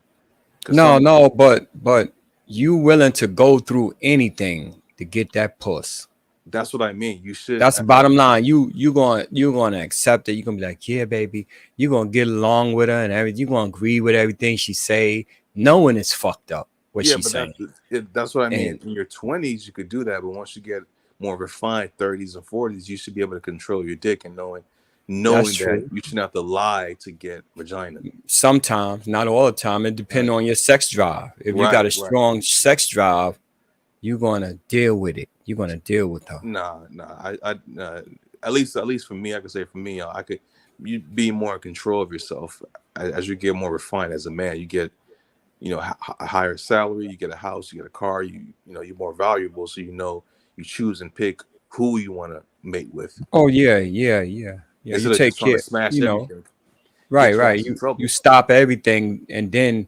No, but you willing to go through anything to get that puss. That's what I mean. You should. That's the bottom line. You gonna accept it. You gonna be like, yeah, baby. You gonna get along with her and everything. You gonna agree with everything she say, knowing it's fucked up what Yeah, she's but saying. that's what I mean. And In your 20s, you could do that, but once you get more refined, 30s and 40s, you should be able to control your dick and knowing that's that true. you shouldn't have to lie to get vagina. Sometimes, not all the time. It depends on your sex drive. If you got a Right. strong sex drive, you're gonna deal with it. You're gonna deal with her. Nah. At least for me, I could say for me, you be more in control of yourself as you get more refined as a man. You get, a higher salary, you get a house, you get a car, you're more valuable, so you choose and pick who you want to mate with. Oh yeah. You Instead of take just trying to care, smash you know. everything, Right, get your right. ass in You trouble. stop everything and then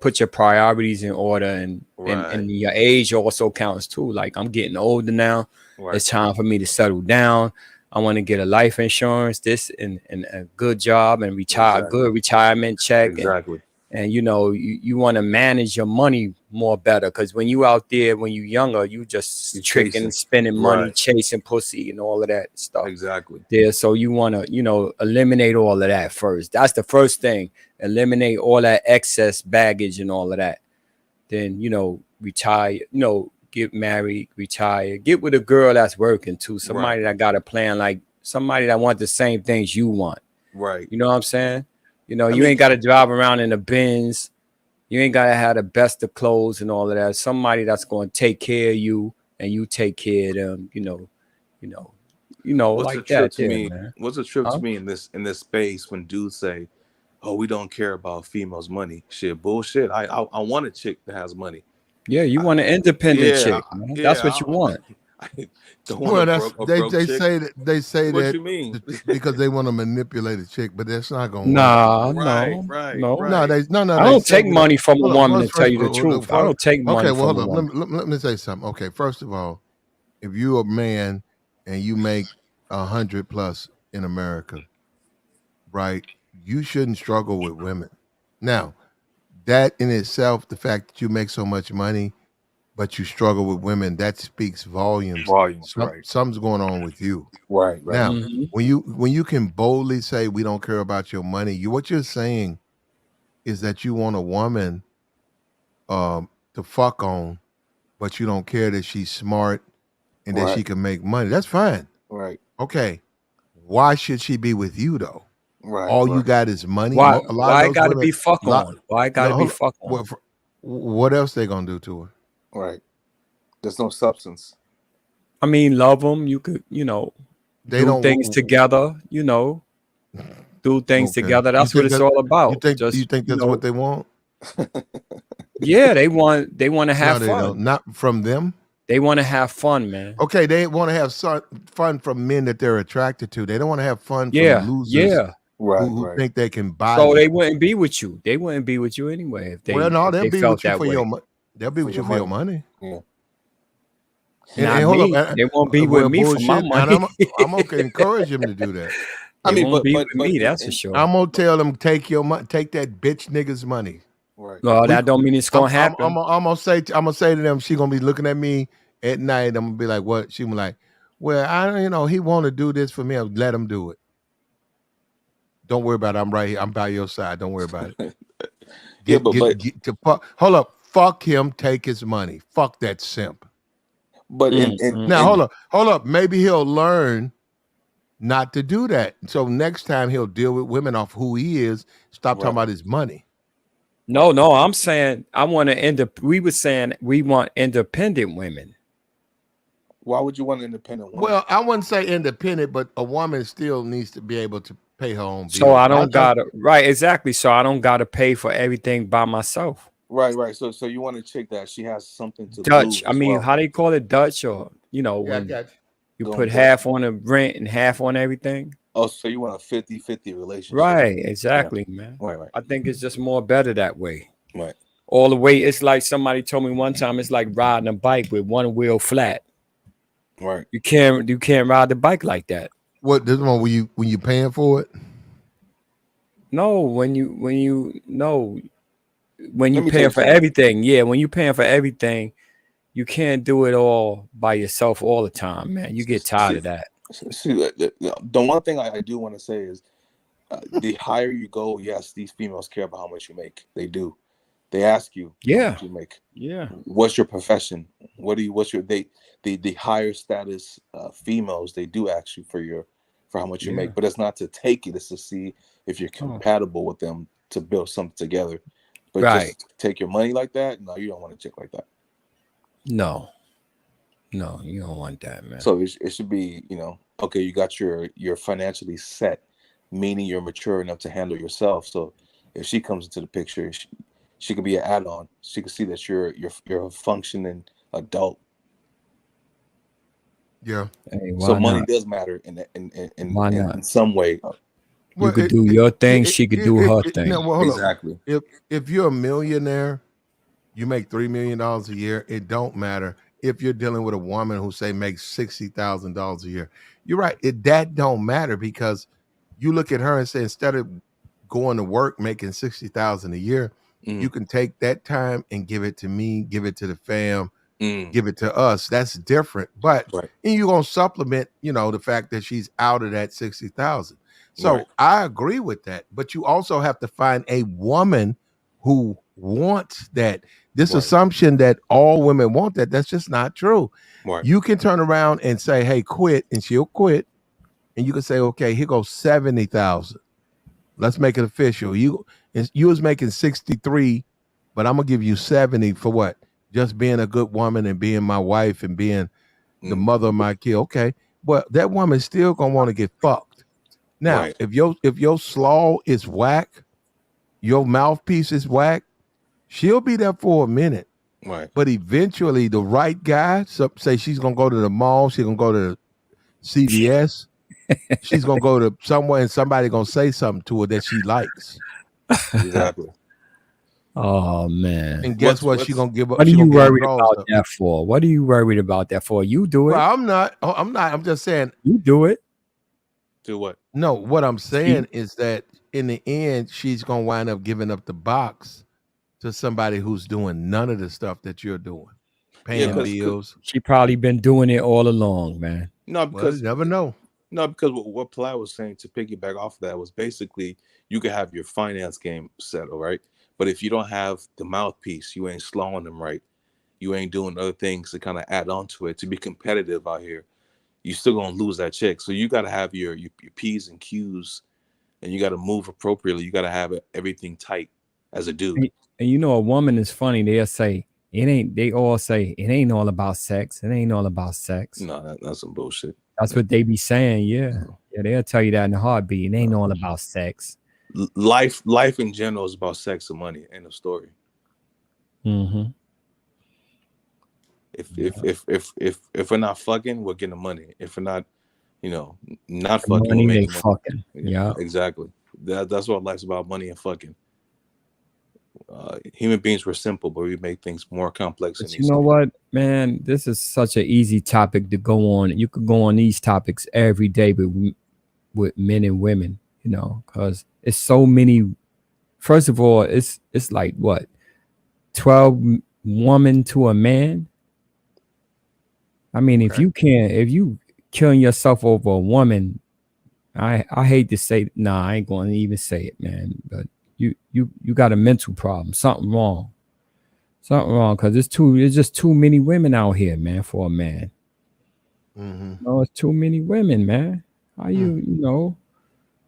put your priorities in order, and Right. your age also counts too. Like, I'm getting older now. Right. It's time for me to settle down. I want to get a life insurance, this and a good job, and retire, Exactly. good retirement check, Exactly. and you want to manage your money more better, because when you out there, when you younger, you just You're tricking, chasing. spending money, Right. chasing pussy and all of that stuff. Exactly. Yeah, so you want to eliminate all of that first. That's the first thing. Eliminate all that excess baggage and all of that. Then retire, get married, retire, get with a girl that's working too, somebody that got a plan, like somebody that want the same things you want. Right. You know what I'm saying? You mean, ain't got to drive around in a Benz. You ain't got to have the best of clothes and all of that. Somebody that's going to take care of you and you take care of them, what's like a trip that to there, me? man. What's a trip Huh? to me in this space when dudes say, "Oh, we don't care about females' money." Shit, bullshit. I want a chick that has money. Yeah, you want an independent chick, man. That's what you want. I don't want Well, a broke they chick. say What that you mean? because they want to manipulate a chick, but that's not gonna work. Nah, Right, no. No, I they don't say take money from a hold up, woman, to tell you the truth. I don't take okay, money well, from hold a up. woman. Let me say something. Okay, first of all, if you're a man and you make 100 plus in America, right, you shouldn't struggle with women. Now, that in itself, the fact that you make so much money, but you struggle with women, that speaks volumes. Volumes, right. Something's going on with you. Right. Now, Mhm. when you can boldly say we don't care about your money, what you're saying is that you want a woman to fuck on, but you don't care that she's smart and that Right. she can make money. That's fine. Right. Okay. Why should she be with you though? Right. All you Right. got is money. Why A lot of those gotta women, be fuck lot, on? Why no, gotta be hold on. fuck on? What else they gonna do to her? Right. There's no substance. I mean, love them. You could, They do don't. things together. Do things Okay. together. That's what it's all about. You Just, think that's what they want? yeah, they want to have No, they don't. fun. Not from them. They want to have fun, man. Okay, they want to have fun from men that they're attracted to. They don't want to have fun from Yeah, losers yeah. Right. who Right. think they can buy So you. they wouldn't be with you. They wouldn't be with you anyway Well, no, if they'll they be felt with you that for way. they'll be with you for your money. Yeah. And Not hold me. up, They won't be with well, me for my bullshit. And money. I'm gonna encourage him to do that. I They mean, won't be but with me. That's for sure. I'm gonna tell them take your money, take that bitch nigga's money. right. Well, We, that don't mean it's gonna happen. I'm gonna say to them, she gonna be looking at me at night. I'm gonna be like, what? She be like, well, he want to do this for me. I'll let him do it. Don't worry about it. I'm right here. I'm by your side. Don't worry about it. Yeah, Get to fuck. Hold up. Fuck him. Take his money. Fuck that simp. but Now hold up. Maybe he'll learn not to do that. So next time he'll deal with women off who he is. Stop talking about his money. No, I'm saying I want to we were saying we want independent women. why would you want an independent woman? Well, I wouldn't say independent, but a woman still needs to be able to pay her own bills. So I don't gotta exactly. So I don't gotta pay for everything by myself. Right. So you want a chick that she has something to Dutch. lose I as mean, well. how they call it, Dutch, or Yeah, I when got you Going put Dutch. half on the rent and half on everything. Oh, so you want a 50-50 relationship. Right, exactly, man. Right. I think it's just more better that way. Right. All the way, it's like somebody told me one time, it's like riding a bike with one wheel flat. Right. You can't ride the bike like that. What this one when you paying for it? No, when you Let me tell paying you for something. everything, yeah, when you paying for everything, you can't do it all by yourself all the time, man. You get tired of that. See, the one thing I do want to say is the higher you go, yes, these females care about how much you make. They do. They ask you how much you make. Yeah. What's your profession? What's your the higher status females, they do ask you for how much you Yeah. make, but it's not to take it, it's to see if you're compatible with them to build something together. But just take your money like that, no, you don't want a chick like that. No, you don't want that, man. So it should be, okay, you got you're financially set, meaning you're mature enough to handle yourself. So if she comes into the picture, she could be an add-on. She could see that you're a functioning adult. Yeah. Hey, So why money not? does matter Why not? in some way. You Well, could do your thing, she could do her no. thing. Well, hold up. Exactly. If you're a millionaire, you make $3 million a year. It don't matter if you're dealing with a woman who say makes $60,000 a year. You're right. That don't matter because you look at her and say instead of going to work making 60,000 a year, you can take that time and give it to me, give it to the fam, give it to us. That's different. But Right. and you're gonna supplement, the fact that she's out of that 60,000. Right. So I agree with that. But you also have to find a woman who wants that. This Right. assumption that all women want that's just not true. Right. You can turn around and say, hey, quit, and she'll quit. And you can say, okay, here goes 70,000. Let's make it official. You was making 63, but I'm gonna give you 70 for what? Just being a good woman and being my wife and being the mother of my kid. Okay. But that woman's still gonna want to get fucked. Now, Right. if your slaw is whack, your mouthpiece is whack, she'll be there for a minute. Right. But eventually the right guy, say she's gonna go to the mall, she's gonna go to CVS, she's gonna go to somewhere and somebody gonna say something to her that she likes. Exactly. Oh man. And guess what? She gonna give up. What are She you gonna get her worried drawers about up. that for? What are you worried about that for? You do it. Well, I'm not. I'm just saying. You do it. Do what? No, what I'm saying is that in the end, she's gonna wind up giving up the box to somebody who's doing none of the stuff that you're doing, paying bills. She probably been doing it all along, man. No, Well, because you never know. No, because what Plat was saying, to piggyback off of that, was basically you could have your finance game settled, right? But if you don't have the mouthpiece, you ain't slowing them right. You ain't doing other things to kind of add on to it to be competitive out here. You still gonna lose that chick. So you got to have your P's and Q's, and you got to move appropriately. You got to have everything tight as a dude. And a woman is funny. They'll say it ain't. They all say it ain't all about sex. It ain't all about sex. No, that's some bullshit. That's what they be saying. Yeah, they'll tell you that in a heartbeat. It ain't all about sex. Life in general is about sex and money. End of story. Mm-hmm. If we're not fucking, we're getting money. If we're not, not The fucking, money, we're they making money. fucking. Yeah. Exactly. That's what life's about: money and fucking. Human beings were simple, but we make things more complex. But you know what, man? This is such an easy topic to go on. You could go on these topics every day with men and women, because it's so many. First of all, it's like what, 12 woman to a man. I mean, if you killing yourself over a woman, I hate to say, nah, I ain't going to even say it, man. But you got a mental problem, something wrong, because it's just too many women out here, man, for a man. Mm-hmm. No, it's too many women, man. How you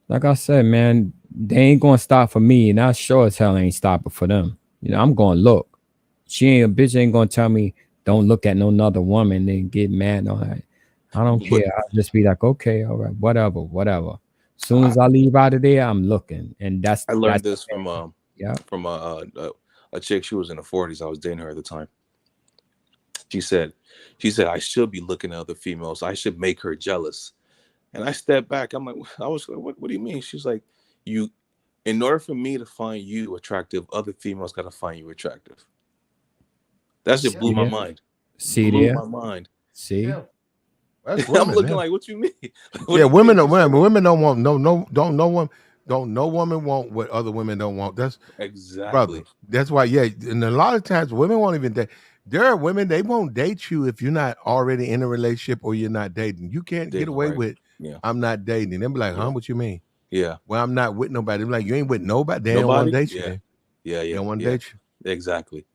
like I said, man, they ain't gonna stop for me, and I sure as hell ain't stopping for them. I'm gonna look. A bitch ain't gonna tell me don't look at no another woman and get mad on that. I don't care. I'll just be like, okay, all right, whatever. As soon as I leave out of there, I'm looking, and I learned this from from a chick. She was in her 40s. I was dating her at the time. She said, I should be looking at other females. I should make her jealous. And I stepped back. I was like, what do you mean? She's like, in order for me to find you attractive, other females got to find you attractive. That just blew my mind. Blew my mind. See? Yeah. That's I'm looking like, what you mean? Women don't want no woman want what other women don't want. That's exactly, brother. That's why, and a lot of times women won't even date. There are women, they won't date you if you're not already in a relationship or you're not dating. You can't get away with I'm not dating. They'll be like, huh? What you mean? Yeah. Well, I'm not with nobody. They're like, you ain't with nobody. They don't want to date you. Yeah. Then. Yeah. They don't want to date you. Exactly.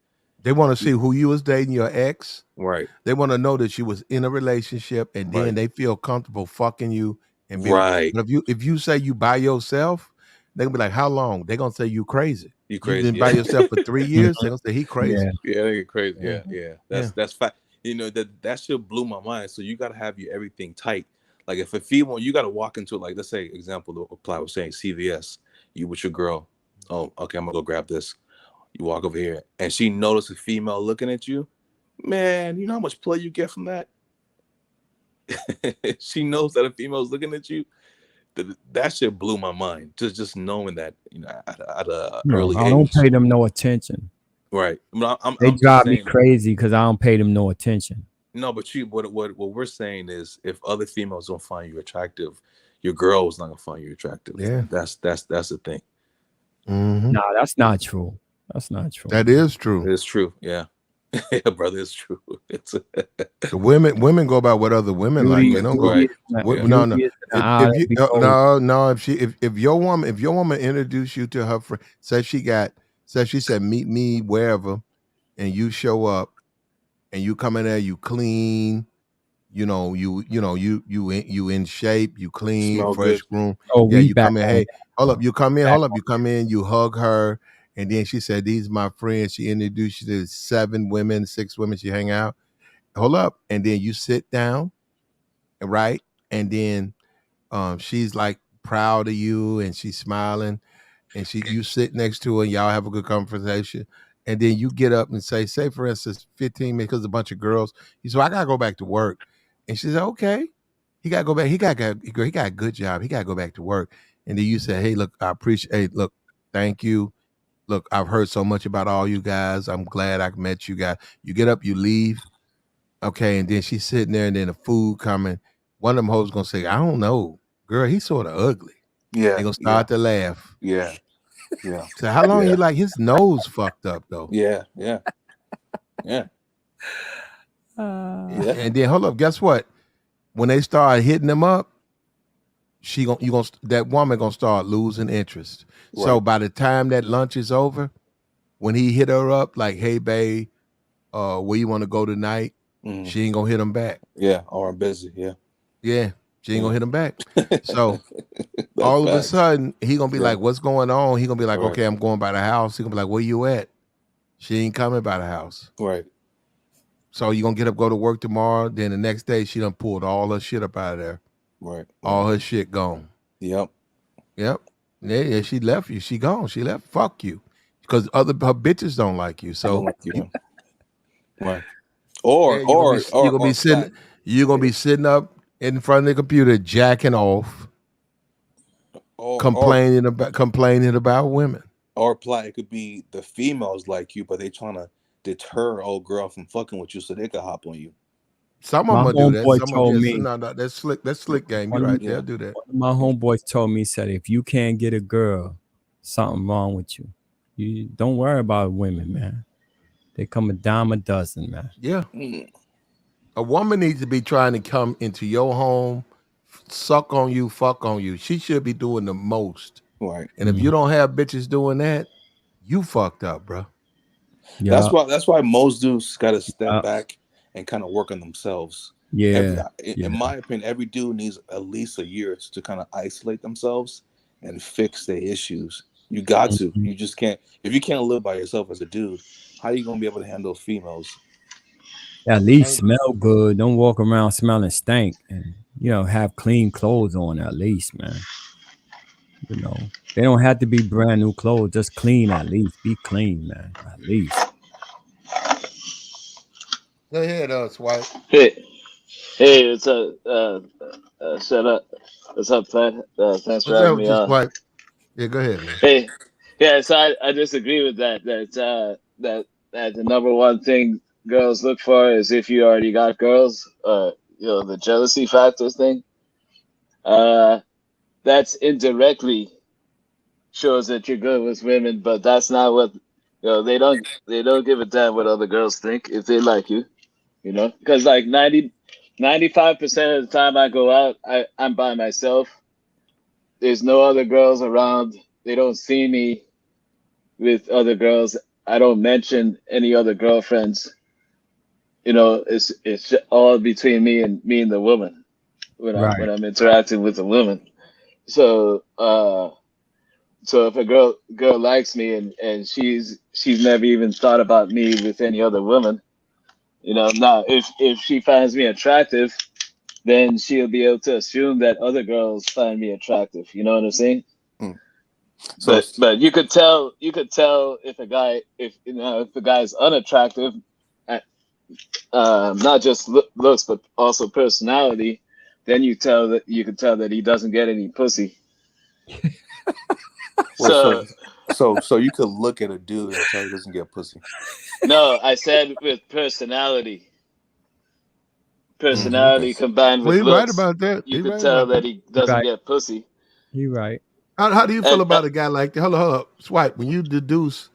They want to see who you was dating, your ex. Right. They want to know that you was in a relationship, and then they feel comfortable fucking you. And right. But if you say you by yourself, they're gonna be like, how long? They're gonna say you crazy. You crazy. You've been by yourself for 3 years. They're gonna say he crazy. Yeah, they get crazy. Yeah. That's fact. That shit blew my mind. So you gotta have everything tight. Like if a female, you gotta walk into it, like let's say example what Plat was saying, CVS, you with your girl. Oh, okay, I'm gonna go grab this. You walk over here and she notices a female looking at you. Man, you know how much play you get from that? she knows that a female's looking at you. That shit blew my mind. Just knowing that, at a No, early I don't age. pay them no attention. Right. I'm They just drive me saying. crazy because I don't pay them no attention. No, but what we're saying is, if other females don't find you attractive, your girl is not gonna find you attractive. Yeah. That's the thing. Mm-hmm. Nah, that's not true. That's not true. That is true. It's true. Yeah. Yeah, brother, it's true. It's The women go by what other women like. They don't go. Right. No. If you no, if your woman introduced you to her friend, say she said meet me wherever, and you show up, and you come in there, you clean, you in shape, you clean, Smell fresh good. groom. Oh, Yeah, we you back come in. on Hey, that. hold up, you come in, you hug her, and then she said, "These are my friends." She introduced you to 6 women she hang out. Hold up, and then you sit down, right, and then she's like proud of you, and she's smiling, and you sit next to her, and y'all have a good conversation. And then you get up and say for instance, 15 minutes, because a bunch of girls, you say, I gotta go back to work. And she said, okay. He gotta go back. He got a good job. He gotta go back to work. And then you say, hey, look, I appreciate, hey, look, thank you. Look, I've heard so much about all you guys. I'm glad I met you guys. You get up, you leave. Okay, and then she's sitting there, and then the food coming. One of them hoes gonna say, I don't know, girl, he's sort of ugly. Yeah. They gonna start to laugh. Yeah. Yeah. So how long Yeah. you like his nose fucked up though? Yeah. Yeah. Yeah. Yeah. And then hold up, guess what? When they start hitting them up, that woman gonna start losing interest. So Right. by the time that lunch is over, when he hit her up like, hey babe, where you want to go tonight? Mhm. She ain't gonna hit him back. Yeah. Or I'm busy. Yeah. Yeah, she ain't gonna hit him back. So That's all of a facts. sudden he gonna be Yeah. like, what's going on? He gonna be like, Right. okay, I'm going by the house. He gonna be like, where you at? She ain't coming by the house. Right. So you gonna get up, go to work tomorrow. Then the next day she done pulled all her shit up out of there. Right. All her shit gone. Yep. Yeah, she left you. She gone. She left. Fuck you. Because her bitches don't like you. I So don't like you. Right. Or you're gonna be sitting. You're gonna be sitting up in front of the computer, jacking off, complaining about women. Or Plat, it could be the females like you, but they trying to deter old girl from fucking with you so they can hop on you. Some of My them will do that. homeboy Some told of me. them, no, that's slick. That's slick game. You're right. They'll do that. One of my homeboys told me, said, if you can't get a girl, something wrong with you. You don't worry about women, man. They come a dime a dozen, man. Yeah. A woman needs to be trying to come into your home, suck on you, fuck on you. She should be doing the most. Right. And if you don't have bitches doing that, you fucked up, bro. Yeah. That's why most dudes got to step back and kind of work on themselves. Yeah. In my opinion, every dude needs at least a year to kind of isolate themselves and fix their issues. You got to. You just can't. If you can't live by yourself as a dude, how are you gonna be able to handle females? At least smell good. Don't walk around smelling stank, and have clean clothes on. At least, man. They don't have to be brand new clothes. Just clean. At least be clean, man. At least. Go ahead, Swipe. Hey, what's up? Shut up. What's up, Pat? Thanks for What's up having with me you, on. Swipe? Yeah, go ahead, man. Hey, yeah. So I disagree with that. That the number one thing girls look for is if you already got girls. The jealousy factors thing. That's indirectly shows that you're good with women, but that's not what they don't give a damn what other girls think if they like you. Because like 95% of the time I go out, I'm by myself. There's no other girls around. They don't see me with other girls. I don't mention any other girlfriends. It's all between me and the woman when I'm interacting with the woman. So so if a girl likes me and she's never even thought about me with any other woman, now if she finds me attractive, then she'll be able to assume that other girls find me attractive. You know what I'm saying? So, but you could tell if a guy if a guy's unattractive, not just looks but also personality, then you can tell that he doesn't get any pussy. Wait, So so you could look at a dude and tell he doesn't get pussy. no, I said with personality. Okay. Combined Well, with he right looks, about that. you He could right tell about that that. he doesn't Right. get pussy. You right. How do you feel And about a guy like that? Hold up. Swipe. When you deduce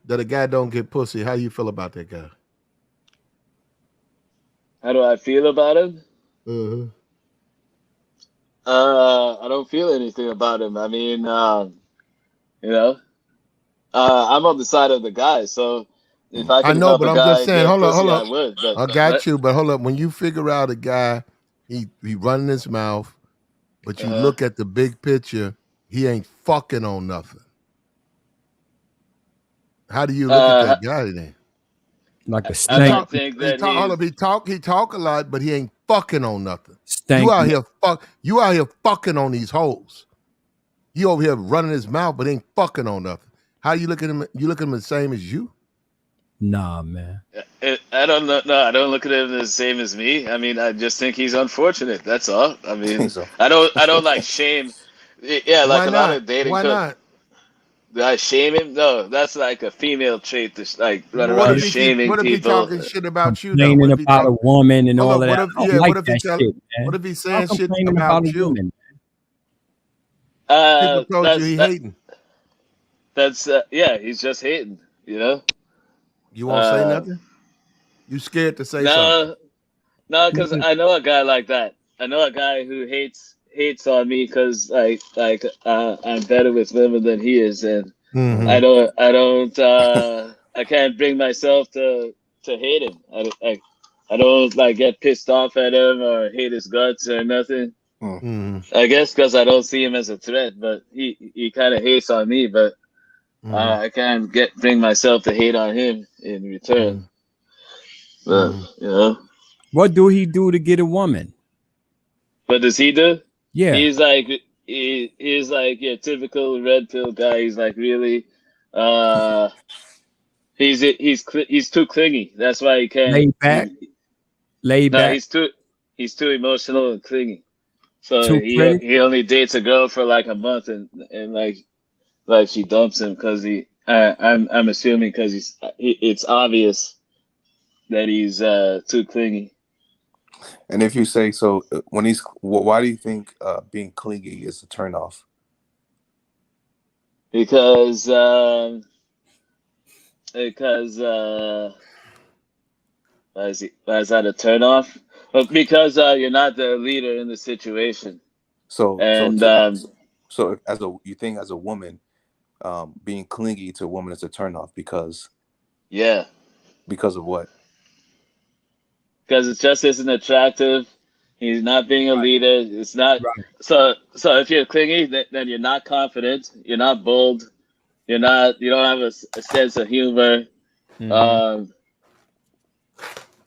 that a guy don't get pussy, how do you feel about that guy? how do I feel about him? Uh-huh. I don't feel anything about him. I mean, you know, I'm on the side of the guy. So if I I could know, help but a I'm just guy saying. get Hold pussy, I up. would. But I what? got you, but hold up. When you figure out a guy, he running his mouth, but you Uh, look at the big picture, he ain't fucking on nothing. How do you look at uh, that guy then? Like a I He stank. might talk. think He that talk. Hold he's. up. He talk a lot, but he ain't fucking on nothing. You Stank. out here fuck. You out here fucking on these hoes. He over here running his mouth, but ain't fucking on nothing. How you look at him? You look at him the same as you? Nah, man. I don't know. No, I don't look at him the same as me. I mean, I just think he's unfortunate. That's all. I mean, So I don't like shame. Yeah, like Why a lot not? of dating Why could. not? Do I shame him? No, that's like a female trait to like run But what around if he keep? shaming What if he people. talking shit about you though? Complaining What if he about talk? a woman and Hold all up. of What that. if? I don't Yeah. like What if he that tell? shit, What man. if he's Stop saying shit complaining about about a you? woman. People told you he That hating. that's yeah. He's just hating. You know. You won't say Uh, nothing. You scared to say something. no, no, because Man, I know a guy like that. I know a guy who hates on me because I'm better with women than he is, and Mm-hmm. I can't bring myself to hate him. I don't like get pissed off at him or hate his guts or nothing. Mm-hmm. I guess because I don't see him as a threat, but he kind of hates on me, but Mm-hmm. I can't bring myself to hate on him in return. But Mm-hmm. you know, what do he do to get a woman? what does he do? Yeah. He's like he's like your typical red pill guy. He's like really, uh, he's too clingy. That's why he can't. Laid back. Laid No, back. he's too emotional and clingy. So Too pretty. he only dates a girl for like a month and like she dumps him because I'm assuming because it's obvious that he's too clingy. and if you say so, when he's why do you think being clingy is a turnoff? Because because why is that a turnoff? Well, because you're not the leader in the situation, So and so as a you think as a woman, being clingy to a woman is a turnoff yeah, because of what? because it just isn't attractive. He's not being a leader. It's not Right. so. If you're clingy, then you're not confident. You're not bold. You're not. You don't have a sense of humor. Mm-hmm. Um,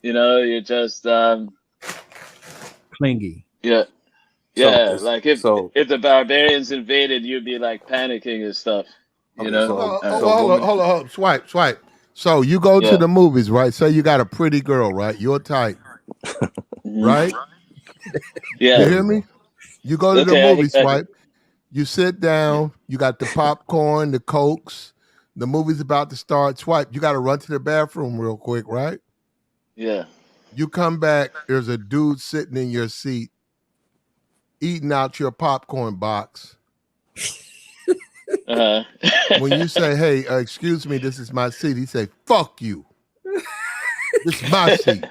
you know, you're just Clingy. yeah. So Yeah, it's like so if the barbarians invaded, you'd be like panicking and stuff, you okay. know? So a woman. Hold on. Swipe. So you go to Yeah. the movies, right? Say you got a pretty girl, right? Your type, Hmm. right? You Yeah. hear me? You go to the Okay. movie, Swipe. You sit down. You got the popcorn, the cokes. The movie's about to start. Swipe. You got to run to the bathroom real quick, right? Yeah. You come back. There's a dude sitting in your seat, eating out your popcorn box. Uh-huh. When you say, "Hey, excuse me, this is my seat," he say, "Fuck you. This is my seat."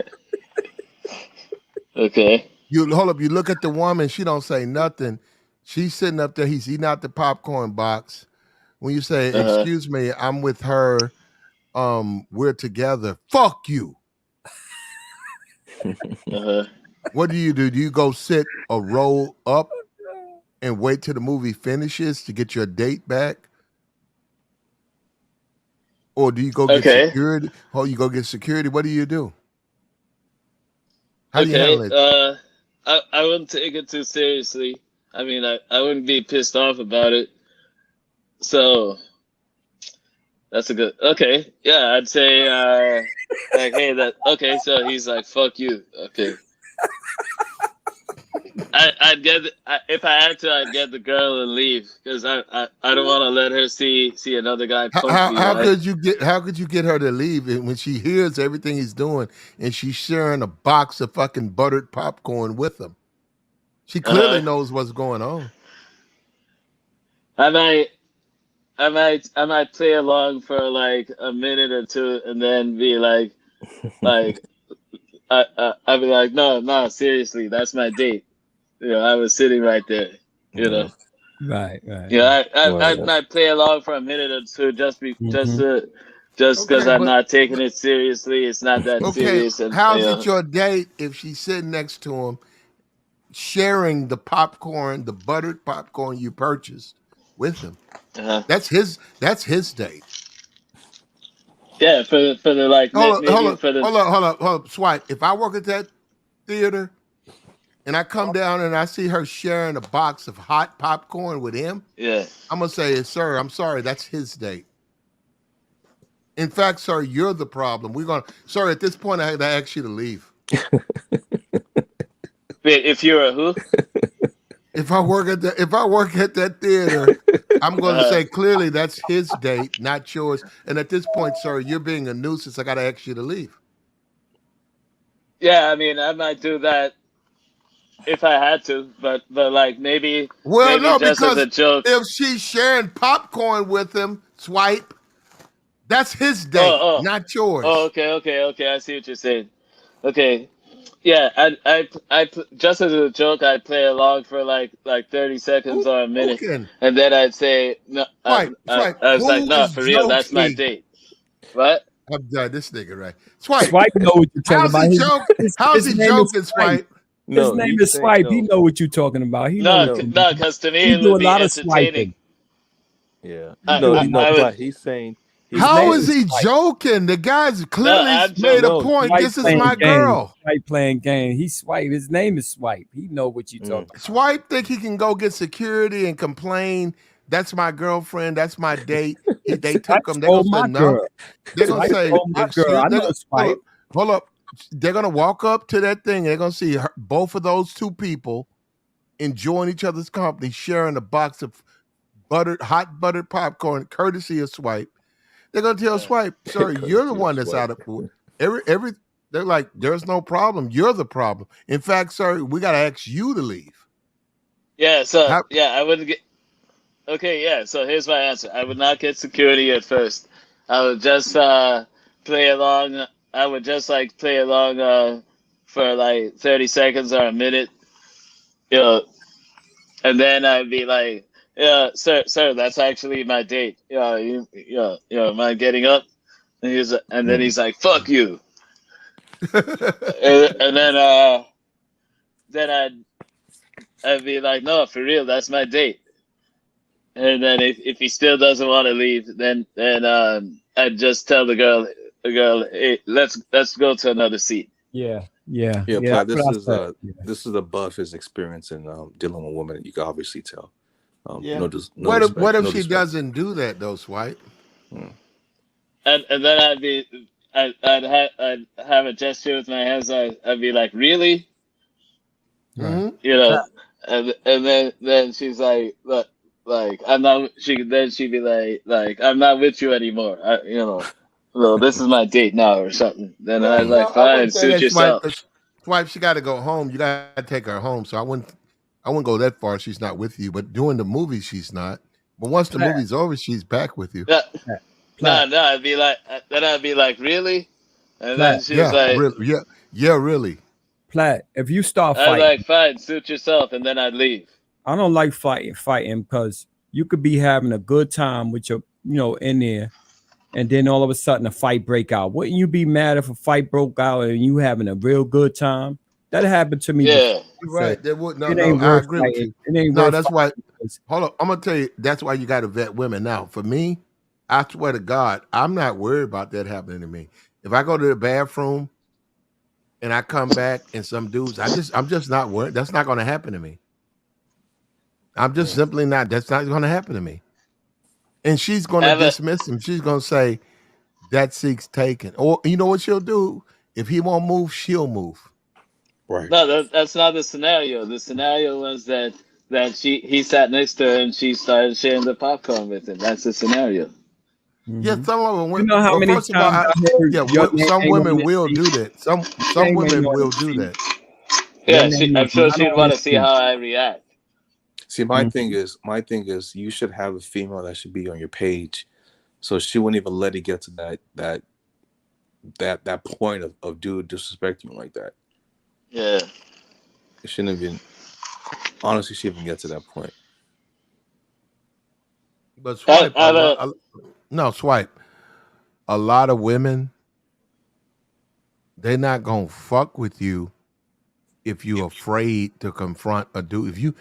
Okay. You hold up. You look at the woman. She don't say nothing. She's sitting up there. He's eating out the popcorn box. When you say, Uh-huh. "Excuse me, I'm with her. We're together." Fuck you. Uh-huh. What do? Do you go sit a roll up and wait till the movie finishes to get your date back, or do you go get Okay. security? Oh, you go get security. What do you do? How do you Okay. handle it? I wouldn't take it too seriously. I mean, I wouldn't be pissed off about it. So, That's a good. Okay, yeah, I'd say like, hey, okay. So he's like, fuck you. Okay, I'd if I had to, I'd get the girl and leave because I don't want to let her see another guy punk me. How Right? could you get her to leave when she hears everything he's doing and she's sharing a box of fucking buttered popcorn with him? She clearly knows what's going on. I might play along for like a minute or two and then be like I'd be like, no, seriously, that's my date. You know, I was sitting right there. You know. Right. Yeah, I might play along for a minute or two just because I'm but not taking it seriously. It's not that okay, serious, and how's it your date if she's sitting next to him, sharing the popcorn, the buttered popcorn you purchased with him? That's his date. Yeah, for the like maybe for the Hold up, Swipe. If I work at that theater and I come down and I see her sharing a box of hot popcorn with him, I'm gonna say, sir, I'm sorry, that's his date. In fact, sir, you're the problem. Sir, at this point, I had to ask you to leave. If you're a who? If I work at that theater, I'm going to say clearly that's his date, not yours. And at this point, sir, you're being a nuisance. I got to ask you to leave. Yeah, I mean, I might do that if I had to, but like maybe No, just as a because joke. if she's sharing popcorn with him, Swipe, that's his date, not yours. Oh, okay. I see what you're saying. Okay. Yeah, I just as a joke, I'd play along for like 30 seconds or a minute, and then I'd say no. I was like, no, for real, that's my date. What? I'm done. This nigga, right? Swipe. Swipe know what you're talking about. How's he joking, Swipe? His name is Swipe. He know what you're talking about. He no, because to me he it do would a be lot of entertaining. swiping. Yeah, he's saying. How is he joking? The guy's clearly made a point. This is my girl. Swipe playing game. He Swipe. His name is Swipe. He know what you talking about. Swipe think he can go get security and complain. That's my girlfriend. That's my date. They took him. They're gonna say no. They're gonna say, hold up. They're gonna walk up to that thing. They're gonna see both of those two people enjoying each other's company, sharing a box of hot buttered popcorn, courtesy of Swipe. They're gonna tell Swipe, sir, you're the one that's out of every. They're like, there's no problem. You're the problem. In fact, sir, we gotta ask you to leave. Yeah. So I wouldn't get. Okay. Yeah. So here's my answer. I would not get security at first. I would just play along. I would just like play along for like 30 seconds or a minute. You know, and then I'd be like, yeah, sir, that's actually my date. You am I getting up? And then he's like, fuck you. and then I'd be like, no, for real, that's my date. And then if he still doesn't want to leave, then I'd just tell the girl, hey, let's go to another seat. Yeah. Platt, this is above his experience in dealing with women. You can obviously tell. What if she doesn't do that though, Swipe? And then I'd have a gesture with my hands. I'd be like, really? Mm-hmm. You know, and then she's like, look, like I'm not. She'd be like I'm not with you anymore. Well, this is my date now or something. Then I'd like, fine, suit yourself. Swipe, she got to go home. You got to take her home. So I wouldn't go that far. She's not with you, but during the movie, she's not. But once the movie's over, she's back with you. No, I'd be like, really? And then she's like, really, really. Platt, if you start fighting, I'd like, fine, suit yourself, and then I'd leave. I don't like fighting because you could be having a good time with your, in there, and then all of a sudden a fight break out. Wouldn't you be mad if a fight broke out and you having a real good time? That happened to me. Yeah, right. There would I agree with you. No, that's why. Hold up, I'm gonna tell you. That's why you got to vet women. Now, for me, I swear to God, I'm not worried about that happening to me. If I go to the bathroom and I come back and some dudes, I'm just not worried. That's not going to happen to me. I'm just simply not. That's not going to happen to me. And she's going to dismiss him. She's going to say, that seat's taken. Or you know what she'll do? If he won't move, she'll move. Right. No, that's not the scenario. The scenario was that he sat next to her and she started sharing the popcorn with him. That's the scenario. Yeah, some of them. You know how Well, many first of all, times I heard your name some ain't on women this will seat. do that. Some Name ain't women on will this do seat. that. Your Yeah, name I'm is sure not she'd on want to this see seat. how I react. See, my thing is you should have a female that should be on your page, so she wouldn't even let it get to that point of dude disrespecting you like that. Yeah. It shouldn't even. Honestly, she even get to that point. But Swipe, Swipe. A lot of women, they're not gonna fuck with you if you're afraid to confront a dude.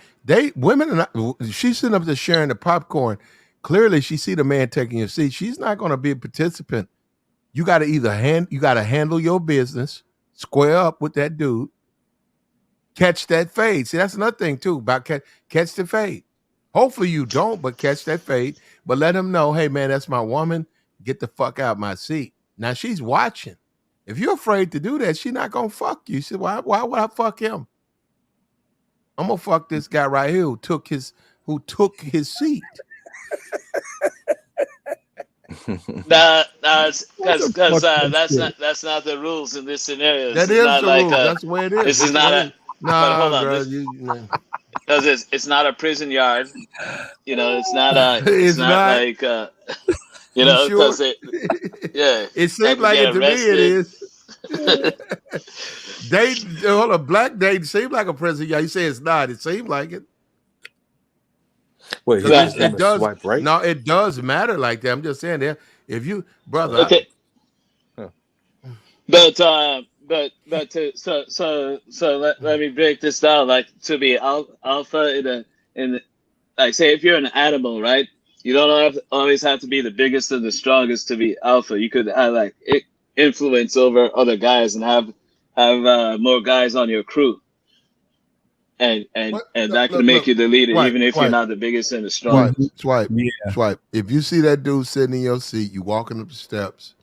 Women are not. She's sitting up there sharing the popcorn. Clearly, she see the man taking your seat. She's not gonna be a participant. You got to handle your business, square up with that dude, catch that fade. See, that's another thing too about catch the fade. Hopefully you don't, but catch that fade. But let him know, hey man, that's my woman. Get the fuck out my seat. Now she's watching. If you're afraid to do that, she's not gonna fuck you. She said, why would I fuck him? I'm gonna fuck this guy right here who took his seat. Because that's not the rules in this scenario. That is the rule. That's the way it is. This is not a. But hold on, girl, because it's not a prison yard. It's not It's not. like You because sure? it seems like it to me. It is. Black date seems like a prison. Yeah, you say it's not. It seems like it. Wait, it does. Swipe right? No, it does matter like that. I'm just saying that if you, brother. Okay. But let me break this down. Like to be alpha in like say if you're an animal, right? You don't always have to be the biggest and the strongest to be alpha. You could have like influence over other guys and have more guys on your crew, and that could make you the leader, even if you're not the biggest and the strongest. Swipe. If you see that dude sitting in your seat, you walking up the steps,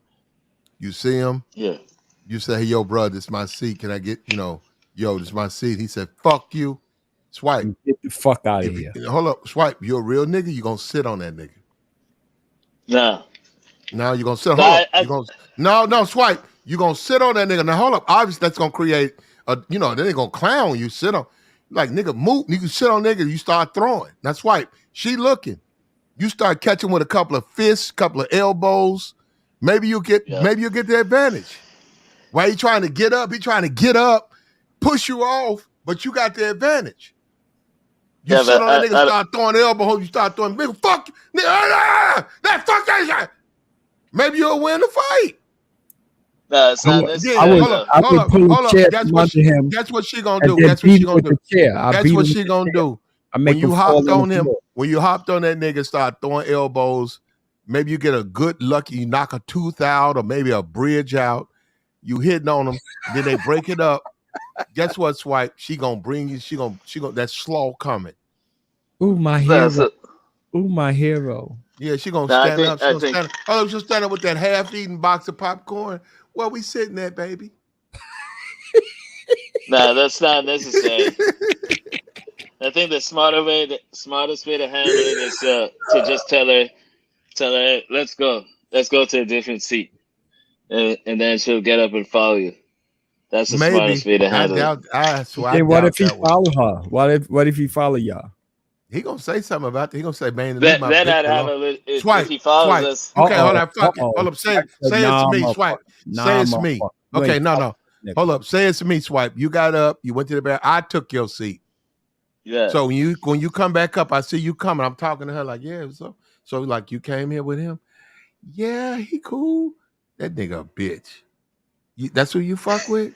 you see him. Yeah. You say, hey, yo, bro, this is my seat. Can I get, yo, this is my seat. He said, fuck you. Swipe. Get the fuck out of here. Hold up. Swipe. You're a real nigga. You're going to sit on that nigga. No. Now you're going to sit. Hold up. No, Swipe. You're going to sit on that nigga. Now, hold up. Obviously, that's going to create, then they're going to clown you. Sit on. Like, nigga, move. You can sit on nigga. You start throwing. Now, Swipe. She looking. You start catching with a couple of fists, couple of elbows. Maybe you'll get the advantage. Why he trying to get up? He trying to get up, push you off, but you got the advantage. You sit on that nigga, start throwing elbow, you start throwing big fuck, nigga, that fuck that shit. Maybe you'll win the fight. No, it's not necessary. I would pull a chair from under him. That's what she gonna do. That's what she gonna do. That's what she gonna do. When you hopped on him, when you hopped on that nigga, start throwing elbows, maybe you get a good lucky, you knock a tooth out or maybe a bridge out. You hitting on them, then they break it up. Guess what, Swipe? She gonna bring you. She gonna. That slaw coming. Ooh, my hero. Ooh, my hero. Yeah, she gonna stand up. She'll stand up with that half-eaten box of popcorn. Where we sitting at, baby? No, that's not necessary. I think the smartest way to handle it is to just tell her, let's go to a different seat. And then she'll get up and follow you. That's the smartest way to handle it. What if he follow her? What if he follow y'all? He gonna say something about that. He gonna say, man, then I'd have if he follows us. Okay, hold on, fuck it. Hold up, say it's me, Swipe. Say it's me. Okay, no. Hold up, say it's me, Swipe. You got up, you went to the bathroom. I took your seat. Yeah. So when you come back up, I see you coming. I'm talking to her like, yeah, so like you came here with him. Yeah, he cool. That nigga a bitch. That's who you fuck with?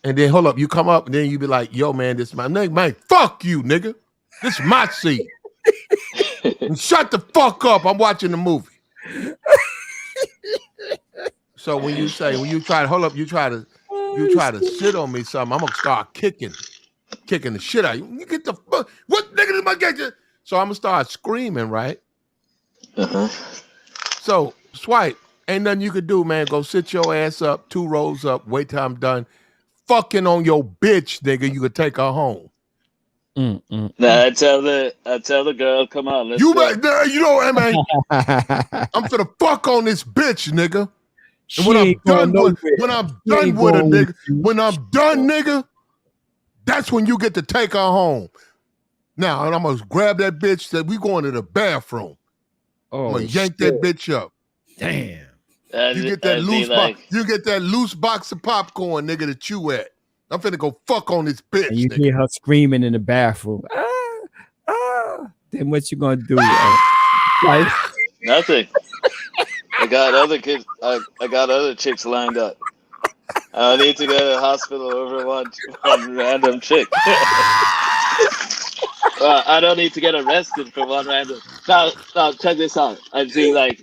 And then hold up, you come up and then you be like, yo, man, this is my nigga. Man, fuck you, nigga. This is my seat. And shut the fuck up. I'm watching the movie. So when you try to sit on me something, I'm gonna start kicking the shit out of you. You get the fuck, what nigga did I get you? So I'm gonna start screaming, right? So swipe. Ain't nothing you could do, man. Go sit your ass up, 2 rows up, wait till I'm done. Fucking on your bitch, nigga. You could take her home. Nah, I tell the girl, come on, let's go. You know what I mean? I'm finna fuck on this bitch, nigga. And when I'm done with her, nigga, that's when you get to take her home. Now, and I'm gonna grab that bitch that we going to the bathroom. I'm gonna yank that bitch up. Damn. You get that loose box. You get that loose box of popcorn, nigga, to chew at. I'm finna go fuck on this bitch. And you nigga. hear her screaming in the bathroom. Then what you gonna do? Like nothing. I got other kids. I got other chicks lined up. I need to go to the hospital over one random chick. Well, I don't need to get arrested for one random. Now, check this out. I'd be like,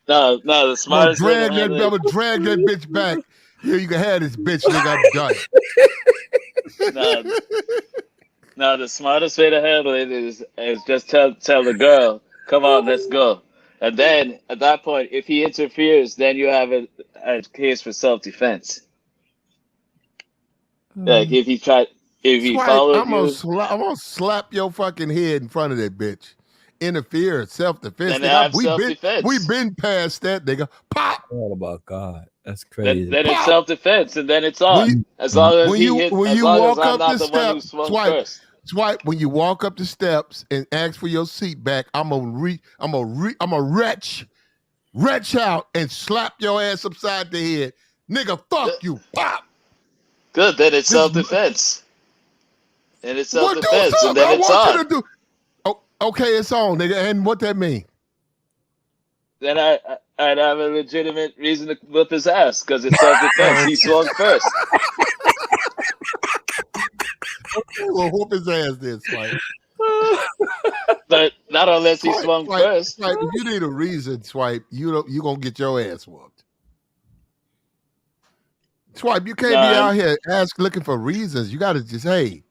no, the smartest way to handle it. Drag that bitch back. Here, you can have this bitch, nigga. I'm done. No, the smartest way to handle it is just tell the girl, come on, let's go. And then at that point, if he interferes, then you have a case for self-defense. Like if he followed I'm gonna slap your fucking head in front of that bitch. Interfere, self-defense. Self-defense. We've been past that, nigga. Pop. Oh my God, that's crazy. Then it's self-defense, and then it's on. As long as he hits, as long as I'm not the one who swung first. Swipe. When you walk up the steps and ask for your seat back, I'm gonna retch out and slap your ass upside the head, nigga. Fuck you, pop. Good. Then it's self-defense. And it's self-defense, and then it's on. Okay, it's on, nigga. And what that mean? Then I'd have a legitimate reason to whip his ass because it's self-defense. He swung first. Okay, well, whoop his ass then, Swipe. But not unless he swung first. Swipe, if you need a reason, Swipe, you gonna get your ass whooped. Swipe, you can't be out here looking for reasons. You gotta just, hey,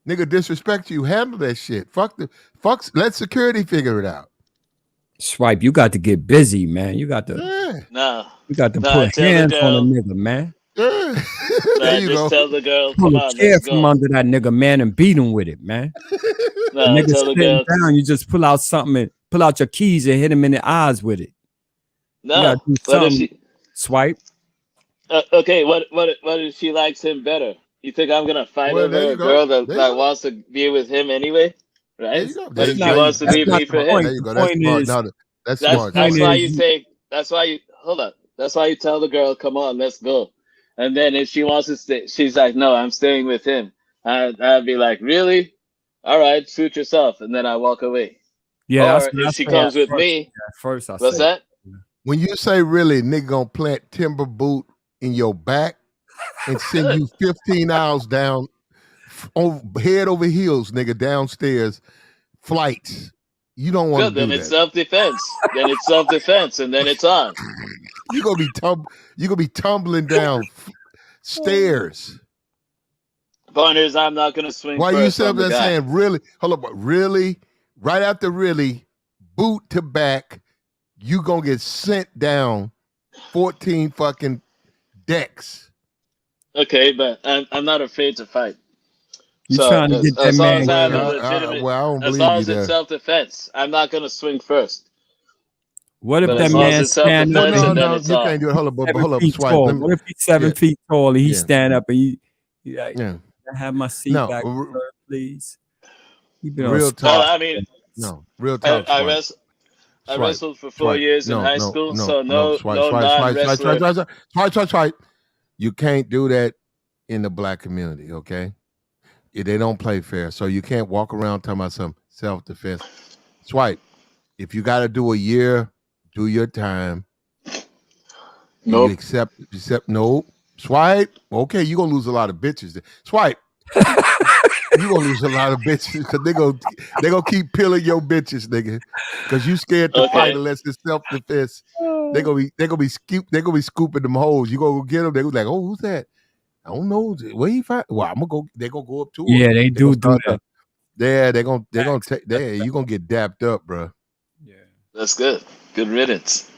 nigga, disrespect you. Handle that shit. Let security figure it out. Swipe, you got to get busy, man. You got to. You got to put hands on a nigga, man. There you go. Tell the girl, pull come a on, chair let's from go. under that nigga, man, and beat him with it, man. Nigga tell the girl. down, you just pull out something and pull out your keys and hit him in the eyes with it. No, what if she Swipe? Okay, what if she likes him better? You think I'm gonna fight over a girl that wants to be with him anyway? Right? But if she wants to leave me for him, there you go. That's smart. No, that's smart. That's why you say. That's why you hold up. That's why you tell the girl, "Come on, let's go." And then if she wants to stay, she's like, "No, I'm staying with him." I'd be like, "Really? All right, suit yourself." And then I walk away. Yeah. Or if she comes with me, first I what's say that? When you say really, nigga gonna plant timber boot in your back and send you 15 hours down, head over heels, nigga, downstairs, flights. You don't want to do that. Then it's self-defense. Then it's self-defense, and then it's on. You gonna be tumbling down stairs. Point is, I'm not gonna swing. Why first you on the guy. saying really? Hold up, really? Right after really, boot to back, you gonna get sent down 14 fucking decks. Okay, but I'm not afraid to fight. You trying to get that man? I don't believe as long as you it's self-defense, I'm not gonna swing first. What if But that as long as man it's stand up? self-defense, and then No, it's you on. can't do it. Hold up, Swipe. What if he's 7 feet tall and he stand up and you like, yeah. I have my seat back, sir, please. Real talk. Well, I mean, No, real talk. I wrestled for 4 years in high school, so no non-wrestler. Swipe. You can't do that in the black community, okay? They don't play fair, so you can't walk around talking about some self-defense. Swipe. If you got to do a year, do your time. Nope. You accept no. Swipe. Okay, you're gonna lose a lot of bitches. Swipe. You're gonna lose a lot of bitches because they gonna keep peeling your bitches, nigga. Because you scared to fight unless it's self-defense. They gonna be scooping them holes. You gonna get them, they gonna be like, oh, who's that? I don't know. Where he fight? Well, I'm gonna go. They gonna go up to him. Yeah, they do that. they're gonna take. You gonna get dapped up, bro. Yeah. That's good. Good riddance.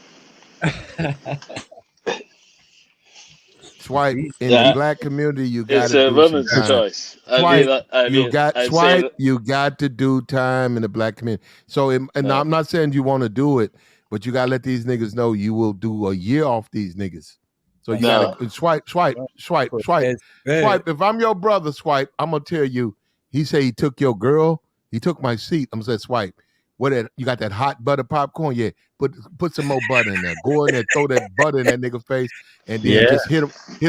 Swipe These in the Yeah, black community. You got it's to a do some woman's time. choice. Swipe. You got I'd say, swipe. You got to do time in the black community. So, and no, I'm not saying you want to do it, but you gotta let these niggas know you will do a year off these niggas. So you no, gotta swipe. put heads to bed. If I'm your brother, swipe. I'm gonna tell you. He say he took your girl. He took my seat. I'm gonna say swipe. What that? You got that hot butter popcorn? Yeah. Put some more butter in there. Go in there, throw that butter in that nigga face, and then Yeah. just hit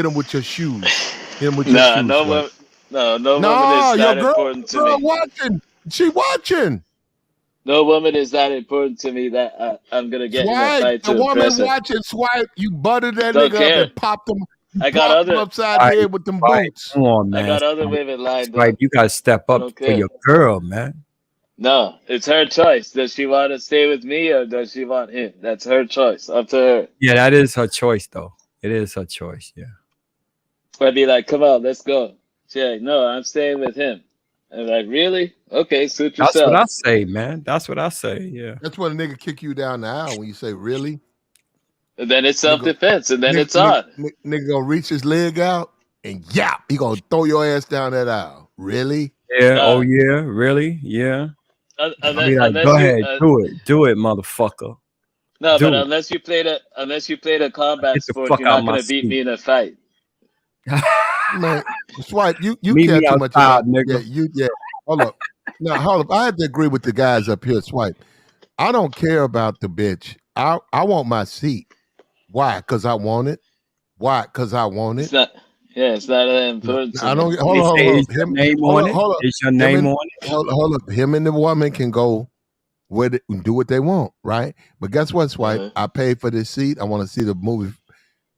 him with your shoes. Hit him with your no, shoes, swipe. no woman No, is your that girl important to me. watching. She watching. No woman is that important to me that I'm gonna get in a Swipe. fight The to woman impress her. watching. Swipe. You buttered that Don't nigga up care. and popped him. You I got popped him other upside the head with them boots. Come on, I man. got other women lined Swipe, up. you gotta step I up don't for care. your girl, man. No, it's her choice. Does she want to stay with me or does she want him? That's her choice. Up to her. Yeah, that is her choice, though. It is her choice. Yeah. I'd be like, come on, let's go. She's like, no, I'm staying with him. I'm like, really? Okay, suit That's what I yourself. say, man. That's what I say. Yeah. That's when a nigga kick you down the aisle when you say really. And then it's Nigga, self-defense, and then it's on. nigga gonna reach his leg out and yap, he gonna throw your ass down that aisle. Really? Yeah. Oh, yeah. Really? Yeah. I'll be like, go Unless you, ahead, do it, motherfucker. no, but Do it. unless you played a combat Get the sport, fuck you're out not my gonna beat seat. me in a fight. Man, Swipe, you Meet care me too much about outside, nigga. yeah. Hold up. Now, hold up. I have to agree with the guys up here, Swipe. I don't care about the bitch. I want my seat. Why? Because I want it. Why? Because I want It's it. not. Yeah, it's not that important to I me. don't. Hold on. Hold Is on. your Him. name Hold on up. it? Hold up. Is your Him name and on it? hold up. Him and the woman can go where they, do what they want, right? But guess what, Swipe? Uh-huh. I paid for this seat. I want to see the movie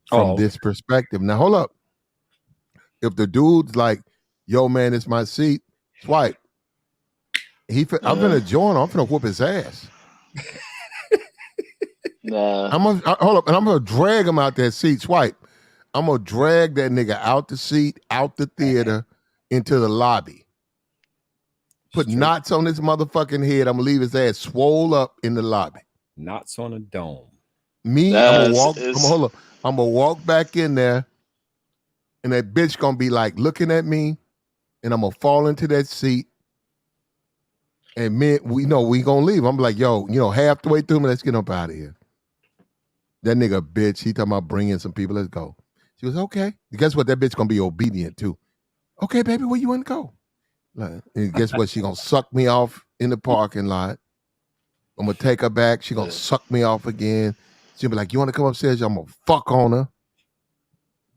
from Oh, this perspective. Now, hold up. If the dude's like, "Yo, man, it's my seat," Swipe. I'm finna join. I'm finna whoop his ass. Nah. Hold up, and I'm gonna drag him out that seat. Swipe. I'm gonna drag that nigga out the seat, out the theater, into the lobby. Put knots on his motherfucking head. I'm gonna leave his ass swole up in the lobby. knots on a dome. Me, I'm gonna walk. Hold up. I'm gonna walk back in there, and that bitch gonna be like looking at me, and I'm gonna fall into that seat. And me, we gonna leave. I'm like, yo, halfway through, let's get up out of here. That nigga bitch, he talking about bringing some people. Let's go. She goes, okay. Guess what? That bitch gonna be obedient too. Okay, baby, where you want to go? Like, and guess what? She gonna suck me off in the parking lot. I'm gonna take her back. She gonna suck me off again. She'll be like, you want to come upstairs? I'm gonna fuck on her.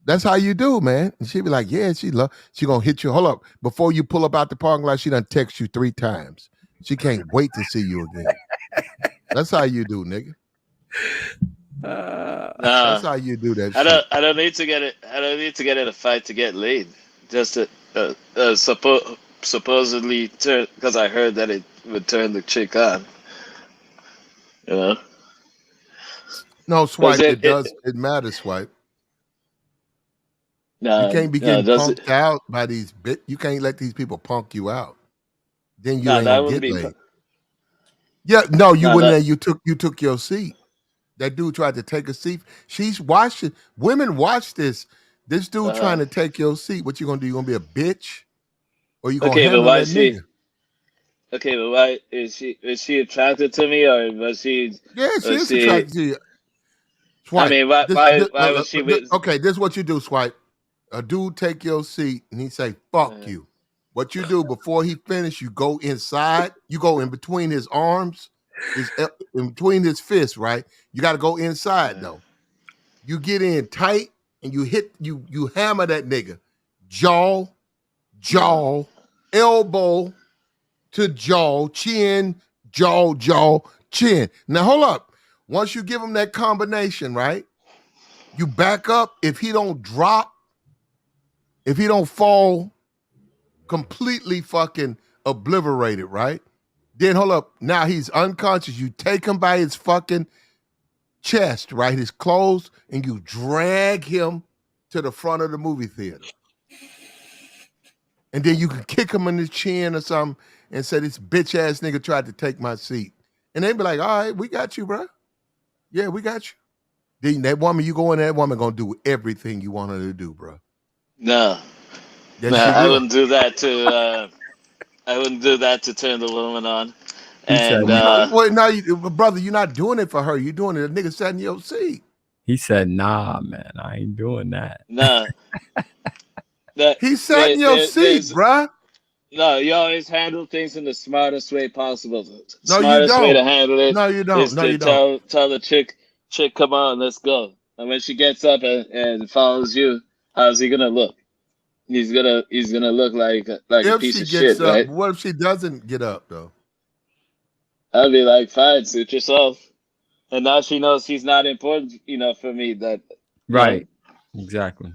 That's how you do, man. And she'll be like, yeah, she gonna hit you. Hold up. Before you pull up out the parking lot, she done text you 3 times. She can't wait to see you again. That's how you do, nigga. That's how you do that shit. I don't need to get it. I don't need to get in a fight to get laid. Just to supposedly turn, because I heard that it would turn the chick on. You know. No, Swipe. It does. It matters, Swipe. No, you can't be getting punked out by these you can't let these people punk you out. Then you ain't gonna get laid. Yeah, no, you wouldn't. You took your seat. That dude tried to take a seat. She's watching. Women watch this. This dude trying to take your seat. What you gonna do? You gonna be a bitch, or you gonna handle that nigga? Okay, but why is she attracted to me, or was she? Yeah, she is attracted to you. Swipe. I mean, why was she with? Okay, this is what you do, Swipe. A dude take your seat and he say, fuck you. What you do before he finish, you go inside, you go in between his arms, in between his fists, right? You got to go inside though. You get in tight and you hammer that nigga. Jaw, elbow to jaw, chin, jaw, chin. Now hold up. Once you give him that combination, right? You back up. If he don't drop, if he don't fall completely fucking obliterated, right? Then hold up. Now he's unconscious. You take him by his fucking chest, right? His clothes, and you drag him to the front of the movie theater. And then you could kick him in the chin or something and say, this bitch ass nigga tried to take my seat. And they'd be like, all right, we got you, bro. Yeah, we got you. Then that woman, you go in there, that woman gonna do everything you want her to do, bro. No, Yes, no, she I will. wouldn't do that to. I wouldn't do that to turn the woman on. He said, And Well, now, brother, you're not doing it for her. You're doing it. A nigga sat in your seat. he said, nah, man, I ain't doing that. no, that He sat in your seat, bruh. no. You always handle things in the smartest way possible. The No, you smartest way to don't. handle it No, you don't. is No, to you don't. tell the chick, come on, let's go. And when she gets up and follows you, how's he gonna look? He's gonna look like a If piece she of gets shit, up, right? what if she doesn't get up, though? I'd be like, fine, suit yourself. And now she knows he's not important enough for me. That you know, Right. Exactly.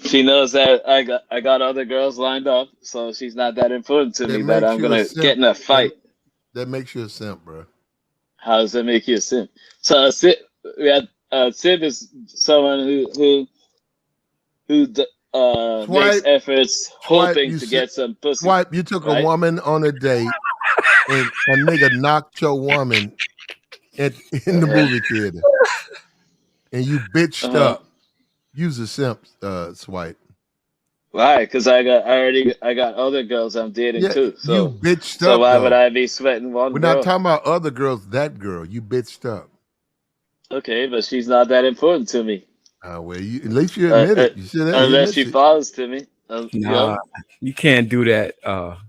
she knows that I got other girls lined up, so she's not that important to That me that makes I'm you a gonna get simp. in a fight. That makes you a simp, bro. How does that make you a simp? So a simp, simp is someone who makes Swipe, efforts hoping to get some pussy, swipe. You took a right? woman on a date, and a nigga knocked your woman in the movie theater, and you bitched up. Use a simp, swipe. Why? Because I got other girls I'm dating Yeah, too. you So bitched up why would though. I be sweating one We're not girl? talking about other girls. That girl, you bitched up. Okay, but she's not that important to me. Well, at least you admit it. You see that? He Unless admits she it. falls to me. Nah, you can't do that.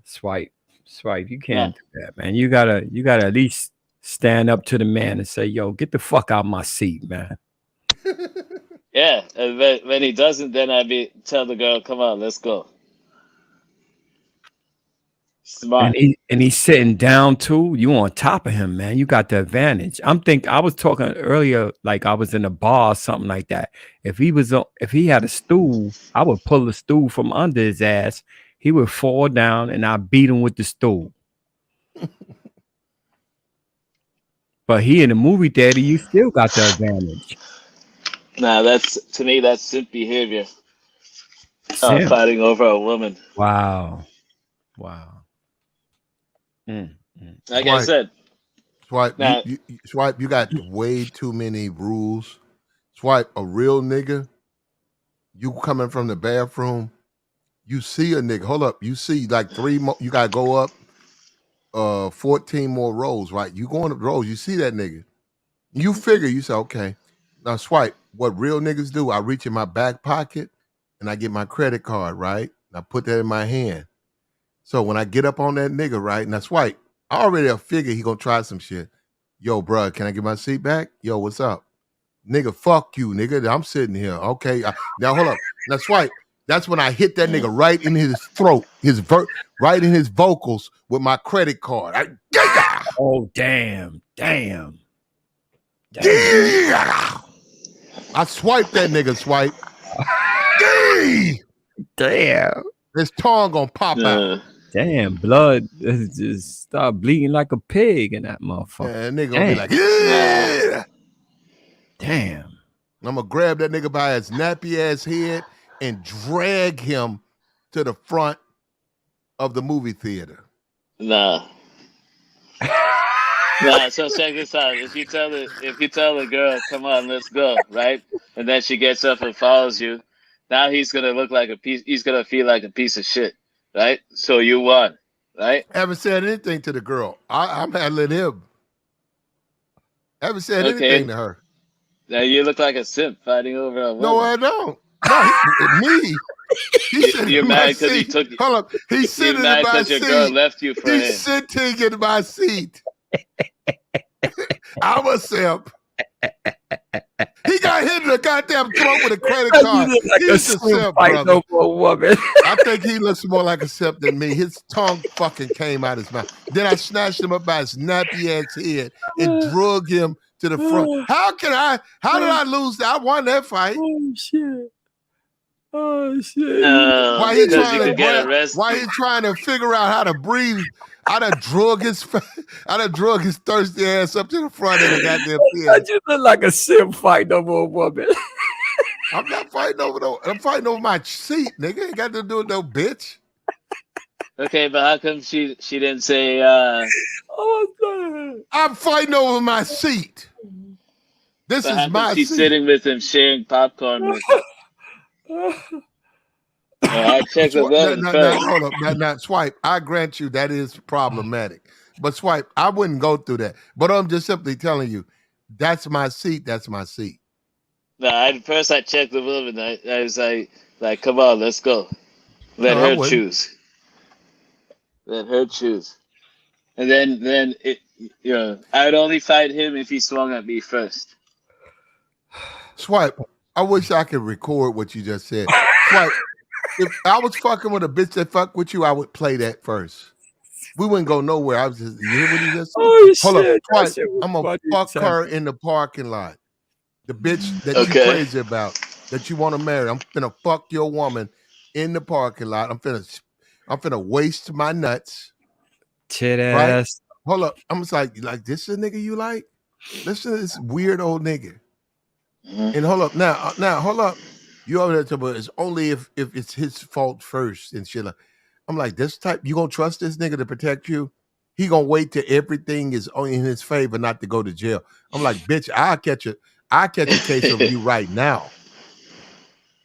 Swipe. You can't do that, man. You gotta at least stand up to the man and say, "Yo, get the fuck out my seat, man." Yeah, and when he doesn't, then tell the girl, "Come on, let's go." Smart. And he's sitting down too. You on top of him, man. You got the advantage. I was talking earlier, like I was in a bar or something like that. If he had a stool, I would pull the stool from under his ass. He would fall down, and I beat him with the stool. But he in the movie theater, you still got the advantage. Nah, to me that's simp behavior. Simp. Fighting over a woman. Wow. Like I said, Swipe. now, Swipe. You got way too many rules. Swipe. A real nigga. You coming from the bathroom. You see a nigga. Hold up. You see like 3 more. You gotta go up 14 more rows, right? You going up rows, you see that nigga. You figure, you say, okay. Now swipe. What real niggas do, I reach in my back pocket and I get my credit card, right? And I put that in my hand. So when I get up on that nigga, right? Now swipe. I already figure he gonna try some shit. Yo, bro, can I get my seat back? Yo, what's up? Nigga, fuck you, nigga. I'm sitting here. Okay. Now hold up. Now swipe. That's when I hit that nigga right in his throat, right in his vocals with my credit card. Oh, damn. Yeah. I swiped that nigga, swipe. Damn. His tongue gonna pop out. Damn, blood just start bleeding like a pig in that motherfucker. Yeah, that nigga gonna be like, yeah. Damn. I'm gonna grab that nigga by his nappy ass head and drag him to the front of the movie theater. Nah. So check this out. If you tell the girl, "Come on, let's go," right? And then she gets up and follows you, now he's gonna look like he's gonna feel like a piece of shit, right? So you won, right? Haven't said anything to the girl. I'm handling him. Haven't said anything to her. Now you look like a simp fighting over a woman. No, I don't. No, me. He's sitting You're in my mad because he seat. took. Hold up. He's sitting in mad my because your girl seat. left you for him. He's sitting in my seat. I'm a simp. He got hit in the goddamn throat with a credit card. He's a simp, brother. Woman. I think he looks more like a simp than me. His tongue fucking came out his mouth. Then I snatched him up by his nappy ass head and drug him to the front. How did I lose that? I won that fight. Oh shit. Why he trying to figure out how to breathe? I done drug his thirsty ass up to the front of the goddamn theater. I just look like a simp fighting over a woman. I'm not fighting over I'm fighting over my seat, nigga. Ain't got to do with no bitch. Okay, but how come she didn't say? I'm fighting over my seat. This But is how come my she's seat. sitting with him, sharing popcorn with him? I checked the woman first. Hold up, not Swipe. I grant you that is problematic, but Swipe, I wouldn't go through that. But I'm just simply telling you, that's my seat. That's my seat. No, first I checked the woman. I was like, come on, let's go. Let her choose. Let her choose. And then it, I would only fight him if he swung at me first. Swipe, I wish I could record what you just said. Swipe, if I was fucking with a bitch that fuck with you, I would play that first. We wouldn't go nowhere. I was just, you hear what he just said? Oh Hold shit! up, Swipe, I'm gonna fuck her in the parking lot. The bitch that you crazy about, that you want to marry. I'm finna fuck your woman in the parking lot. I'm finna waste my nuts. Tit Right? ass. Hold up. I'm just like this is a nigga you like? Listen to this weird old nigga. And hold up. Now, hold up. You over there talking about it's only if it's his fault first and shit. I'm like, this type, you gonna trust this nigga to protect you? He gonna wait till everything is in his favor not to go to jail. I'm like, bitch, I'll catch a case over you right now.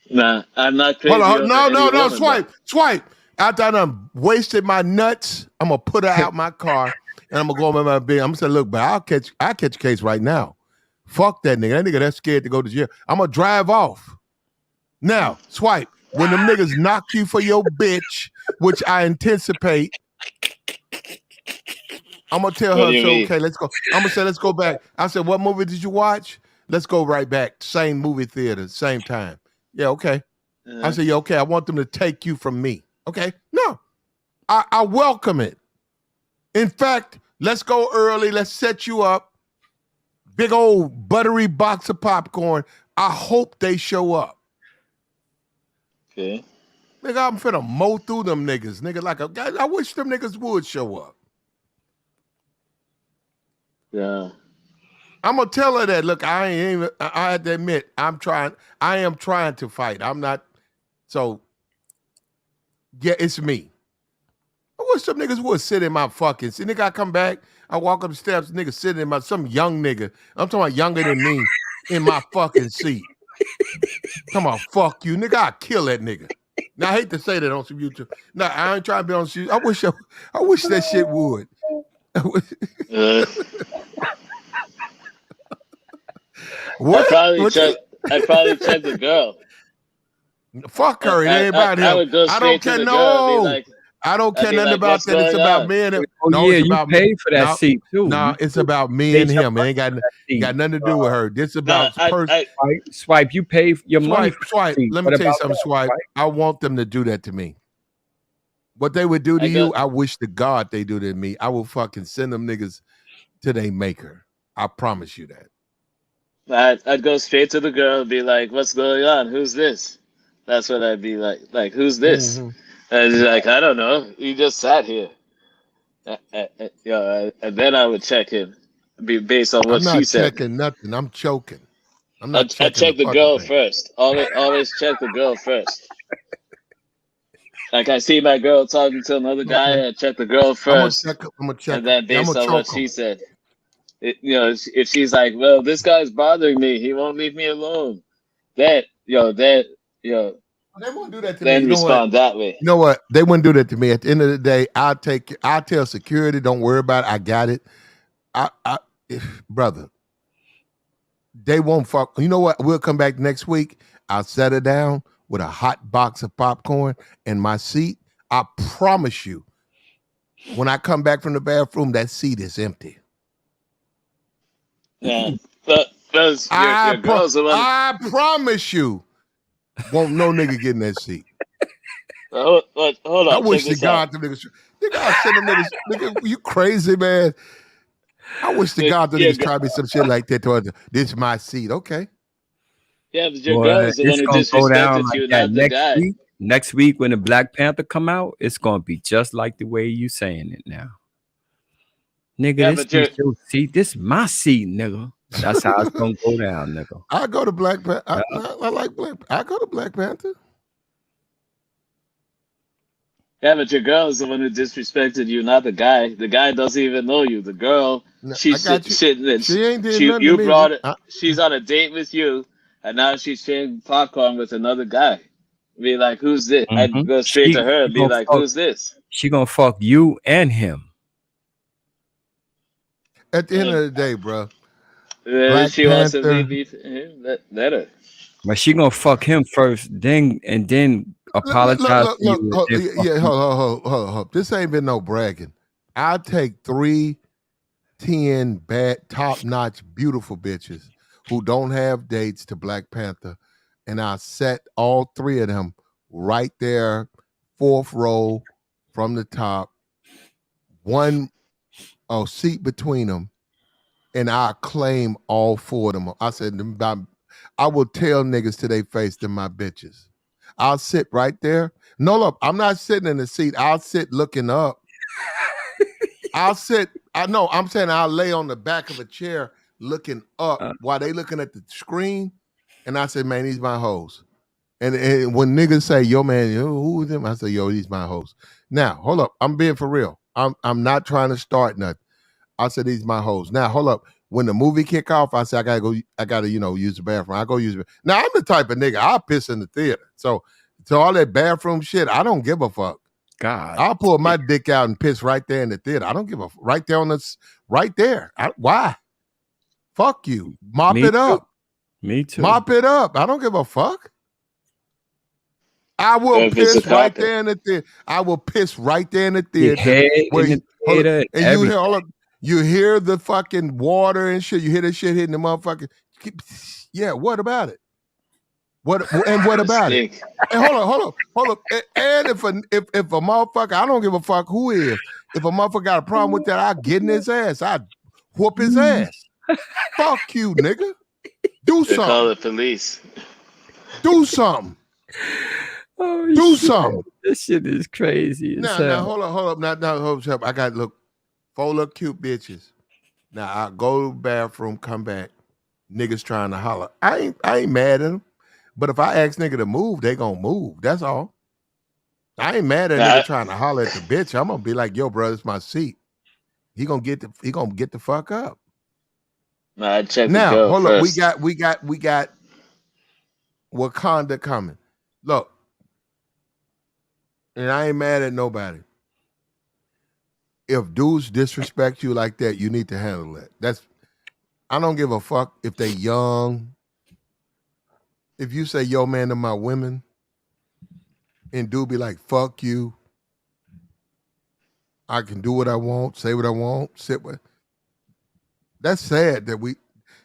Nah, I'm not crazy. Hold on, no, woman, swipe. After I done wasted my nuts, I'm gonna put her out my car and I'm gonna go over my bed. I'm gonna say, look, but I'll catch a case right now. Fuck that nigga. That nigga that's scared to go to jail. I'm gonna drive off. Now, Swipe, when them niggas knock you for your bitch, which I anticipate, I'm gonna tell her, so, okay, let's go. I'm gonna say, let's go back. I said, what movie did you watch? Let's go right back. Same movie theater, same time. Yeah, okay. I said, yeah, okay, I want them to take you from me. Okay, no, I welcome it. In fact, let's go early. Let's set you up. Big old buttery box of popcorn. I hope they show up. Okay. Nigga, I'm finna mow through them niggas. Nigga, I wish them niggas would show up. Yeah. I'm gonna tell her that. Look, I had to admit, I am trying to fight. I'm not. So, yeah, it's me. I wish some niggas would sit in my fucking. See, nigga, I come back, I walk up the steps, nigga sitting in some young nigga. I'm talking about younger than me in my fucking seat. Come on, fuck you, nigga. I'll kill that nigga. Now I hate to say that on some YouTube. No, I ain't trying to be on YouTube. I wish that shit would. What? I'd probably check the girl. Fuck her. It ain't about him. I would go straight to the girl and be like, I don't care nothing about that. It's about me and him. Oh, no, yeah, it's about you paid for that seat too. No, it's about me and him. It ain't got nothing to do with her. This is about Swipe. You pay your money. Swipe. Let me tell you something, Swipe. I want them to do that to me. What they would do to you, I wish to God they do to me. I will fucking send them niggas to their maker. I promise you that. I'd go straight to the girl and be like, "What's going on? Who's this?" That's what I'd be like. Like, who's this? Mm-hmm. And she's like, "I don't know. He just sat here." And then I would check him, based on what she said. I'm not checking nothing. I'm choking. I'm not checking. I check the girl first. Always check the girl first. Like, I see my girl talking to another guy, I check the girl first. I'm gonna check. And then based on what she said. If she's like, well, this guy's bothering me, he won't leave me alone. They won't do that to me. Then respond that way. You know what? They wouldn't do that to me. At the end of the day, I'll tell security, don't worry about it. I got it. Brother, they won't fuck. You know what? We'll come back next week. I'll set her down with a hot box of popcorn and my seat. I promise you, when I come back from the bathroom, that seat is empty. Yeah, but your girl's the one. I promise you, won't no nigga get in that seat. Hold on. I wish to God the niggas. Nigga, I send them niggas. Nigga, you crazy, man. I wish to God the niggas try me some shit like that. This is my seat, okay? Yeah, but your girl is the one who disrespected you, not the guy. Next week when the Black Panther come out, it's gonna be just like the way you saying it now. Nigga, this is your seat. This is my seat, nigga. That's how it's gonna go down, nigga. I go to Black Panther. I like Black. I go to Black Panther. Yeah, but your girl is the one who disrespected you, not the guy. The guy doesn't even know you. The girl, No, I she's got you. shitting and She ain't did she nothing to you me. brought it. She's on a date with you, and now she's sharing popcorn with another guy. Be like, who's this? Mm-hmm. I'd go straight to her and be like, who's this? She gonna fuck you and him. At the end And of the day, bro, Black she wants to Panther. leave me. Let her. But she gonna fuck him first, then apologize to you, and then fuck Yeah, you. hold. This ain't been no bragging. I'll take 3, 10 bad, top-notch, beautiful bitches who don't have dates to Black Panther, and I set all 3 of them right there, 4th row from the top, one seat between them, and I claim all 4 of them. I said, I will tell niggas to their face, they're my bitches. I'll sit right there. No, look, I'm not sitting in the seat. I'll sit looking up. I'm saying I'll lay on the back of a chair looking up while they looking at the screen. And I said, man, these my hoes. And when niggas say, yo, man, who is them? I say, yo, these my hoes. Now, hold up. I'm being for real. I'm not trying to start nothing. I said, these my hoes. Now, hold up. When the movie kick off, I said, I gotta, use the bathroom. I go use it. Now, I'm the type of nigga, I'll piss in the theater. So all that bathroom shit, I don't give a fuck. God. I'll pull my dick out and piss right there in the theater. I don't give a right there on this, right there. Why? Fuck you. Mop it up. Me too. Mop it up. I don't give a fuck. I will If it's a piss right carpet. there in the theater. I will piss right there in the Your theater. head in the theater, And everything. you hear the fucking water and shit. You hear the shit hitting the motherfucker. Yeah, what about it? What about it? Stink. And hold up. And if a motherfucker, I don't give a fuck who is. If a motherfucker got a problem with that, I get in his ass. I whoop his ass. Fuck you, nigga. Do They call something. the police. Do something. Oh, Do shit. something. This shit is crazy as Now, hell. hold up. Now, hold up. I got look 4 little cute bitches. Now I go to the bathroom, come back. Niggas trying to holler. I ain't mad at them. But if I ask nigga to move, they gonna move. That's all. I ain't mad at a Nah, nigga trying to holler at the bitch. I'm gonna be like, yo, bro, it's my seat. He gonna get the fuck up. I check the Now, girl hold up. We first. got Wakanda coming. Look, and I ain't mad at nobody. If dudes disrespect you like that, you need to handle that. I don't give a fuck if they young. If you say, yo, man, to my women, and dude be like, fuck you. I can do what I want, say what I want, sit with. That's sad that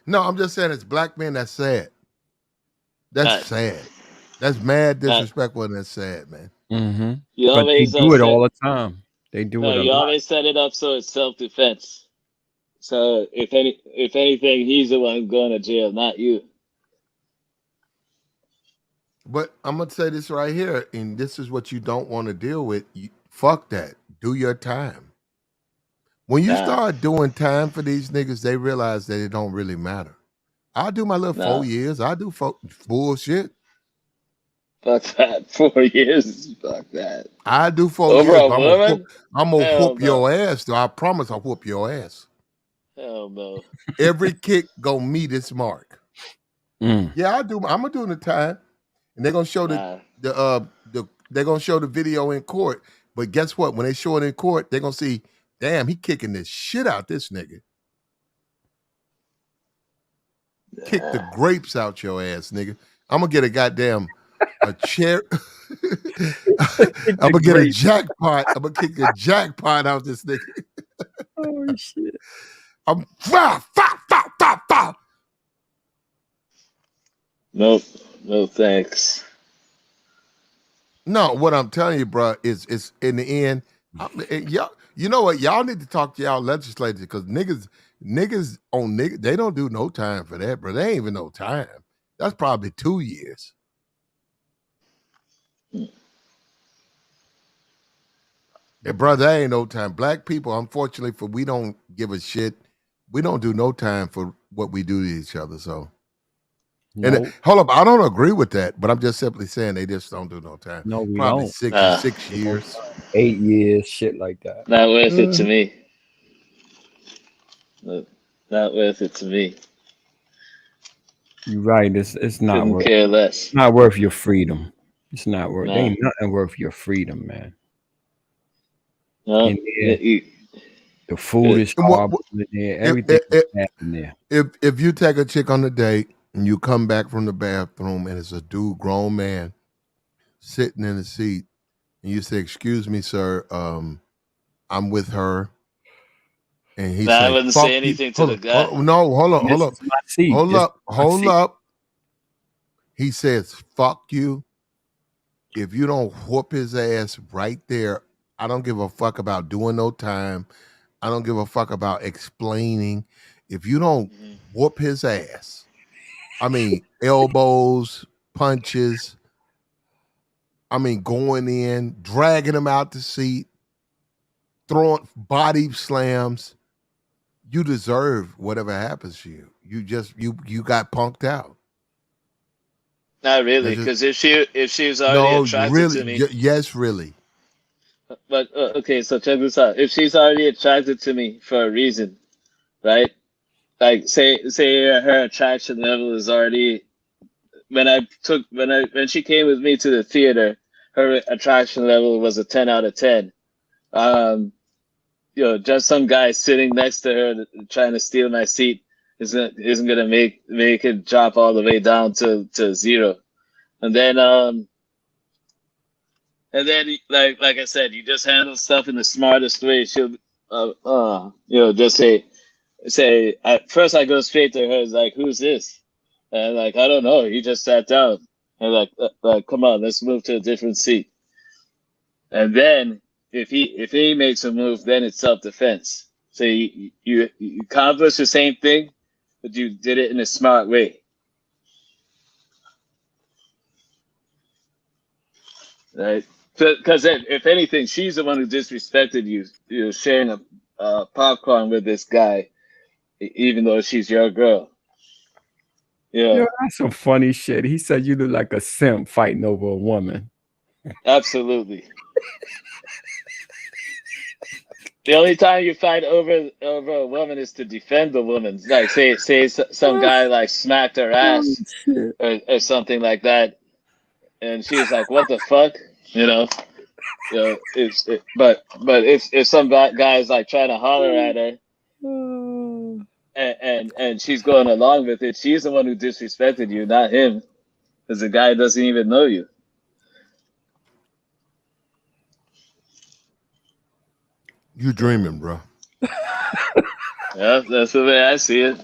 no, I'm just saying it's black men, that's sad. That's Nah, sad. That's mad nah, disrespectful and that's sad, man. Mm-hmm. you But they always do it set. all the time. They do No, it a you lot. always set it up so it's self-defense. So if anything, he's the one going to jail, not you. But I'm gonna say this right here, and this is what you don't want to deal with. Fuck that. Do your time. When you Nah, start doing time for these niggas, they realize that it don't really matter. I'll do my little 4 nah. years. I do bullshit. Fuck that. 4 years. Fuck that. I do 4 Over years, a but woman? I'm gonna Hell whoop no. your ass. Though I promise I'll whoop your ass. Hell no. Every kick gonna meet its mark. Mm. Yeah, I'm gonna do the time, and they're gonna show Nah. they're gonna show the video in court. But guess what? When they show it in court, they're gonna see, damn, he kicking this shit out this nigga. Kick the grapes out your ass, nigga. I'm gonna get a chair. I'm gonna get a jackpot. I'm gonna kick a jackpot out this nigga. Oh shit. I'm Nope. No thanks. No, what I'm telling you, bro, is in the end, y'all. You know what? Y'all need to talk to y'all legislators because niggas they don't do no time for that, bro. They ain't even no time. That's probably 2 years. Yeah, brother, that ain't no time. Black people, unfortunately, we don't give a shit. We don't do no time for what we do to each other. So No, hold up, I don't agree with that, but I'm just simply saying they just don't do no time. no, we Probably don't. 6 You know, years. 8 years, shit like that. Not worth it to Mhm. me. Not worth it to me. You're right. It's not Couldn't worth. care less. It's not worth your freedom. It's not worth. There Nah. ain't nothing worth your freedom, man. No. In there, the food is And horrible in there. if, Everything is bad in there. if you take a chick on a date and you come back from the bathroom and it's a dude, grown man, sitting in the seat, and you say, "Excuse me, sir, I'm with her," and he Nah, I say, wouldn't "Fuck say you." anything to the guy. No, hold up, This is my seat. hold This is up, my hold seat. up. He says, "Fuck you." If you don't whoop his ass right there, I don't give a fuck about doing no time. I don't give a fuck about explaining. If you don't whoop his ass, I mean, elbows, punches, I mean, going in, dragging him out the seat, throwing body slams, you deserve whatever happens to you. You got punked out. Not really, That's just because if she was already no, attracted really, to me, yes, really. but okay, so check this out. If she's already attracted to me for a reason, right? Like say her attraction level is already when she came with me to the theater, her attraction level was a 10 out of 10. Just some guy sitting next to her trying to steal my seat isn't gonna make it drop all the way down to 0. And then like I said, you just handle stuff in the smartest way. She'll just say at first I go straight to her. It's like, who's this? And like, I don't know. He just sat down. And like, come on, let's move to a different seat. And then if he makes a move, then it's self defense. So you accomplish the same thing, but you did it in a smart way. Right? Because if anything, she's the one who disrespected you. You're sharing a popcorn with this guy, even though she's your girl. Yeah, Yo, that's some funny shit. He said you look like a simp fighting over a woman. absolutely. The only time you fight over a woman is to defend the woman. Like say some guy like smacked her ass or something like that, and she's like, "What the fuck?" But if some guy's like trying to holler at her, and she's going along with it, she's the one who disrespected you, not him, because the guy doesn't even know you. You dreaming, bro. Yeah, that's the way I see it.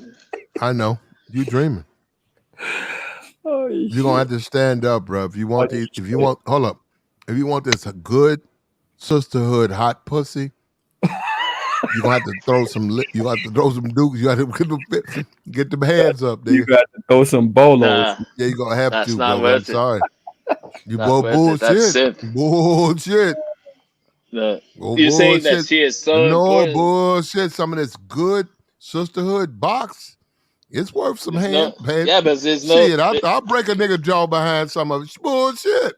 I know. You dreaming. You're gonna have to stand up, bro. If you want hold up. If you want this a good sisterhood hot pussy, you're gonna have to throw some dukes. You got to get them hands up, nigga. You got to throw some bolos. Nah, Yeah, you're gonna have that's to, not brother. I'm worth it. sorry. You Not both worth it. That's bullshit. simp. Bullshit. No. Go You're saying that bullshit. she is so No important. bullshit. Some of this good sisterhood box, it's worth some hand. Yeah, but there's no. Shit, I'll break a nigga jaw behind some of it. It's bullshit.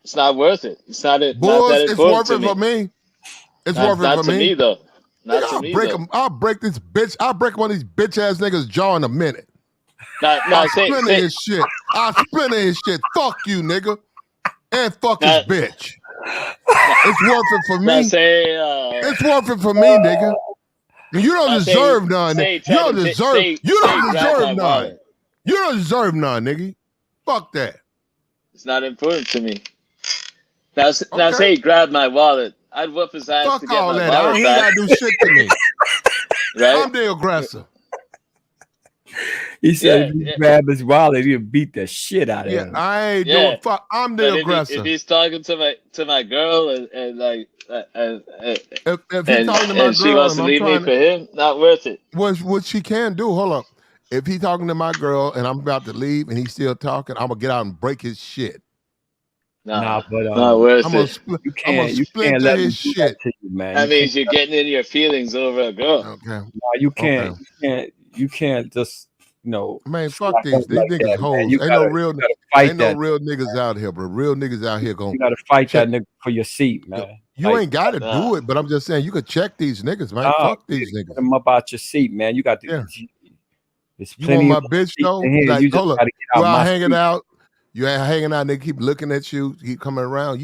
It's not worth it. It's not that It's important worth to it for me. It's worth it not for to me though. Not Nigga, to I'll me break though. him. I'll break this bitch. I'll break one of these bitch ass niggas' jaw in a minute. I'll splinter his shit. I'll splinter his shit. Fuck you, nigga. And fuck his bitch. It's worth it for me. It's worth it for me, nigga. You don't deserve none. You don't deserve. You don't deserve none. You don't deserve none, nigga. Fuck that. It's not important to me. Now say he grabbed my wallet. I'd whoop his ass to Fuck get all my that. wallet He back. ain't gotta do shit to me. Right? I'm the aggressor. He said if you grab his wallet, he'll beat the shit out of him. I ain't doing fuck. I'm the But aggressor. if he's talking to my girl and like if he's talking to my and she girl wants and to I'm leave me trying for him, not worth it. What she can do, hold up. If he's talking to my girl and I'm about to leave and he's still talking, I'm gonna get out and break his shit. Nah, but not worth I'm gonna it. I'm gonna splinter his shit. To you, man. That means you're getting in your feelings over a girl. Okay. No, you can't. Okay. You can't just Man, fuck slack up these like niggas that, man. hoes. You gotta fight Ain't no that. real niggas out here, bro. Real niggas out here You gonna gotta fight check. that nigga for your seat, man. You Like, ain't gotta Nah. do it, but I'm just saying you could check these niggas, man. nah, Fuck these get niggas. them up out your seat, man. You got to. Yeah. There's You want plenty my of bitch seats though? in here. Like, You just hold up. gotta get You out out my hanging seat. out. You ain't hanging out, nigga keep looking at you, keep coming around.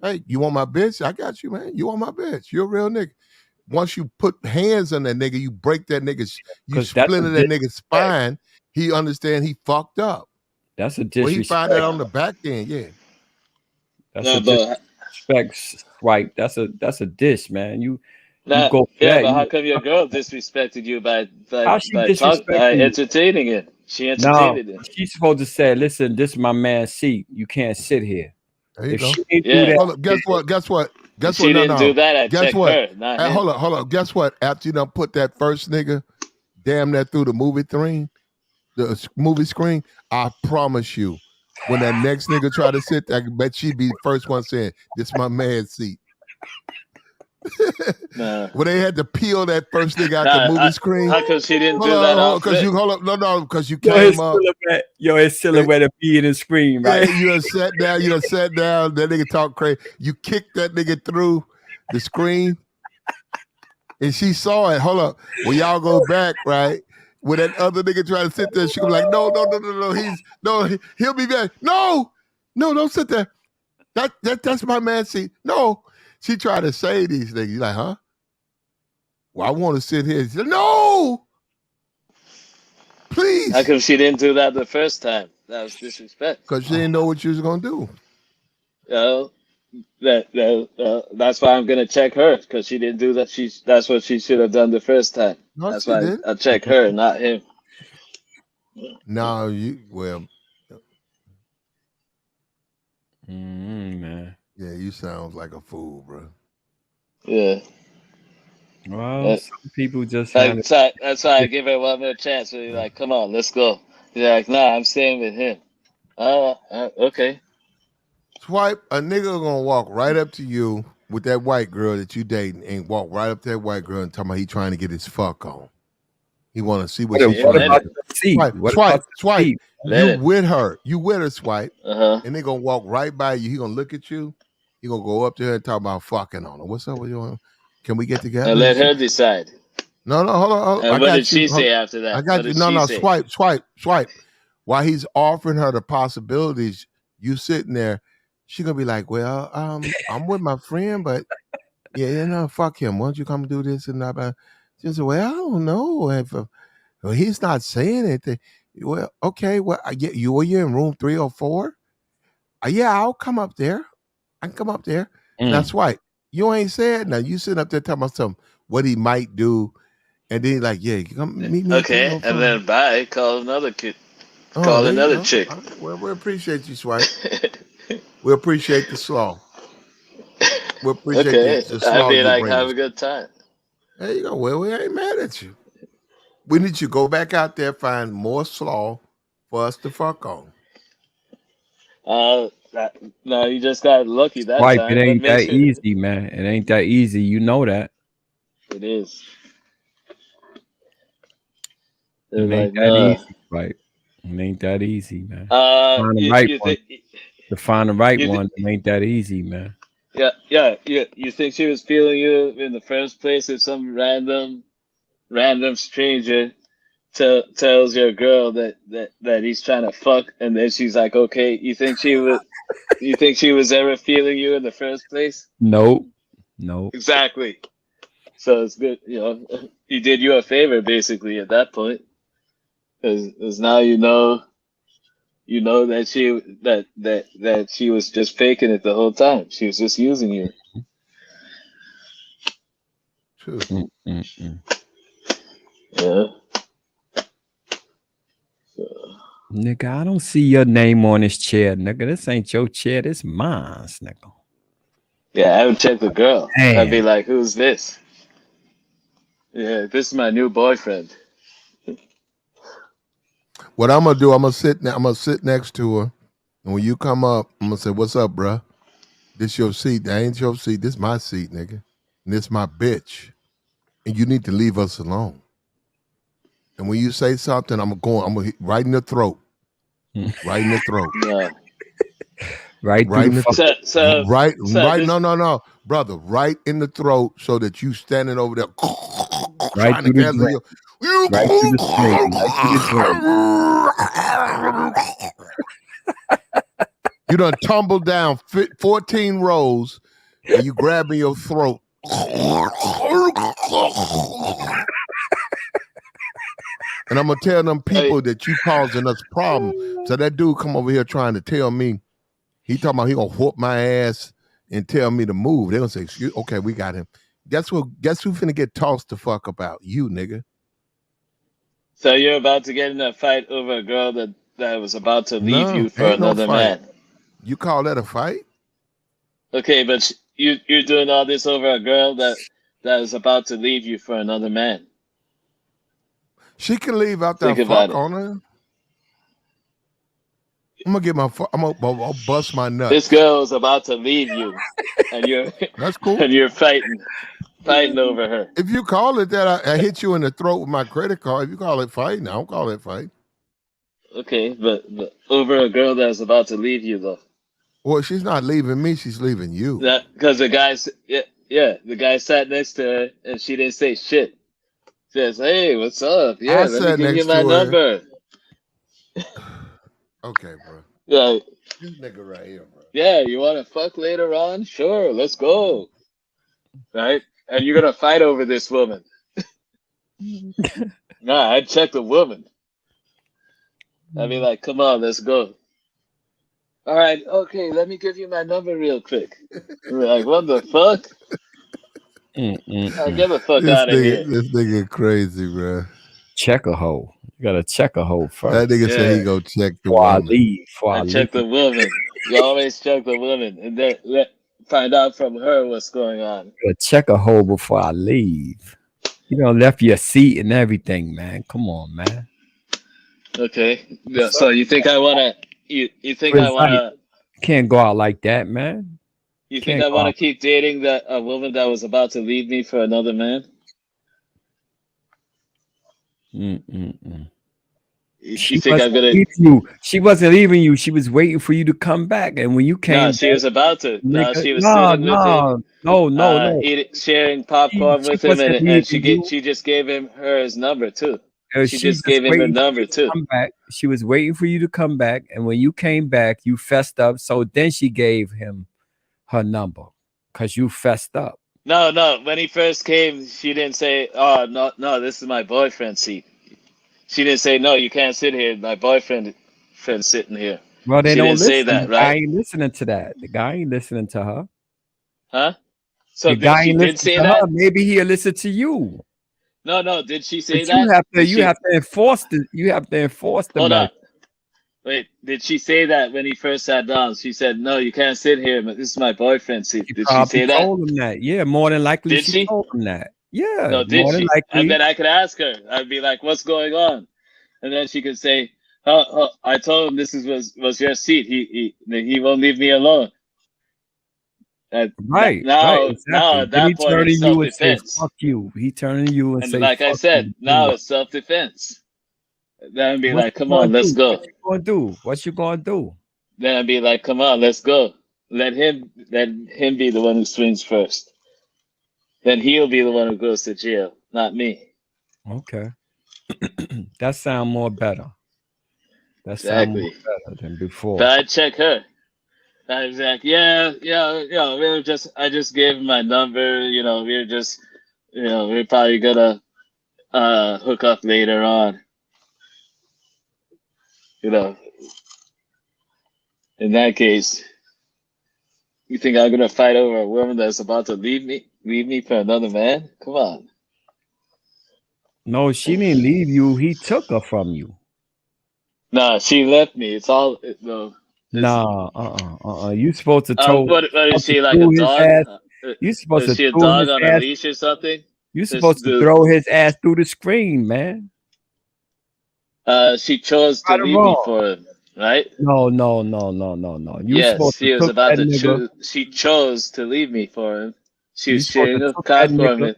Hey, you want my bitch? I got you, man. You want my bitch. You're a real nigga. Once you put hands on that nigga, you break that nigga's, you 'Cause that's a splinter that nigga's disrespect. spine. He understand he fucked up. That's a Well, he find that disrespect. on the back end, yeah. That's Nah, a but disrespect swipe. That's a diss, man. You nah, go for yeah, that. but You how come your girl disrespected you by how she disrespecting by you? entertaining it? She No, entertained it. she's supposed to say, "Listen, this is my man's seat. You can't sit here." There you If go. she ain't do Yeah. that, Hold up, guess what? Guess what? If Guess she what? No, didn't do no. that, I'd Guess check what? her, not him. Hold up. Guess what? After you done put that first nigga damn that through the movie screen, I promise you, when that next nigga try to sit there, I bet she'd be the first one saying, "This my man's seat." Nah. When they had to peel that first nigga out the movie screen. How come she didn't Hold do that on, off because rip? because you Yo, his came up. silhouette of being in screen, Yeah, right? you done sat down. That nigga talk crazy. You kicked that nigga through the screen, and she saw it. Hold up. When y'all go back, right? When that other nigga try to sit there, she gonna be like, no. He'll be back. No, don't sit there. That's my man's seat. No. She tried to say these things. You like, huh? Well, I want to sit here. She said, no, please. How come she didn't do that the first time? That was disrespect. Because she didn't know what you was gonna do. That's why I'm gonna check her, because she didn't do that. That's what she should have done the first time. No, That's she why did. I check her, not him. No, Man. Yeah, you sound like a fool, bro. Yeah. Well, some people just that's why I give her one more chance. So you're like, come on, let's go. You're like, nah, I'm staying with him. Okay. Swipe, a nigga gonna walk right up to you with that white girl that you dating and walk right up to that white girl and talking about he trying to get his fuck on. He want to see what she's what trying about to do. the seat? Swipe. Let You it. with her. You with her, Swipe. Uh-huh. And they gonna walk right by you. He gonna look at you. He gonna go up to her and talk about fucking on her. What's up with you? Can we get together? And let her decide. No, hold on. And I what got did she you. say after that? I got What you. did No, she say? Swipe. While he's offering her the possibilities, you sitting there, she gonna be like, well, I'm with my friend, but yeah, fuck him. Why don't you come do this and that? She said, well, I don't know if well, he's not saying anything. Well, okay, well, were you in room 304? Yeah, I'll come up there. I can come up there. That's right. You ain't said nothing. You sitting up there talking about something, what he might do. And then he's like, yeah, come meet me at Okay, 304. and then bye. Call another kid. Oh, Call there you another go. chick. All right, well, we appreciate you, Swipe. We appreciate the slaw. We appreciate Okay, the I'd slaw be you like, bring have us. a good time. There you go. Well, we ain't mad at you. We need you to go back out there, find more slaw for us to fuck on. No, you just got lucky that Wife, time. it What ain't that makes it? easy, man. It ain't that easy. You know that. It is. It They're ain't like, that nah. easy, right? It ain't that easy, man. Find the You right you one. think To find the right you one, it ain't that easy, man. yeah. You think she was feeling you in the first place if some random stranger tells your girl that he's trying to fuck, and then she's like, okay, you think she was ever feeling you in the first place? Nope. Exactly. So it's good, he did you a favor basically at that point, because now you know that she was just faking it the whole time. She was just using you. True. Yeah. Nigga, I don't see your name on this chair, nigga. This ain't your chair. This mine, nigga. Yeah, I would check the girl. Damn. I'd be like, who's this? Yeah, this is my new boyfriend. What I'm gonna do, I'm gonna sit next to her, and when you come up, I'm gonna say, "What's up, bruh? This your seat? That ain't your seat. This my seat, nigga. And this my bitch. And you need to leave us alone." And when you say something, I'm gonna hit right in the throat. Right in the throat. No. Right through the fuck. Right, this, no, brother, right in the throat, so that you standing over there Right trying to through the gather drain. your. Right through the spleen. Right through the drain. You done tumbled down 14 rows, and you grabbing your throat. And I'm gonna tell them people that you causing us problem. So that dude come over here trying to tell me, he talking about he gonna whoop my ass and tell me to move. They gonna say, okay, we got him. Guess who finna get tossed the fuck about? You, nigga. So you're about to get in a fight over a girl that was about to leave No, you for ain't no another fight. man. You call that a fight? Okay, but you're doing all this over a girl that is about to leave you for another man. She can leave after Think I about fuck it. on her. I'm gonna bust my nuts. This girl is about to leave you, and you're That's cool. and you're fighting over her. If you call it that, I hit you in the throat with my credit card. If you call it fighting, I don't call it fight. Okay, but over a girl that's about to leave you though. Well, she's not leaving me; she's leaving you. That because the guys, the guy sat next to her and she didn't say shit. Says, "Hey, what's up? Yeah, I let me sat give you next my to her. number." Okay, bro. Yeah. This nigga right here, bro. Yeah, you want to fuck later on? Sure, let's go. Right? And you're gonna fight over this woman. Nah, I'd check the woman. I'd be like, come on, let's go. All right, okay, let me give you my number real quick. We're like, what the fuck? Get the fuck out of here. This nigga crazy, bro. Check a hoe. You gotta check a hoe first. That nigga said he go check the Before I woman. leave. Before I And check the woman. You always check the woman, and then find out from her what's going on. You gotta check a hoe before I leave. You know, left your seat and everything, man. Come on, man. Okay. Yeah, so you think I wanna? You think I wanna? Can't go out like that, man. You think I want to keep dating a woman that was about to leave me for another man? She wasn't leaving you. She wasn't leaving you. She was waiting for you to come back. And when you came, No, she was about to. No, she was no, sitting with him. No. Sharing popcorn with him, and she just gave him his number too. She just gave him her number too. Come back. She was waiting for you to come back, and when you came back, you fessed up. So then she gave him her number because you fessed up. No. When he first came, she didn't say, "Oh no, this is my boyfriend's seat." She didn't say, "No, you can't sit here. My boyfriend's sitting here." Well, they she don't didn't listen. say that, the right? guy ain't listening to that. The guy ain't listening to her. Huh? So the guy she ain't did say to that? her. Maybe he'll listen to you. No. Did she say But that? You have to enforce the. You have to enforce the Hold message. on. Wait, did she say that when he first sat down? She said, "No, you can't sit here. But this is my boyfriend's seat." Did she say that? Told him that. Yeah, more than likely Did she told him that. Yeah, No, did more than she? likely. And then I could ask her. I'd be like, "What's going on?" And then she could say, I told him this was your seat. He won't leave me alone." Right. Now Exactly. at Then that he point turning it's you and say, self-defense. "Fuck you." He turning you and And say, like I "Fuck said, you." now it's self-defense. Then I'd be What like, you "Come gonna on, let's do? go." What you gonna do? What you gonna do? Then I'd be like, "Come on, let's go." Let him be the one who swings first. Then he'll be the one who goes to jail, not me. Okay. That sound more better. That sound more better than before. But I'd check her. I was like, yeah, I just gave him my number, we're probably gonna hook up later on. In that case, you think I'm gonna fight over a woman that's about to leave me for another man? Come on. No, she didn't leave you. He took her from you. Nah, she left me. It's all Nah, you supposed to told. What is she, like a dog? You supposed Is to she a throw dog his on a ass. leash or something? You supposed to throw his ass through the screen, man. She chose to leave me for him, right? No. You supposed she to was took about that to nigga. choose. She chose to leave me for him. She was supposed sharing to a took that platform nigga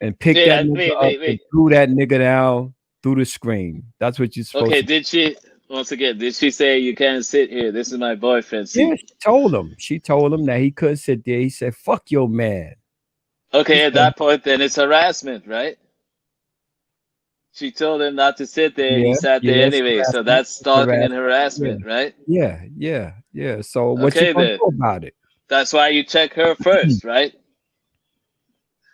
and pick that nigga up and threw that nigga down through the screen. That's what you're supposed Okay, to. did she once again? Did she say you can't sit here? This is my boyfriend's Yeah, seat. she told him. She told him that he couldn't sit there. He said, "Fuck your man." He Okay, at said, that point, then it's harassment, right? She told him not to sit there. He "Yeah, sat there yeah, it's anyway. So harassment. that's It's stalking and harassment. Yeah, harassment, right? yeah, yeah, yeah." So what you Okay, gonna then. do about it? That's why you check her first, right?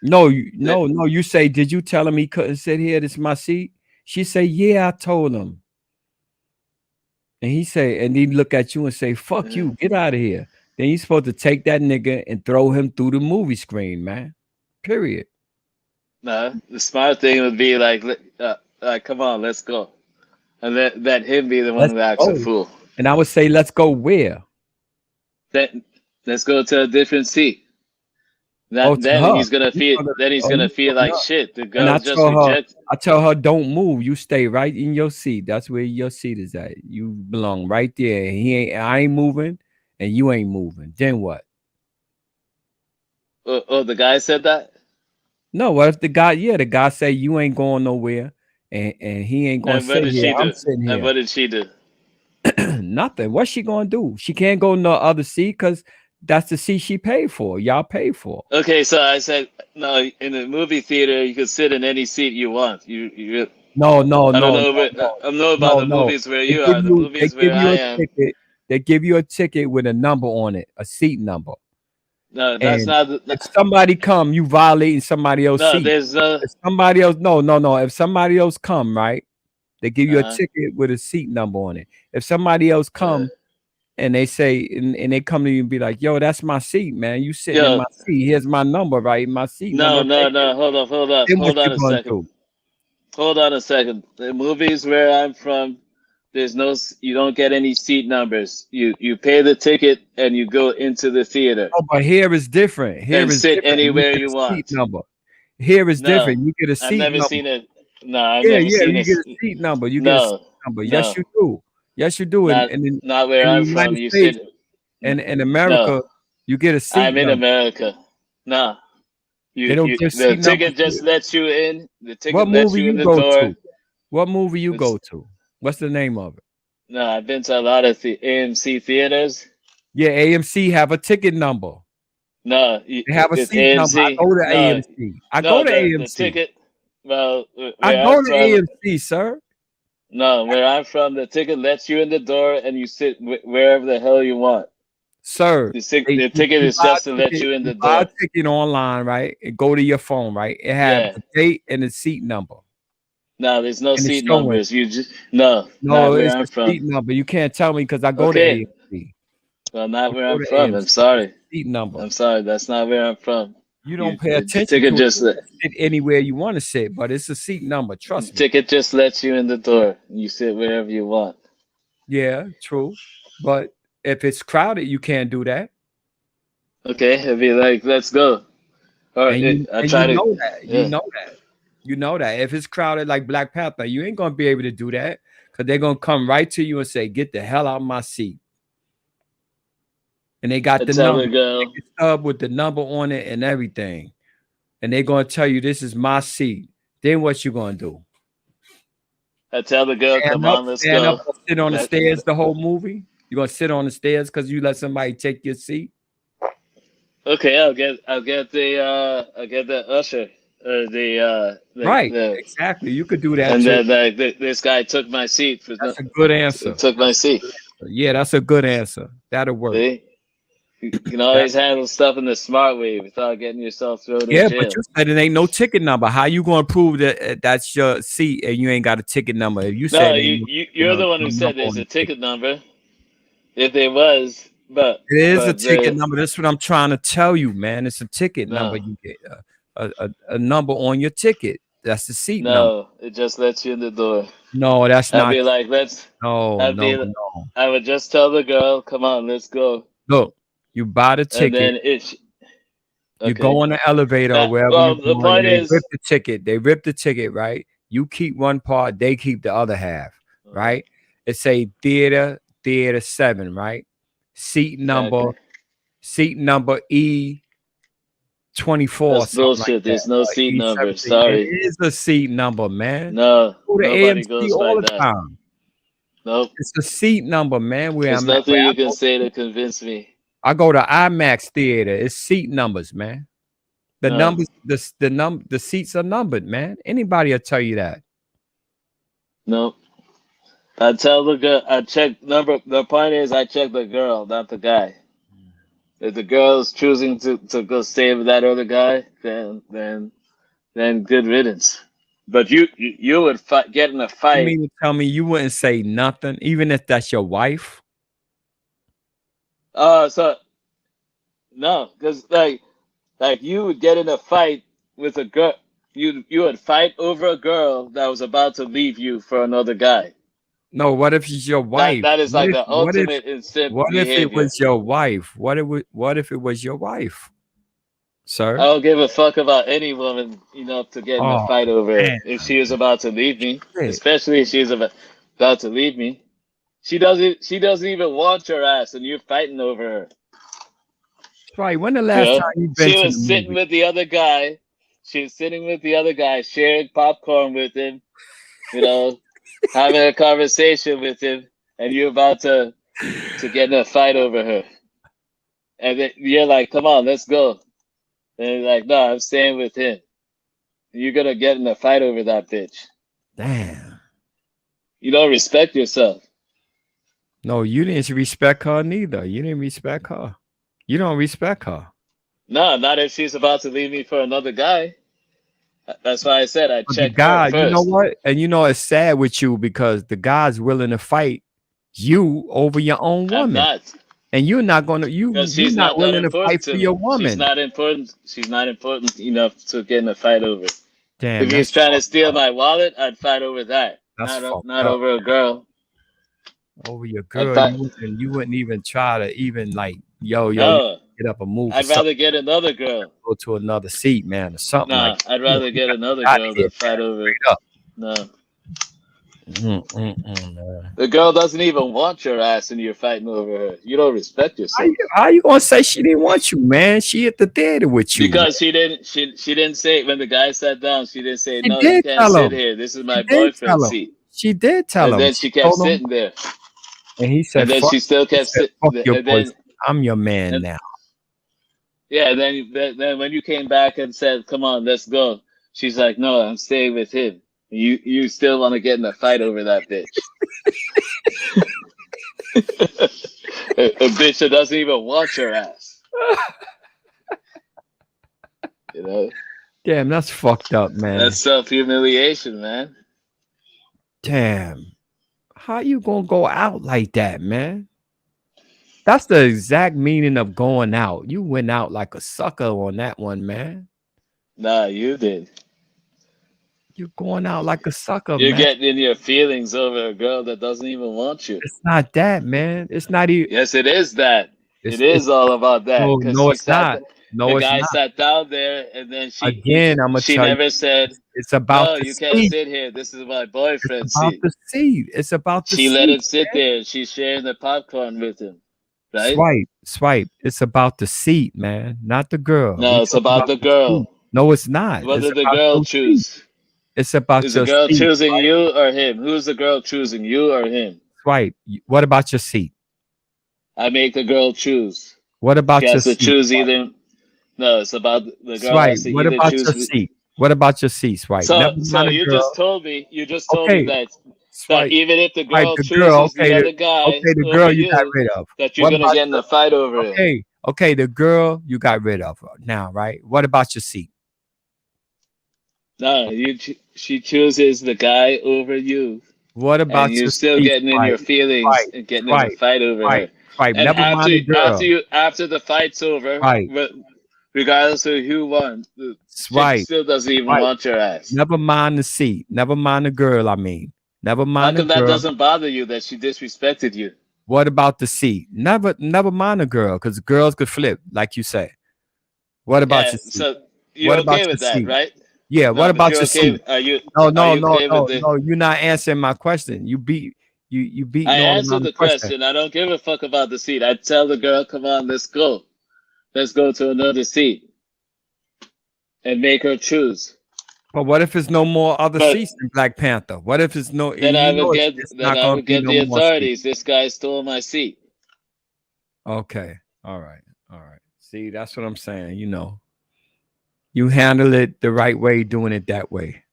No, The- no. You say, "Did you tell him he couldn't sit here? This is my seat." She say, "Yeah, I told him." And he say, and he look at you and say, "Fuck you, get out of here." Then you supposed to take that nigga and throw him through the movie screen, man. Period. No, the smart thing would be like, come on, let's go, and let him be the one Let's who acts a go. fool. And I would say, let's go where? Then let's go to a different seat. Oh, That to then her. he's gonna You feel. talking, Then he's oh, gonna you feel talking like her. shit. The And girl just reject. I tell her, don't move. You stay right in your seat. That's where your seat is at. You belong right there. I ain't moving, and you ain't moving. Then what? Oh, the guy said that. No, what if the guy say you ain't going nowhere, and he ain't gonna And what sit did here. she I'm do? sitting And here. what did she do? Nothing. What's she gonna do? She can't go no other seat because that's the seat she paid for. Y'all paid for. Okay, so I said no. In the movie theater, you can sit in any seat you want. You No, no, I don't no, know, no, but no, I don't know about no, the no. movies where you are. The They movies give where you I a am. ticket. They give you a ticket with a number on it, a seat number. No, that's And not. if somebody come, you violating somebody else's No, seat. there's no. If somebody else, no. If somebody else come, right, they give you a Uh, ticket with a seat number on it. If somebody else come and they say, and they come to you and be like, "Yo, that's my seat, man. You sitting in yo, my seat. Here's my number, right? My seat number. Take it." no. Then what Hold on you a gonna second. do? Hold on a second. The movies where I'm from, there's no. You don't get any seat numbers. You pay the ticket and you go into the theater Oh, but here is different. Here and is sit different. You anywhere get you a seat want. number. Here is No, different. You get a I've seat never number. seen it. No, I've Yeah, never yeah, seen you get it. a seat number. You get a seat No, number. Yes, no, you do. Yes, you do. not not where In the I'm from. United You States sit. and in No, America, you get a seat I'm in number. America. No, They don't give the seat numbers ticket here. just lets you in. The What ticket lets movie you in you the go door. to? What movie you It's go to? What's the name of it? no. I've been to a lot of the AMC theaters. Yeah, AMC have a ticket number. No, They have a it's seat number. I AMC. go to No, AMC. I go no, to the AMC. ticket. Well, I where I'm go to from, AMC, sir. no, where I'm from, the ticket lets you in the door and you sit wherever the hell you want. Sir, The ticket you is just to let you in you the buy a door. ticket online, right? And go to your phone, right? It have Yeah. a date and a seat number. No, there's no And it's seat showing. numbers. You just no, No, not where it's I'm a seat from. number. You can't tell me because I go to Okay, AMC. well, not I where go I'm to from. I'm AMC. It's sorry. a seat number. I'm sorry. That's not where I'm from. You You don't pay the attention ticket to it. just You can sit anywhere you want to sit, but it's a seat number. the Trust me. ticket just lets you in the door. You sit wherever you want. Yeah, true. But if it's crowded, you can't do that. Okay, I'd be like, let's go. Or I And you try to. know that. You Yeah. know that. You know that. If it's crowded like Black Panther, you ain't gonna be able to do that because they're gonna come right to you and say, "Get the hell out of my seat." And they got I the tell the number, girl. ticket stub with the number on it and everything. And they're gonna tell you this is my seat. Then what you gonna do? I tell the girl, come on, let's Stand up, go. or sit on the That, stairs the whole movie? You gonna sit on the stairs because you let somebody take your seat? okay, I'll get the usher, Right, exactly. You could do that and too. then this guy took my seat for That's a good answer. took my seat. Yeah, that's a good answer. That'll work. See, you can That, always handle stuff in the smart way without getting yourself thrown in yeah, but jail. you said it ain't no ticket number. How you gonna prove that that's your seat and you ain't got a ticket number? If you No, said ain't no, you're the one no who said number there's on a the ticket. ticket number. If there was, It is a but ticket the number. That's what I'm trying to tell you, man. It's a ticket number. no, You get a number on your ticket. That's the seat number. no, it just lets you in the door. No, that's I'd not. be like, No, I'd no, be, no. I would just tell the girl, come on, let's go, Look, you buy the and ticket. then You go okay. on the elevator or wherever Well, you're the going, point and they rip is, the ticket. They rip the ticket, right? You keep one part, they keep the other half, right? It say theater 7, right? Seat exactly. number E 24 or That's something like bullshit. that. There's no seat number. E17. It Sorry. is a seat number, man. No, Go to nobody AMC goes by all the that. time. Nope. It's a seat number, man. Where There's I'm at. nothing you can say to convince me. I go to IMAX theater. It's seat numbers, man. The No. numbers, the seats are numbered, man. Anybody will tell you that. Nope. I tell the girl, I check number. The point is, I check the girl, not the guy. If the girl's choosing to go stay with that other guy, then good riddance. But you would get in a You fight. mean to tell me you wouldn't say nothing, even if that's your wife? So no, because like you would get in a fight with a girl. You would fight over a girl that was about to leave you for another guy. No, what if it's your wife? That is like the What if ultimate in simp what if it behavior. was your wife? What if it was your wife, sir? I don't give a fuck about any woman enough to get in a Oh, fight over man. if she is about to leave me, Shit. especially if she is about to leave me. She doesn't even want your ass, and you're fighting over her. Right. When the last Yeah. time you been She to was the sitting movie? with the other guy. She was sitting with the other guy, sharing popcorn with him, having a conversation with him, and you're about to get in a fight over her. And then you're like, come on, let's go. And he's like, no, I'm staying with him. You're going to get in a fight over that bitch. Damn. You don't respect yourself. No, you didn't respect her neither. You didn't respect her. You don't respect her. No, not if she's about to leave me for another guy. That's why I said I But the check her guy, you know first. what? And it's sad with you because the guy's willing to fight you over your own I'm woman. not. And you're not gonna you're Because she's not not that willing to fight important for to your me. She's woman. not important. She's not important enough to get in a fight over. Damn, If that's he's trying to fucked steal up. my wallet, I'd fight over that. That's fucked Not up. over a girl. Over your I'd girl, fight. you wouldn't even try to even like, yo, you No, get up and move for I'd something, rather get another girl. go to another seat, man, or something Nah, like that. I'd rather get another Out of girl here, than fight man. over. Straight up. No, Man. the girl doesn't even want your ass, and you're fighting over her. You don't respect yourself. How you gonna say she didn't want you, man? She at the theater with you. Because she didn't say when the guy sat down. She didn't say She no. You did can't tell sit him. here. This is She my did tell boyfriend's him. seat. She did tell And him. then She she kept told him, sitting there. and he said, And then "Fuck." she still He kept said, sitting. "Fuck your And then boyfriend. I'm your man and, now." yeah, then when you came back and said, "Come on, let's go," she's like, "No, I'm staying with him." You still want to get in a fight over that bitch? a bitch that doesn't even want your ass. Damn, that's fucked up, man. That's self-humiliation, man. Damn. How you gonna go out like that, man? That's the exact meaning of going out. You went out like a sucker on that one, man. Nah, you did. You're going out like a sucker, You're man. getting in your feelings over a girl that doesn't even want you. It's not that, man. It's not even. Yes, it is that. It's It is all about that. no, Because no, it's not. No, the it's guy not. sat down there, and then Again, I'm gonna she tell you, never said, it's about "No, the you can't seat. sit here. This is my It's boyfriend's about seat." the seat. It's about the She let him seat. sit there. She's sharing the popcorn with him, right? Swipe. It's about the seat, man, not the girl. No, We it's talking about the seat. girl. No, it's not. What It's did the about girl your seat. choose? It's about Is the your girl seat. choosing you or him? Who's the girl choosing, you or him? Swipe. What about your seat? I make the girl choose. What about She your has to seat? choose either. No, it's about the girl Swipe. has to What either about choose. your seat? What about your seat? Swipe. So Never mind the you girl. just told me Okay. that Swipe. even if the Swipe girl the girl. chooses the other guy Okay, the over girl you got you, rid of. that you're What gonna about get in a fight over her. Okay, the girl you got rid of her now, right? What about your seat? No, she chooses the guy over you, What and about you're your still seat? getting in your feelings and getting in a fight over her. Swipe. And Never mind the girl. after the fight's over, Right. regardless of who won, the chick Swipe. still doesn't even Swipe. want your ass. Never mind the seat. Never mind the girl. I mean, never How mind the come that girl. doesn't bother you that she disrespected you? What about the seat? Never mind the girl, because girls could flip, like you say. What about Yeah, your seat? so you're What about okay your with that, seat? right? Yeah. No, What but about you're your okay. seat? Are you No. okay with the? You're not answering my question. You beating I all answered around the the question. question. I don't give a fuck about the seat. I tell the girl, "Come on, let's go. Let's go to another seat." and make her choose. But what if it's no more other But seats in Black Panther? What if it's no? then I would get It's not going to be no the more seats. authorities. This guy stole my seat. Okay, all right. See, that's what I'm saying. You handle it the right way, doing it that way.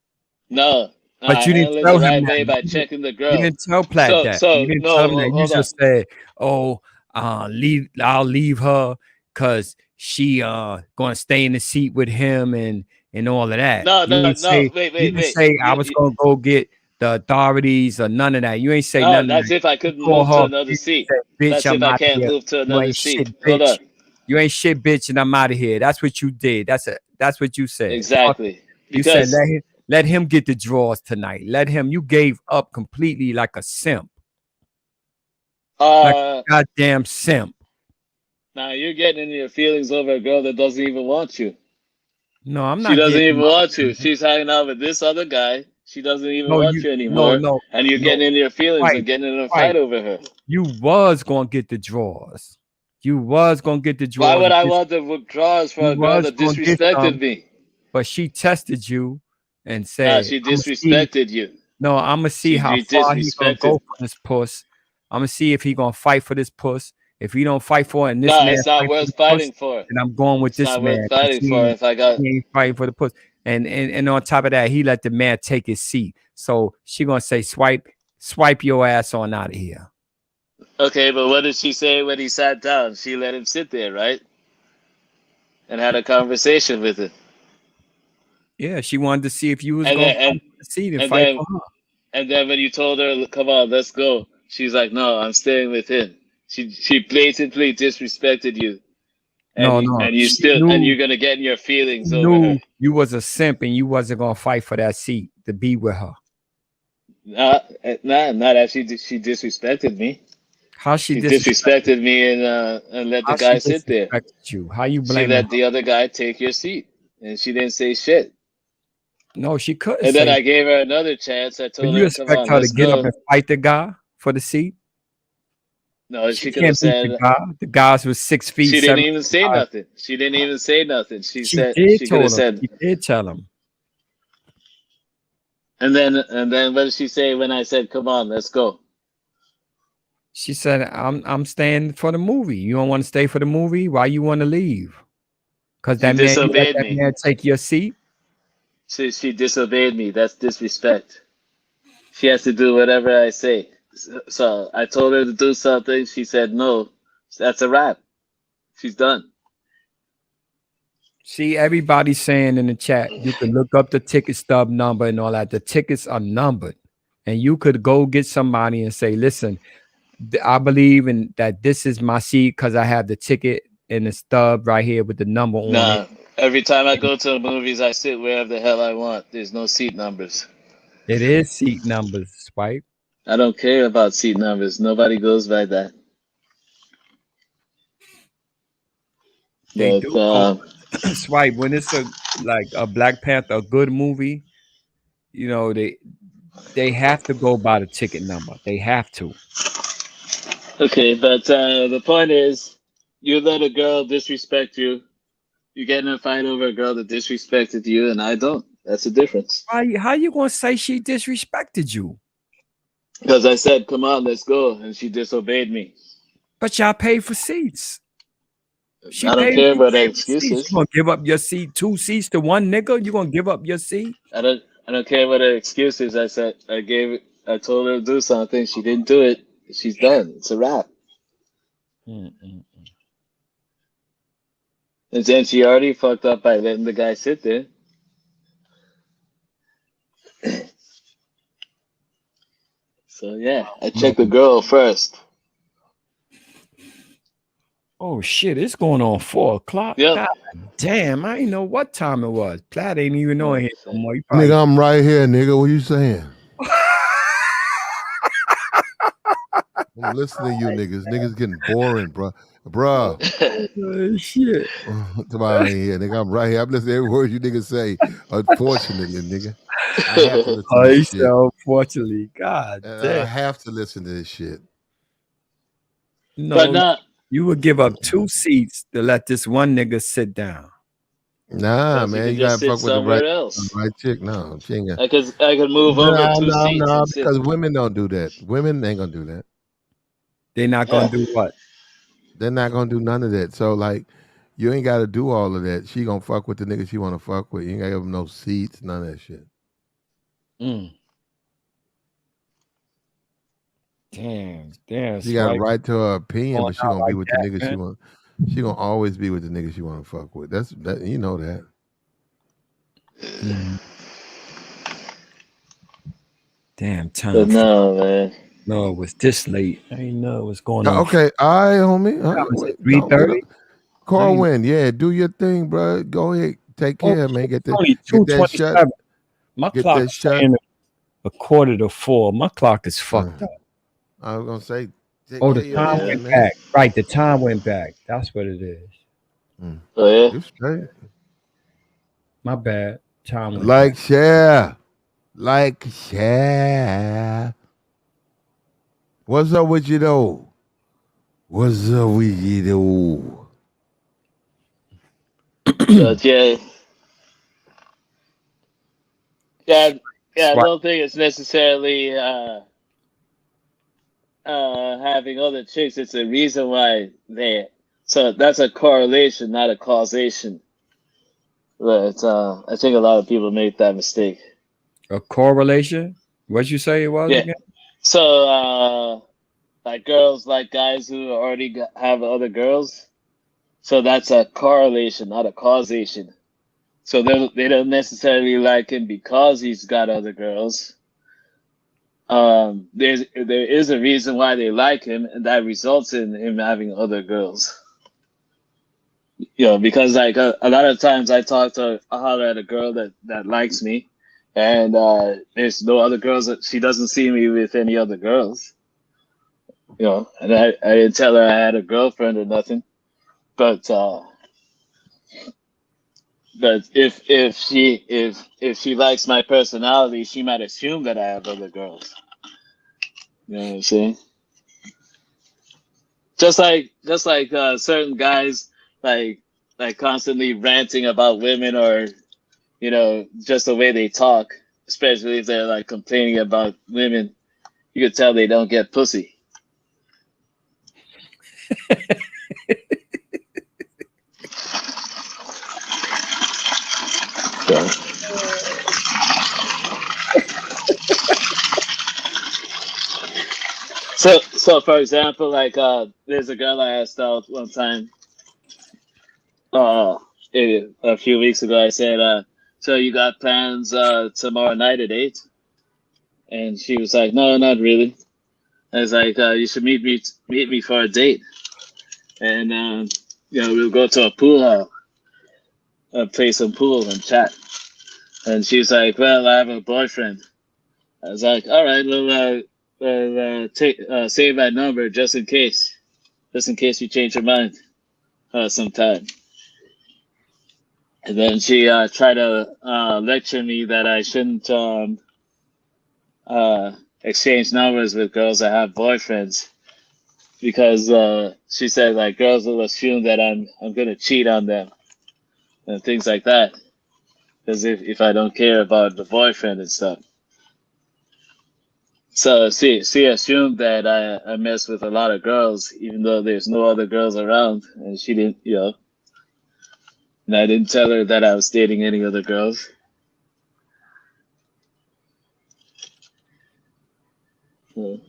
No, But I you didn't handle it tell the him right that. way by checking the You girl. didn't tell Platt that. You didn't tell him that. You Hold on. just said, "Oh, I'll leave her because she gonna stay in the seat with him and all of that." No, You didn't say. Wait. You didn't say I was gonna go get the authorities or none of that. You ain't say none of that's that. if I You couldn't called move to her, another bitch, seat. said, "Bitch, That's if I'm I out of can't here. move to You another ain't seat. shit, Hold bitch. on. You ain't shit, bitch, and I'm out of here." That's what you did. That's what you said. Exactly. You said Because let him get the draws tonight. Let him. You gave up completely like a simp. Like a goddamn simp. now you're getting into your feelings over a girl that doesn't even want you. No, I'm She not doesn't getting even my want you. feelings. She's hanging out with this other guy. She doesn't even No, want you you anymore. And you're getting into your feelings and getting in a fight over her. You was gonna get the draws. You was gonna get the Why draws. would I want the withdrawals for You a girl was that gonna get disrespected some, me? but she tested you and Nah, said, she "I'm gonna see." disrespected you. No, I'm gonna see She how far he gonna disrespected. go for this puss. I'm gonna see if he gonna fight for this puss. If he don't fight for it, and this No, man it's not fight for worth the puss, fighting for. then I'm going with It's this not worth man because fighting for if I got. he ain't fighting for the puss. And on top of that, he let the man take his seat. So she gonna say, swipe your ass on out of here. Okay, but what did she say when he sat down? She let him sit there, right? And had a conversation with him. Yeah, she wanted to see if you was And gonna then fight for the seat and and fight then for her. and then when you told her, "Come on, let's go," she's like, "No, I'm staying with him." She blatantly disrespected you, No, and you she still and knew you're gonna get in your feelings over her. knew you was a simp and you wasn't gonna fight for that seat to be with her. Not that she disrespected me. How she She disrespected disrespected me and let the how she guy sit there. disrespected you? How you She blaming let her? the other guy take your seat, and she didn't say shit. No, she couldn't And then say. I gave her another chance. I But told you her, "Come expect on, her to let's get up go." and fight the guy for the seat? No, She she could have can't beat the said. guy. The guys was 6 feet She didn't 7. even say nothing. She didn't even say nothing. She She said did she could have told him. said. She did tell him. And then what did she say when I said, "Come on, let's go"? She said, I'm staying for the movie. You don't want to stay for the movie? Why you want to leave? Because She that man, you let disobeyed that me. man take your seat? She disobeyed me. That's disrespect. She has to do whatever I say. So I told her to do something. She said no. That's a wrap. She's done. See, everybody's saying in the chat, you can look up the ticket stub number and all that. The tickets are numbered. And you could go get somebody and say, listen, I believe in that this is my seat because I have the ticket and the stub right here with the number on it. Nah. Every time I go to the movies, I sit wherever the hell I want. There's no seat numbers. It is seat numbers, Swipe. I don't care about seat numbers. Nobody goes by that. They But do go Swipe when it's like a Black Panther, a good movie. They have to go by the ticket number. They have to. okay, but the point is, you let a girl disrespect you. You get in a fight over a girl that disrespected you, and I don't. That's the difference. How you gonna say she disrespected you? Because I said, "Come on, let's go," and she disobeyed me. But y'all paid for seats. I don't care about her excuses. You gonna give up your seat, 2 seats to one nigga? You gonna give up your seat? I don't care about her excuses. I said I told her to do something. She didn't do it. She's done. It's a wrap. And then she already fucked up by letting the guy sit there. So yeah, I checked the girl first. Oh shit, it's going on 4 o'clock. Yep. God damn, I didn't know what time it was. Platt ain't even know it no more. Nigga, I'm right here, nigga. What you saying? I'm listening to you niggas. Niggas getting boring, bro. Bruh. Oh, shit. Come on here, nigga. I'm right here. I'm listening to every word you niggas say. Unfortunately, nigga. I have to listen to this shit. Unfortunately, God damn. I have to listen to this shit. No, you would give up 2 seats to let this one nigga sit down. Nah, because you man, could you just gotta sit fuck with the right, somewhere else. chick. No, she ain't got. I could move over No, two no, seats no, and sit. because women don't do that. Women ain't gonna do that. They're not gonna do what? They're not gonna do none of that. So like, you ain't gotta do all of that. She gonna fuck with the nigga she wanna fuck with. You ain't gotta give them no seats, none of that shit. Mm. Damn, She got a swipe right to her opinion, going but she out gonna be like with the that, nigga she man. want. She gonna always be with the nigga she wanna fuck with. That's that. You know that. Mm. Damn, But time flew. no, man. No, it was this late. I didn't know what's going on. Okay, all right, homie. All That right, was at don't get up. 3:30. Corwin, yeah, do your thing, bro. Go ahead, take Oh, care, man. it's only Get that shut. 2:27. My Get clock that is shut. saying a quarter to 4. My clock is fucked up. I was gonna say, take Oh, care the of your time man, went man. back. Right, the time went back. That's what it is. Oh yeah. You straight. My bad. Time went back. Like, share. Like, share. What's up with you though? What's up with you though? But yeah, yeah, yeah. I Swipe. don't think it's necessarily having other chicks. It's a reason why they. So that's a correlation, not a causation. But I think a lot of people make that mistake. A correlation? What'd you say it was Yeah. again? So like girls like guys who already have other girls. So that's a correlation, not a causation. So they don't necessarily like him because he's got other girls. There is a reason why they like him, and that results in him having other girls. You know, because like a lot of times I holler at a girl that likes me, and there's no other girls that she doesn't see me with any other girls. You know, and I didn't tell her I had a girlfriend or nothing, but if she likes my personality, she might assume that I have other girls. You know what I'm saying? Just like certain guys like constantly ranting about women, or you know, just the way they talk, especially if they're like complaining about women, you could tell they don't get pussy. So for example, like there's a girl I asked out one time, uh, a few weeks ago. I said, so you got plans tomorrow night at 8? And she was like, no, not really. I was like, you should meet me for a date, and you know, we'll go to a pool hall, play some pool and chat. And she's like, well, I have a boyfriend. I was like, all right, well, take save my number just in case you change your mind sometime. And then she tried to lecture me that I shouldn't uh, exchange numbers with girls that have boyfriends, because she said like girls will assume that I'm gonna cheat on them and things like that, because if I don't care about the boyfriend and stuff. So she assumed that I mess with a lot of girls, even though there's no other girls around, and she didn't, you know. And I didn't tell her that I was dating any other girls. So,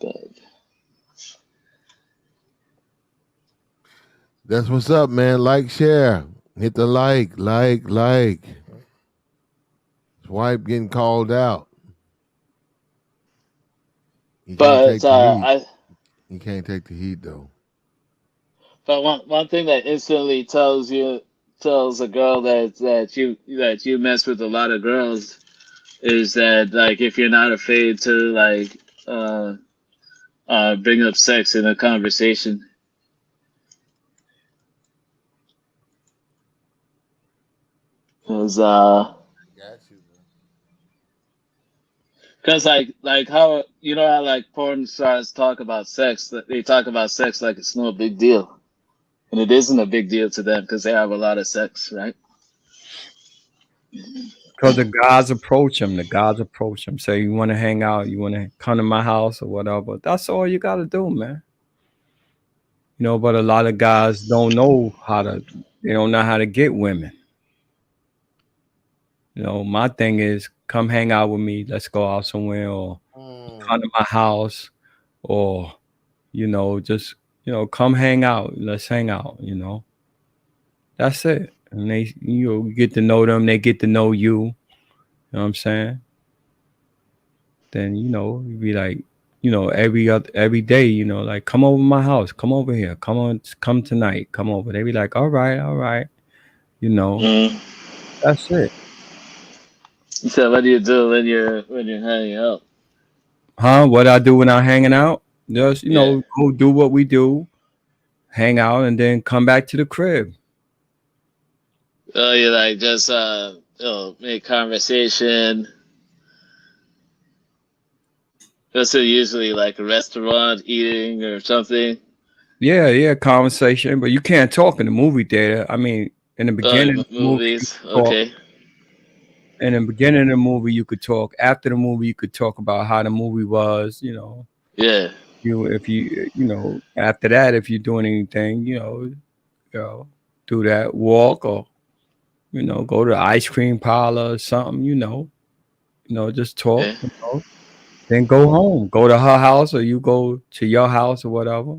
but That's what's up, man. Like, share, hit the like. Swipe getting called out. He can't but take the heat. I He can't take the heat though. but one thing that instantly tells a girl that you mess with a lot of girls is that, like, if you're not afraid to like uh bring up sex in a conversation. Because Got you, Because like how you know how like porn stars talk about sex, that they talk about sex like it's no big deal, and it isn't a big deal to them because they have a lot of sex, right? Because the guys approach him. The guys approach him. Say, you want to hang out? You want to come to my house or whatever? That's all you got to do, man. You know, but a lot of guys don't know how to. They don't know how to get women. You know, my thing is, come hang out with me. Let's go out somewhere, or come to my house, or just come hang out. Let's hang out. That's it. And they, you get to know them. They get to know you. You know what I'm saying? Then you be like, every day, like, come over to my house, come over here, come tonight, come over. They be like, all right, all right. Mm. That's it. So what do you do when you're hanging out? Huh? What I do when I'm hanging out? Just Yeah. go do what we do, hang out, and then come back to the crib. Oh, you like just make conversation. This is usually like a restaurant eating or something. Yeah, conversation, but you can't talk in the movie theater. I mean, in the beginning of the movie, you Movies. could talk. Okay. In the beginning of the movie, you could talk. After the movie, you could talk about how the movie was. Yeah. If after that, if you're doing anything, do that, walk, or go to the ice cream parlor or something. Just talk. Yeah. Then go home. Go to her house, or you go to your house, or whatever.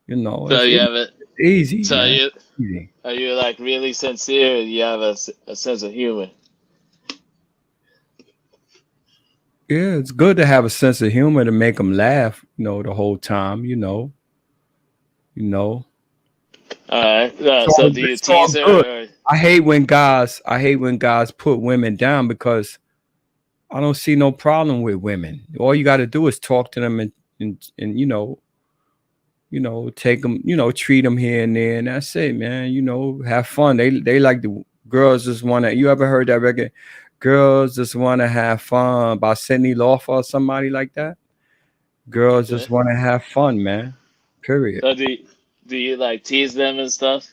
So It's you have it. easy, So man. you Easy. are you like really sincere? You have a sense of humor. Yeah, it's good to have a sense of humor to make them laugh. The whole time. All right. So do you It's all tease good. her? Or... I hate when guys put women down, because I don't see no problem with women. All you got to do is talk to them, and take them, treat them here and there, and that's it, man. Have fun. They like the girls just want to. You ever heard that record? Girls just want to have fun by Sidney Laufer or somebody like that. Girls Yeah. just want to have fun, man. Period. So do you like tease them and stuff?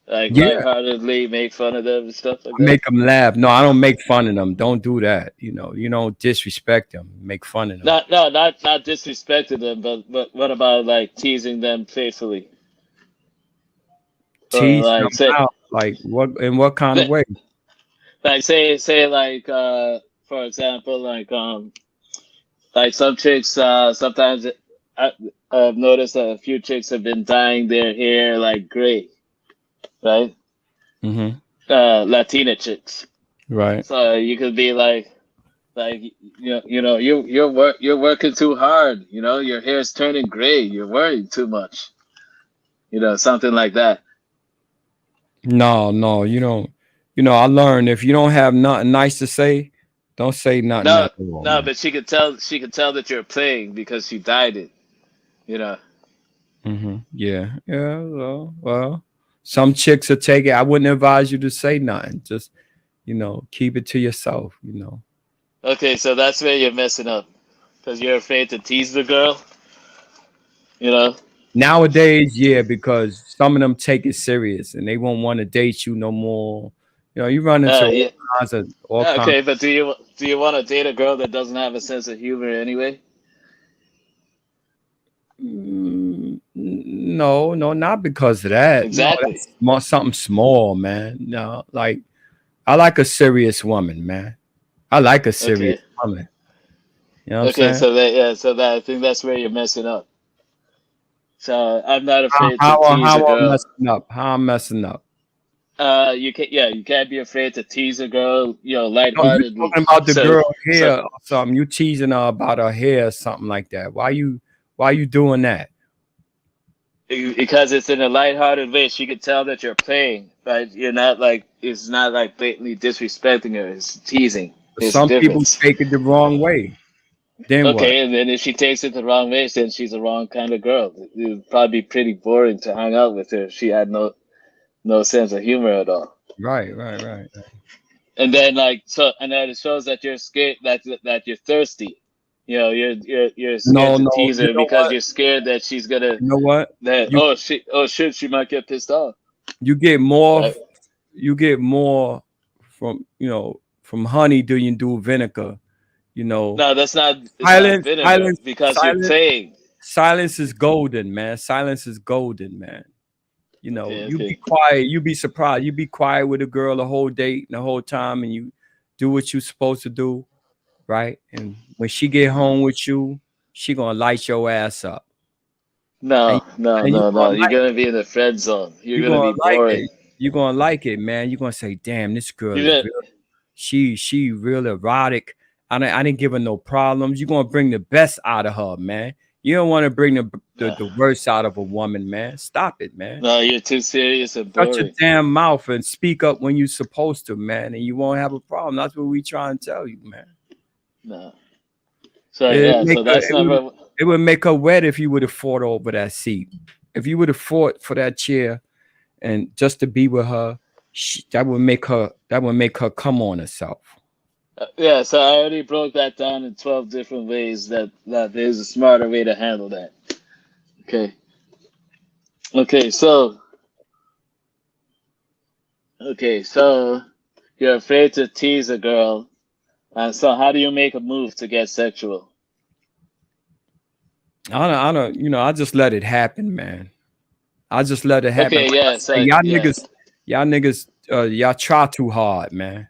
Like Yeah, lightheartedly make fun of them and stuff like I that? make them laugh. No, I don't make fun of them. Don't do that. You don't disrespect them. Make fun of them. Not disrespecting them, but what about like teasing them playfully? Or Tease them like say out. Like what? In what kind of way? like say like for example like some chicks sometimes I've noticed that a few chicks have been dyeing their hair like gray, right? Mm-hmm. Latina chicks. Right. So you could be like you're working too hard. Your hair's turning gray. You're worrying too much. Something like that. No, you don't. I learned, if you don't have nothing nice to say, don't say nothing No, at all, no, man. but she could tell that you're playing because she dyed it. You know. Mm-hmm. Yeah. Well, some chicks will take it. I wouldn't advise you to say nothing. Just keep it to yourself. Okay, so that's where you're messing up because you're afraid to tease the girl. You know. Nowadays, yeah, because some of them take it serious and they won't want to date you no more. You run into Yeah. all kinds. Okay, but do you want to date a girl that doesn't have a sense of humor anyway? No, not because of that. No, Exactly. that's something small, man. No, like, I like a serious woman, man. I like a serious Okay. woman. You know what I'm Okay, saying? so I think that's where you're messing up. So I'm not afraid to How tease a I'm girl. messing up? How I'm messing up? You can't be afraid to tease a girl, No, you lightheartedly. talking about the So girl so hair or something. You teasing her about her hair or something like that. Why you doing that? because it's in a lighthearted way, she could tell that you're playing, but it's not like blatantly disrespecting her. It's teasing. There's a Some people difference. take it the wrong way. Then what? Okay, and then if she takes it the wrong way, then she's the wrong kind of girl. It would probably be pretty boring to hang out with her if she had no sense of humor at all. Right. and then and then it shows that you're scared, that you're thirsty. You know, you're scared No, to no. tease You her know because what? you're scared that she's gonna You know what? You oh shit, she might get pissed off. you get more Right? you get more from honey than you do vinegar. No, that's not. It's not Silence, vinegar silence, because you're silence, playing. silence is golden, man. Silence is golden, man. Okay, You be okay. quiet. You be surprised. You be quiet with a girl the whole date and the whole time, and you do what you supposed to do, right? And when she get home with you, she gonna light your ass up, and No, no, and you no, gonna no. You're like gonna be in the friend zone. You're you gonna gonna be like it. boring. You gonna like it, man. You gonna say, "Damn, this girl You're is gonna real. She real erotic. I didn't give her no problems. You gonna bring the best out of her, man. You don't want to bring the worst out of a woman, man. Stop it, man. no. You're too serious and Shut your boring. damn mouth and speak up when you're supposed to, man, and you won't have a problem. That's what we try and tell you, man. No. So It yeah. make So her, that's number. it would make her wet if you would have fought over that seat. If you would have fought for that chair and just to be with her, that would make her come on herself. Yeah. So I already broke that down in 12 different ways that there's a smarter way to handle that. Okay. Okay. So you're afraid to tease a girl, and so how do you make a move to get sexual? I don't, I just let it happen, man. I just let it happen. Okay. Like I Yeah. say, So yeah. y'all niggas, y'all try too hard, man.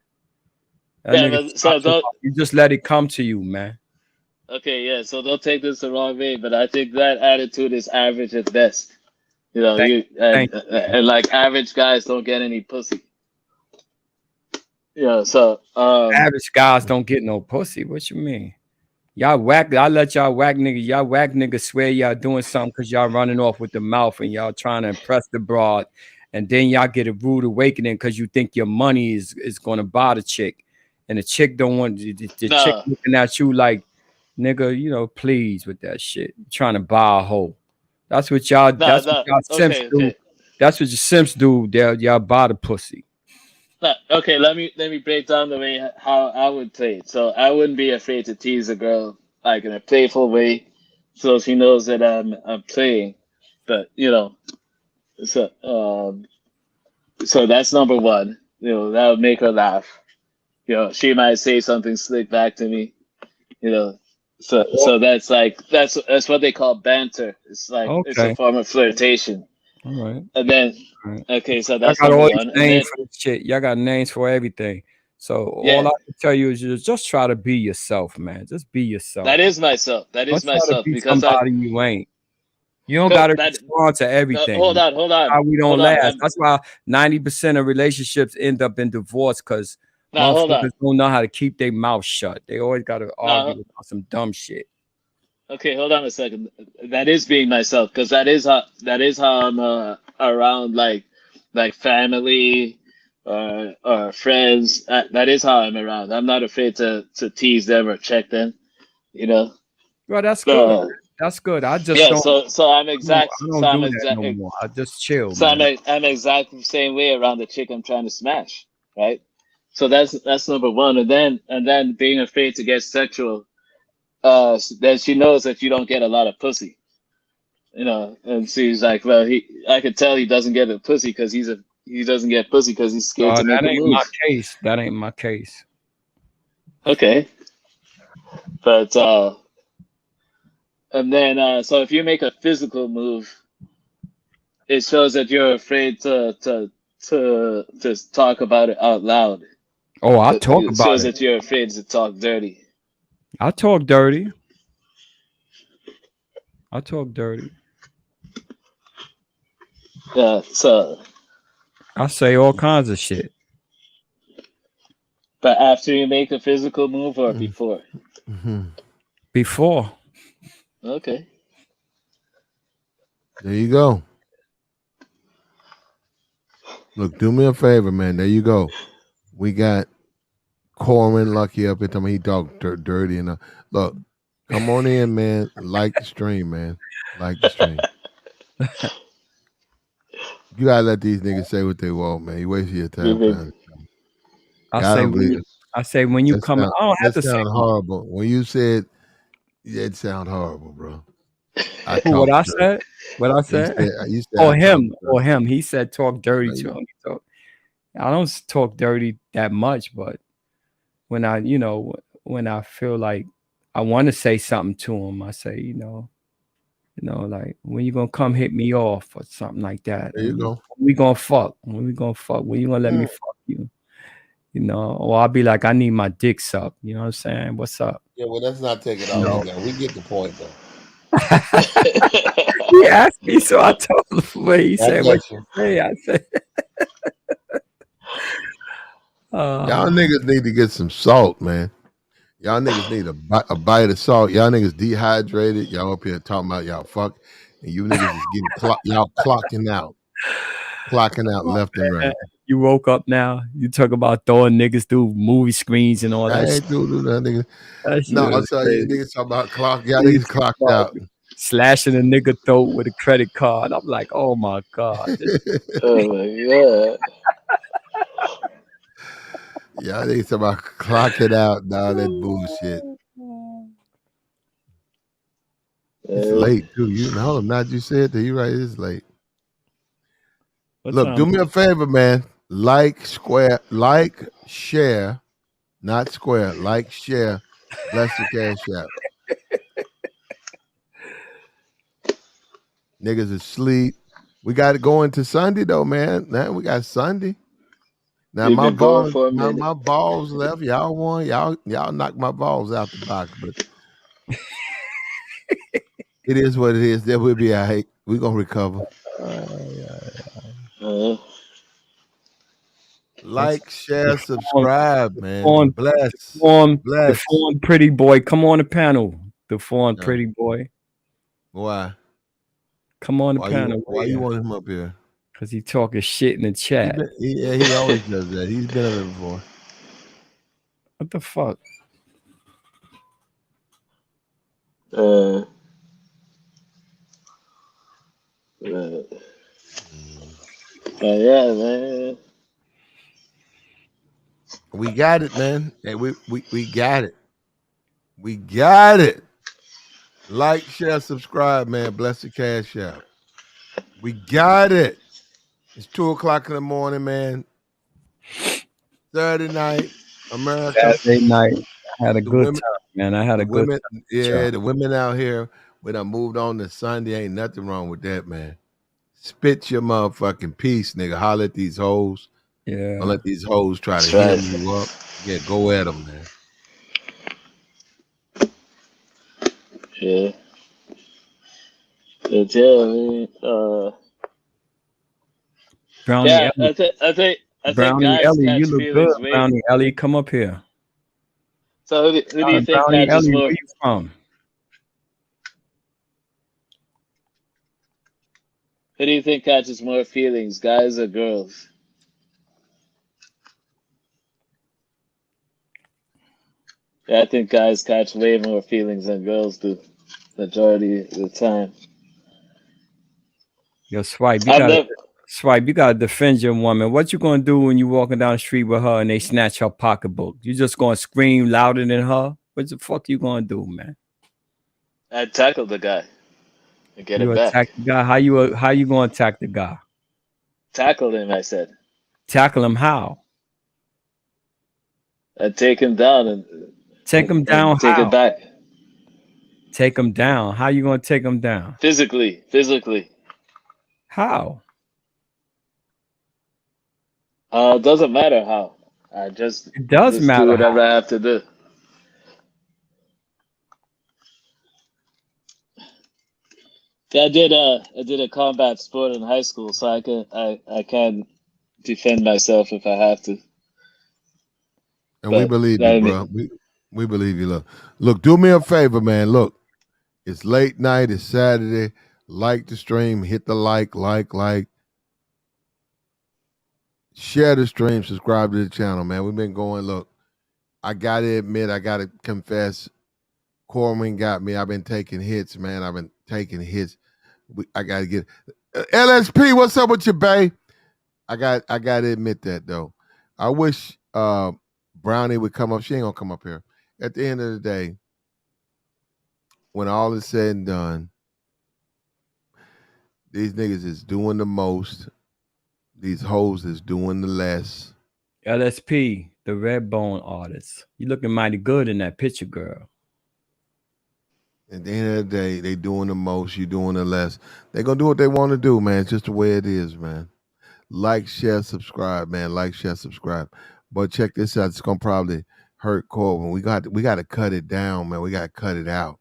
That Yeah. nigga But try so too don't. hard. You just let it come to you, man. Okay. Yeah. So don't take this the wrong way, but I think that attitude is average at best. You know, Thank you thank you, man. and like average guys don't get any pussy. Yeah. So Average guys don't get no pussy. What you mean? Y'all whack. I let y'all whack niggas swear y'all doing something because y'all running off with the mouth and y'all trying to impress the broad, and then y'all get a rude awakening because you think your money is going to buy the chick, and the chick don't want the chick no, looking at you like, nigga, please with that shit. Trying to buy a hoe. That's what y'all. no, That's what no. y'all simps Okay, do. okay. That's what your simps do. Y'all buy the pussy. No, okay, let me break down the way how I would play it. So I wouldn't be afraid to tease a girl like in a playful way, so she knows that I'm playing. But so so that's number one. That would make her laugh. She might say something slick back to me. You know, so that's what they call banter. It's like it's a Okay. form of flirtation. All right. And then All right. okay, so Y'all that's got number all these one. And names then for this shit. Y'all got names for everything. So all yeah, I can tell you is just try to be yourself, man. Just be yourself. that is myself. That Don't is try to myself be because I somebody you ain't. You don't co- gotta that respond to no, everything. hold on, How we don't hold on. last. That's why 90% of relationships end up in divorce because Now hold on. motherfuckers don't know how to keep their mouth shut. They always gotta argue Now about some dumb shit. okay, hold on a second. That is being myself because that is how I'm around like family or friends. That is how I'm around. I'm not afraid to tease them or check them. You know. Well, that's good. Uh, That's good. I just yeah. don't So I'm I exact. So don't I'm do that exact. no more. I just chill, So man. I'm exactly the same way around the chick I'm trying to smash, right? So that's number one, and then being afraid to get sexual. Then she knows that you don't get a lot of pussy, and she's like, well, I could tell he doesn't get a pussy because he doesn't get pussy because he's scared to make That a ain't my move. case. That ain't my case. Okay, but and then so if you make a physical move, it shows that you're afraid to talk about it out loud. Oh, I talk It about shows it. that you're afraid to talk dirty. I talk dirty. I talk dirty. Yeah. So, I say all kinds of shit. but after you make a physical move or before? Before. Okay. There you go. Look, do me a favor, man. There you go. We got Corin Lucky up here. Tell me he talked dirty enough. Look, come on in, man. Like the stream, man. Like the stream. You gotta let these niggas say what they want, man. You wasting your time. I Yeah, I say don't believe when it. I say when you come, I don't have That to say sound horrible. When you said, yeah, it sound horrible, bro. I who what talk I dirty. said. What I said. You said Or I talk him. dirty. Or him. He said talk dirty No, you to don't. him. I don't talk dirty that much, but when when I feel like I want to say something to him, I say, like when you gonna come hit me off or something like that. There you And go. when we gonna fuck? When we gonna fuck? When you gonna let me fuck you? Or I'll be like, I need my dick sucked. You know what I'm saying? What's up? Yeah, well, let's not take it all No. like that. We get the point, though. He asked me, so I told him what he I said. What got you you. say? I said, Y'all niggas need to get some salt, man. Y'all niggas need a bite of salt. Y'all niggas dehydrated. Y'all up here talking about y'all fuck, and you niggas is getting y'all clocking out left and right. you woke up now. You talk about throwing niggas through movie screens and all I that shit. ain't doing that, nigga. That shit No, I'll was tell you, crazy. niggas talking about clock. Y'all He niggas clocked talking out. about slashing a nigga throat with a credit card. I'm like, oh my God. Oh my God. Y'all niggas talking about clocking out. Nah, that bullshit. It's late too. Hold on, not you said that. You right. It's late. What Look, time do me a favor, man. Like, share, not square. Like, share. Bless the cash app. Niggas asleep. We got to go into Sunday though, man. Now we got Sunday. Now We've been going for a minute. my balls left. Y'all won. Y'all knocked my balls out the box, but it is what it is. There will be all right. We're gonna recover. Like, share, subscribe, man. Bless. The foreign pretty boy. Come on the panel. The foreign No. pretty boy. Why? Come on the Why panel. you want him up here? Because he talking shit in the chat. He always does that. He's been up here before. What the fuck? Yeah, man. We got it, man. Hey, we got it. We got it. Like, share, subscribe, man. Bless the cash app. We got it. It's 2:00 in the morning, man. Saturday night, America. Saturday night. I had a The good women, time, man. I had a good time. yeah, the women out here. When I moved on to Sunday, ain't nothing wrong with that, man. Spit your motherfucking piece, nigga. Holler at these hoes. Yeah. Don't let these hoes try to That's right. hem you up. Yeah, go at them, man. Yeah. But yeah, I mean, Brownie yeah, Ellie. I think Brownie guys Ellie, you catch look good. feelings way. Brownie Ellie, come up here. So who do you think Brownie catches Ellie, more? where you from? Who do you think catches more feelings, guys or girls? Yeah, I think guys catch way more feelings than girls do, majority of the time. Yo, Swipe, I've never. you gotta defend your woman. What you gonna do when you walking down the street with her and they snatch her pocketbook? You just gonna scream louder than her? What the fuck you gonna do, man? I tackled the guy and get You it attack back. the guy? How you gonna attack the guy? Tackled him, I said. Tackle him how? I'd take him down and Take him down take how? it back. Take him down. How you gonna take him down? Physically. How? It doesn't matter how. I just It does do matter whatever how. I have to do. Yeah, I did a combat sport in high school, so I can defend myself if I have to. And we But believe you, I bro. mean, We believe you. Look, do me a favor, man. Look, it's late night. It's Saturday. Like the stream. Hit the like. Share the stream. Subscribe to the channel, man. We've been going. Look, I got to admit, I got to confess, Corwin got me. I've been taking hits, man. I've been taking hits. I got to get LSP. What's up with you, bae? I got to admit that though. I wish Brownie would come up. She ain't gonna come up here. At the end of the day, when all is said and done, these niggas is doing the most. These hoes is doing the less. LSP, the Redbone artist. You looking mighty good in that picture, girl. At the end of the day, they doing the most, you doing the less. They gonna do what they want to do, man. It's just the way it is, man. Like, share, subscribe, man. Like, share, subscribe. But check this out. It's gonna probably hurt Corbin. We got to cut it down, man. We got to cut it out.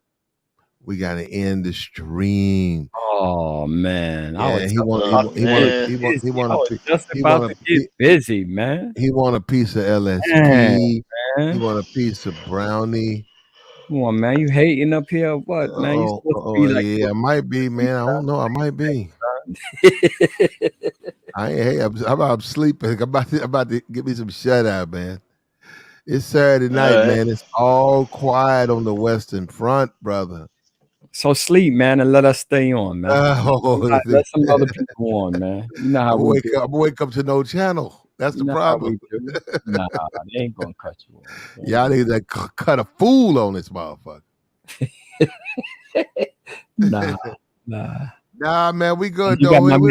We got to end the stream. Oh man, Yeah, he want to get busy, man. He want a piece of LSP. Man. He want a piece of Brownie. Come on, man. You hating up here or what, man? You supposed to be like, yeah, I might be, man. I don't know. I might be. I ain't. Hey, I'm sleeping. I'm about to get me some shut eye, man. It's Saturday night, man. It's all quiet on the Western Front, brother. So sleep, man, and let us stay on, man. Let some other people on, man. You know how we do. I'm wake up to no channel. That's the problem. Nah, they ain't gonna cut you off. Y'all niggas that cut a fool on this motherfucker. Nah, man, we good You though. got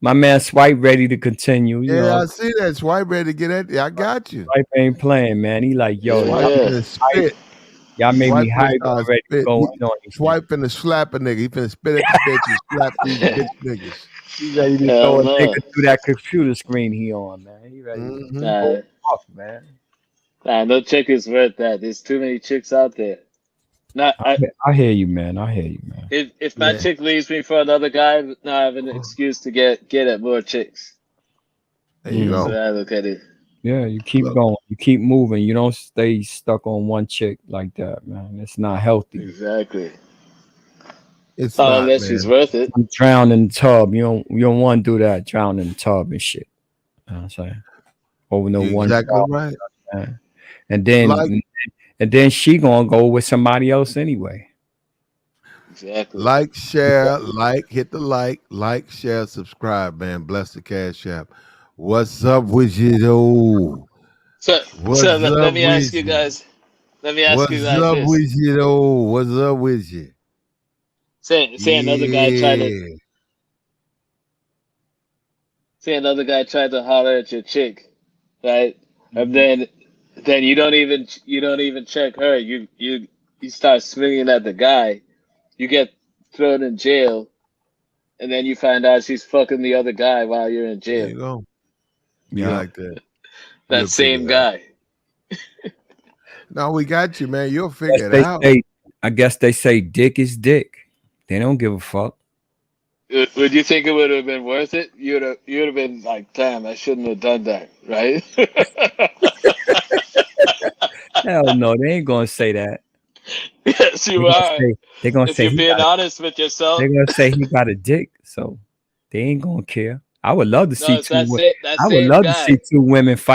my man Swipe ready to continue. You know? I see that. Swipe ready to get at there. I got you. Swipe ain't playing, man. He like, yo, y'all made me hype already. Swipe finna slap a nigga. He finna spit at the bitch and slap these bitch niggas. He ready to throw a nigga through that computer screen he on, man. He ready to go off, man. Nah, no chick is worth that. There's too many chicks out there. I hear you, man. I hear you, man. If my chick leaves me for another guy, now I have an excuse to get at more chicks. There you go. So I look at it. Yeah, you keep going. You keep moving. You don't stay stuck on one chick like that, man. It's not healthy. Exactly. It's not, unless she's worth it. I'm drowning in the tub. You don't want to do that. Drown in the tub and shit. You know what I'm saying? Over no one. Exactly right. Man. And then she gonna go with somebody else anyway. Exactly. Like, share, hit the like, share, subscribe, man. Bless the Cash App. What's up with you, though? So let me ask you guys. What's up with you, though? What's up with you? Say another guy tried to holler at your chick, right? And then you don't even check her. You start swinging at the guy. You get thrown in jail, and then you find out she's fucking the other guy while you're in jail. There you go. You like that? That same guy. No, we got you, man. You'll figure it out. I guess they say dick is dick. They don't give a fuck. Would you think it would have been worth it? You'd have been like, damn, I shouldn't have done that, right? Hell no, they ain't gonna say that. Yes, you are. They're gonna say if you're being honest with yourself. They're gonna say he got a dick, so they ain't gonna care. I would love to see two women fight.